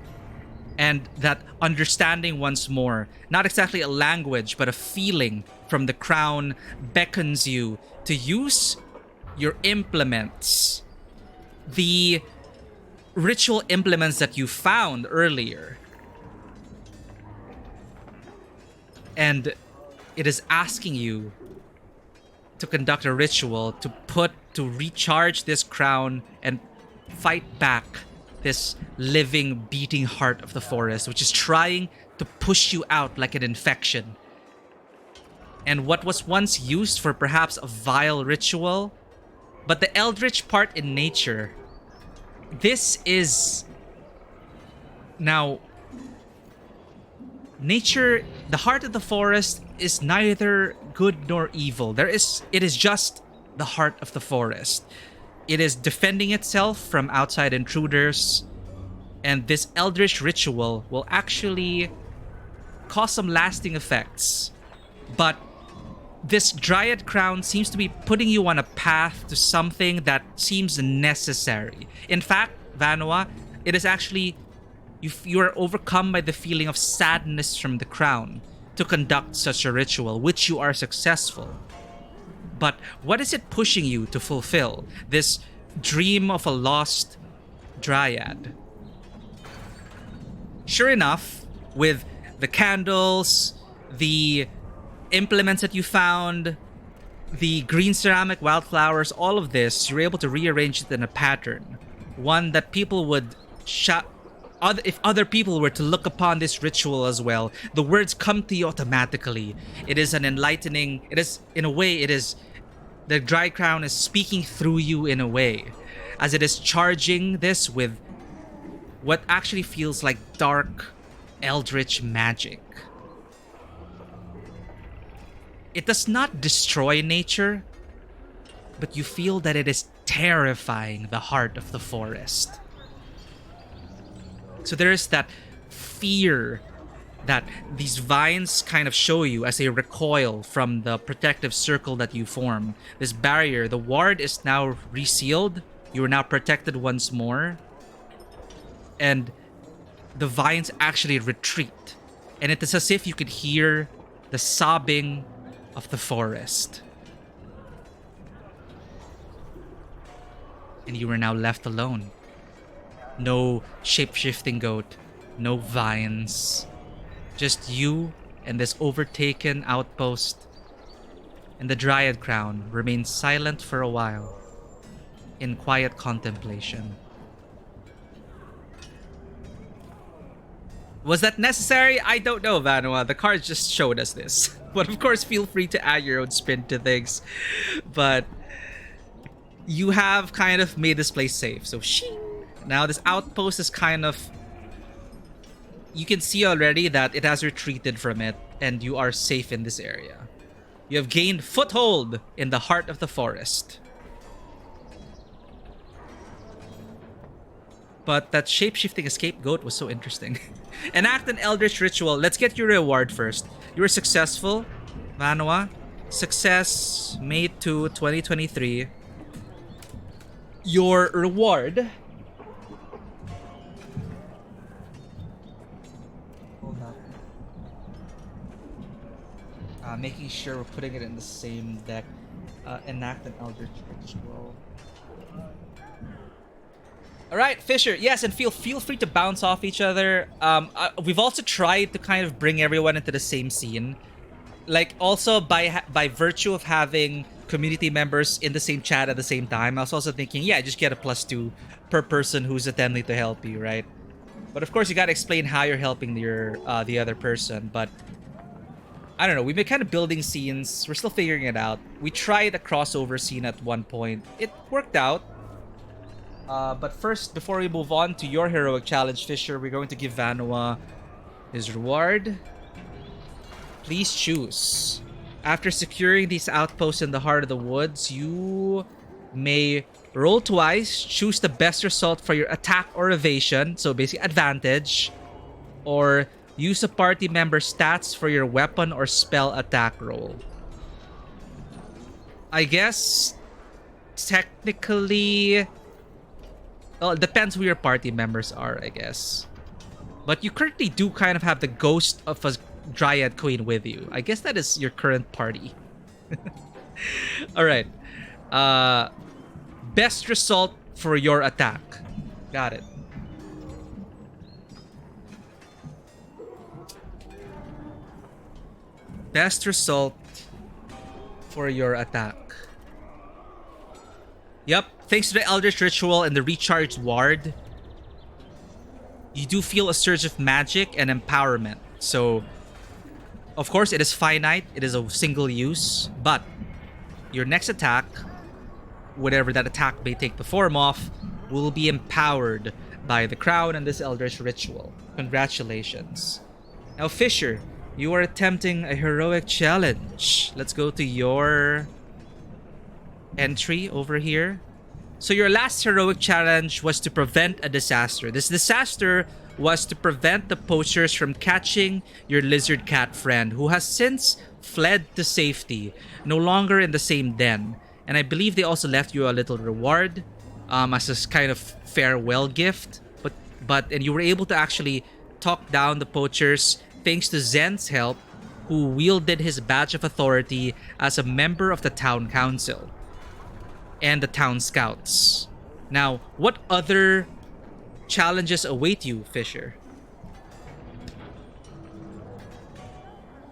And that understanding once more, not exactly a language, but a feeling from the crown beckons you to use your implements. The ritual implements that you found earlier. And it is asking you to conduct a ritual to recharge this crown and fight back this living, beating heart of the forest, which is trying to push you out like an infection. And what was once used for perhaps a vile ritual, but the eldritch part in nature, this is now nature. The heart of the forest is neither good nor evil. It is just the heart of the forest. It is defending itself from outside intruders, and this eldritch ritual will actually cause some lasting effects. But this Dryad crown seems to be putting you on a path to something that seems necessary. In fact, Vanua, it is actually you are overcome by the feeling of sadness from the crown to conduct such a ritual, which you are successful. But what is it pushing you to fulfill? This dream of a lost Dryad. Sure enough, with the candles, the implements that you found, the green ceramic wildflowers, all of this, you're able to rearrange it in a pattern. One that people would if other people were to look upon this ritual as well, the words come to you automatically. It is an enlightening, it is, in a way, it is, the Dry Crown is speaking through you in a way, as it is charging this with what actually feels like dark, eldritch magic. It does not destroy nature, but you feel that it is terrifying the heart of the forest. So there is that fear that these vines kind of show you as they recoil from the protective circle that you form. This barrier, the ward is now resealed. You are now protected once more. And the vines actually retreat. And it is as if you could hear the sobbing of the forest. And you are now left alone. No shape-shifting goat, no vines. Just you and this overtaken outpost. And the Dryad crown remains silent for a while, in quiet contemplation. Was that necessary? I don't know, Vanua. The cards just showed us this. But of course, feel free to add your own spin to things. But you have kind of made this place safe. So, shing! Now this outpost is kind of... You can see already that it has retreated from it, and you are safe in this area. You have gained foothold in the heart of the forest. But that shape-shifting escape goat was so interesting. Enact an eldritch ritual. Let's get your reward first. You were successful, Vanua. Success, May 2, 2023. Your reward... making sure we're putting it in the same deck. Enact an eldritch ritual. Alright, Fisher. Yes, and feel free to bounce off each other. We've also tried to kind of bring everyone into the same scene. Like, also by virtue of having community members in the same chat at the same time, I was also thinking, yeah, just get a +2 per person who's attempting to help you, right? But of course, you gotta explain how you're helping the other person, but... I don't know, we've been kind of building scenes. We're still figuring it out. We tried a crossover scene at one point. It worked out. But first, before we move on to your heroic challenge, Fisher, we're going to give Vanua his reward. Please choose. After securing these outposts in the heart of the woods, you may roll twice, choose the best result for your attack or evasion, so basically advantage, or use a party member's stats for your weapon or spell attack roll. I guess technically... Well, it depends who your party members are, I guess. But you currently do kind of have the ghost of a Dryad Queen with you. I guess that is your current party. Alright. Best result for your attack. Got it. Best result for your attack. Yep, thanks to the Eldritch Ritual and the Recharged Ward, you do feel a surge of magic and empowerment. So, of course, it is finite, it is a single use, but your next attack, whatever that attack may take the form of, will be empowered by the crown and this Eldritch Ritual. Congratulations. Now, Fisher, you are attempting a heroic challenge. Let's go to your entry over here. So your last heroic challenge was to prevent a disaster. This disaster was to prevent the poachers from catching your lizard cat friend, who has since fled to safety, no longer in the same den. And I believe they also left you a little reward as a kind of farewell gift. And you were able to actually talk down the poachers thanks to Zen's help, who wielded his badge of authority as a member of the town council and the town scouts. Now, what other challenges await you, Fisher?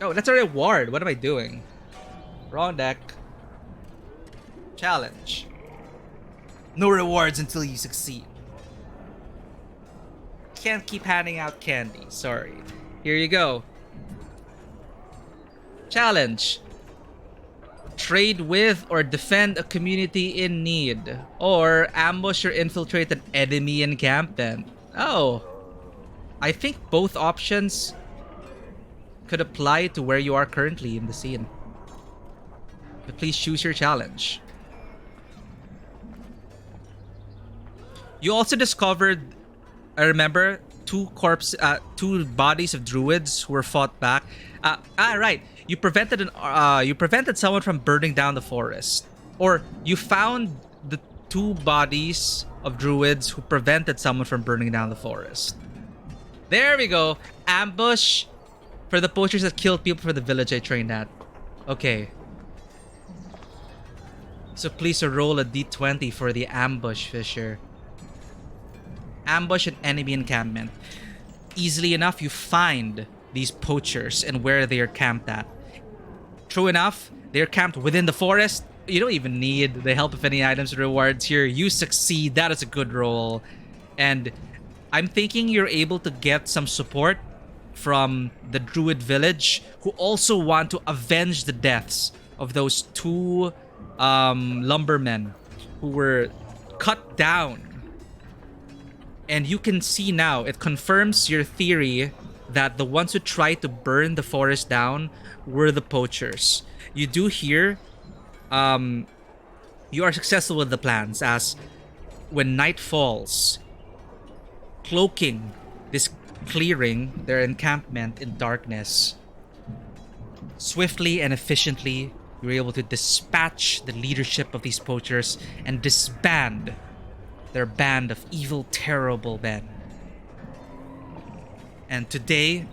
Oh, that's a reward. What am I doing? Wrong deck. Challenge. No rewards until you succeed. Can't keep handing out candy. Sorry. Here you go. Challenge. Trade with or defend a community in need. Or ambush or infiltrate an enemy encampment. Oh. I think both options could apply to where you are currently in the scene. But please choose your challenge. You also discovered, I remember, two bodies of druids who were fought back. Right. You prevented someone from burning down the forest, or you found the two bodies of druids who prevented someone from burning down the forest. There we go. Ambush for the poachers that killed people for the village I trained at. Okay. So please roll a d20 for the ambush, Fisher. Ambush an enemy encampment. Easily enough, you find these poachers and where they are camped at. True enough, they're camped within the forest. You don't even need the help of any items or rewards here. You succeed. That is a good roll. And I'm thinking you're able to get some support from the druid village, who also want to avenge the deaths of those two lumbermen who were cut down. And you can see now, it confirms your theory that the ones who tried to burn the forest down were the poachers. You do hear you are successful with the plans, as when night falls, cloaking this clearing, their encampment in darkness, swiftly and efficiently, you're able to dispatch the leadership of these poachers and disband their band of evil, terrible men. And today,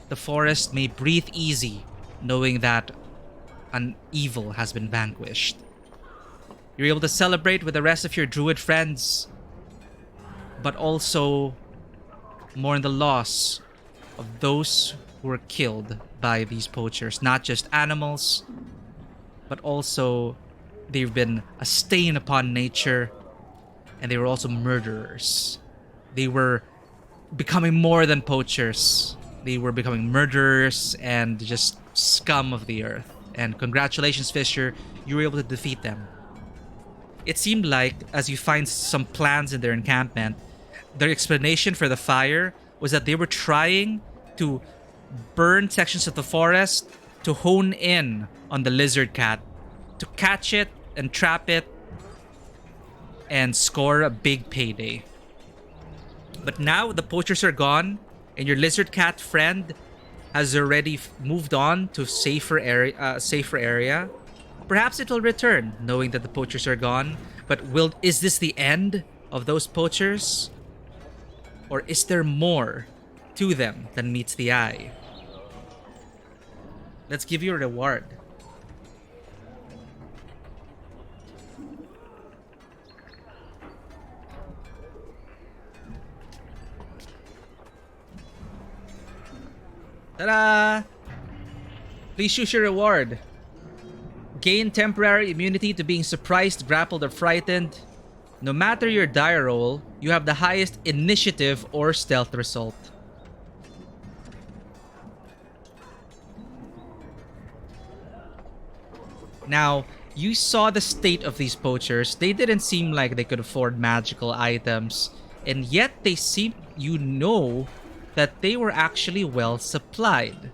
the forest may breathe easy, knowing that an evil has been vanquished. You're able to celebrate with the rest of your druid friends, but also mourn the loss of those who were killed by these poachers. Not just animals, but also they've been a stain upon nature, and they were also murderers. They were becoming more than poachers. They were becoming murderers and just scum of the earth. And congratulations, Fisher, you were able to defeat them. It seemed like, as you find some plans in their encampment, their explanation for the fire was that they were trying to burn sections of the forest to hone in on the lizard cat, to catch it and trap it and score a big payday. But now the poachers are gone, and your lizard cat friend has already moved on to safer area. Perhaps it will return, knowing that the poachers are gone. But is this the end of those poachers? Or is there more to them than meets the eye. Let's give you a reward. Ta-da! Please choose your reward. Gain temporary immunity to being surprised, grappled, or frightened. No matter your die roll, you have the highest initiative or stealth result. Now, you saw the state of these poachers. They didn't seem like they could afford magical items. And yet they seem, that they were actually well supplied.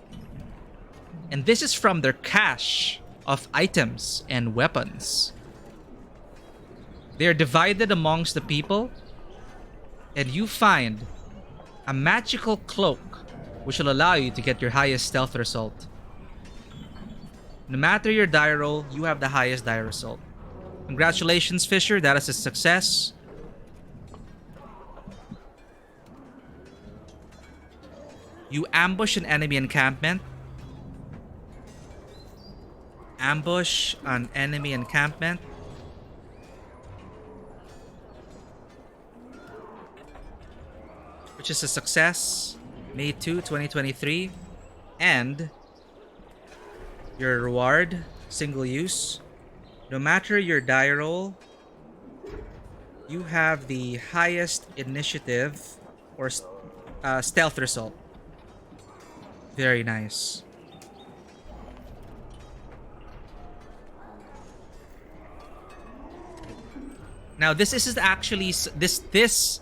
And this is from their cache of items and weapons. They are divided amongst the people, and you find a magical cloak which will allow you to get your highest stealth result. No matter your die roll, you have the highest die result. Congratulations, Fisher, that is a success. You ambush an enemy encampment. Ambush an enemy encampment. Which is a success. May 2, 2023. And your reward, single use. No matter your die roll, you have the highest initiative or stealth result. Very nice. Now this is actually this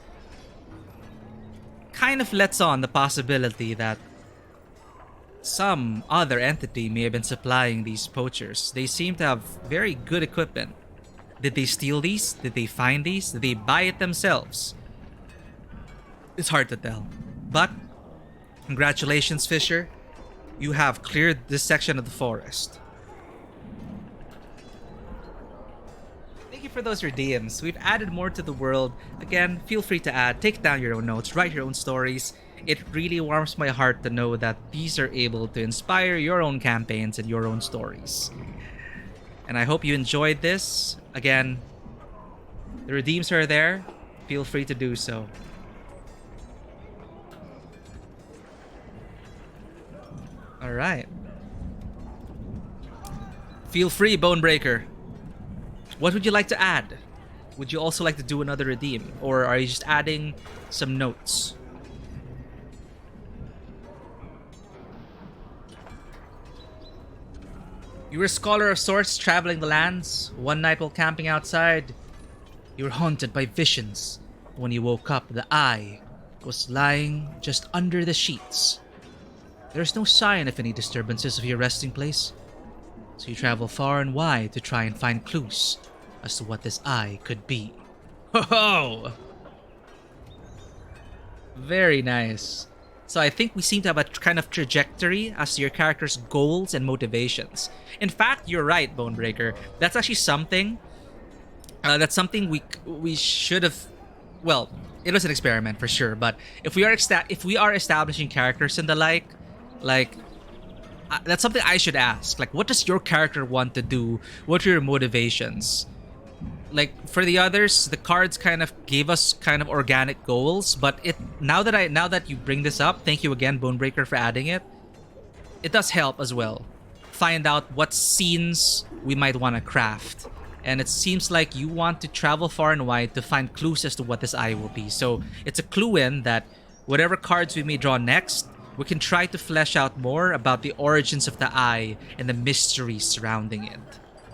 kind of lets on the possibility that some other entity may have been supplying these poachers. They seem to have very good equipment. Did they steal these? Did they find these? Did they buy it themselves? It's hard to tell. But congratulations, Fisher. You have cleared this section of the forest. Thank you for those redeems. We've added more to the world. Again, feel free to add. Take down your own notes. Write your own stories. It really warms my heart to know that these are able to inspire your own campaigns and your own stories. And I hope you enjoyed this. Again, the redeems are there. Feel free to do so. Alright. Feel free, Bonebreaker. What would you like to add? Would you also like to do another redeem? Or are you just adding some notes? You were a scholar of sorts, traveling the lands. One night while camping outside, you were haunted by visions. When you woke up, the eye was lying just under the sheets. There's no sign of any disturbances of your resting place, so you travel far and wide to try and find clues as to what this eye could be. Ho ho! Very nice. So I think we seem to have a kind of trajectory as to your character's goals and motivations. In fact, you're right, Bonebreaker. That's actually something. That's something we should have. Well, it was an experiment for sure. But if we are establishing characters and the like that's something I should ask. Like, what does your character want to do? What are your motivations? Like, for the others, the cards kind of gave us kind of organic goals, but now that you bring this up, thank you again, Bonebreaker, for adding it. It does help as well. Find out what scenes we might want to craft. And it seems like you want to travel far and wide to find clues as to what this eye will be. So it's a clue in that whatever cards we may draw next, we can try to flesh out more about the origins of the eye and the mystery surrounding it.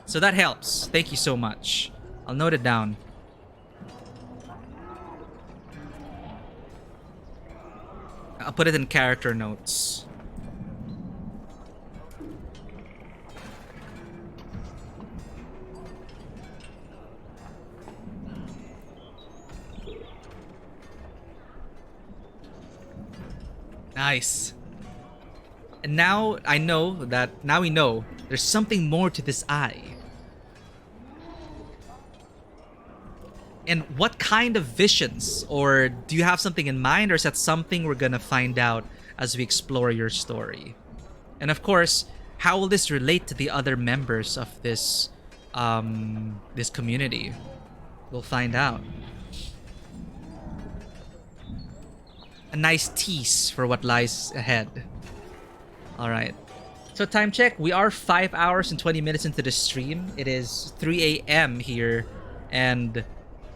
So that helps. Thank you so much. I'll note it down. I'll put it in character notes. Nice. And now we know there's something more to this eye. And what kind of visions? Or do you have something in mind, or is that something we're gonna find out as we explore your story? And of course, how will this relate to the other members of this this community? We'll find out. A nice tease for what lies ahead. All right. So time check, we are 5 hours and 20 minutes into the stream. It is 3 a.m. here, and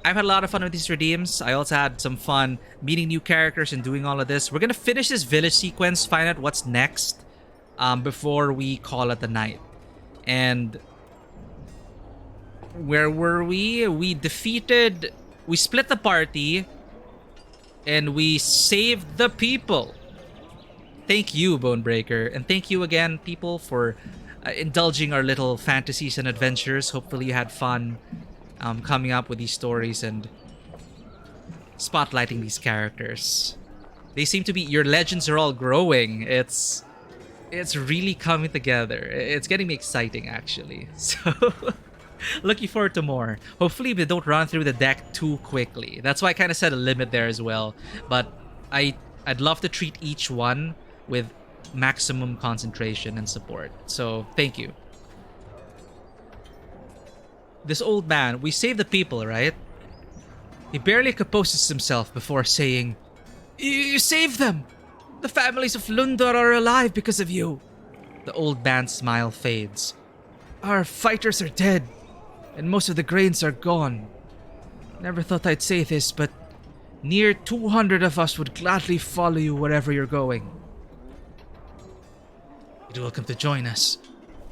I've had a lot of fun with these redeems. I also had some fun meeting new characters and doing all of this. We're gonna finish this village sequence, find out what's next before we call it a night. And where were we? We split the party, and we saved the people. Thank you, Bonebreaker. And thank you again, people, for indulging our little fantasies and adventures. Hopefully you had fun coming up with these stories and spotlighting these characters. They seem to be... Your legends are all growing. It's really coming together. It's getting me exciting, actually. So... looking forward to more. Hopefully we don't run through the deck too quickly. That's why I kind of set a limit there as well. But I'd love to treat each one with maximum concentration and support. So thank you. This old man, we saved the people, right? He barely composes himself before saying, You saved them! The families of Lundar are alive because of you! The old man's smile fades. Our fighters are dead, and most of the grains are gone. Never thought I'd say this, but near 200 of us would gladly follow you wherever you're going. You're welcome to join us,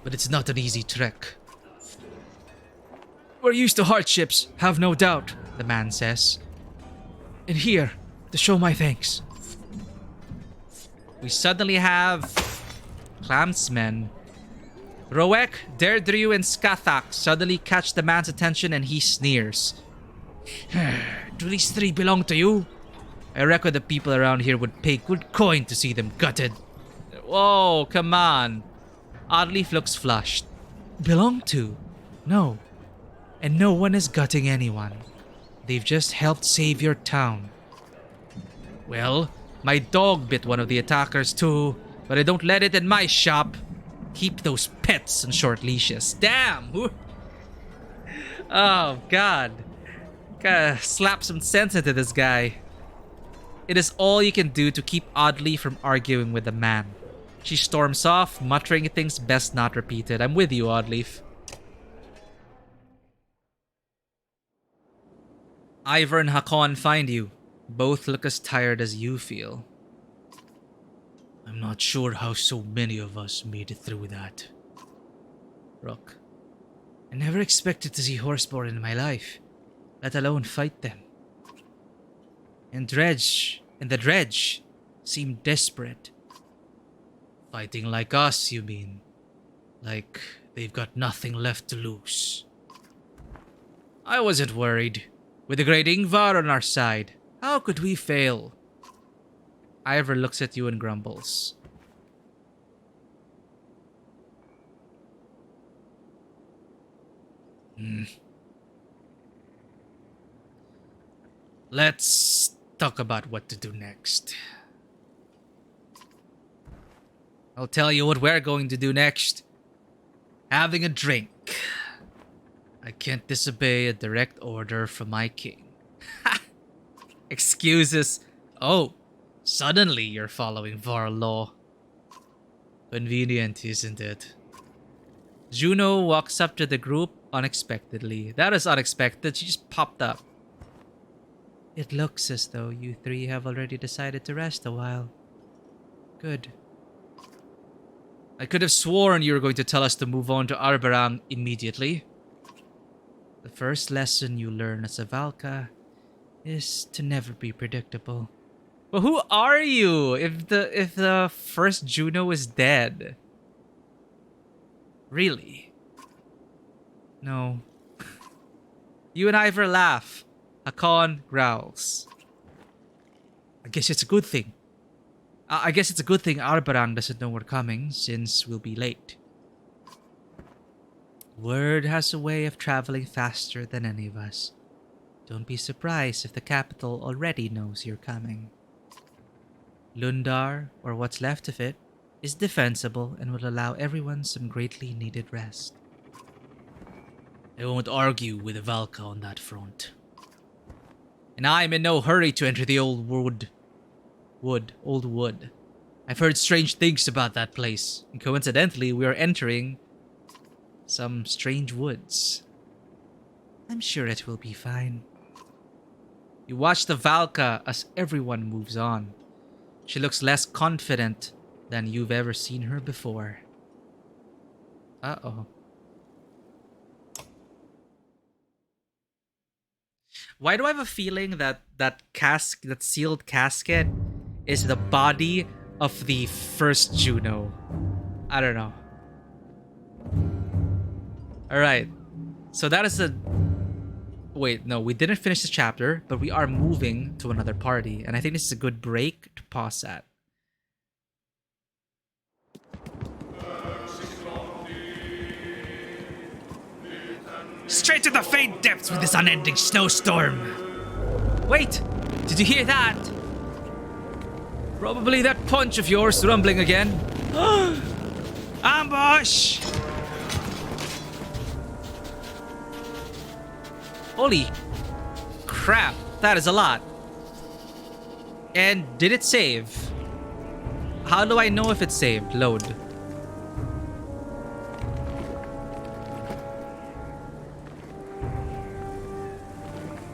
but it's not an easy trek. We're used to hardships, have no doubt, the man says. And here, to show my thanks. We suddenly have clansmen. Roek, Deirdre, and Skathak suddenly catch the man's attention, and he sneers. Do these three belong to you? I reckon the people around here would pay good coin to see them gutted. Whoa, come on. Oddleaf looks flushed. Belong to? No. And no one is gutting anyone. They've just helped save your town. Well, my dog bit one of the attackers too, but I don't let it in my shop. Keep those pets on short leashes. Damn! Oh, God. Gotta slap some sense into this guy. It is all you can do to keep Oddly from arguing with the man. She storms off, muttering things best not repeated. I'm with you, Oddleaf. Ivor and Hakon find you. Both look as tired as you feel. I'm not sure how so many of us made it through that. Rook. I never expected to see Horseborn in my life, let alone fight them. And the Dredge seemed desperate. Fighting like us, you mean? Like they've got nothing left to lose. I wasn't worried. With the great Ingvar on our side, how could we fail? Ivor looks at you and grumbles. Let's talk about what to do next. I'll tell you what we're going to do next. Having a drink. I can't disobey a direct order from my king. Excuses. Oh, suddenly you're following Var law. Convenient, isn't it? Juno walks up to the group unexpectedly. That is unexpected. She just popped up. It looks as though you three have already decided to rest a while. Good. I could have sworn you were going to tell us to move on to Arberang immediately. The first lesson you learn as a Valka is to never be predictable. But who are you if the first Juno is dead? Really? No. You and Ivor laugh. Hakon growls. I guess it's a good thing. I guess it's a good thing Arberang doesn't know we're coming, since we'll be late. Word has a way of traveling faster than any of us. Don't be surprised if the capital already knows you're coming. Lundar, or what's left of it, is defensible and will allow everyone some greatly needed rest. I won't argue with Valka on that front. And I'm in no hurry to enter the old wood. Old wood. I've heard strange things about that place, and coincidentally, we are entering some strange woods. I'm sure it will be fine. You watch the Valka as everyone moves on. She looks less confident than you've ever seen her before. Uh-oh. Why do I have a feeling that that sealed casket is the body of the first Juno? I don't know. Alright. So that is a... Wait, no, we didn't finish this chapter, but we are moving to another party. And I think this is a good break to pause at. Straight to the faint depths with this unending snowstorm! Wait! Did you hear that? Probably that punch of yours rumbling again. Ambush! Holy crap, that is a lot. And did it save? How do I know if it saved? Load.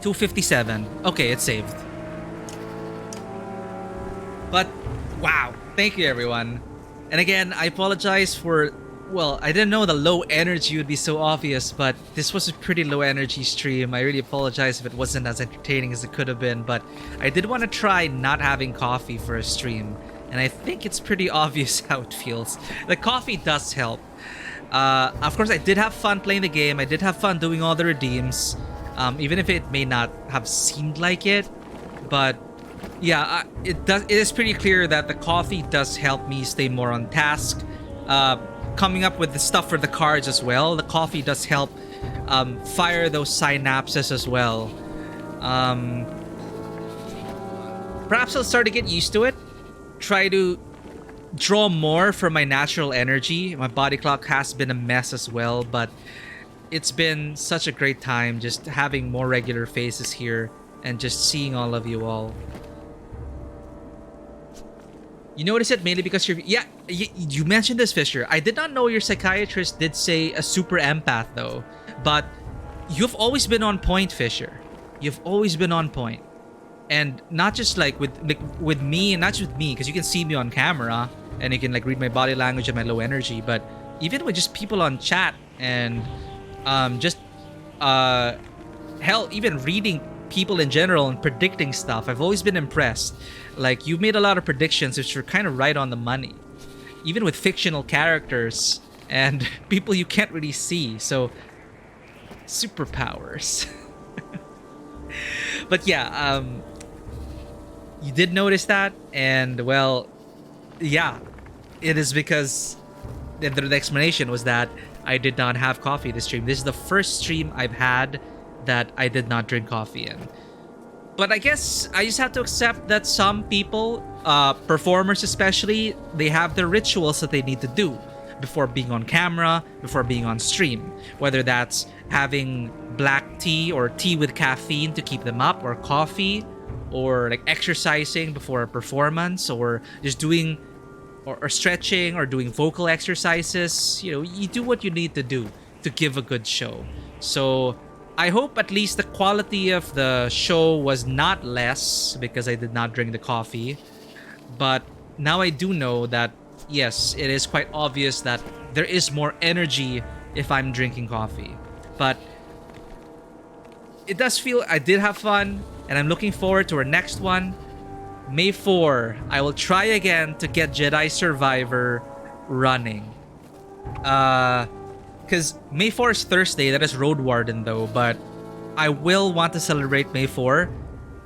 $257. Okay, it saved. But, wow. Thank you, everyone. And again, I apologize for... Well, I didn't know the low energy would be so obvious, but this was a pretty low energy stream. I really apologize if it wasn't as entertaining as it could have been, but I did want to try not having coffee for a stream, and I think it's pretty obvious how it feels. The coffee does help. Of course, I did have fun playing the game. I did have fun doing all the redeems, even if it may not have seemed like it. But yeah, it is pretty clear that the coffee does help me stay more on task. Coming up with the stuff for the cards as well. The coffee does help fire those synapses as well. Perhaps I'll start to get used to it. Try to draw more from my natural energy. My body clock has been a mess as well, but it's been such a great time just having more regular faces here and just seeing all of you all. You notice it mainly because you're... Yeah, you mentioned this, Fisher. I did not know your psychiatrist did say a super empath, though. But you've always been on point, Fisher. You've always been on point. And not just like with me, and not just with me, because you can see me on camera and you can like read my body language and my low energy, but even with just people on chat and hell, even reading people in general and predicting stuff, I've always been impressed. Like, you made a lot of predictions which were kind of right on the money, even with fictional characters and people you can't really see. So, superpowers. But yeah, you did notice that, and well, yeah, it is because the explanation was that I did not have coffee this stream. This is the first stream I've had that I did not drink coffee in. But I guess I just have to accept that some people, performers especially, they have their rituals that they need to do before being on camera, before being on stream. Whether that's having black tea or tea with caffeine to keep them up, or coffee, or like exercising before a performance, or just doing or stretching or doing vocal exercises. You know, you do what you need to do to give a good show. So I hope at least the quality of the show was not less because I did not drink the coffee. But now I do know that, yes, it is quite obvious that there is more energy if I'm drinking coffee. But it does feel I did have fun, and I'm looking forward to our next one. May 4, I will try again to get Jedi Survivor running. Because May 4 is Thursday, that is Road Warden though, but I will want to celebrate May 4.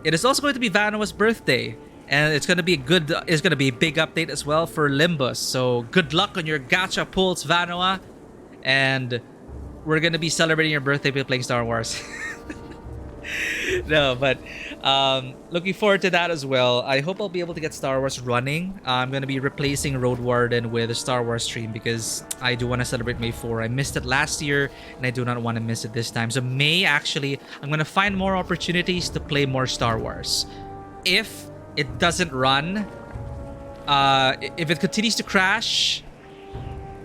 It is also going to be Vanoa's birthday, and it's going to be a big update as well for Limbus. So good luck on your gacha pulls, Vanoa, and we're going to be celebrating your birthday by playing Star Wars. No, but looking forward to that as well. I hope I'll be able to get Star Wars running. I'm going to be replacing Road Warden with a Star Wars stream because I do want to celebrate May 4. I missed it last year and I do not want to miss it this time. So May, actually, I'm going to find more opportunities to play more Star Wars. If it doesn't run, if it continues to crash,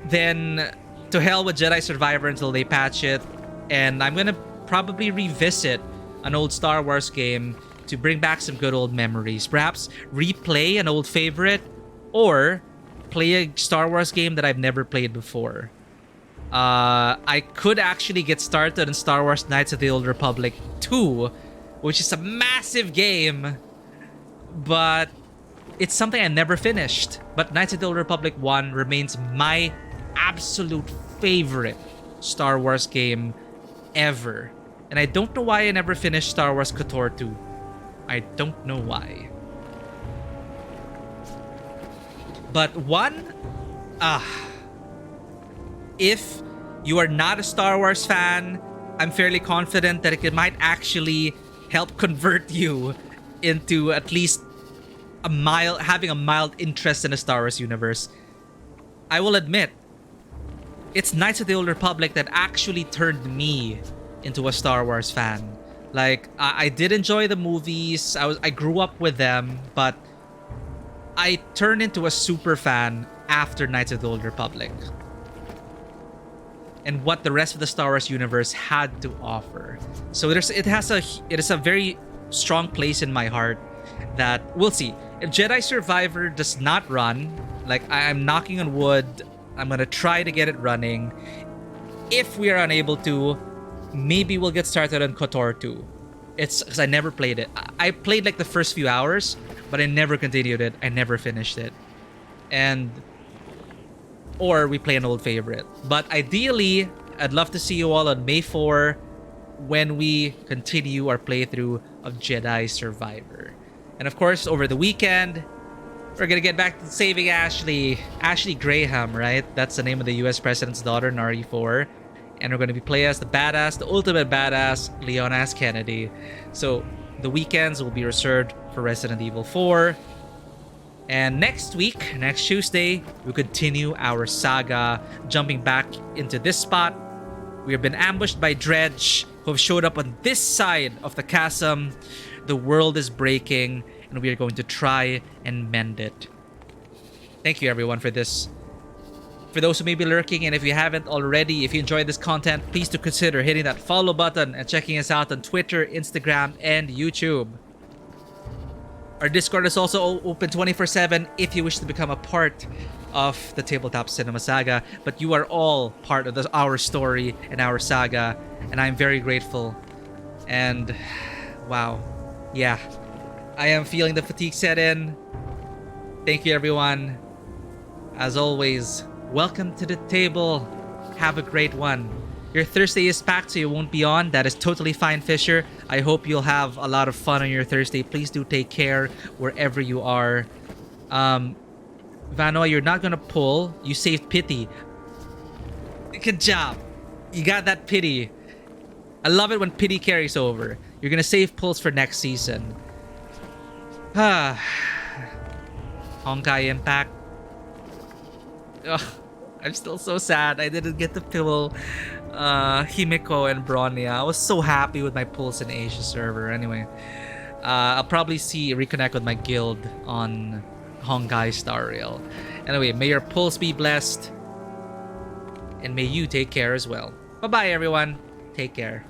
then to hell with Jedi Survivor until they patch it. And I'm going to probably revisit an old Star Wars game to bring back some good old memories. Perhaps replay an old favorite or play a Star Wars game that I've never played before. I could actually get started on Star Wars Knights of the Old Republic 2, which is a massive game, but it's something I never finished. But Knights of the Old Republic 1 remains my absolute favorite Star Wars game ever. And I don't know why I never finished Star Wars KOTOR 2. I don't know why. But if you are not a Star Wars fan, I'm fairly confident that it might actually help convert you into at least having a mild interest in the Star Wars universe. I will admit, it's Knights of the Old Republic that actually turned me into a Star Wars fan. Like, I did enjoy the movies. I grew up with them, but I turned into a super fan after Knights of the Old Republic and what the rest of the Star Wars universe had to offer. So it is a very strong place in my heart that we'll see. If Jedi Survivor does not run, like, I'm knocking on wood, I'm gonna try to get it running. If we are unable to, maybe we'll get started on KOTOR 2. It's because I never played it. I played like the first few hours, but I never continued it. I never finished it. Or we play an old favorite. But ideally, I'd love to see you all on May 4 when we continue our playthrough of Jedi Survivor. And of course, over the weekend, we're gonna get back to saving Ashley. Ashley Graham, right? That's the name of the US President's daughter in RE4. And we're gonna be playing as the ultimate badass, Leona S. Kennedy. So the weekends will be reserved for Resident Evil 4. And next Tuesday, we continue our saga, jumping back into this spot. We have been ambushed by Dredge, who have showed up on this side of the chasm. The world is breaking, and we are going to try and mend it. Thank you, everyone, for this. For those who may be lurking, and if you haven't already, if you enjoyed this content, please do consider hitting that follow button and checking us out on Twitter, Instagram, and YouTube. Our Discord is also open 24/7 if you wish to become a part of the Tabletop Cinema Saga. But you are all part of our story and our saga, and I'm very grateful. And wow, yeah, I am feeling the fatigue set in. Thank you, everyone. As always, welcome to the table. Have a great one. Your Thursday is packed, so you won't be on. That is totally fine, Fisher. I hope you'll have a lot of fun on your Thursday. Please do take care wherever you are. Vanoa, you're not gonna pull. You saved pity. Good job. You got that pity. I love it when pity carries over. You're gonna save pulls for next season. Honkai Impact. Ugh, I'm still so sad I didn't get to pull Himiko and Bronya. I was so happy with my pulls in Asia server. Anyway, I'll probably reconnect with my guild on Honkai Star Rail. Anyway, may your pulls be blessed, and may you take care as well. Bye-bye, everyone. Take care.